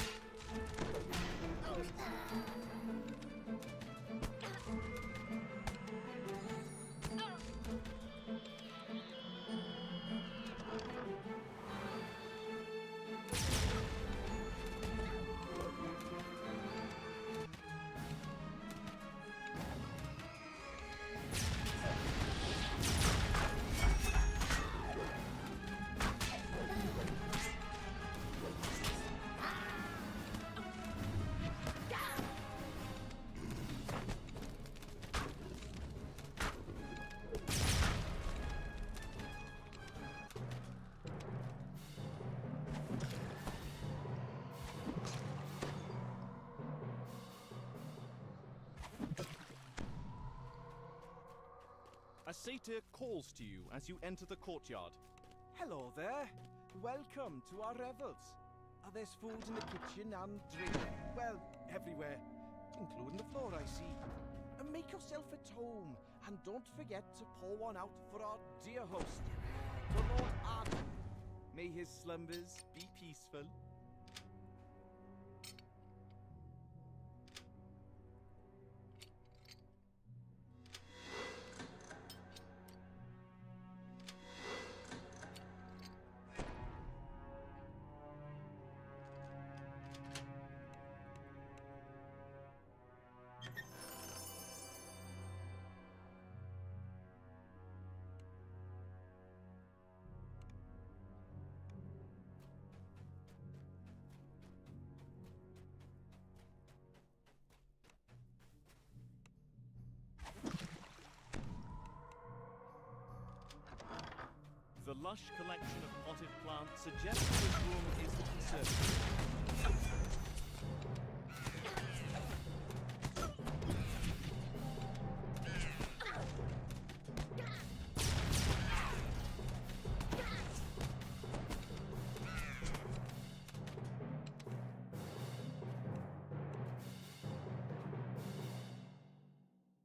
A satyr calls to you as you enter the courtyard. Hello there. Welcome to our revels. There's food in the kitchen and drink, well, everywhere, including the floor, I see. Make yourself at home, and don't forget to pour one out for our dear host, the Lord Arden. May his slumbers be peaceful. The lush collection of potted plants suggests this room is the conservatory.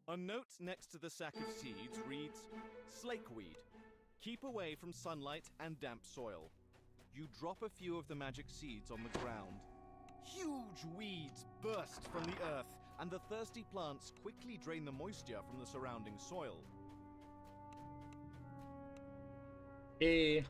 A note next to the sack of seeds reads, Slakeweed. Keep away from sunlight and damp soil. You drop a few of the magic seeds on the ground. Huge weeds burst from the earth, and the thirsty plants quickly drain the moisture from the surrounding soil. Hey.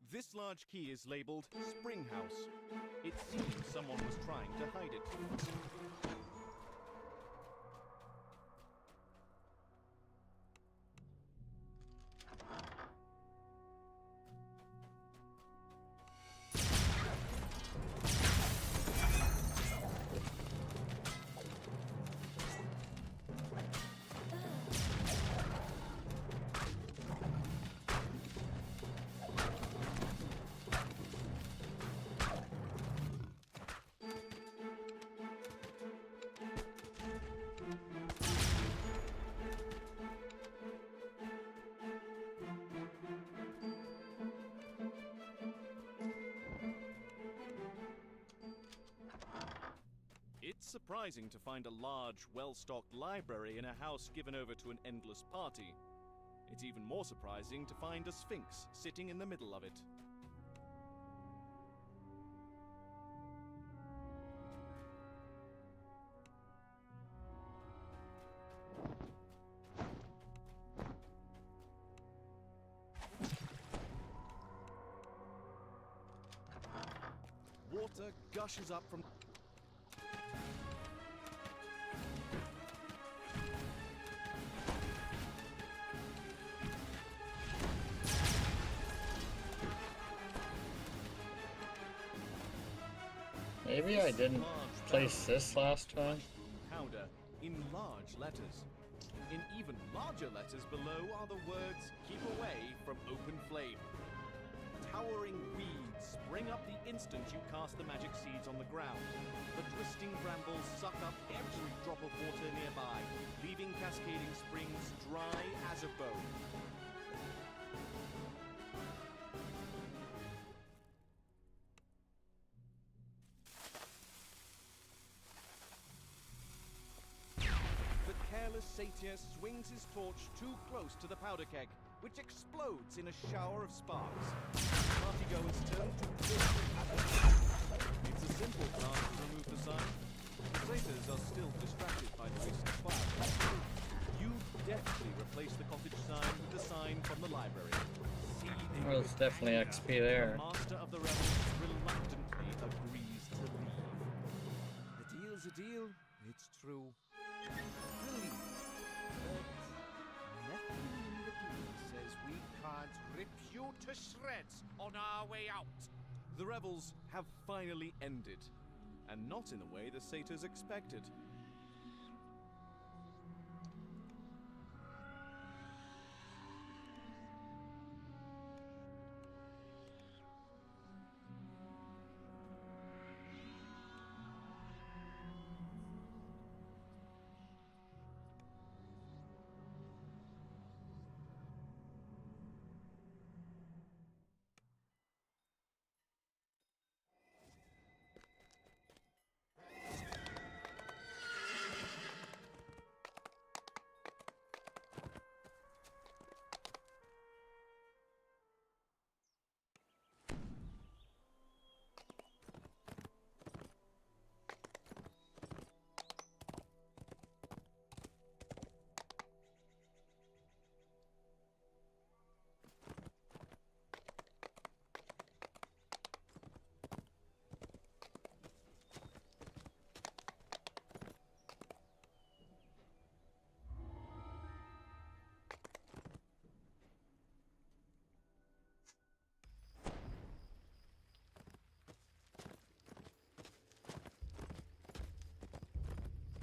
This large key is labeled Spring House. It seems someone was trying to hide it. It's surprising to find a large, well-stocked library in a house given over to an endless party. It's even more surprising to find a sphinx sitting in the middle of it. Water gushes up from... Maybe I didn't place this last time. Powder in large letters. In even larger letters below are the words, "Keep away from open flame." Towering weeds spring up the instant you cast the magic seeds on the ground. The twisting brambles suck up every drop of water nearby, leaving cascading springs dry as a bone. The careless satyr swings his torch too close to the powder keg, which explodes in a shower of sparks. Partygoers turn to It's a simple task to remove the sign. Satyrs are still distracted by the recent fire. You deftly replace the cottage sign with the sign from the library. Well, it's definitely XP there. The master of the revels reluctantly agrees to leave. A deal's a deal, it's true. Really, but nothing in the deal says we can't rip you to shreds on our way out. The revels have finally ended, and not in the way the satyrs expected.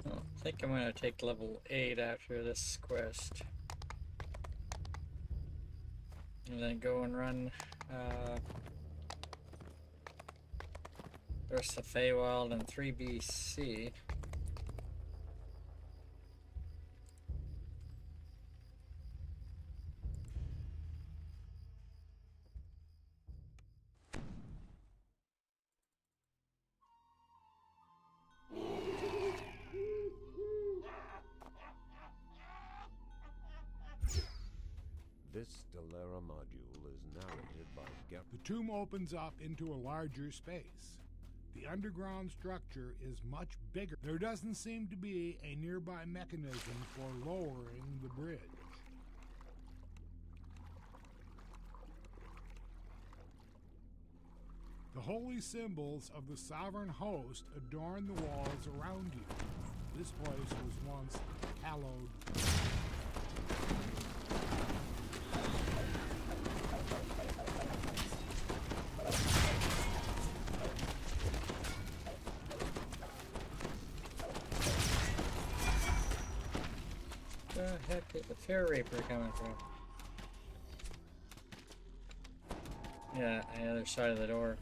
I think I'm gonna take level 8 after this quest. And then go and run the rest of Feywild and 3BC. This Stellara module is narrated by The tomb opens up into a larger space. The underground structure is much bigger. There doesn't seem to be a nearby mechanism for lowering the bridge. The holy symbols of the sovereign host adorn the walls around you. This place was once hallowed. Where the heck is the Fair Raper coming from? Yeah, on the other side of the door.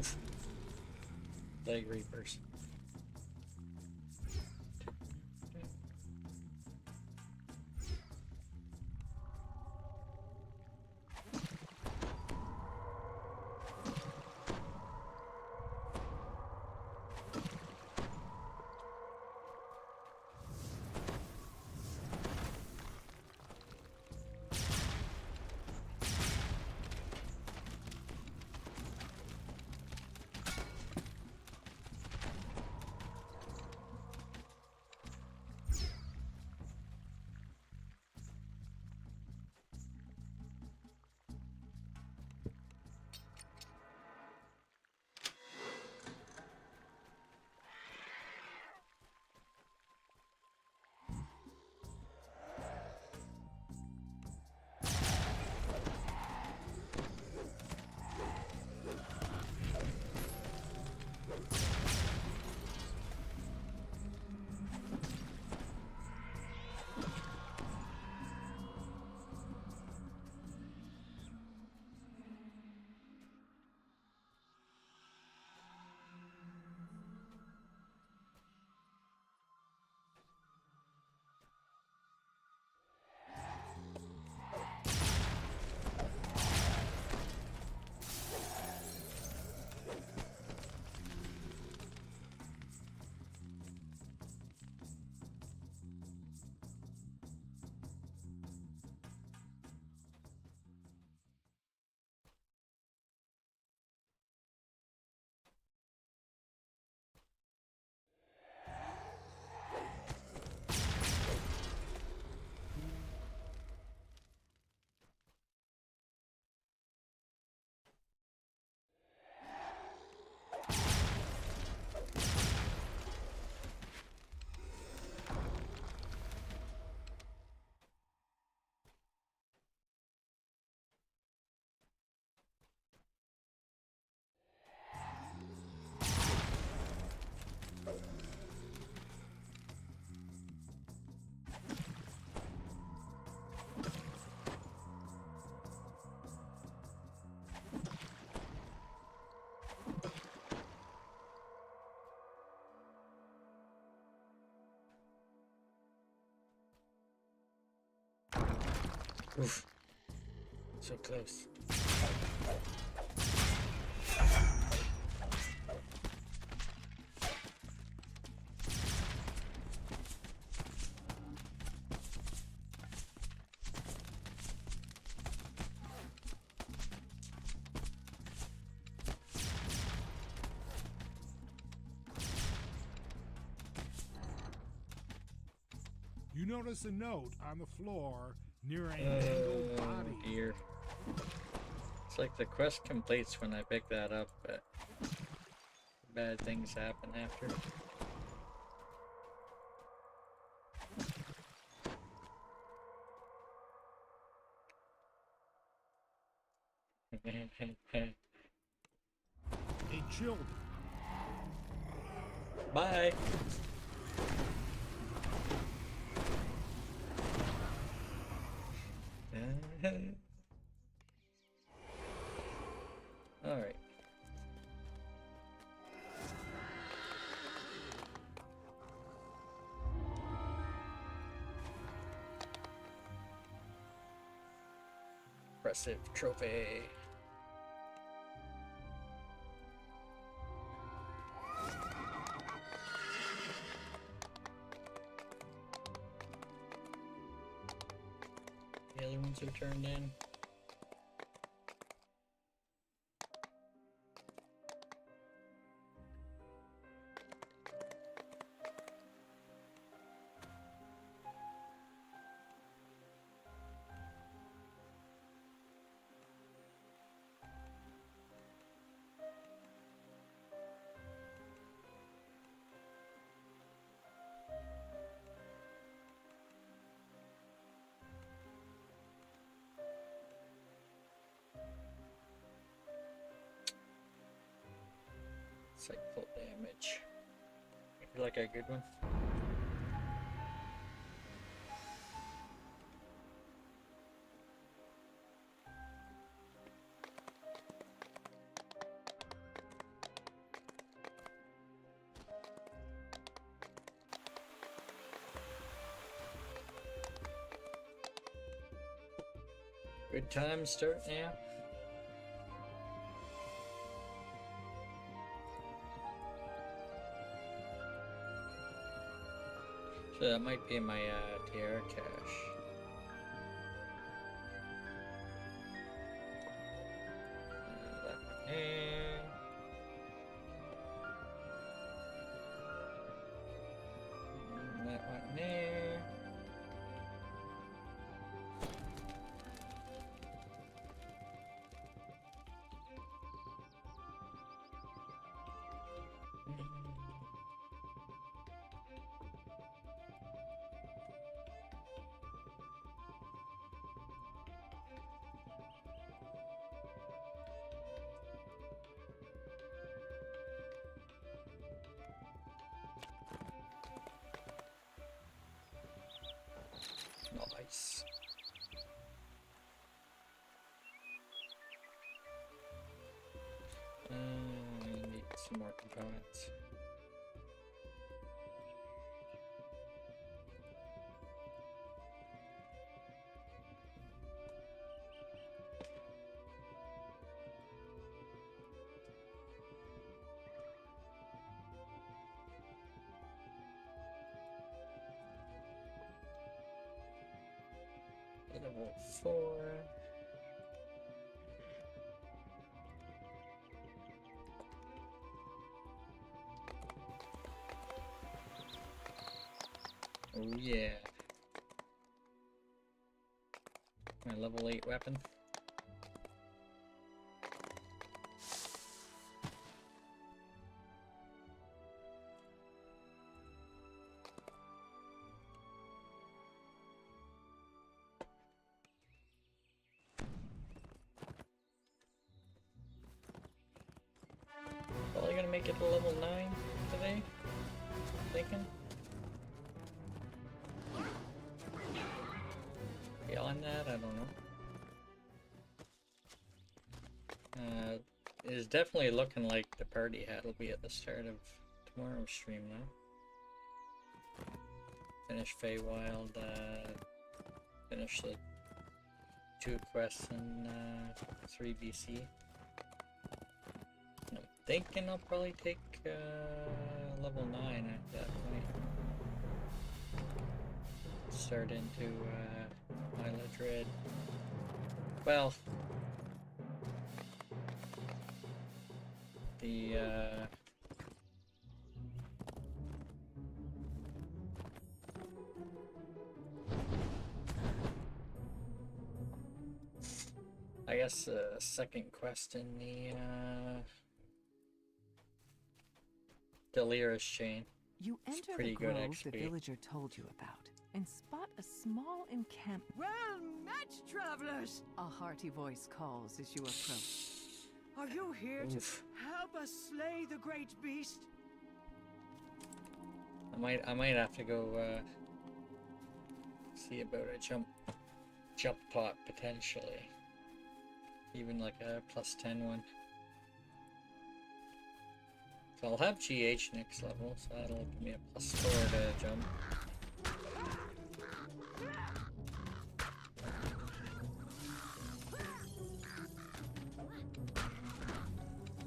Oof. Leg Reapers. Oof. So close. You notice a note on the floor near a mangled body. Dear. It's like the quest completes when I pick that up, but bad things happen after. A children. Bye. All right. Impressive trophy. The other ones are turned in. It's like full damage. Maybe like a good one. Good time start now. So that might be my DR cache. That one there. And that one there. Nice. I need some more components. Level 4. Oh yeah. My level 8 weapon. Probably gonna make it to level 9 today, I'm thinking. Beyond that, I don't know. It is definitely looking like the party hat will be at the start of tomorrow's stream now. Finish Feywild, finish the 2 quests in 3 BC. I'm thinking I'll probably take level 9 at that point. Start into Isle of Dread. Well, the I guess second quest in the Delira's chain. You enter pretty the good grove XP. the villager told you about and spot a small encampment. Well met, travelers! A hearty voice calls as you approach. Are you here Oof. to help us slay the great beast? I might have to go see about a jump pot potentially. Even like a +10 one. So I'll have GH next level, so that'll give me a +4 to jump.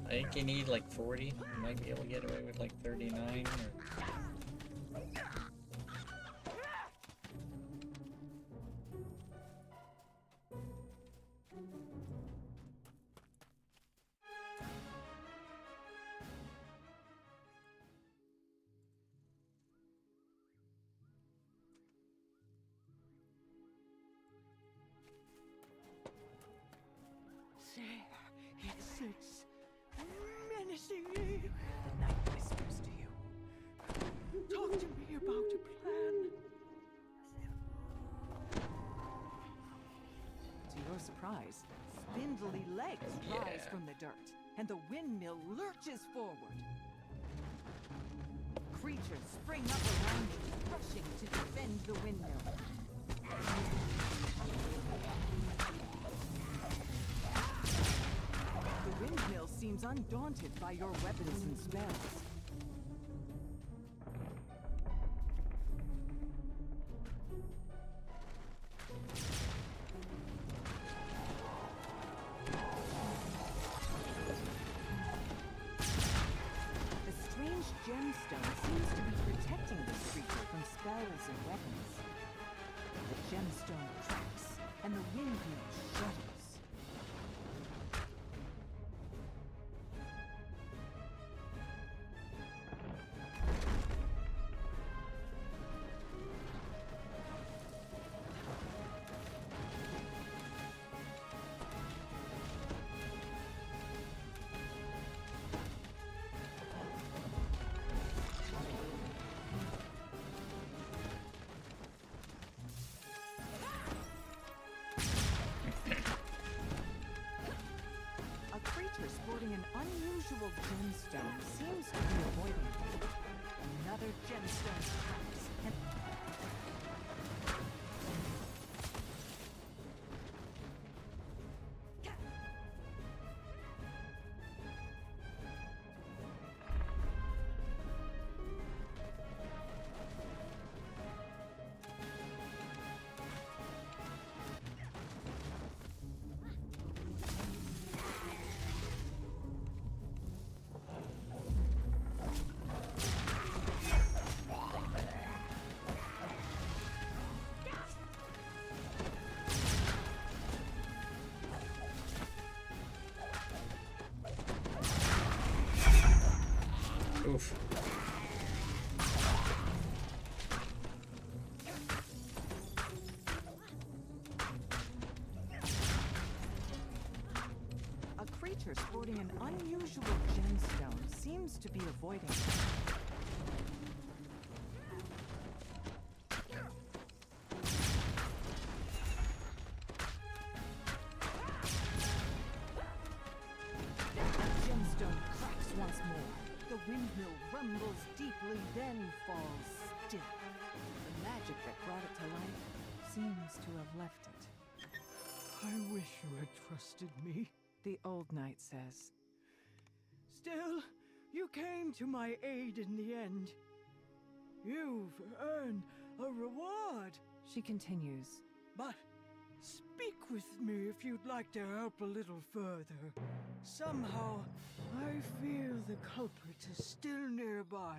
I think you need like 40. You might be able to get away with like 39 or... There it sits, menacingly. The night whispers to you. Talk to me about a plan. To your surprise, spindly legs rise from the dirt, and the windmill lurches forward. Creatures spring up around you, rushing to defend the windmill. The windmill seems undaunted by your weapons and spells. gemstone cracks, and the windmill shudders. A creature sporting an unusual gemstone seems to be avoiding it. Another gemstone cracks, and Oof. a creature sporting an unusual gemstone seems to be avoiding it. Gemstone cracks once more. The windmill rumbles deeply, then falls still. The magic that brought it to life seems to have left it. I wish you had trusted me. The old knight says. Still, you came to my aid in the end. You've earned a reward. She continues. But speak with me if you'd like to help a little further. Somehow, I feel the culprit is still nearby.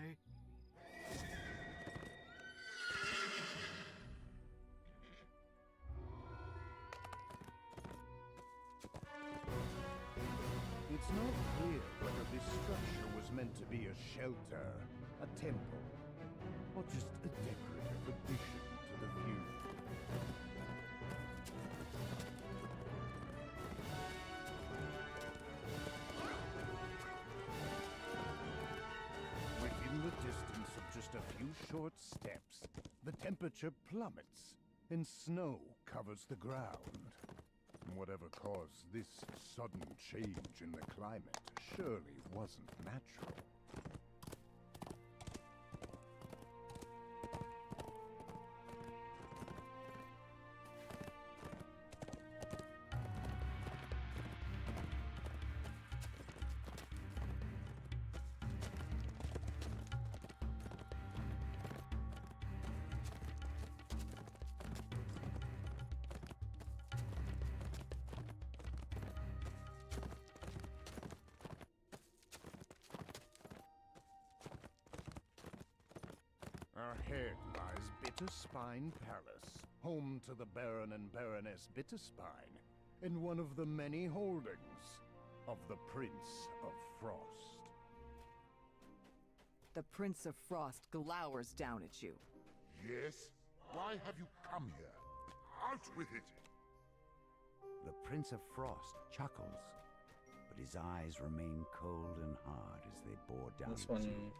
It's not clear whether this structure was meant to be a shelter, a temple, or just a decorative addition to the view. Within the distance of just a few short steps, the temperature plummets and snow covers the ground. Whatever caused this sudden change in the climate surely wasn't natural. Ahead lies Bitterspine Palace, home to the Baron and Baroness Bitterspine, and one of the many holdings of the Prince of Frost. The Prince of Frost glowers down at you. Yes? Why have you come here? Out with it! The Prince of Frost chuckles, but his eyes remain cold and hard as they bore down This at one. you.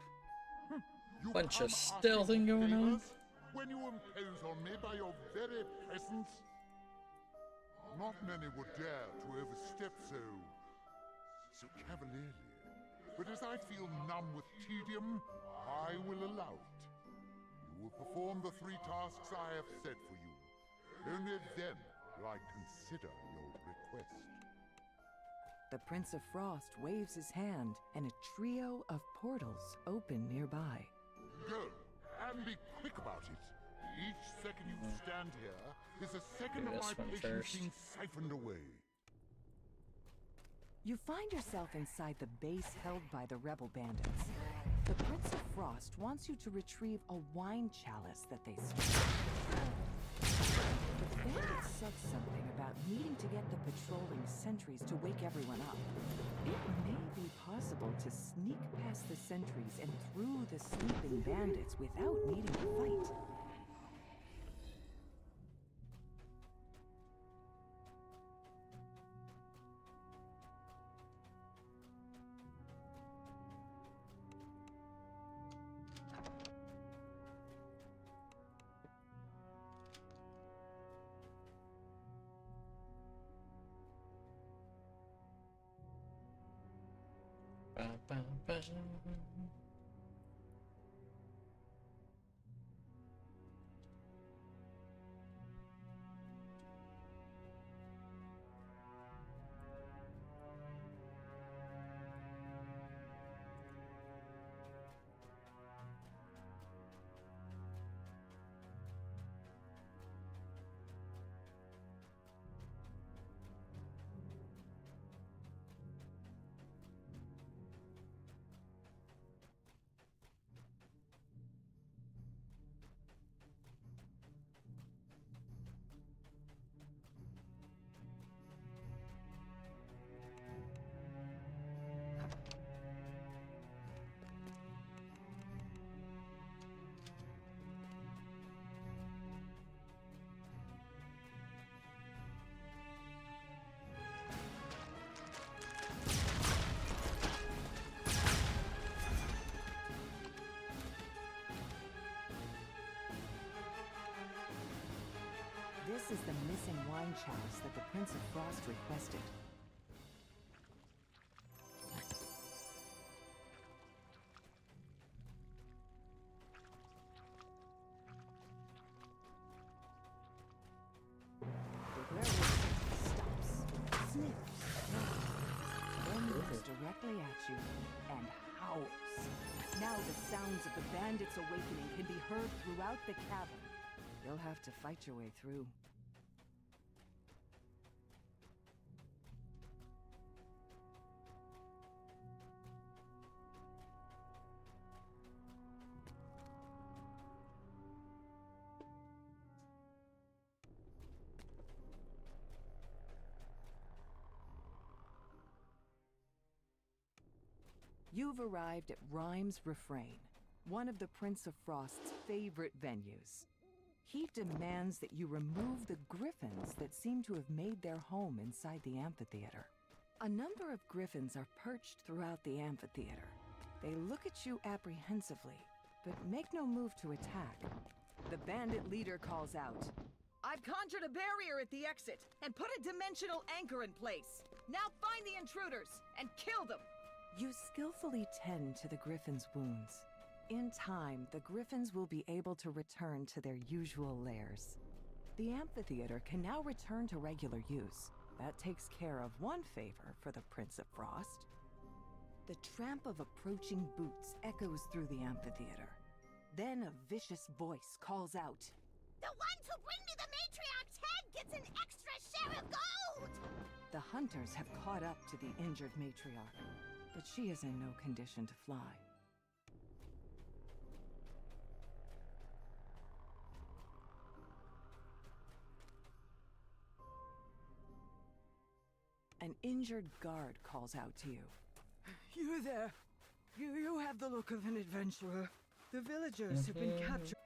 Bunch of stealthing going on. When you impose on me by your very presence? Not many would dare to overstep so cavalierly. But as I feel numb with tedium, I will allow it. You will perform the 3 tasks I have set for you. Only then will I consider your request. The Prince of Frost waves his hand, and a trio of portals open nearby. Go, and be quick about it. Each second you stand here is a second of Do my this one patience first. being siphoned away. You find yourself inside the base held by the rebel bandits. The Prince of Frost wants you to retrieve a wine chalice that they stole. The bandit said something about needing to get the patrolling sentries to wake everyone up. It may be possible to sneak past the sentries and through the sleeping bandits without needing to fight. Ba, ba, ba. This is the missing wine chalice that the Prince of Frost requested. The werewolf stops, sniffs, then looks directly at you and howls. Now the sounds of the bandits' awakening can be heard throughout the cavern. You'll have to fight your way through. You've arrived at Rhyme's Refrain, one of the Prince of Frost's favorite venues. He demands that you remove the griffins that seem to have made their home inside the amphitheater. A number of griffins are perched throughout the amphitheater. They look at you apprehensively, but make no move to attack. The bandit leader calls out, I've conjured a barrier at the exit and put a dimensional anchor in place. Now find the intruders and kill them. You skillfully tend to the griffins' wounds. In time, the griffins will be able to return to their usual lairs. The amphitheater can now return to regular use. That takes care of one favor for the Prince of Frost. The tramp of approaching boots echoes through the amphitheater. Then a vicious voice calls out, The ones who bring me the matriarch's head gets an extra share of gold! The hunters have caught up to the injured matriarch, but she is in no condition to fly. An injured guard calls out to you. You there. You have the look of an adventurer. The villagers have been captured.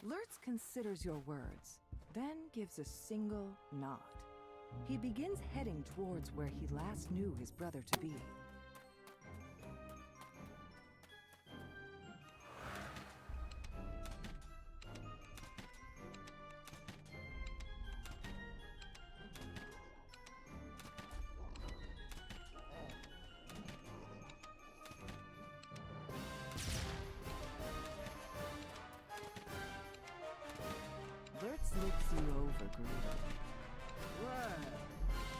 Lurtz considers your words, then gives a single nod. He begins heading towards where he last knew his brother to be. Lurtz looks you over greedily. Well,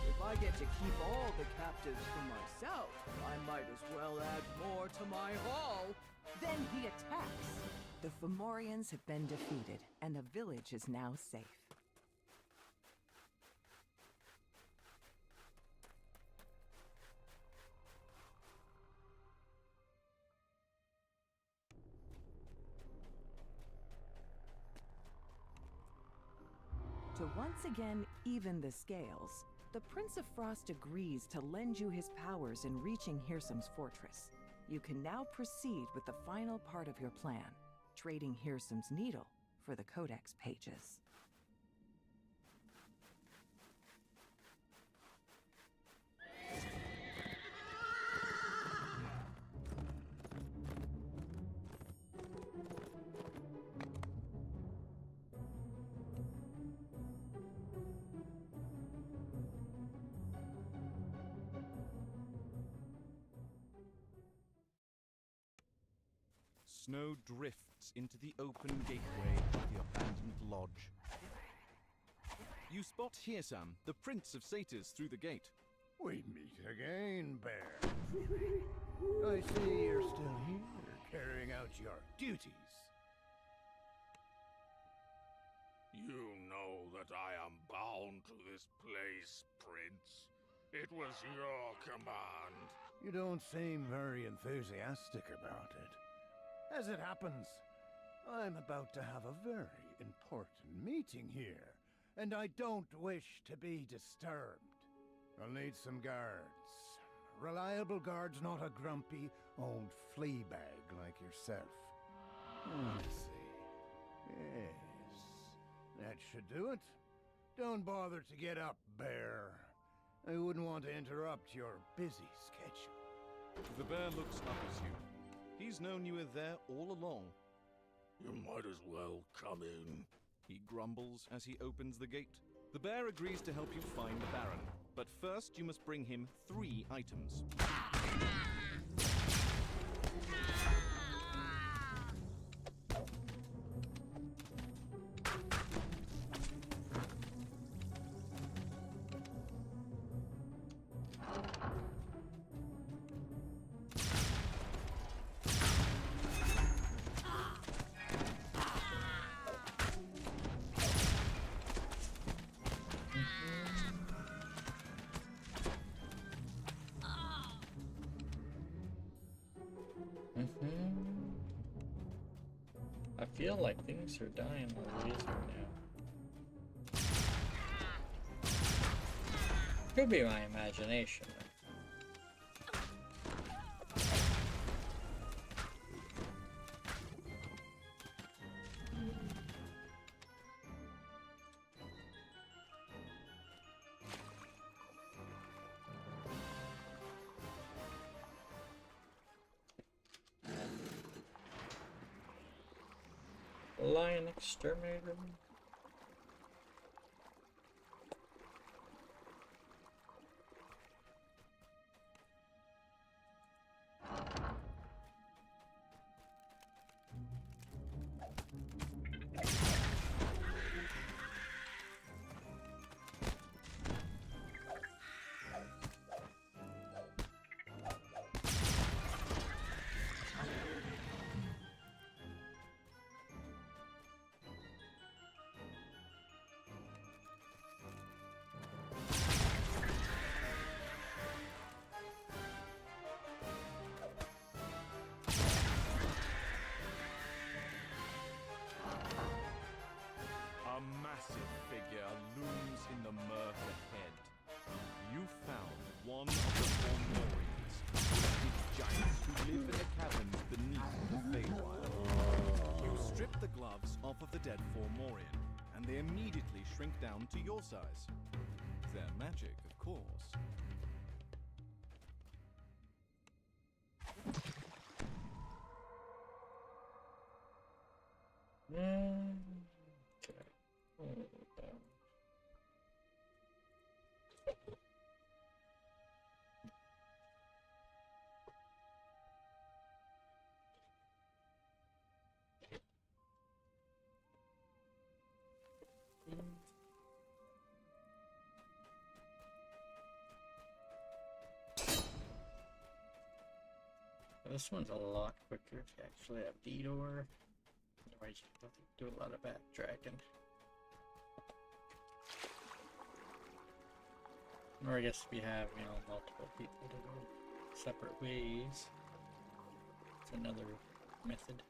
if I get to keep all the captives for myself, I might as well add more to my haul. Then he attacks. The Fomorians have been defeated, and the village is now safe. To once again even the scales, the Prince of Frost agrees to lend you his powers in reaching Hirsum's fortress. You can now proceed with the final part of your plan, trading Hirsum's needle for the Codex pages. Snow drifts into the open gateway of the abandoned lodge. You spot Hirsum, the Prince of Satyrs, through the gate. We meet again, Bear. I see you're still here, carrying out your duties. You know that I am bound to this place, Prince. It was your command. You don't seem very enthusiastic about it. As it happens, I'm about to have a very important meeting here, and I don't wish to be disturbed. I'll need some guards. Reliable guards, not a grumpy old flea bag like yourself. Let's see. Yes, that should do it. Don't bother to get up, Bear. I wouldn't want to interrupt your busy schedule. The bear looks up at you. He's known you were there all along. You might as well come in. He grumbles as he opens the gate. The bear agrees to help you find the Baron, but first you must bring him 3 items. I feel like things are dying a little easier now. Could be my imagination. Lion exterminator. A massive figure looms in the murk ahead. You found one of the Fomorians, big giants who live in the caverns beneath the Feywild. You strip the gloves off of the dead Fomorian, and they immediately shrink down to your size. They're magic, of course. This one's a lot quicker to actually have Detour. Otherwise, you have to do a lot of backtracking. Or I guess we have, you know, multiple people to go separate ways. It's another method.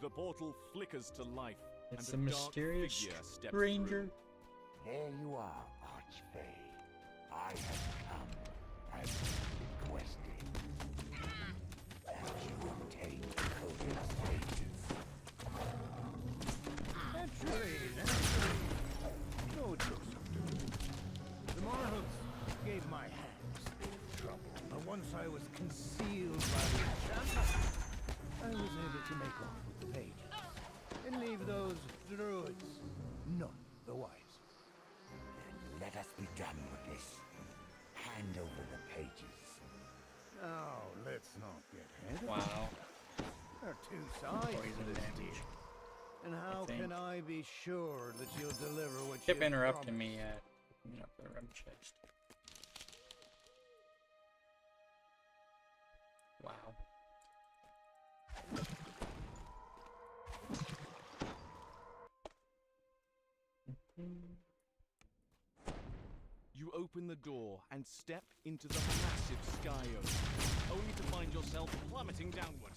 The portal flickers to life, It's and a a dark mysterious figure steps ranger. through. There you are, Archfey. I have come as requested. Have you obtained the Codex pages? Naturally. No Joseph. The Marhooks gave my hands trouble, but once I was concealed by the enchantment, I was able to make off with the pages and leave those druids none the wiser. Then let us be done with this. Hand over the pages. Now, let's not get ahead of Wow. There are two sides to this deal. And how can I be sure that you'll deliver what Kept you interrupting me opening up the rum chest. Wow. You open the door and step into the massive sky oak, only to find yourself plummeting downward.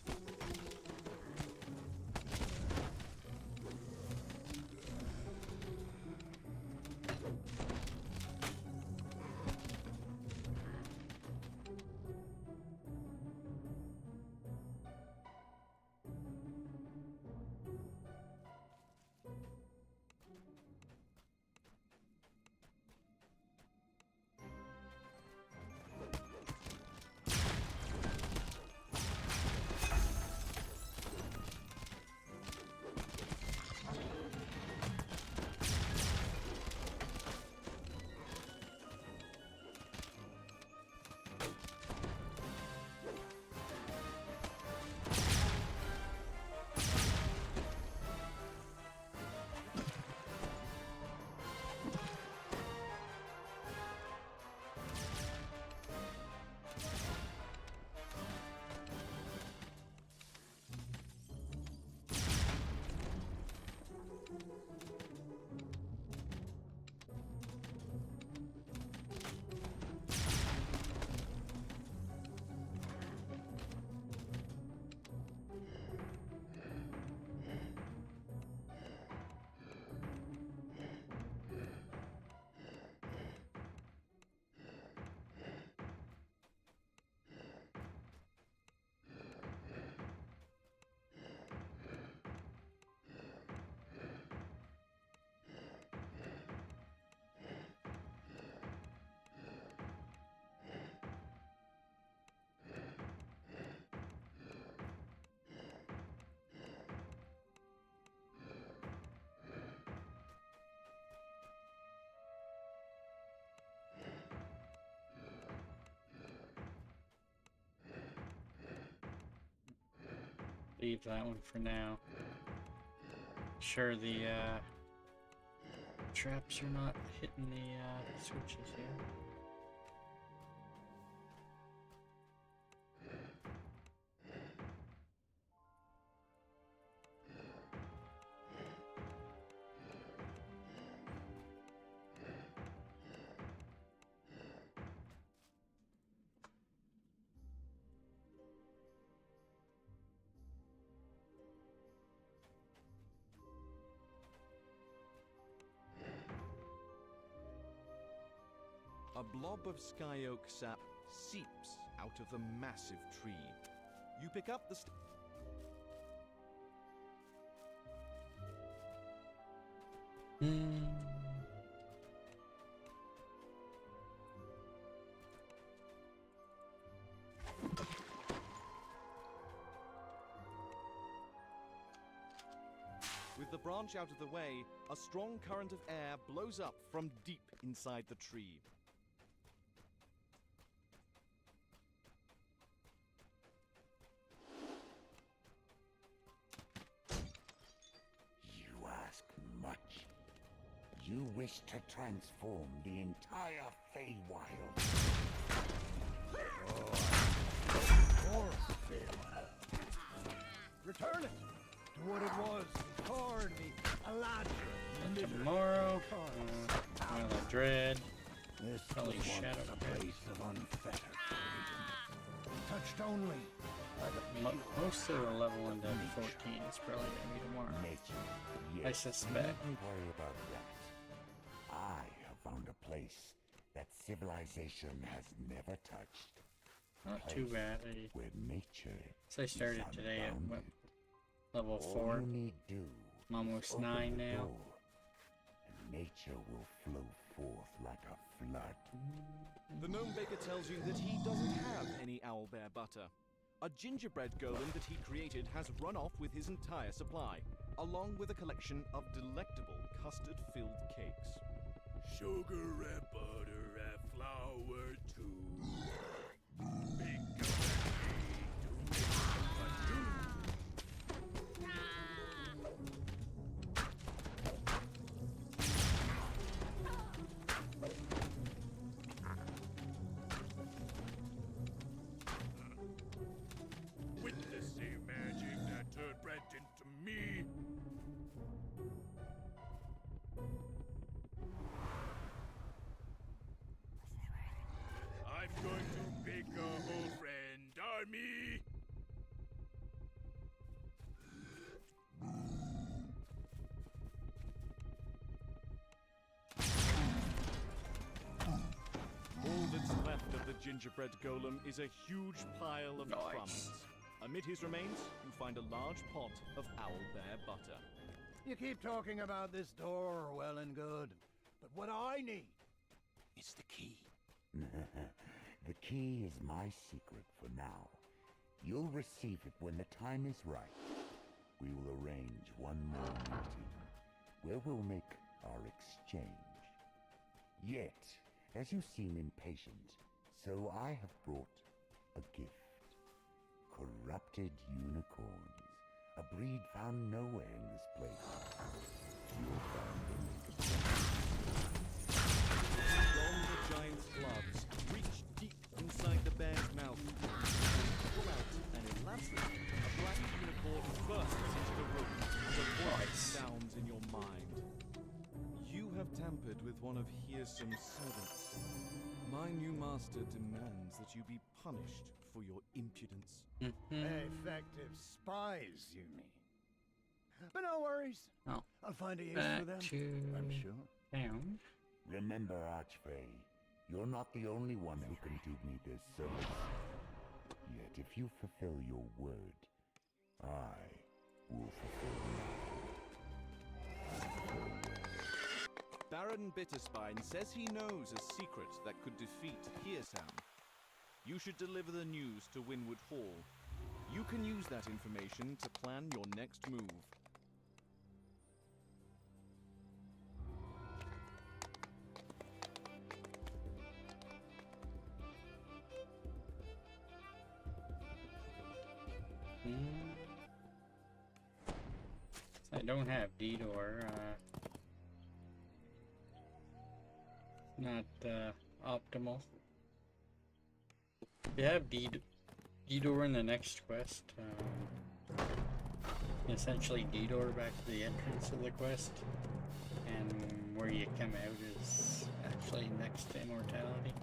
Leave that one for now. Sure, the traps are not hitting the switches here. A blob of sky oak sap seeps out of the massive tree. You pick up the With the branch out of the way, a strong current of air blows up from deep inside the tree. You ask much. You wish to transform the entire Feywild. Return it to what it was before the Eladra. Tomorrow, Isle of Dread. This Probably was Shadow once a place of unfettered freedom, touched only by the Most of the level into 14 is probably going to be tomorrow. Nature. I suspect. Don't worry about that. I have found a place that civilization has never touched. Not too bad. Where nature So I started today at what, level All 4. you need do I'm almost open 9 the now. door, and nature will flow forth like a flood. The gnome baker tells you that he doesn't have any owlbear butter. A gingerbread golem that he created has run off with his entire supply, along with a collection of delectable custard-filled cakes. Sugar and butter and flour too. Bake with the same magic that turned bread into me. I'm going to bake a whole friend army. All that's left of the gingerbread golem is a huge pile of crumbs. Amid his remains, you find a large pot of owlbear butter. You keep talking about this door, well and good. But what I need is the key. The key is my secret for now. You'll receive it when the time is right. We will arrange one more meeting, where we'll make our exchange. Yet, as you seem impatient, so I have brought a gift. Corrupted unicorns, a breed found nowhere in this place. You'll find them in Don the giant's gloves reach deep inside the bear's mouth. Pull out an elastic. A black unicorn bursts into the room as a voice sounds in your mind. You have tampered with one of Hearsom's servants. My new master demands that you be punished for your impudence. Effective spies, you mean? But no worries. Oh. I'll find a use Back for them, to I'm sure. town. Remember, Archfey, you're not the only one who can do me this service. Yet if you fulfill your word, I will fulfill mine. Baron Bitterspine says he knows a secret that could defeat Hearsam. You should deliver the news to Winwood Hall. You can use that information to plan your next move. I don't have Detour. Not optimal. You have Detour in the next quest. Essentially, Detour back to the entrance of the quest, and where you come out is actually next to immortality.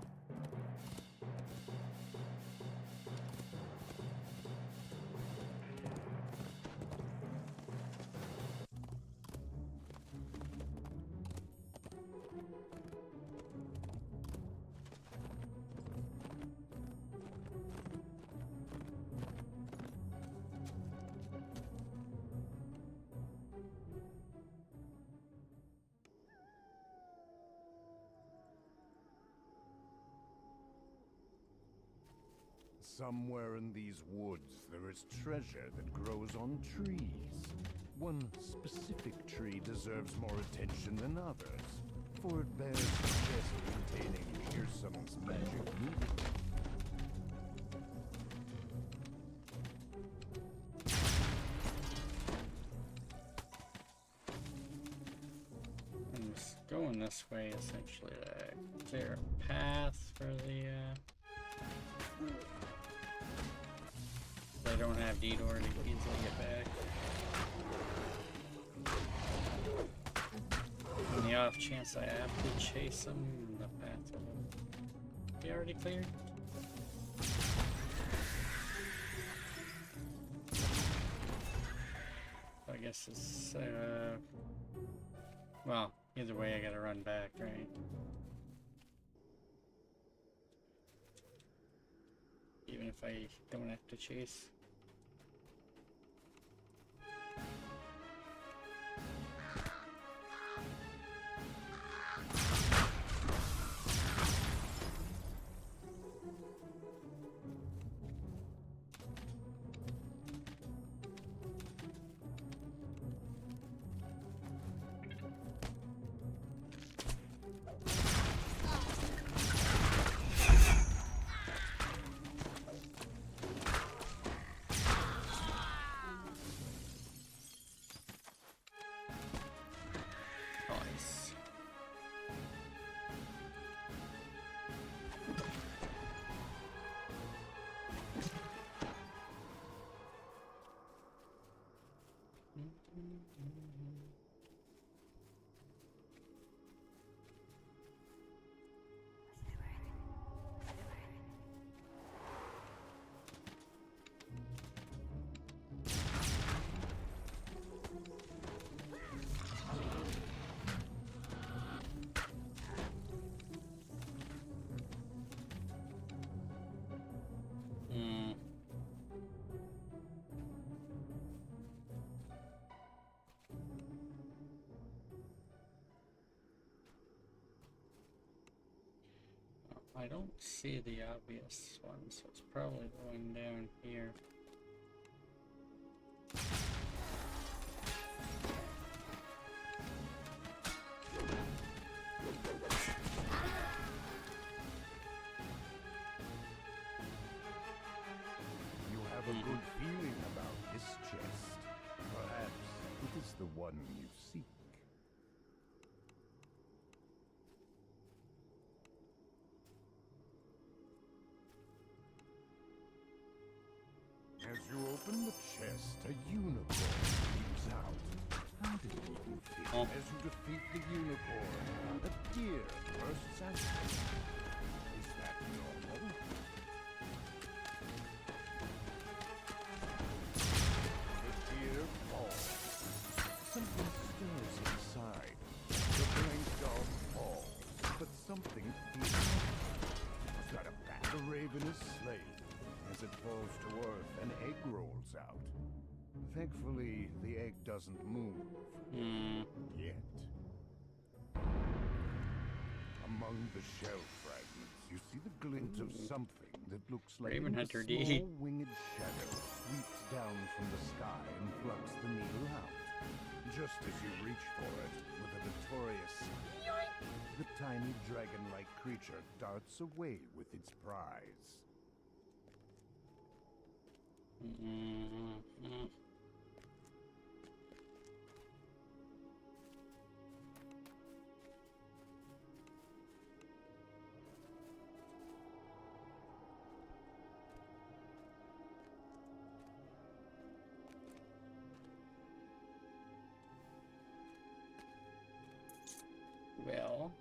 Somewhere in these woods there is treasure that grows on trees. One specific tree deserves more attention than others, for it bears the chest containing Pearson's magic meat. I'm just going this way, essentially, to clear a path for the, I don't have Detour to easily get back. On the off chance I have to chase them, the path will be already cleared. I guess it's, well, either way I gotta run back, right? Even if I don't have to chase. I don't see the obvious one, so it's probably going down here. You have a good feeling about this chest. Perhaps it is the one you seek. As you open the chest, a unicorn leaps out. How did it make you feel as you defeat the unicorn? A deer bursts out. Is that normal? The deer falls. Something stirs inside. The blank dog falls, but something feels. Got a bat. The raven is slain. As it falls to earth, an egg rolls out. Thankfully, the egg doesn't move. Yet. Among the shell fragments, you see the glint of something that looks like Raven a Hunter small D. winged shadow sweeps down from the sky and plucks the needle out. Just as you reach for it, with a victorious yoink, the tiny dragon-like creature darts away with its prize. Well,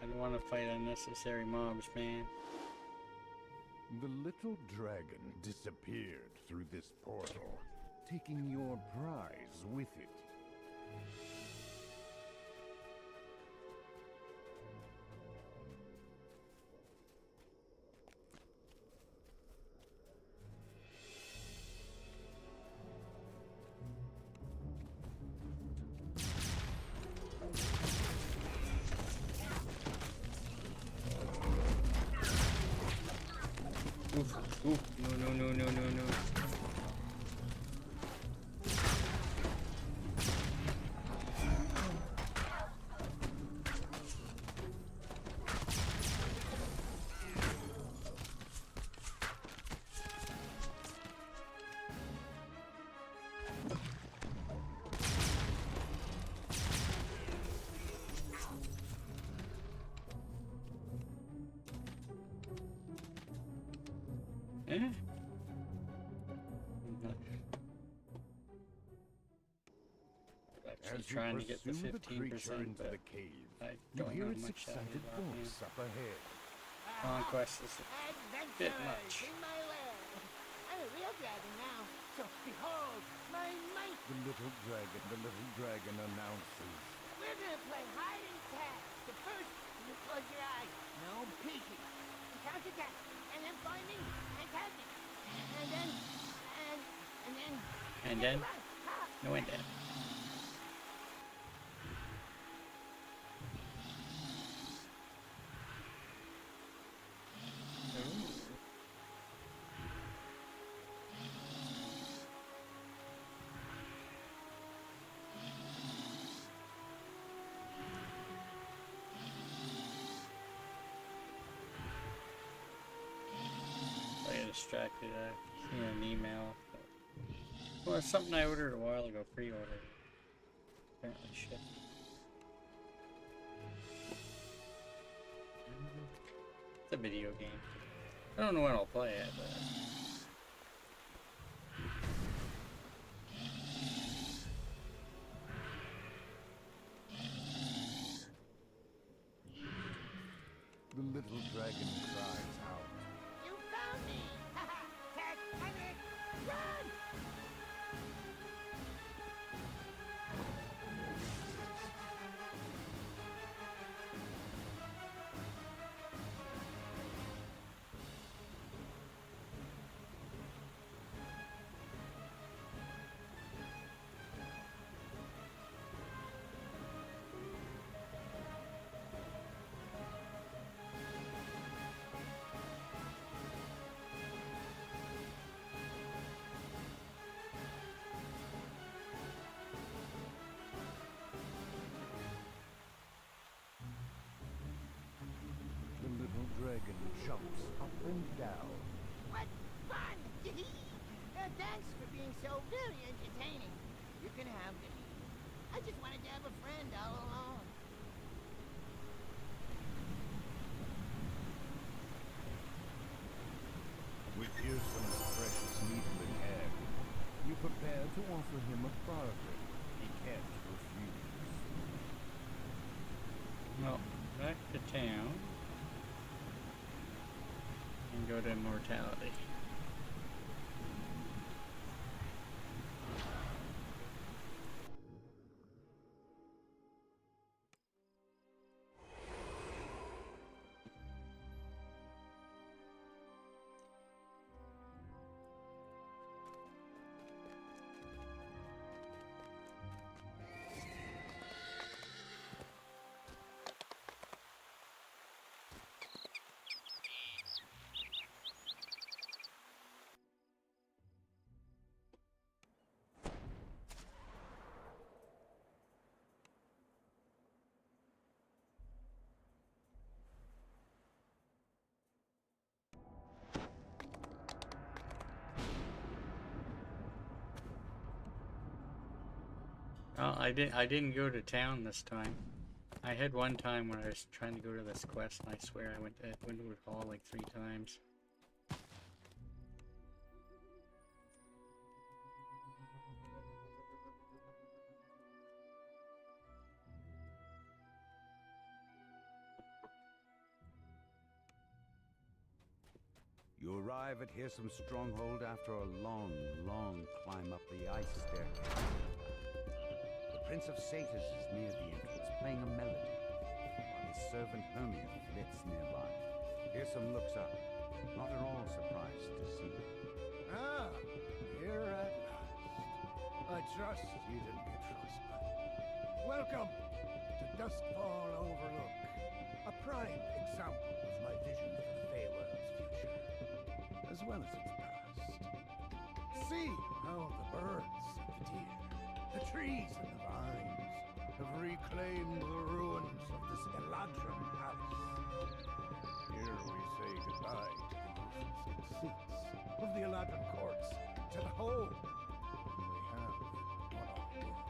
I don't want to fight unnecessary mobs, man. The little dragon disappeared through this portal, taking your prize with it. Ooh, no. As you trying to get the pursue the 15%, creature into but the cave, I you don't hear know its much excited voice up ahead. Conquest is a bit much. In my lair. I'm a real dragon now, so behold my might. The little dragon announces. We're gonna play hide and tag. But first, you close your eyes. No peeking. Counterattack, and then find me and tag me. And then. And then? No, and then. I got distracted. I seen an email. Well, it's something I ordered a while ago, pre-ordered. Apparently shit. It's a video game. I don't know when I'll play it, but... The little dragon cries out. You found me! Tag, panic, run! The little dragon jumps up and down. What fun! Thanks for being so very entertaining. You can have me. I just wanted to have a friend all along. With Pearson's precious needle in hand, you prepare to offer him a bargain he can't refuse. Well, back to town. And go to immortality. Well, I didn't go to town this time. I had one time when I was trying to go to this quest, and I swear I went to Windward Hall like 3 times. You arrive at Hearsome Stronghold after a long, long climb up the ice staircase. The Prince of Satyrs is near the entrance, playing a melody, while his servant Hermia flits nearby. Hearsome looks up, not at all surprised to see you. Ah, here at last. I trust you didn't get frostbite. Welcome to Duskfall Overlook, a prime example of my vision for the Feyworld's future. as well as its past. See how the birds and the deer, the trees and the vines have reclaimed the ruins of this Eladrin house. Here we say goodbye to the uses and seats of the Eladrin courts, to the home we have on our world.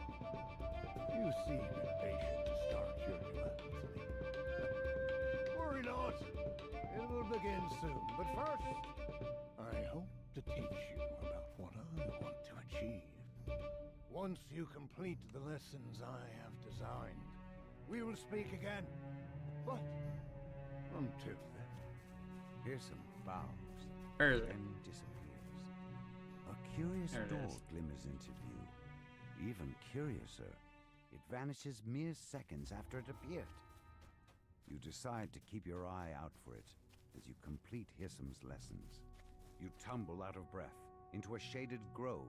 You seem impatient to start your new adventure. Worry not, it will begin soon, but first, I hope to teach you about what I want to achieve. Once you complete the lessons I have designed, we will speak again. But until then, Fearsome bows, Where is it? then disappears. A curious There it door is. glimmers into view. Even curiouser, it vanishes mere seconds after it appeared. You decide to keep your eye out for it as you complete Hissam's lessons. You tumble out of breath into a shaded grove.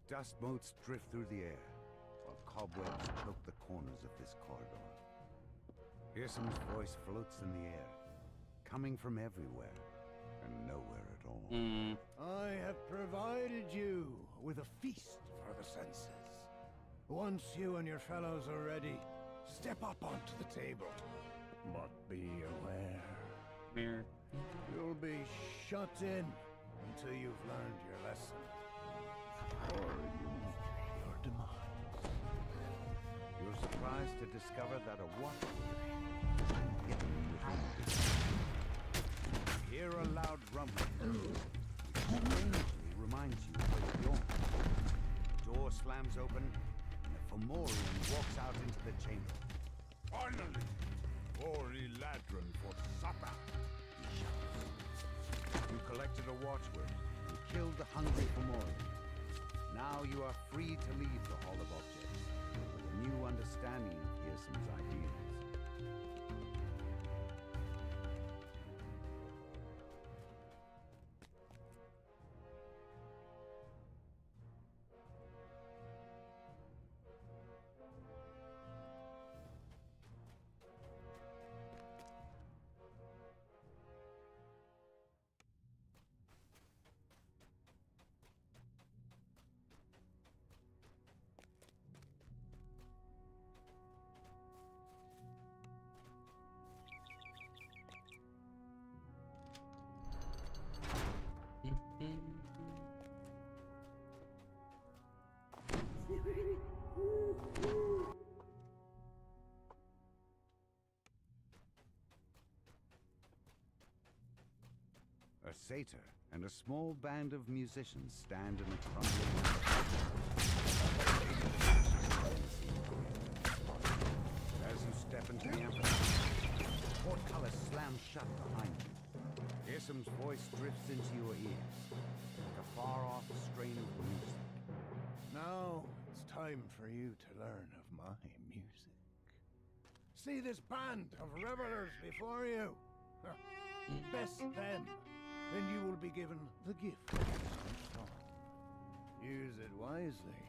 Dust motes drift through the air, while cobwebs choke the corners of this corridor. Pearson's voice floats in the air, coming from everywhere and nowhere at all. I have provided you with a feast for the senses. Once you and your fellows are ready, step up onto the table. But be aware. You'll be shut in until you've learned your lesson. Or you meet your demise. You're surprised to discover that a watchword is hidden within this. You hear a loud rumbling, which strangely reminds you of a yawn. The door slams open, and the Fomorian walks out into the chamber. Finally! For Eladrin for supper! He shouts. You collected a watchword and killed the hungry Fomorian. Now you are free to leave the Hall of Objects with a new understanding of Pearson's ideals. A satyr and a small band of musicians stand in a crumbling. As you step into the amphitheater, the portcullis slams shut behind you. Pearson's voice drifts into your ears, like a far-off strain of music. Now it's time for you to learn of my music. See this band of revelers before you? Best them, then you will be given the gift of song. Use it wisely.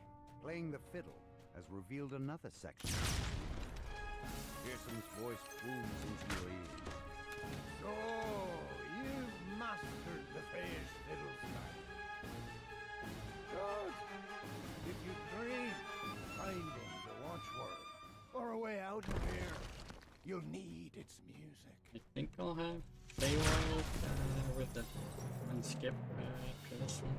Playing the fiddle has revealed another section. Pearson's voice booms into your ears. So, you've mastered the Fae's fiddle style. Good. If you dream of finding the watchword or a way out of here, you'll need its music. I think I'll have Feywild with the unskip after this one.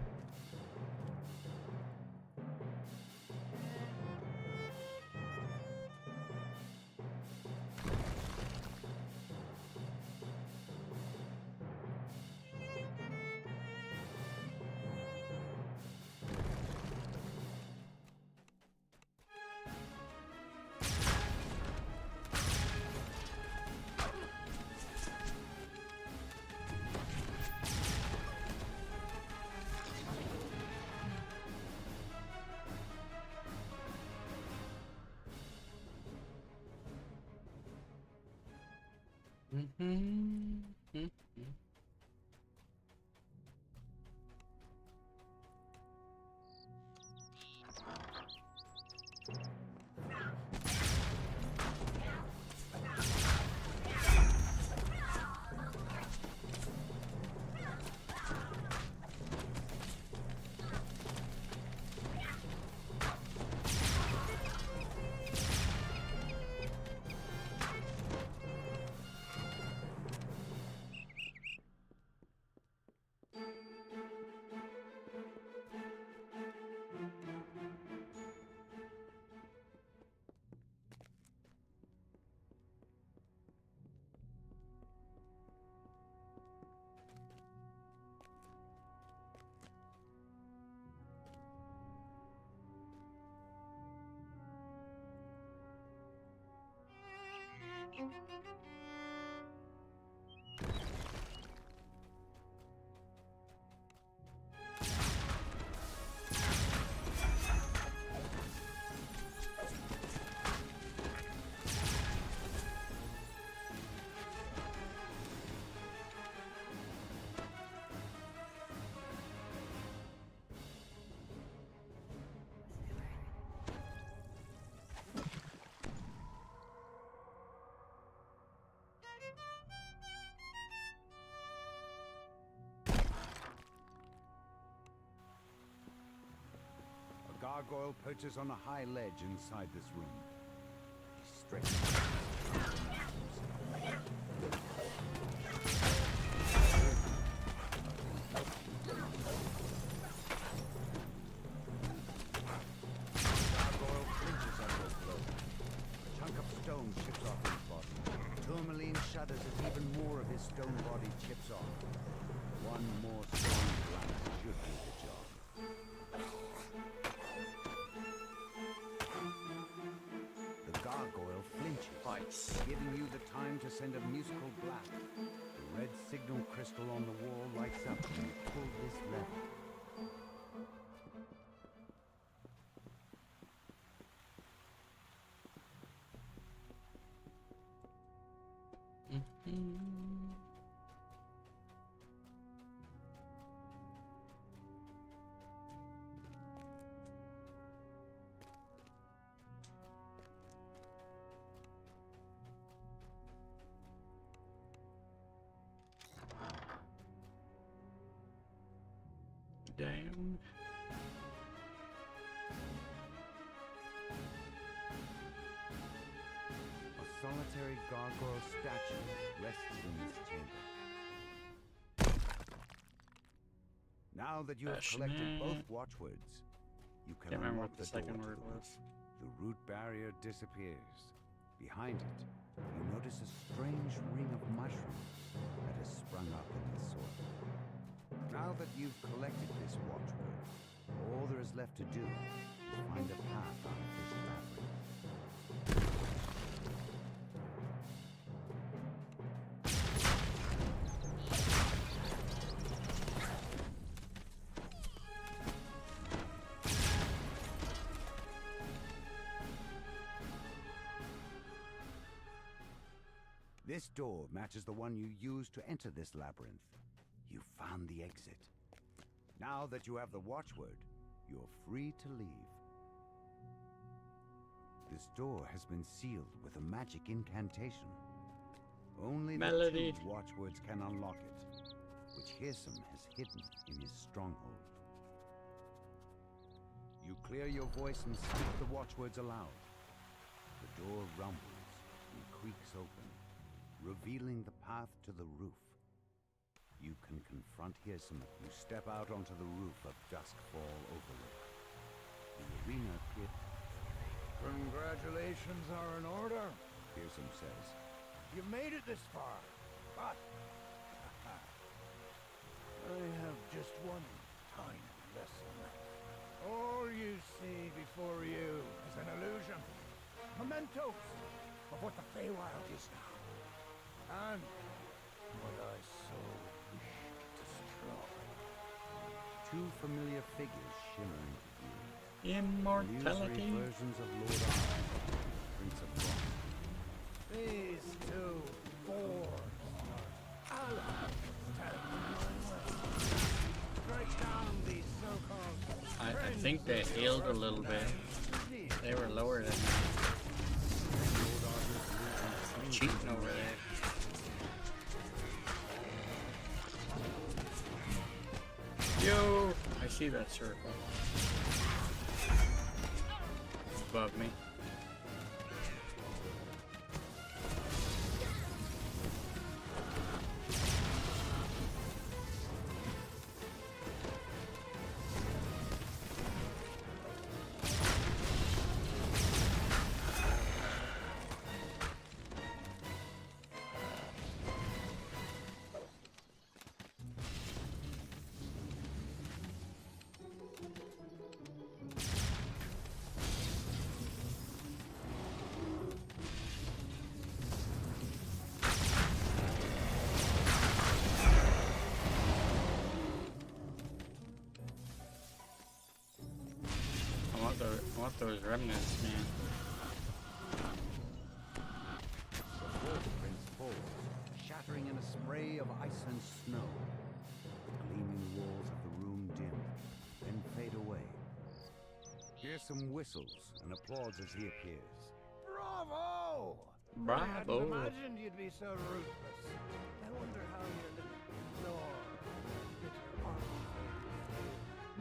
A gargoyle perches on a high ledge inside this room. He stretches. Gargoyle flinches at your blow. A chunk of stone chips off his body. Tourmaline shudders as even more of his stone body chips off. One more stone blast should do the job. The gargoyle flinches, giving you the time to send a musical blast. The red signal crystal on the wall lights up when you pull this lever. Damn. A solitary gargoyle statue rests in this chamber. Now that you have collected both watchwords, you can Can't remember unlock what the door second to word the was. roof. The root barrier disappears. Behind it, you notice a strange ring of mushrooms that has sprung up in the soil. Now that you've collected this watchword, all there is left to do is find a path out of this labyrinth. This door matches the one you used to enter this labyrinth. You found the exit. Now that you have the watchword, you're free to leave. This door has been sealed with a magic incantation. Only Melody. the 2 watchwords can unlock it, which Hearsome has hidden in his stronghold. You clear your voice and speak the watchwords aloud. The door rumbles and creaks open, revealing the path to the roof. You can confront Hearsome. You step out onto the roof of Duskfall Overlook. The arena appears. Congratulations are in order, Hearsome says. You've made it this far, but I have just one tiny lesson. All you see before you is an illusion, mementos of what the Feywild is now, and what I so wish to destroy. 2 familiar figures shimmer into view. Immortality. Illusory versions of Lord Arthur, Prince of Frost. These 2 bored think they healed a little bit. They were lower than me. I'm cheating over there. Yo! I see that circle. Above me. I want those remnants, man. The fourth prince falls, shattering in a spray of ice and snow. The gleaming walls of the room dim, then fade away. Hear some whistles and applause as he appears. Bravo! Bravo! I hadn't imagined you'd be so ruthless. I wonder how your little lore hit your arm.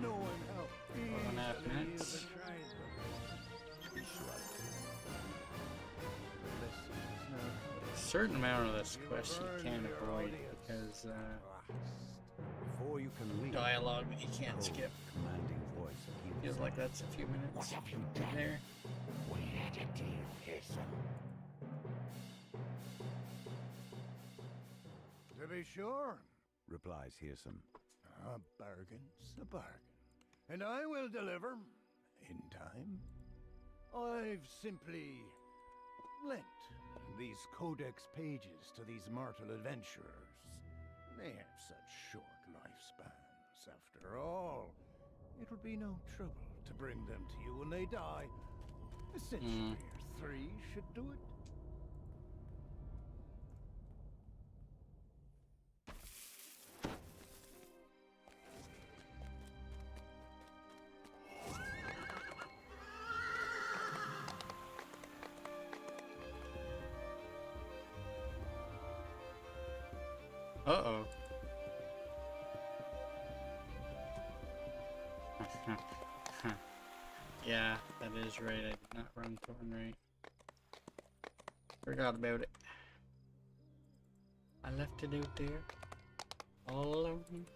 Knowing how 4.5 easily you minutes. betrayed them. He shrugged. The blessing is now come. A certain amount of this quest you can't avoid because Before you can leave, dialogue that you can't skip. commanding voice appeals. Feels like that's a few minutes. What have you done? There. We had a deal, Hazel. To be sure, replies Hearsome. a bargain's a bargain. And I will deliver in time. I've simply lent these codex pages to these mortal adventurers. They have such short lifespans. After all, it would be no trouble to bring them to you when they die. A century or 3 should do it. Uh-oh. Yeah, that is right. I did not run Thorn right. Forgot about it. I left it out there. All alone.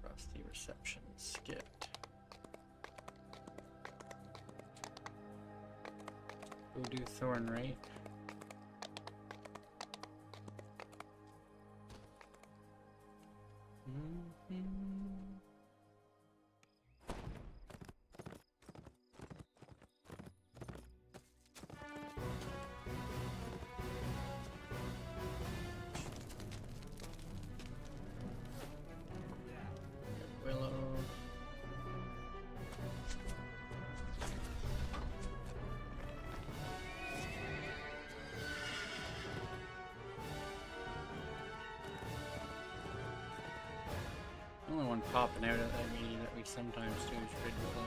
Frosty reception skipped. We'll do Thorn right. Willow. The only one popping out of that meeting that we sometimes do is Ridwillow.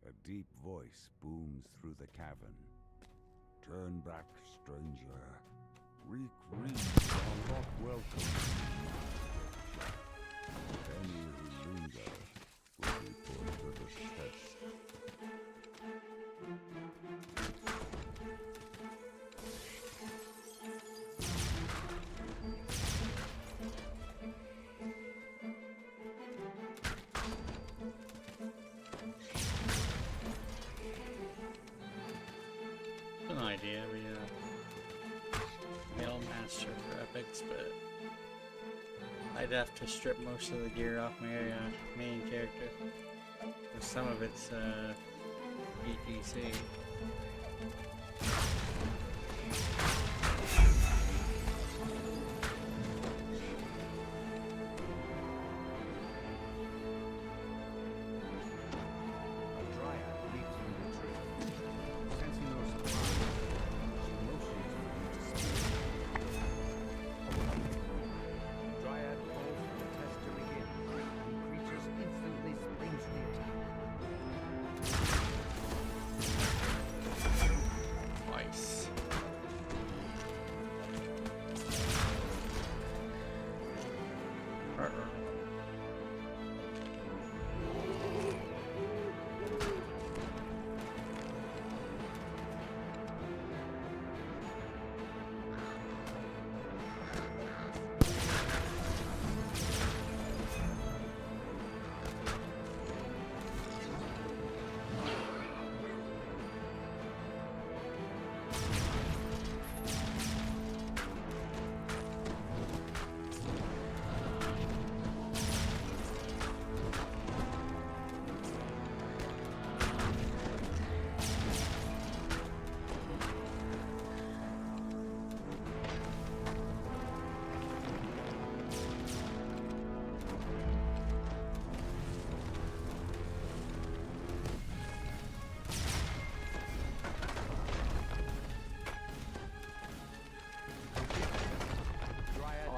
A deep voice booms through the cavern. Turn back, stranger. Reek reeds are not welcome. Any who linger will be put to the test. picks, but I'd have to strip most of the gear off my main character. Some of it's ETC.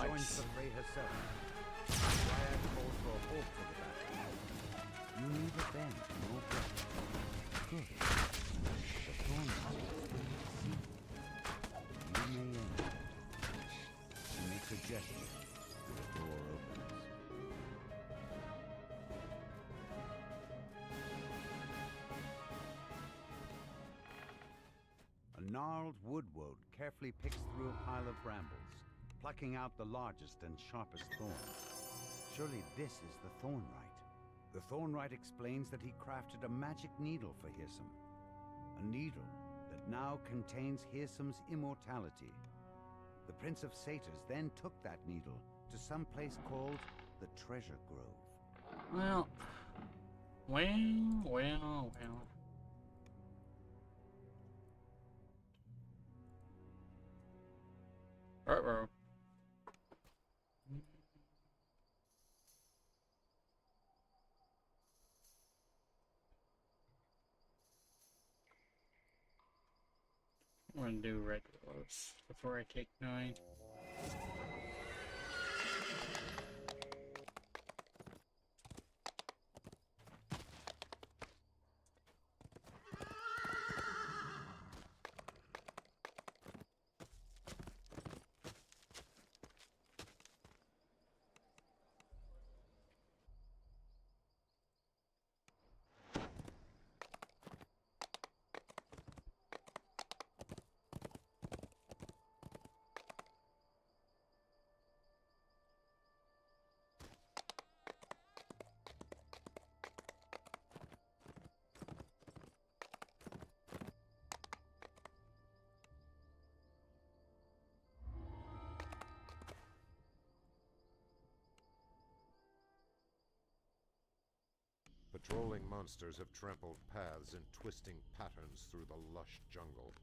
Joins the fray herself. Dryad calls for a halt for the battle. You need a bend, no better. Good. The thorn see. You may enter. She makes a gesture. The door opens. A gnarled woodwode carefully picks through a pile of brambles, plucking out the largest and sharpest thorns. Surely this is the Thornwright. The Thornwright explains that he crafted a magic needle for Hirsum. A needle that now contains Hirsum's immortality. The Prince of Satyrs then took that needle to some place called the Treasure Grove. Well. Uh-oh. I'm gonna do red gloves before I take 9. Patrolling monsters have trampled paths in twisting patterns through the lush jungle.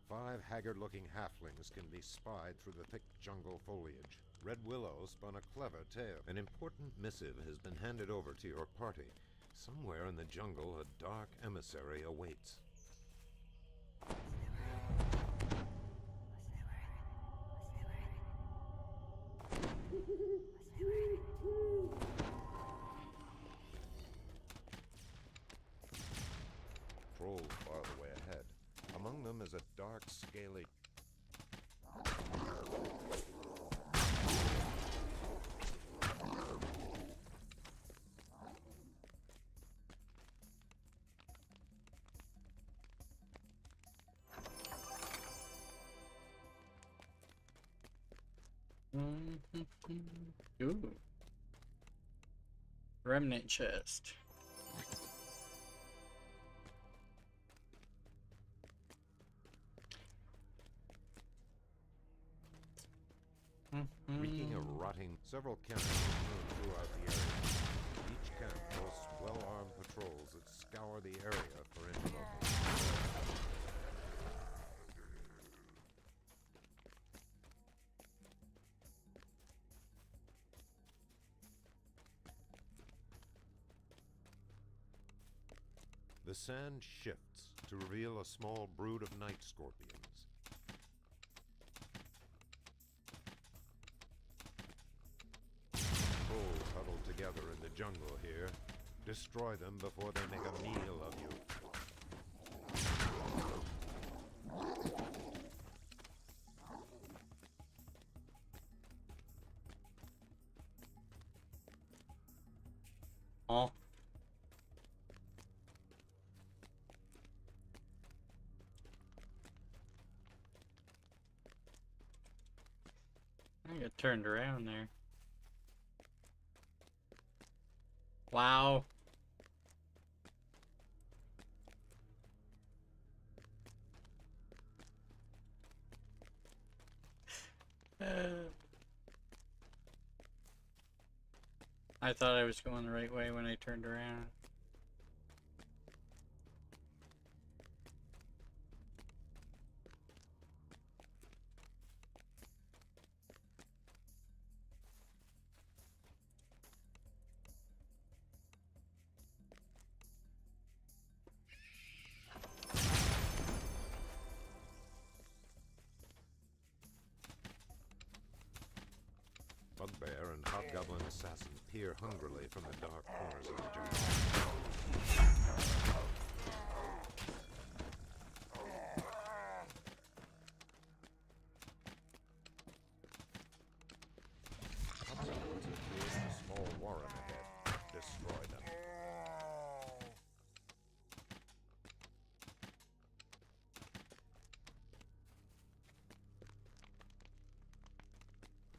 5 haggard-looking halflings can be spied through the thick jungle foliage. Red Willow spun a clever tale. An important missive has been handed over to your party. Somewhere in the jungle, a dark emissary awaits. Trolls bar the way ahead. Among them is a dark, scaly... Ooh. Remnant chest. Reeking of rotting, several camps are thrown throughout the area. Each camp boasts well-armed patrols that scour the area for interlopers. The sand shifts to reveal a small brood of night scorpions. Bulls huddled together in the jungle here. Destroy them before they make a meal of you. Oh. I got turned around there. Wow. I thought I was going the right way when I turned around. Bugbear and hobgoblin assassins peer hungrily from the dark corners of the jungle. Hobgoblins have created a small warren ahead. Destroy them.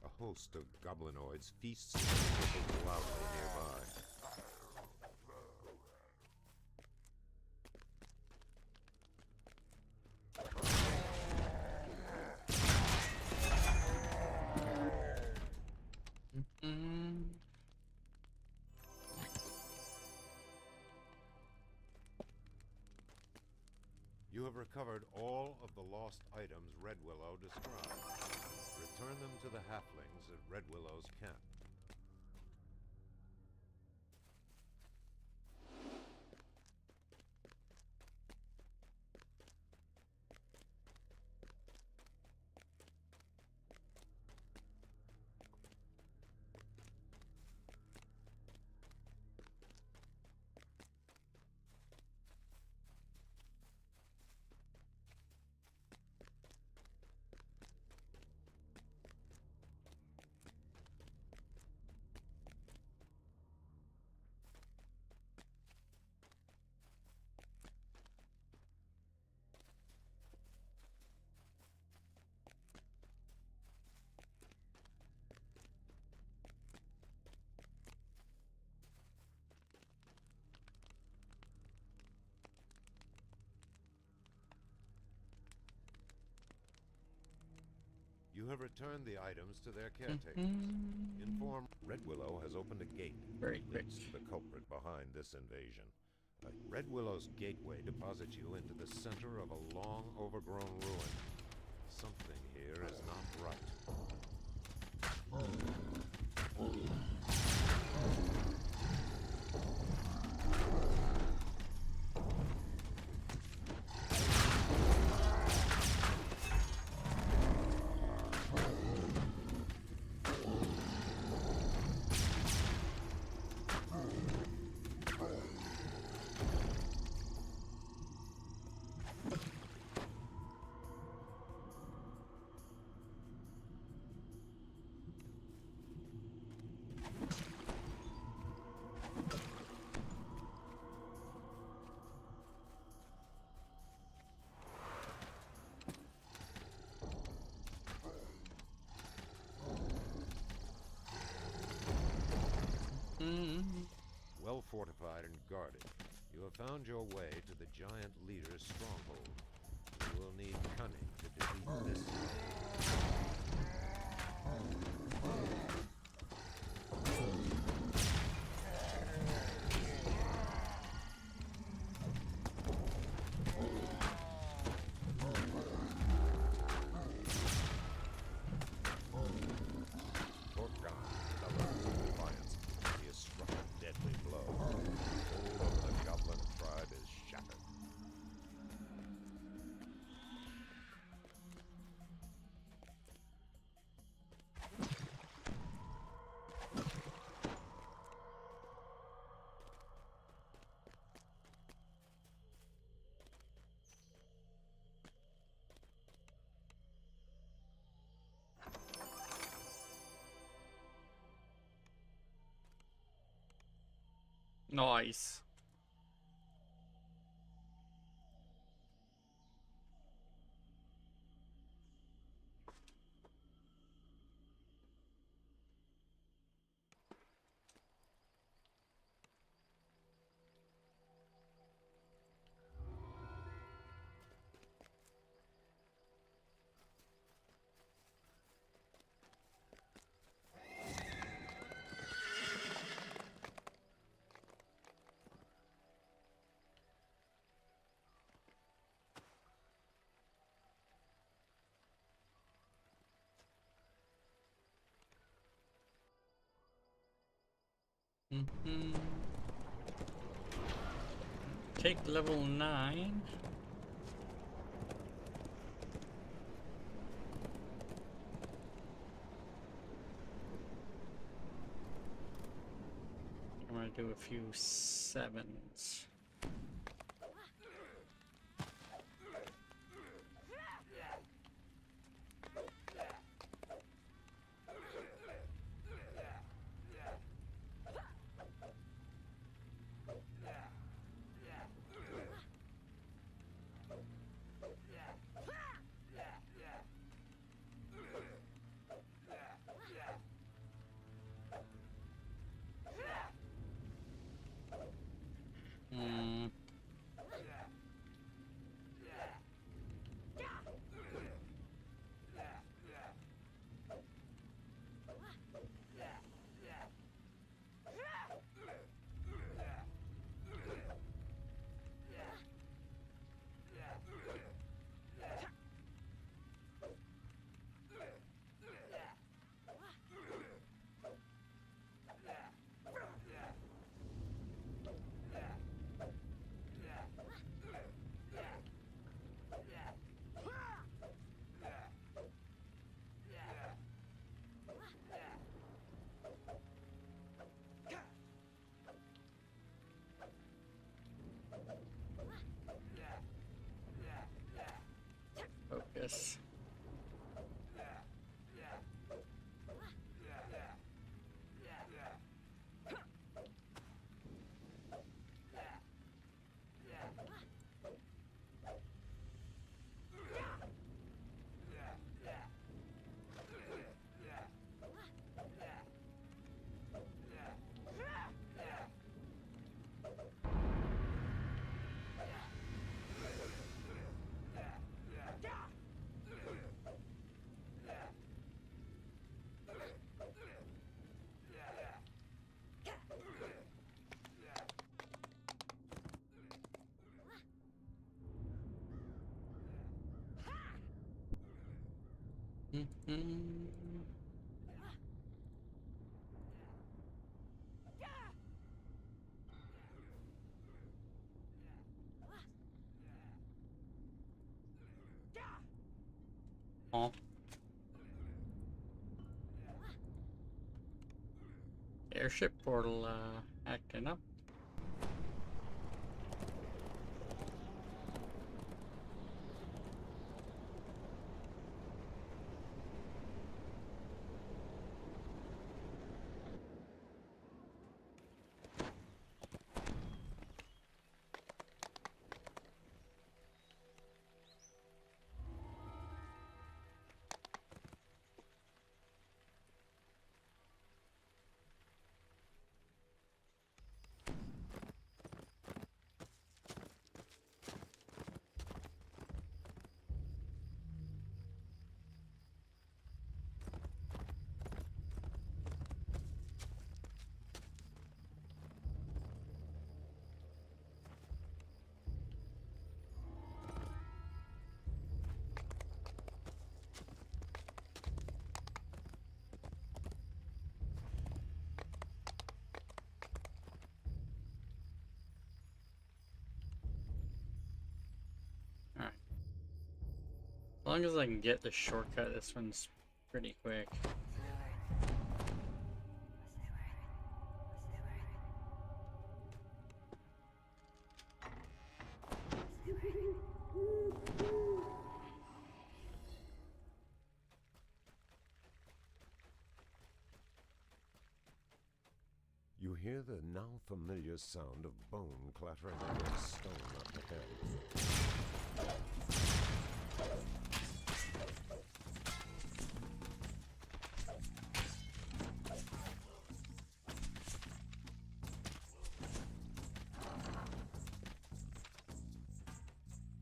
A host of goblinoids feasts loudly nearby. You have recovered all of the lost items Red Willow described. Return them to the halflings at Red Willow's camp. You have returned the items to their caretakers. Inform Red Willow has opened a gate that leads to the culprit behind this invasion. Red Willow's gateway deposits you into the center of a long, overgrown ruin. Something here is not right. Well fortified and guarded, you have found your way to the giant leader's stronghold. You will need cunning to defeat this. Nice. Take level 9. I'm gonna do a few 7s. Focus. Oh. Airship portal acting up. As long as I can get the shortcut, this one's pretty quick. You hear the now familiar sound of bone clattering against stone up ahead.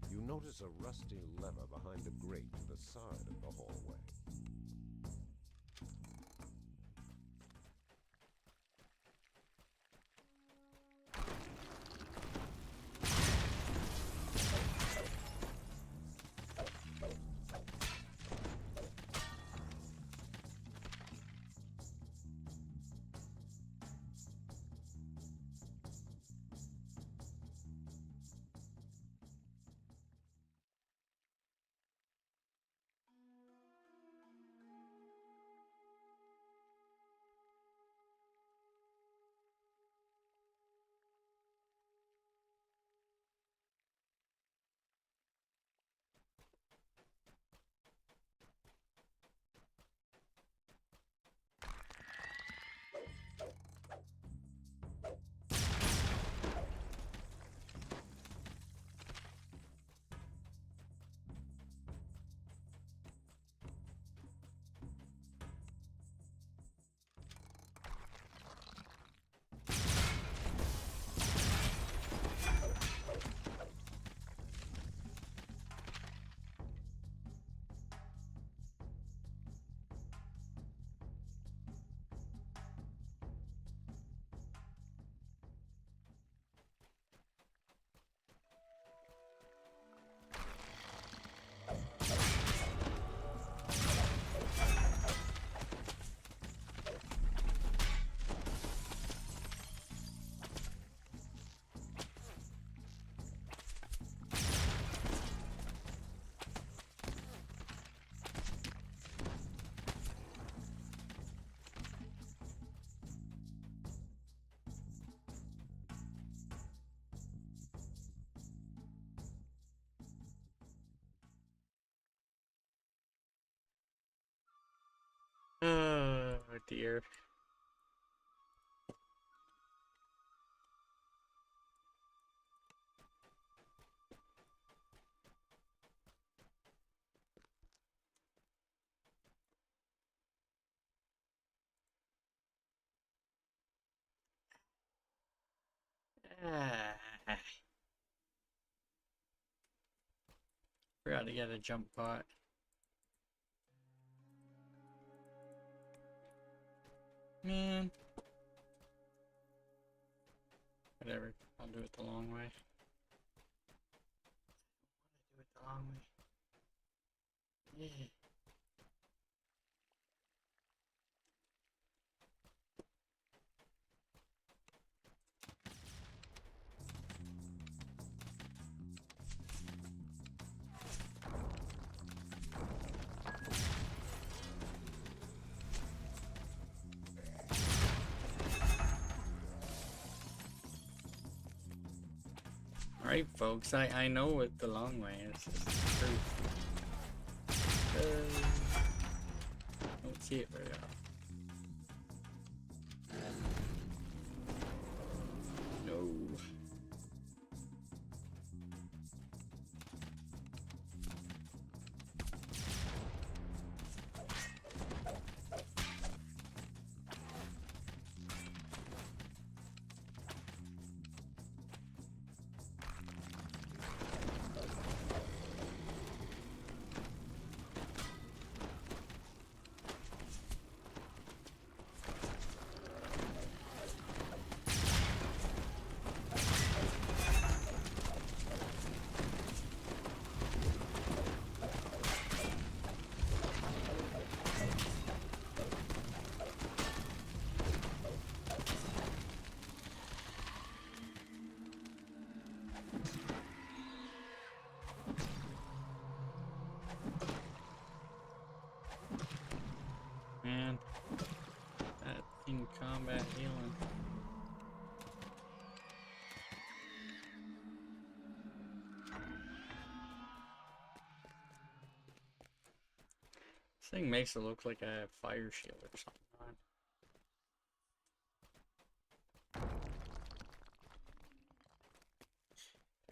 You notice a rusty lever behind a grate to the side of the hallway. Oh dear. Forgot to get a jump pot. Man. Whatever. I'll do it the long way. Do it the long way. Yeah. Alright folks, I know what the long way is. This is the truth. Don't see it very often. No. Man, that in combat healing. This thing makes it look like I have fire shield or something on.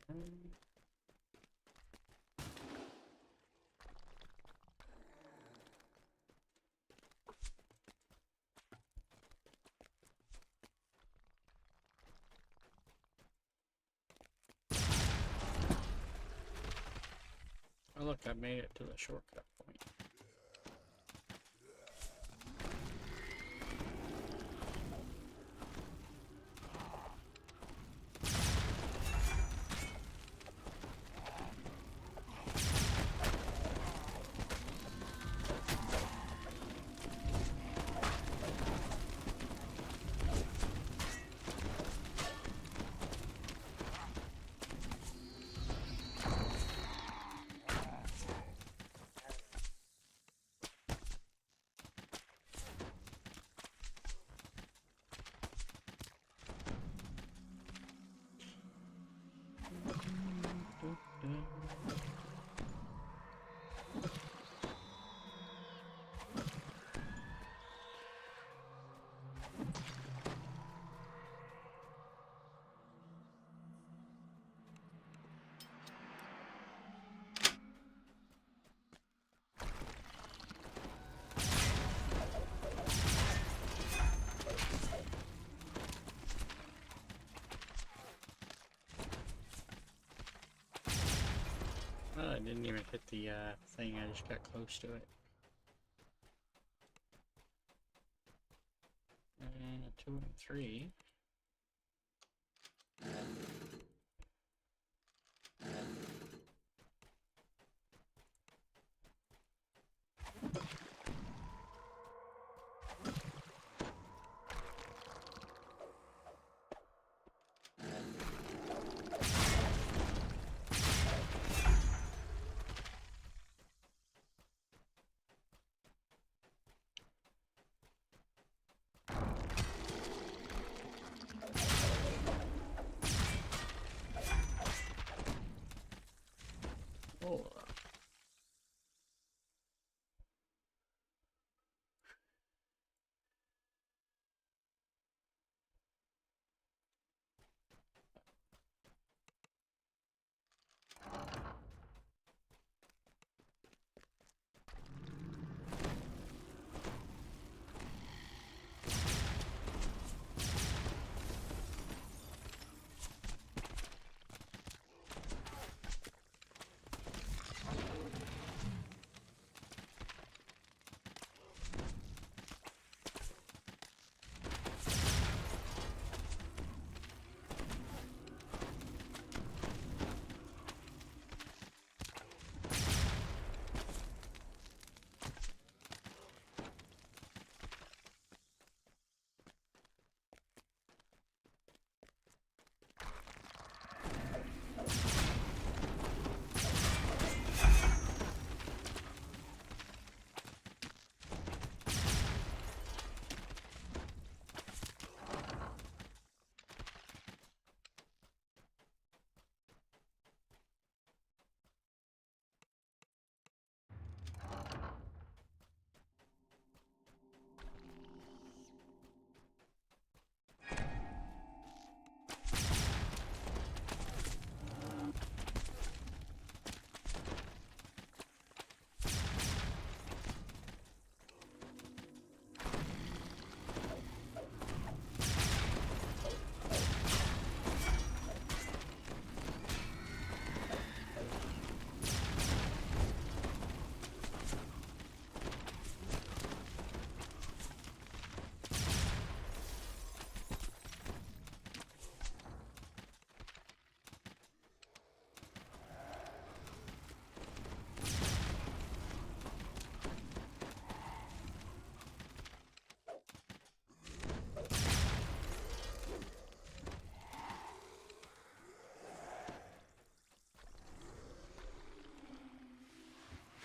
Oh look, I made it to the shortcut point. Oh, I didn't even hit the thing, I just got close to it. And 2 and 3. Oh.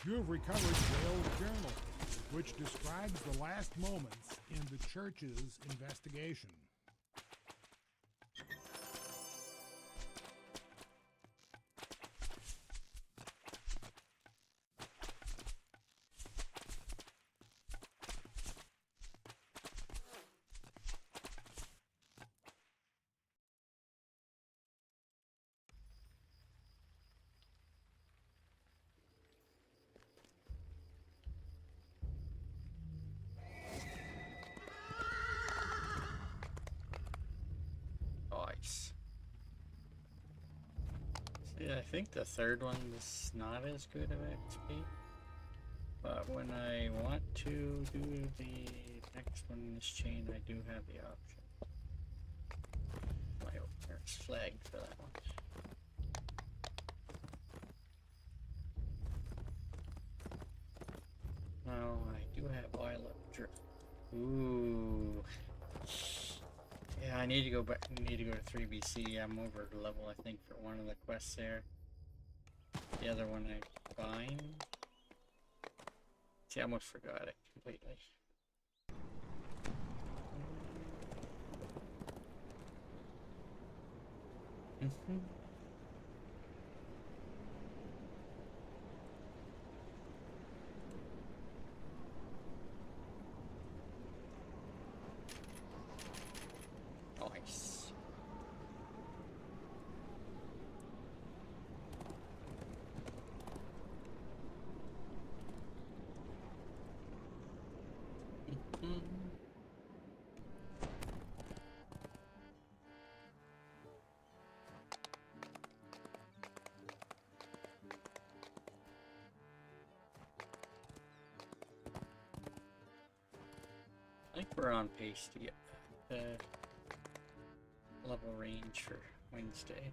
You have recovered Whale's journal, which describes the last moments in the church's investigation. Yeah, I think the third one is not as good of XP. But when I want to do the next one in this chain, I do have the option. My opener's flagged for that one. Now I do have Violet Drift. Ooh. Yeah, I need to go back. Need to go to 3BC. I'm over level, I think, for one of the quests there. The other one I bind. See, I almost forgot it completely. Nice. I think we're on pace to get the level range for Wednesday.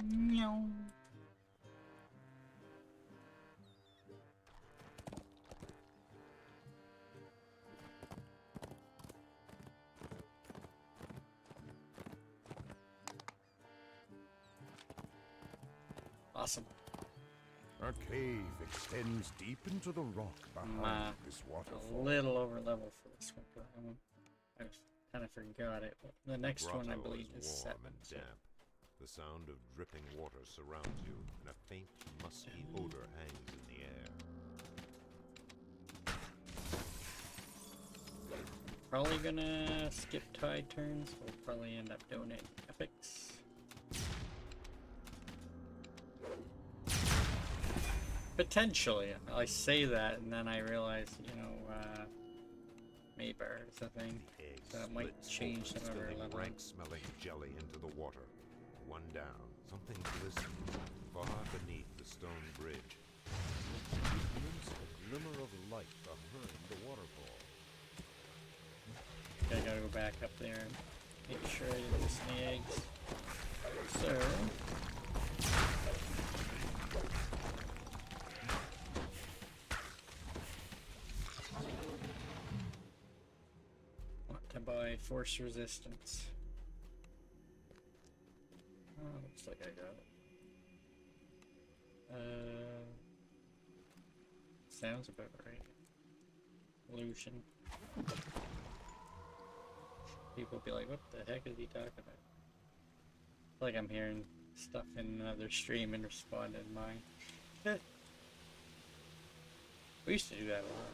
Meow. Awesome. A cave extends deep into the rock behind this waterfall. A little over level for this one, but I kind of forgot it. But the next one I believe is warm 7. and damp. The sound of dripping water surrounds you, and a faint, musky odor hangs in the air. Probably gonna skip tide turns. We'll probably end up donating epics. Potentially. I say that, and then I realize, you know, Maybar is a thing. So it might change some of our level. Rank smelling jelly into the water. One down. Something glistening far beneath the stone bridge. You glimpse a glimmer of light behind the waterfall. Okay, I gotta go back up there and make sure I didn't miss any eggs. So... want to buy force resistance. Oh, looks like I got it. Sounds about right. Illusion. People be like, what the heck is he talking about? Like I'm hearing stuff in another stream and respond in mine. We used to do that a lot.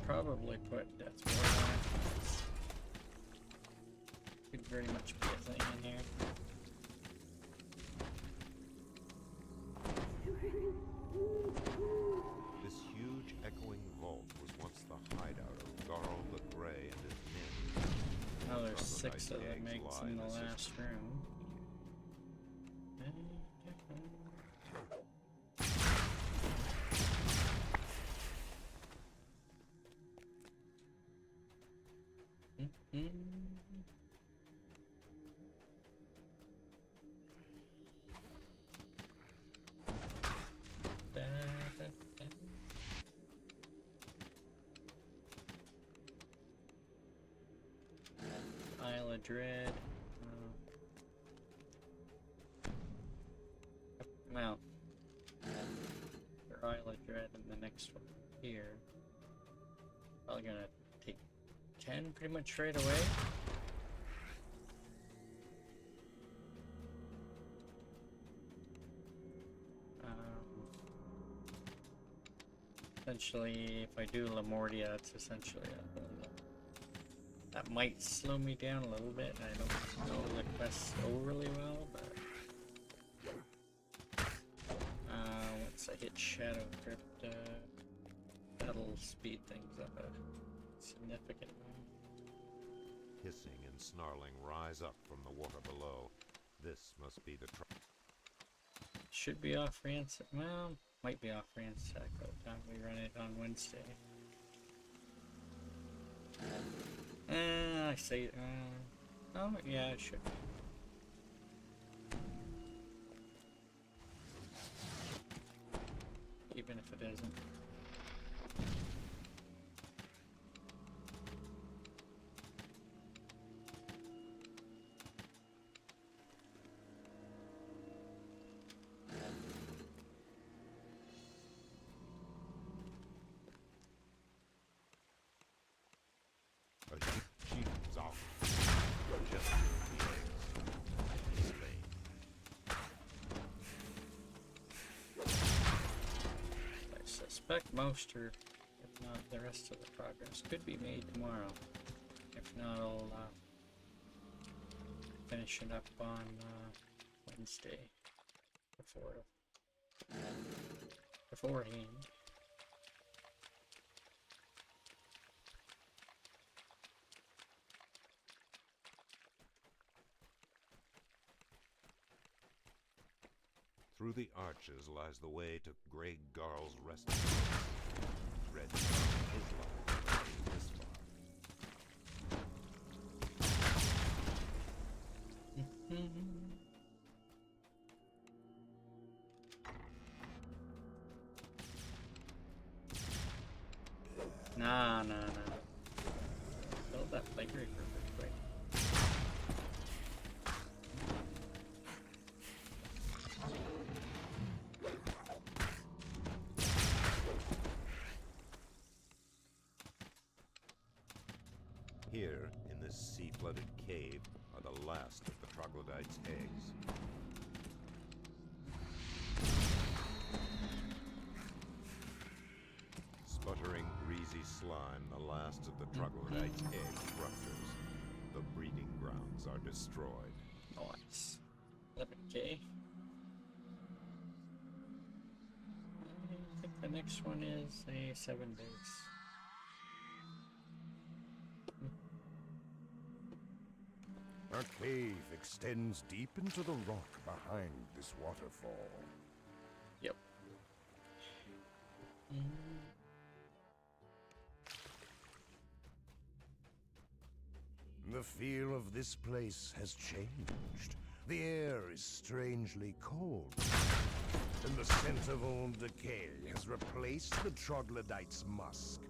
Probably put Death's Ward on it. Could very much be a thing in here. This huge echoing vault was once the hideout of Garl the Grey and his men. Oh, there's 6 of the eggs in the last room. Isle of Dread. Well, Trial of Dread and the next one here. Probably gonna take 10 pretty much right away. Essentially, if I do Lamortia, it's essentially that might slow me down a little bit. I don't know the quest overly well, but once I hit Shadow Crypt, that'll speed things up a significant amount. Hissing and snarling rise up from the water below. This must be the Should be off ransack. Well, might be off ransack by the time we run it on Wednesday. I say, oh yeah, it should be. Even if it isn't. I suspect most, or if not the rest of the progress, could be made tomorrow. If not, I'll finish it up on Wednesday beforehand. Through the arches lies the way to Grey Garl's resting place. Red is life this far. Nah. Build that plague reaper pretty quick. Here, in this sea-flooded cave, are the last of the troglodytes' eggs. Sputtering, greasy slime, the last of the troglodytes' egg ruptures. The breeding grounds are destroyed. Nice. 11K. I think the next one is a 7 days. A cave extends deep into the rock behind this waterfall. Yep. The feel of this place has changed. The air is strangely cold, and the scent of old decay has replaced the troglodyte's musk.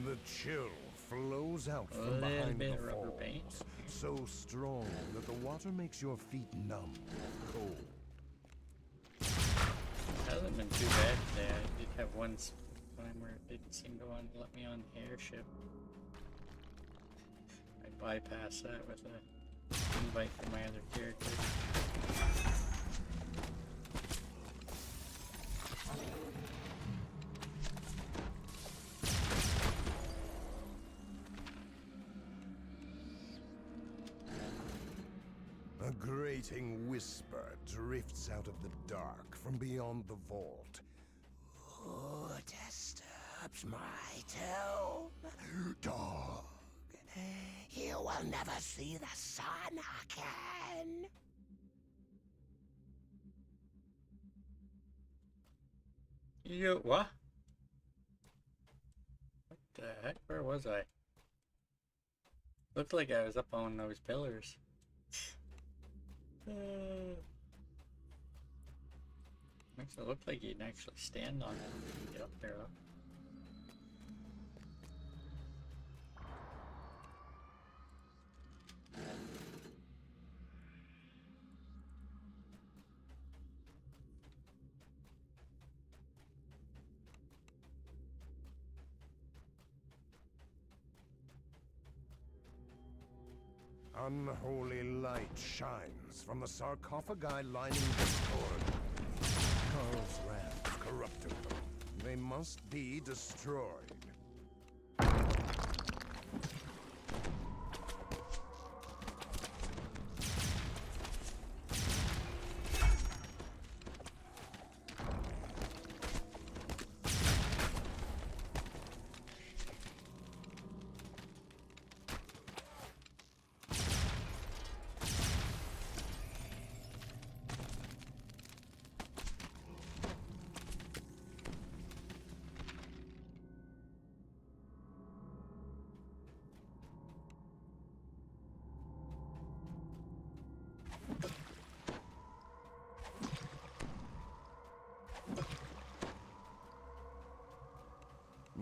The chill flows out from behind the falls, so strong that the water makes your feet numb with cold. Hasn't been too bad today. I did have one time where it didn't seem to want to let me on the airship. I bypassed that with an invite from my other character. A great fascinating whisper drifts out of the dark from beyond the vault. Who disturbs my tomb? Dog, you will never see the sun again. You what? What the heck? Where was I? Looked like I was up on those pillars. Makes it look like you can actually stand on it and get up there. Though. Unholy light shines from the sarcophagi lining this corridor. Carl's wrath corrupted them. They must be destroyed.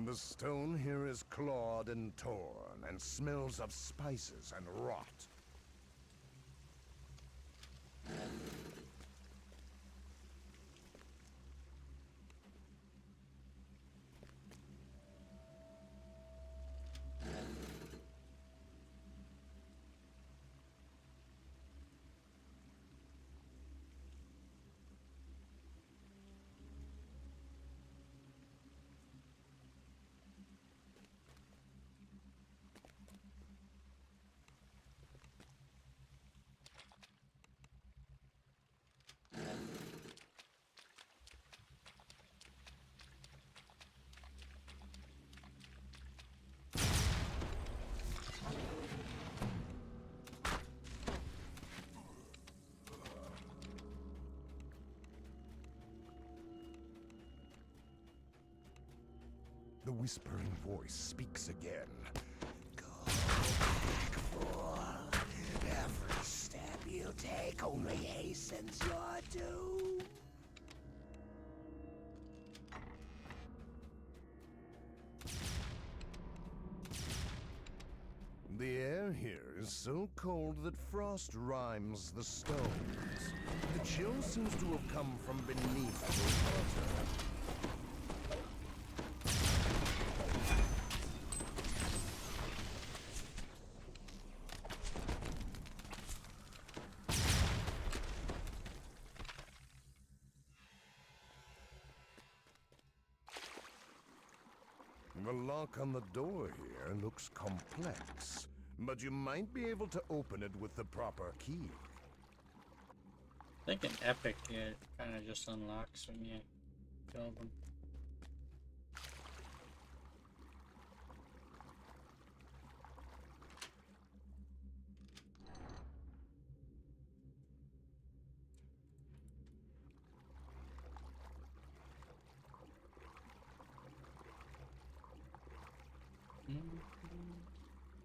The stone here is clawed and torn, and smells of spices and rot. The whispering voice speaks again. Go back, fool. Every step you take only hastens your doom. The air here is so cold that frost rimes the stones. The chill seems to have come from beneath the water. The lock on the door here looks complex, but you might be able to open it with the proper key. I think an epic kind of just unlocks when you kill them.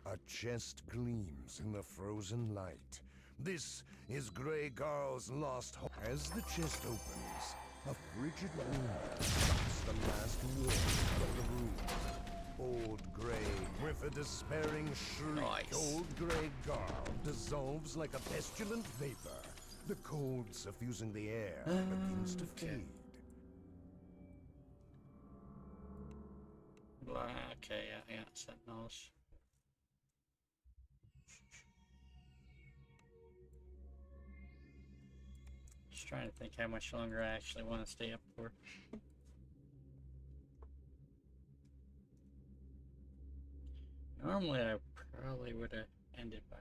A chest gleams in the frozen light. This is Grey Garl's lost home. As the chest opens, a frigid wind sucks the last warmth out of the room. Old Grey, with a despairing shriek, Old Grey Garl dissolves like a pestilent vapor. The cold suffusing the air begins to fade. Okay, yeah, sentinels. Just trying to think how much longer I actually want to stay up for. Normally I probably would have ended by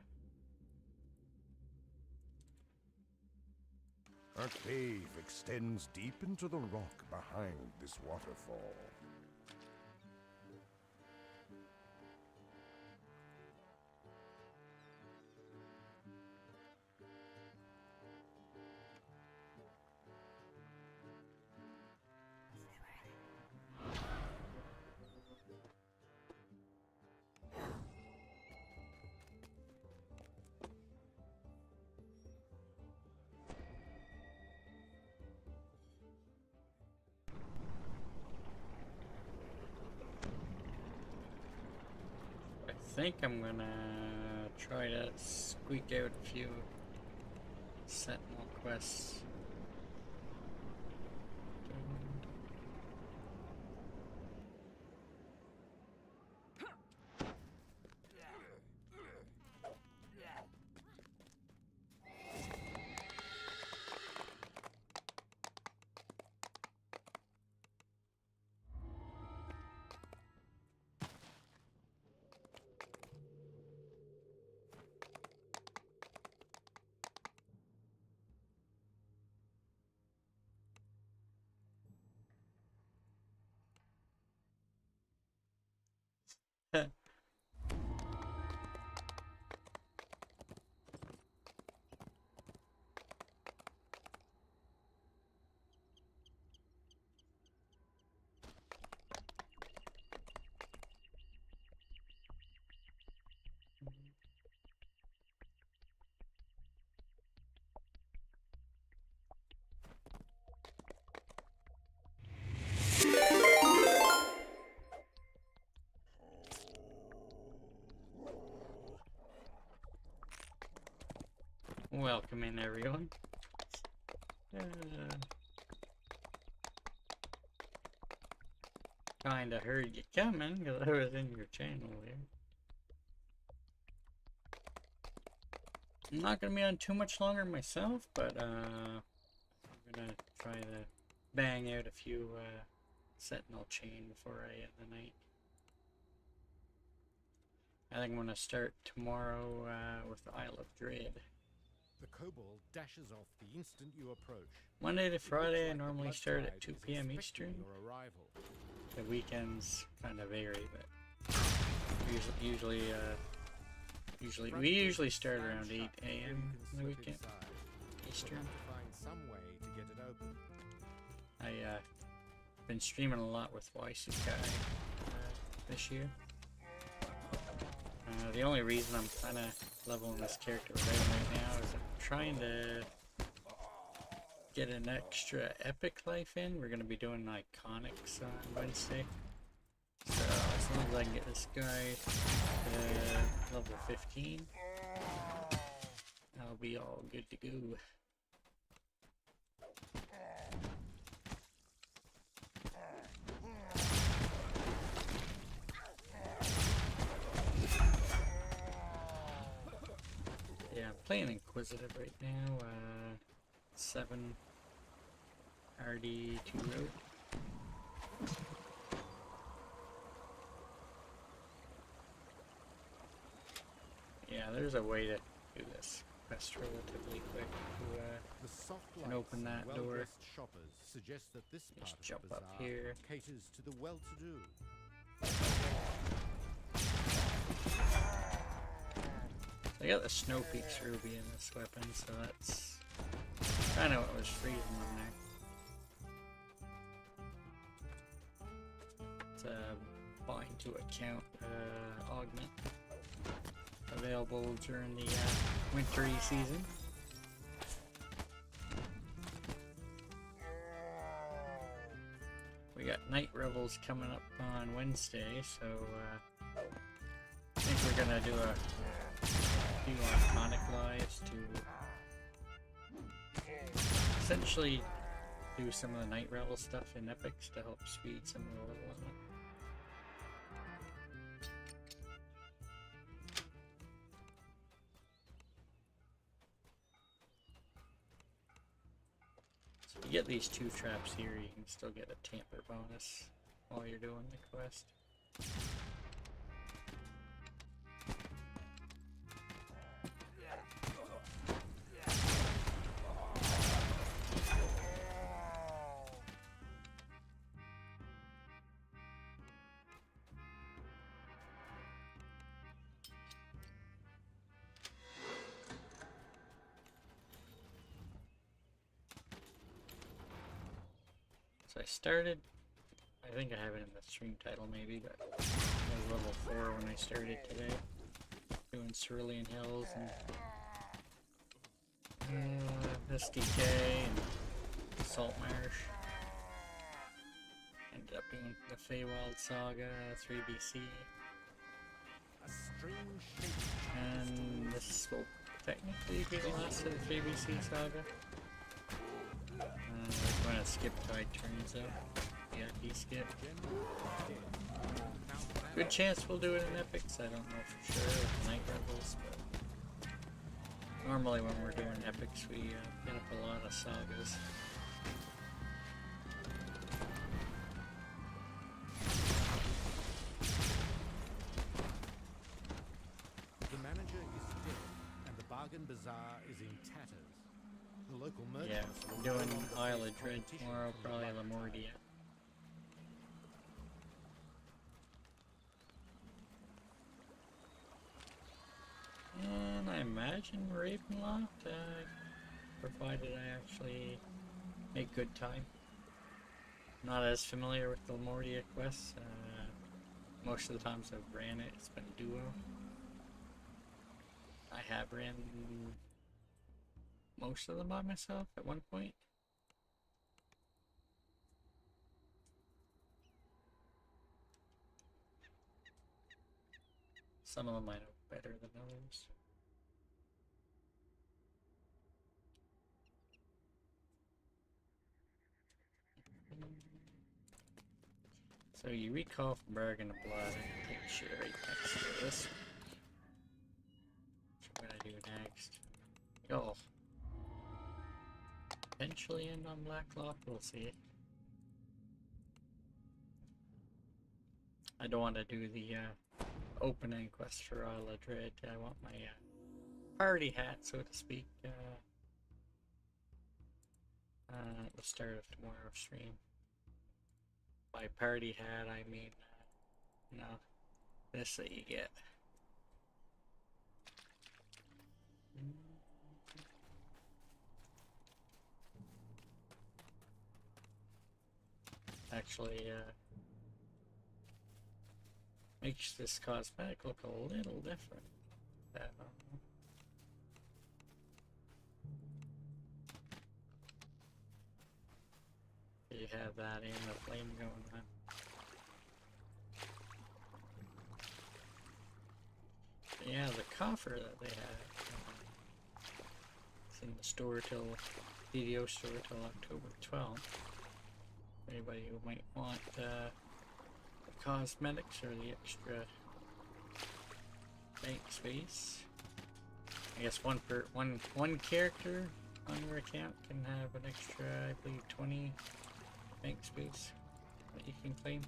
A cave extends deep into the rock behind this waterfall. I think I'm gonna try to squeak out a few Sentinel quests. Welcome in, everyone. Kinda heard you coming because I was in your channel here. I'm not gonna be on too much longer myself, but I'm gonna try to bang out a few Sentinel chain before I end the night. I think I'm gonna start tomorrow with the Isle of Dread. The kobold dashes off the instant you approach. Monday to Friday, I Like normally the start blood at 2 tide is p.m. expecting Eastern. your arrival. The weekends kind of vary, but we usually start around 8 a.m. on the weekend Eastern. You'll have to find some way to get it open. I been streaming a lot with Ysukai this year. The only reason I'm kind of leveling this character right now is I'm trying to get an extra epic life in. We're going to be doing iconics on Wednesday. So as long as I can get this guy to level 15, I'll be all good to go. Yeah, I'm playing Inquisitive right now, 7 RD2 road. Yeah, there's a way to do this quest relatively quick to The soft can open that door. well-dressed shoppers suggest that this part Just of jump the up bazaar here. caters to the well-to-do. I got the Snow Peaks Ruby in this weapon, so that's kind of what was freezing them there. It's a bind to account augment available during the wintry season. We got Night Revels coming up on Wednesday, so I think we're gonna do a few iconic lives to essentially do some of the Night Revel stuff in epics to help speed some of the leveling up. So you get these 2 traps here, you can still get a tamper bonus while you're doing the quest. So I started, I think I have it in the stream title maybe, but I was level 4 when I started today. Doing Cerulean Hills and SDK and Salt Marsh. Ended up doing the Feywild Saga, 3BC. And this will technically be the last of the 3BC Saga. We're gonna skip Tide Turns though. VIP skip. Good chance we'll do it in Epics, I don't know for sure with Night Rebels, but normally when we're doing Epics we get up a lot of sagas. The manager is dead, and the bargain bazaar is in tatters. The local Yeah, merchants I'm will doing no longer Isle face of Dread competition tomorrow, from the probably Black Lamordia. And I imagine Ravenloft, provided I actually make good time. Not as familiar with the Lamordia quests. Most of the times I've ran it, it's been duo. I have ran most of them by myself at one point. Some of them I know better than others. So you recall from Bargain of Blood and take shit right next to this. What I do next? Oh. Potentially end on Blacklock, we'll see. I don't want to do the opening quest for Isle of Dread. I want my party hat, so to speak, at the start of tomorrow's stream. By party hat, I mean, you know, this that you get. Actually, makes this cosmetic look a little different. You have that in the flame going on. Yeah, the coffer that they have. It's in the store till video store till October 12th. Anybody who might want the cosmetics or the extra bank space. I guess one character on your account can have an extra, I believe, 20 bank space that you can claim.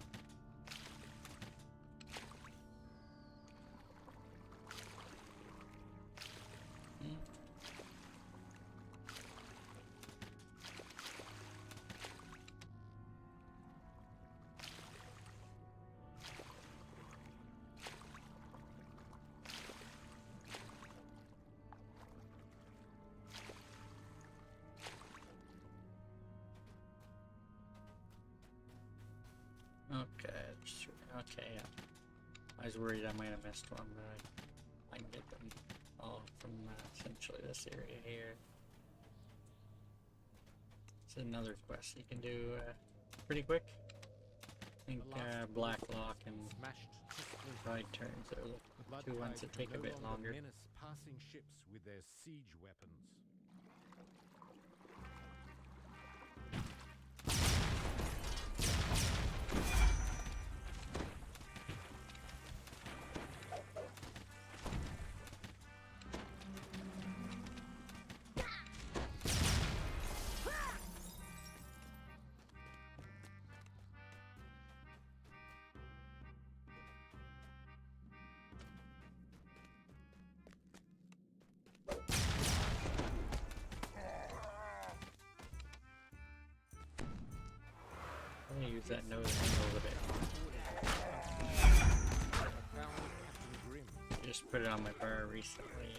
Okay, yeah. I was worried I might have missed one, but I can get them all from essentially this area here. It's another quest you can do pretty quick. I think Blacklock and Tide Turns are the two ones that take a bit longer. Menace passing ships with their siege weapons. I'm gonna use that nose angle a bit. Just put it on my bar recently.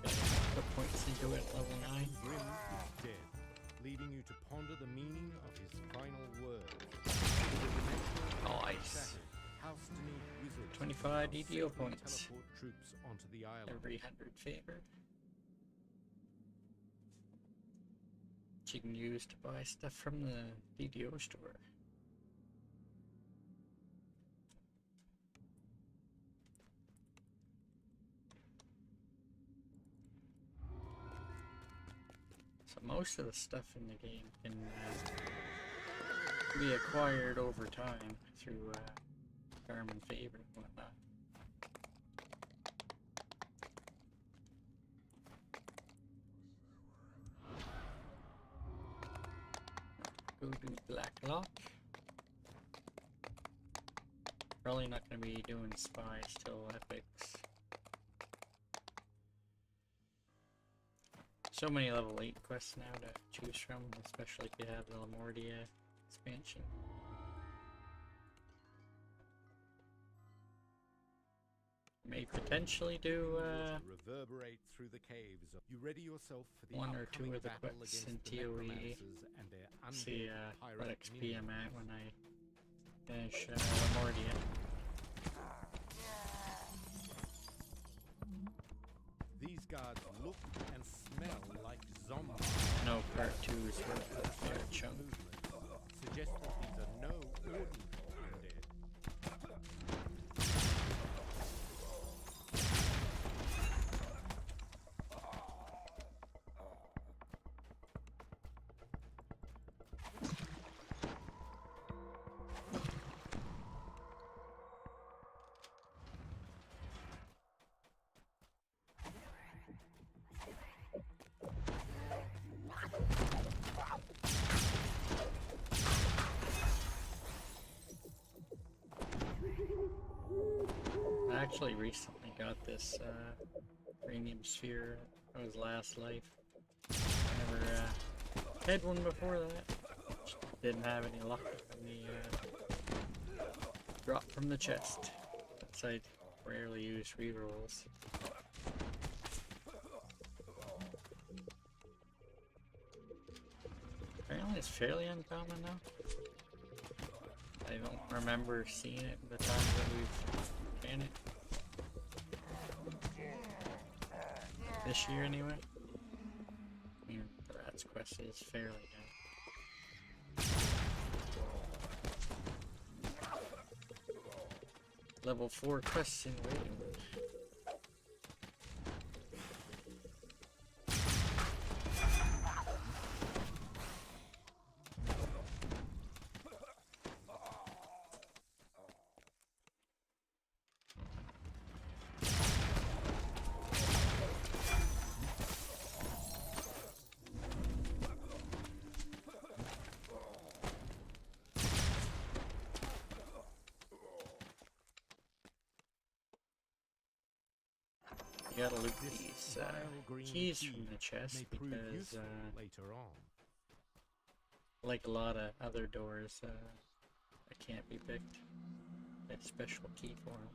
Put points into it, level 9. Grim is dead. leaving you to ponder the meaning of his final words. Nice. 25 DDO points. Teleport troops onto the island. Every 100 favor. You can use to buy stuff from the DDO store. So most of the stuff in the game can be acquired over time through charm and favor and whatnot. Go do Blacklock. Probably not going to be doing spies till epics. So many level 8 quests now to choose from, especially if you have the Lamordia expansion. May potentially do reverberate through the caves. You ready yourself for the one or two of the battle quests against in the TOE. necromancers and their See undead what pirate XP I'm minions. at when I finish Lamordia. These guards look and smell like zombies. No part 2 is worth a fair chunk. Suggest that these are no ordinary undead. I actually recently got this premium sphere. That was last life. I never had one before that. Just didn't have any luck when the drop from the chest. Since I rarely use rerolls. Apparently it's fairly uncommon now. I don't remember seeing it the time that we've ran it. This year anyway. I mean, the Rat's quest is fairly new. Level 4 quests in waiting. You gotta loot these keys from the chest because, later on. like a lot of other doors, that can't be picked. That special key for them.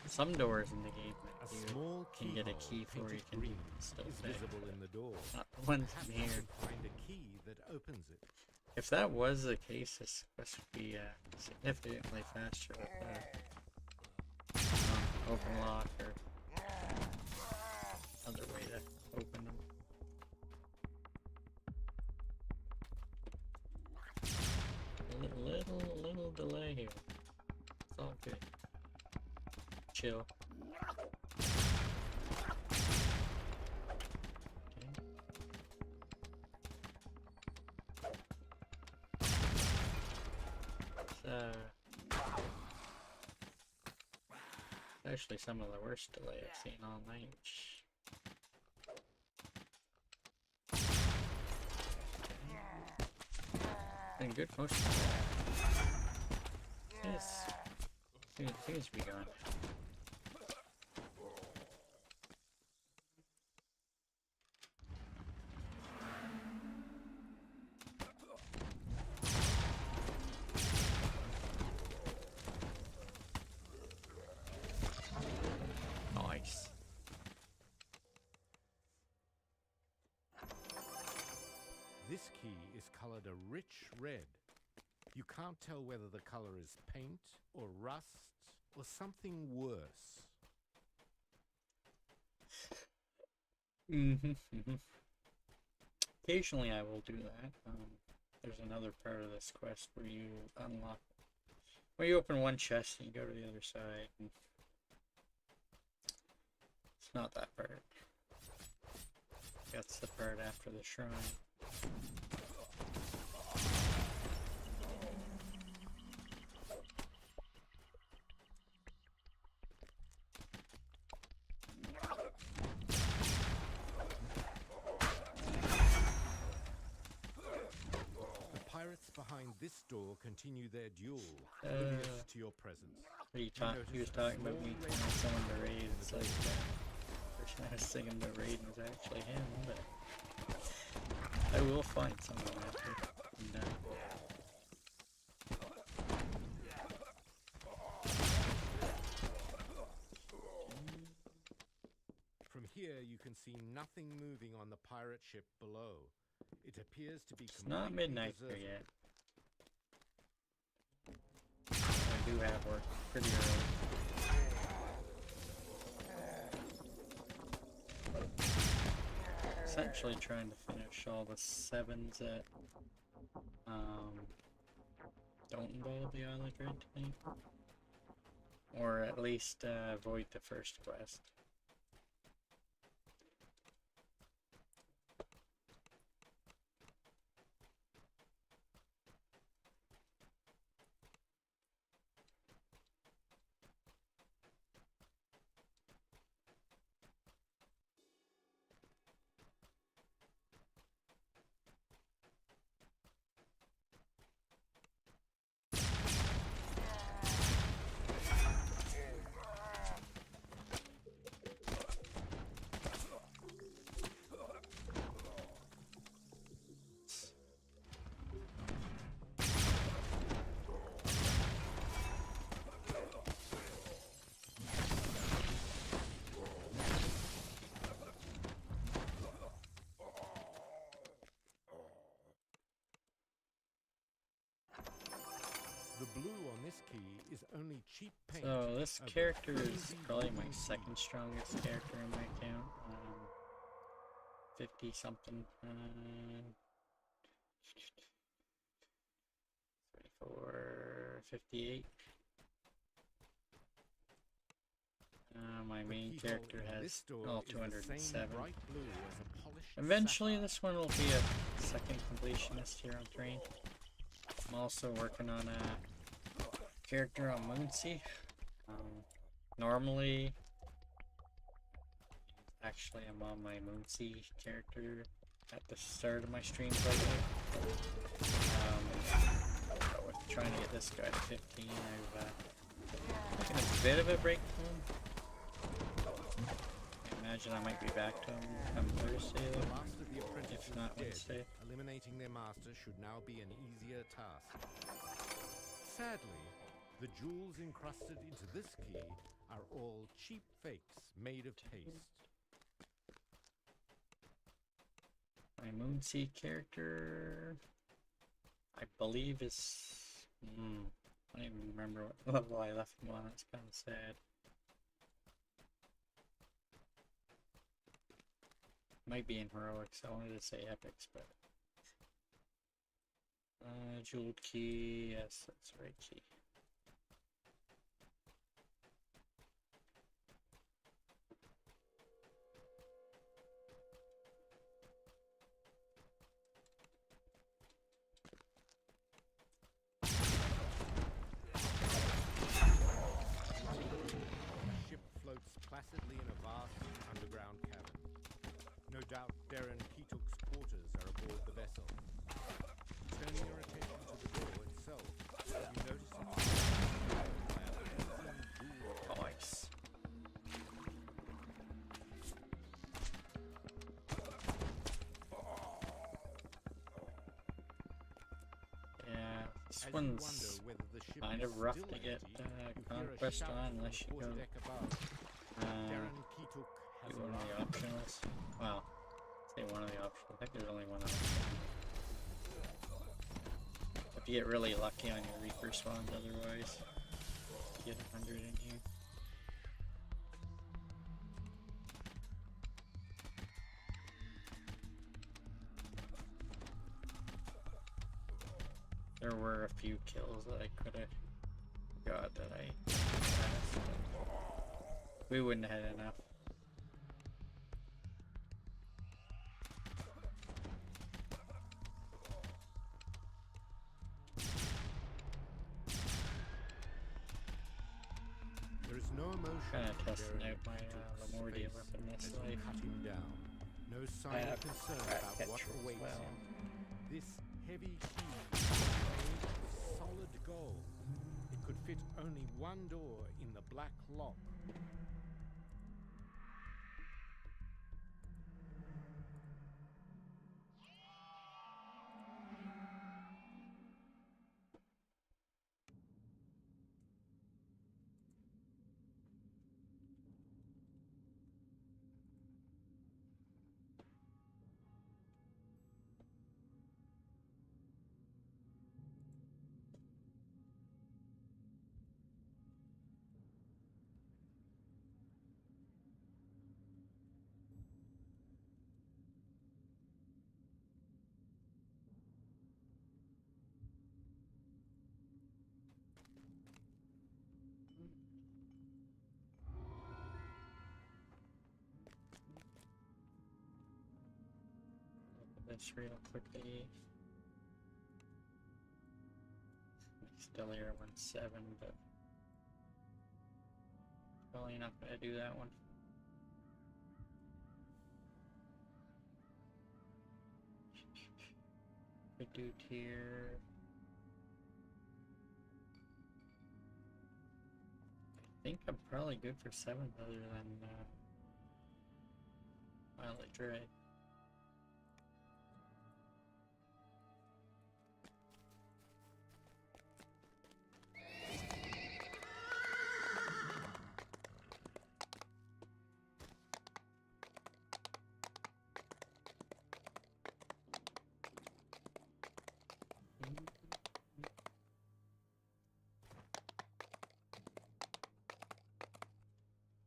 Some doors in the game that you can get a key for, you can still pick. Visible in the door. Not the ones in here. Find a key that opens it. If that was the case, this quest would be significantly faster with open lock or other way to open them. Little delay here. It's all good. Chill. Actually some of the worst delay I've seen all night. Been good most of the time. Yes. Seems to be gone. colored a rich red. You can't tell whether the color is paint or rust or something worse. Occasionally I will do that. There's another part of this quest where you unlock, where you open one chest and you go to the other side. And it's not that part. That's the part after the shrine. Behind this door continue their duel, oblivious to your presence. He was talking about me calling someone to raid. It's like the person I was thinking about raiding was actually him, but I will find someone after I'm done. From here you can see nothing moving on the pirate ship below. It appears to be It's not midnight there yet. I do have work pretty early. Essentially trying to finish all the 7s that don't involve the Isle of Dread tonight. Or at least avoid the first quest. The blue on this key is only cheap paint. So this character is probably my second strongest character in my account. 50 something. 34, 58. My main character has all 207. Eventually this one will be a second completionist here on Thrane. I'm also working on a character on Moonsea. Normally, actually I'm on my Moonsea character at the start of my streams lately. But with trying to get this guy to 15, I've taken a bit of a break from him. I imagine I might be back to him come Thursday though, if not Wednesday. Eliminating their master should now be an easier task. Sadly, the jewels encrusted into this key are all cheap fakes made of paste. My Moonsea character, I believe is... I don't even remember what level I left him on, it's kind of sad. Might be in heroics, I wanted to say epics, but... jeweled key, yes, that's the right key. The ship floats placidly in a vast underground cavern. No doubt Darren Keetook's quarters are aboard the vessel. Turning your attention to the door itself, you notice it's nice. Yeah, this one's kind of rough to get conquest on unless you go do one of the optionals. Well, say one of the options. I think there's only one option. to get really lucky on your Reaper spawns otherwise. Get 100 in here. There were a few kills that I could have got that I passed, but we wouldn't have had enough. There is no emotion. Kind of testing out my Keatuk's Lamordia face weapon this as you life. cut him down. No sign of concern about what awaits him. This heavy key is made of solid gold. It could fit only one door in the black lock. This real quickly. Still here 1-7, but probably not gonna do that one. Could do tier. I think I'm probably good for 7th other than Violet Dread.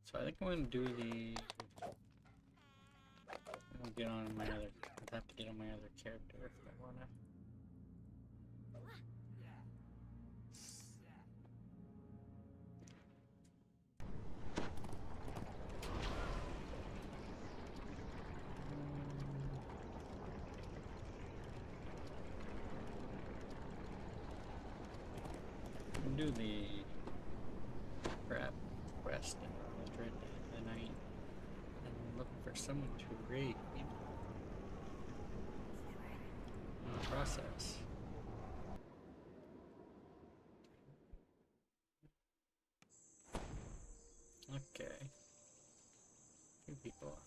So I think I'm gonna do the. I'll get on my other. I'll have to get on my other character if I wanna. Do the crap quest and Dread the night. I'm looking for someone to raid in the process. Okay. 2 people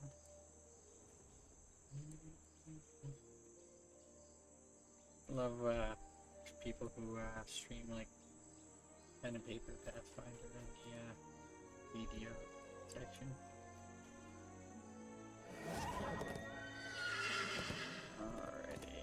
on. Love people who stream like pen and paper Pathfinder in the video section. Alrighty.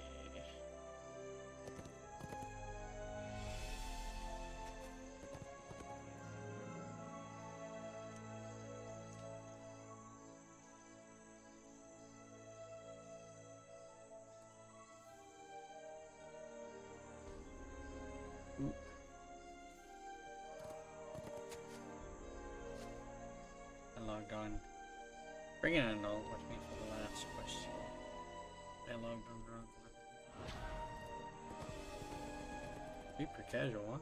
Ooh. I logged on. Bring in a note with me for the last question. I logged on the wrong one. Super casual, huh?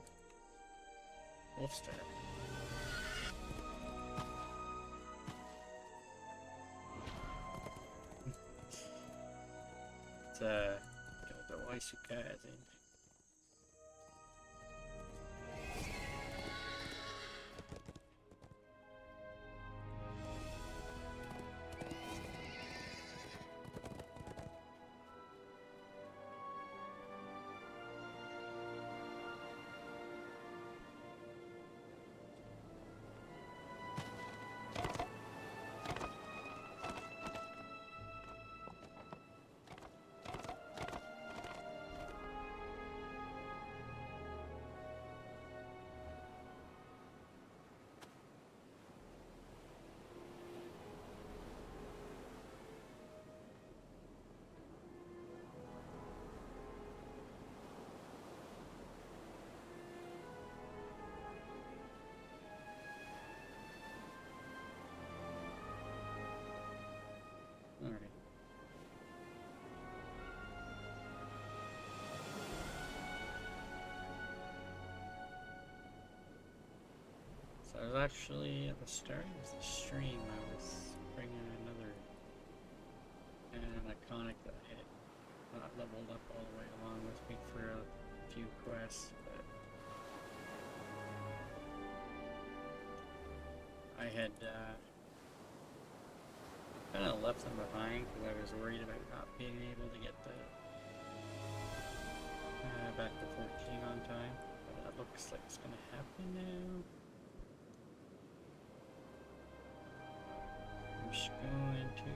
Wolfstar. It's the Waisuka, I think. was actually at the start of the stream, I was bringing another iconic that I had not leveled up all the way along with me for a few quests, but I had kind of left them behind because I was worried about not being able to get the back to 14 on time, but that looks like it's going to happen now. I'm just going to,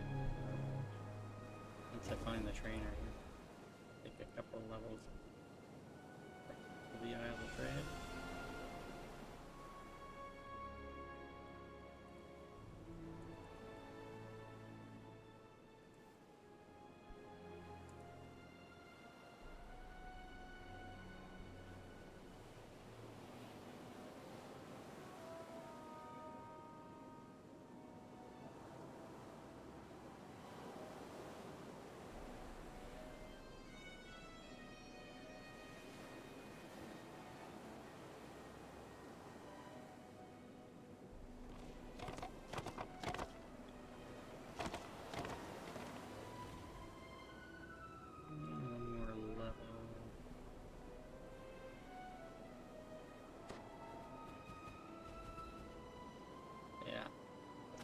once I find the trainer here, take a couple levels of the Isle of Dread.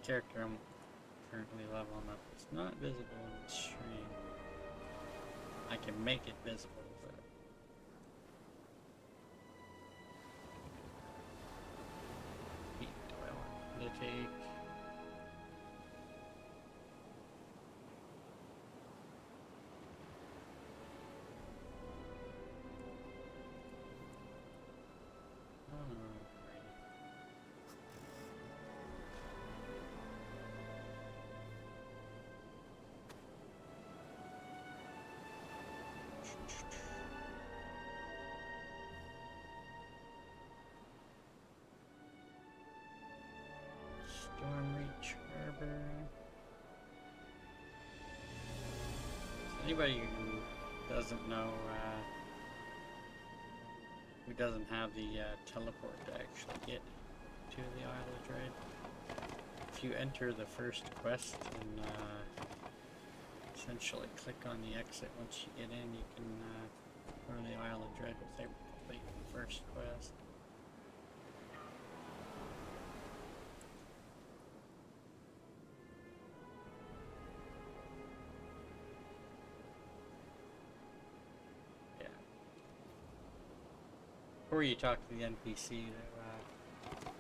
Character I'm currently leveling up is not visible in the stream. I can make it visible, but do I want to take? Stormreach Harbor. So anybody who doesn't know, who doesn't have the teleport to actually get to the Isle of Dread, if you enter the first quest and essentially click on the exit once you get in, you can go to the Isle of Dread without completing the first quest. Or you talk to the NPC that,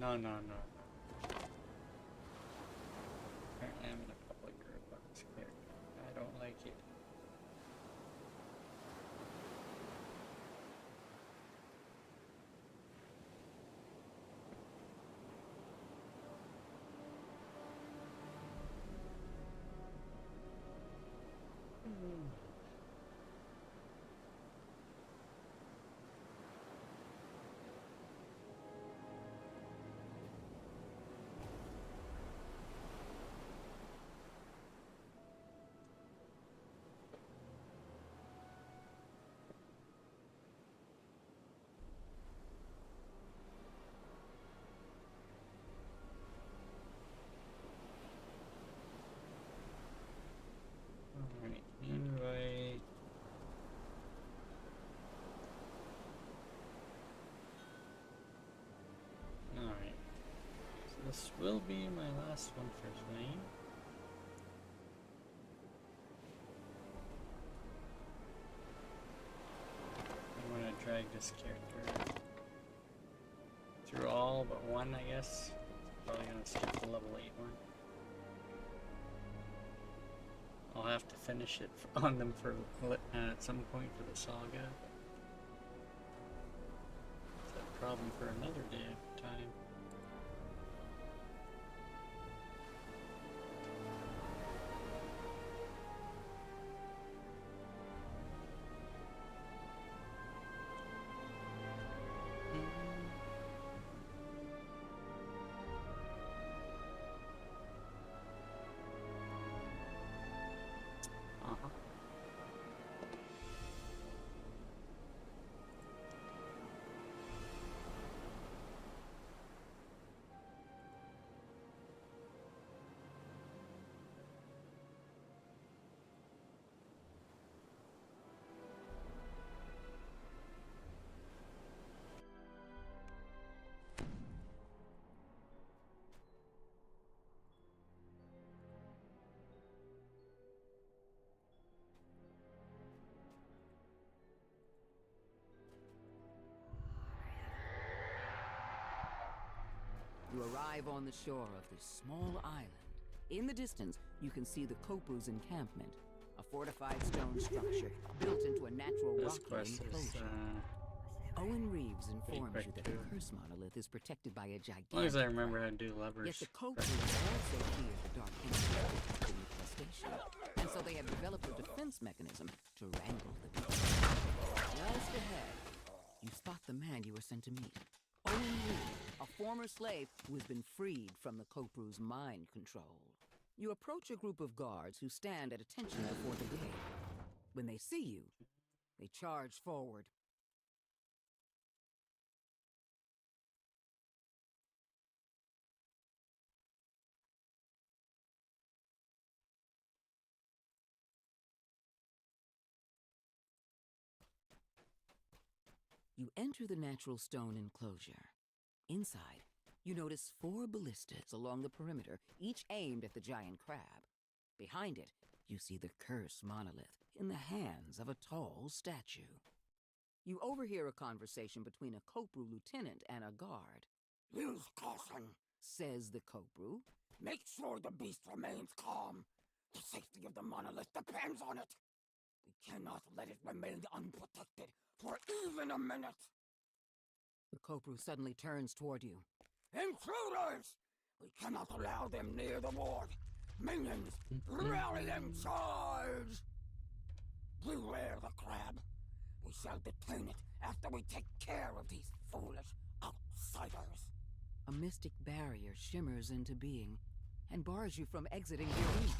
no. Apparently I'm in a public group on this character. I don't like it. Alright, invite. Alright. So this will be my last one for Thrane. I'm gonna drag this character through all but one, I guess. Probably gonna skip the level 8 one. I'll have to finish it on them for at some point for the saga. It's a problem for another day at a time. You arrive on the shore of this small island. In the distance, you can see the Kopru's encampment, a fortified stone structure built into a natural rocky enclosure. Owen Reeves informs you that the curse monolith is protected by a gigantic... As long as I remember how to do levers. Yet the Kopru also fear the dark energy of the infestation, and so they have developed a defense mechanism to wrangle the beast. Just ahead, you spot the man you were sent to meet. Owen Reeves, a former slave who has been freed from the Kopru's mind control. You approach a group of guards who stand at attention before the gate. When they see you, they charge forward. You enter the natural stone enclosure. Inside, you notice 4 ballistas along the perimeter, each aimed at the giant crab. Behind it, you see the cursed monolith in the hands of a tall statue. You overhear a conversation between a Kopru lieutenant and a guard. Use caution, says the Kopru. Make sure the beast remains calm. The safety of the monolith depends on it. We cannot let it remain unprotected for even a minute. The Kopru suddenly turns toward you. Intruders! We cannot allow them near the ward. Minions, rally and charge! Beware the crab. We shall detain it after we take care of these foolish outsiders. A mystic barrier shimmers into being and bars you from exiting the arena.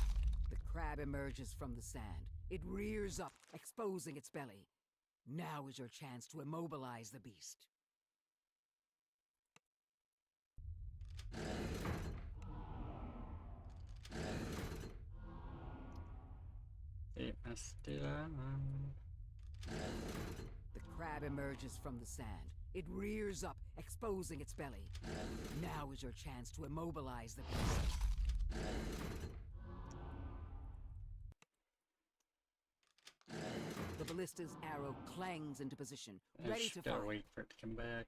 The crab emerges from the sand. It rears up, exposing its belly. Now is your chance to immobilize the beast. The crab emerges from the sand. It rears up, exposing its belly. Now is your chance to immobilize the beast. The ballista's arrow clangs into position, ready to fire. Gotta wait for it to come back.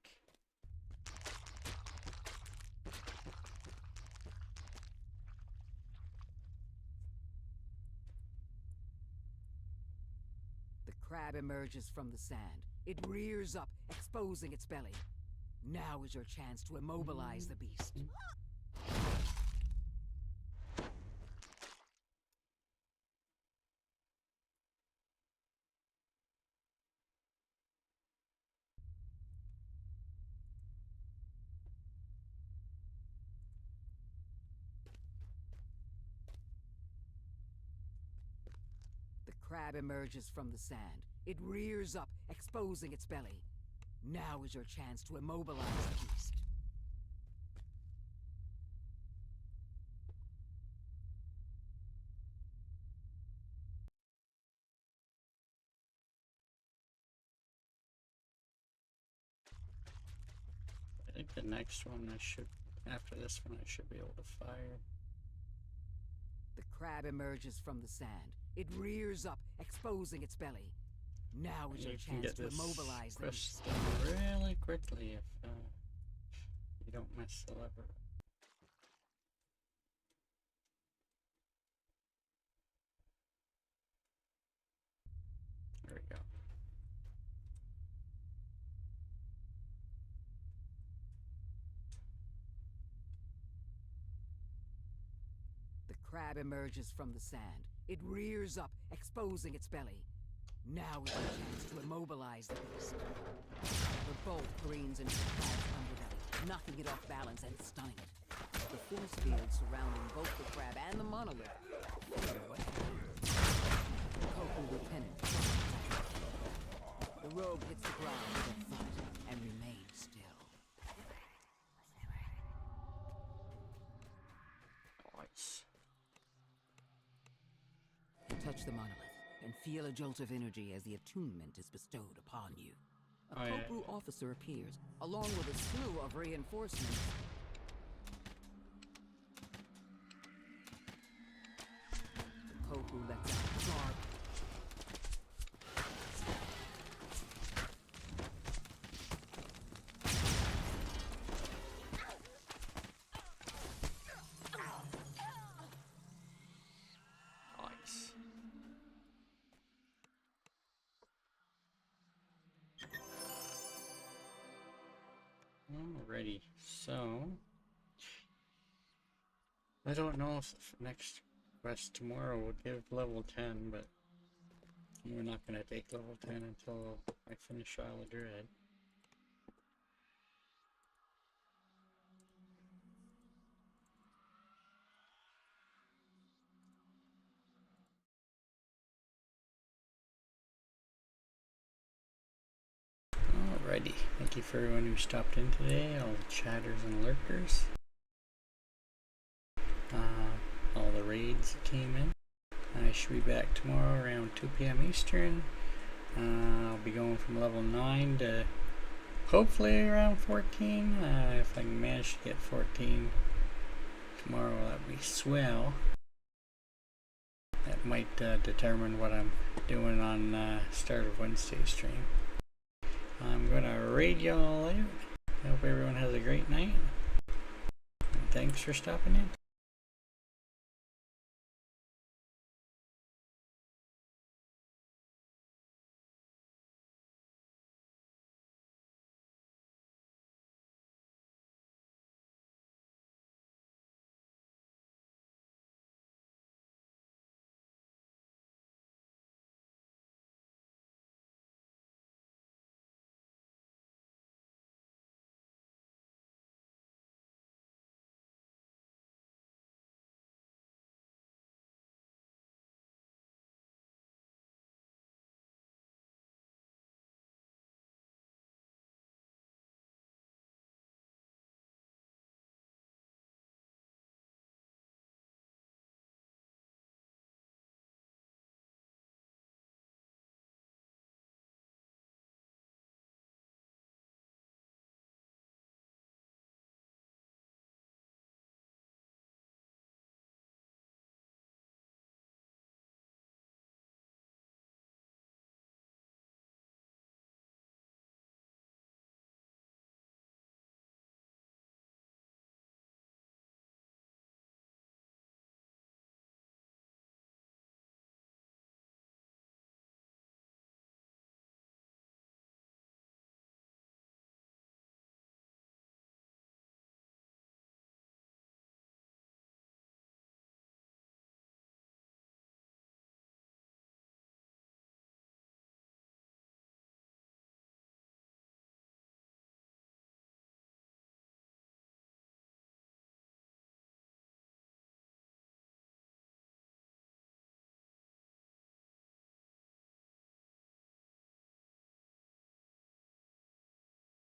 The crab emerges from the sand. It rears up, exposing its belly. Now is your chance to immobilize the beast. The crab emerges from the sand. It rears up, exposing its belly. Now is your chance to immobilize the beast. I think the next one after this one I should be able to fire. The crab emerges from the sand. It rears up, exposing its belly. Now is your chance to immobilize the beast. Really quickly if you don't mess the lever. There we go. The crab emerges from the sand. It rears up, exposing its belly. Now is your chance to immobilize the beast. The bolt careens into the crab's underbelly, knocking it off balance and stunning it. The force field surrounding both the crab and the monolith fade away. The Kopru lieutenant. The rogue hits the ground with a thud and remains still. Nice. You touch the monolith and feel a jolt of energy as the attunement is bestowed upon you. A Kopru officer appears, along with a slew of reinforcements. The Kopru lets out a guard. Alrighty, so I don't know if the next quest tomorrow will give level 10, but we're not going to take level 10 until I finish Isle of Dread. Alrighty, thank you for everyone who stopped in today, all the chatters and lurkers, all the raids that came in. I should be back tomorrow around 2 p.m. Eastern. I'll be going from level 9 to hopefully around 14. If I can manage to get 14 tomorrow, that'd be swell. That might determine what I'm doing on start of Wednesday stream. I'm gonna raid y'all out. I hope everyone has a great night. And thanks for stopping in.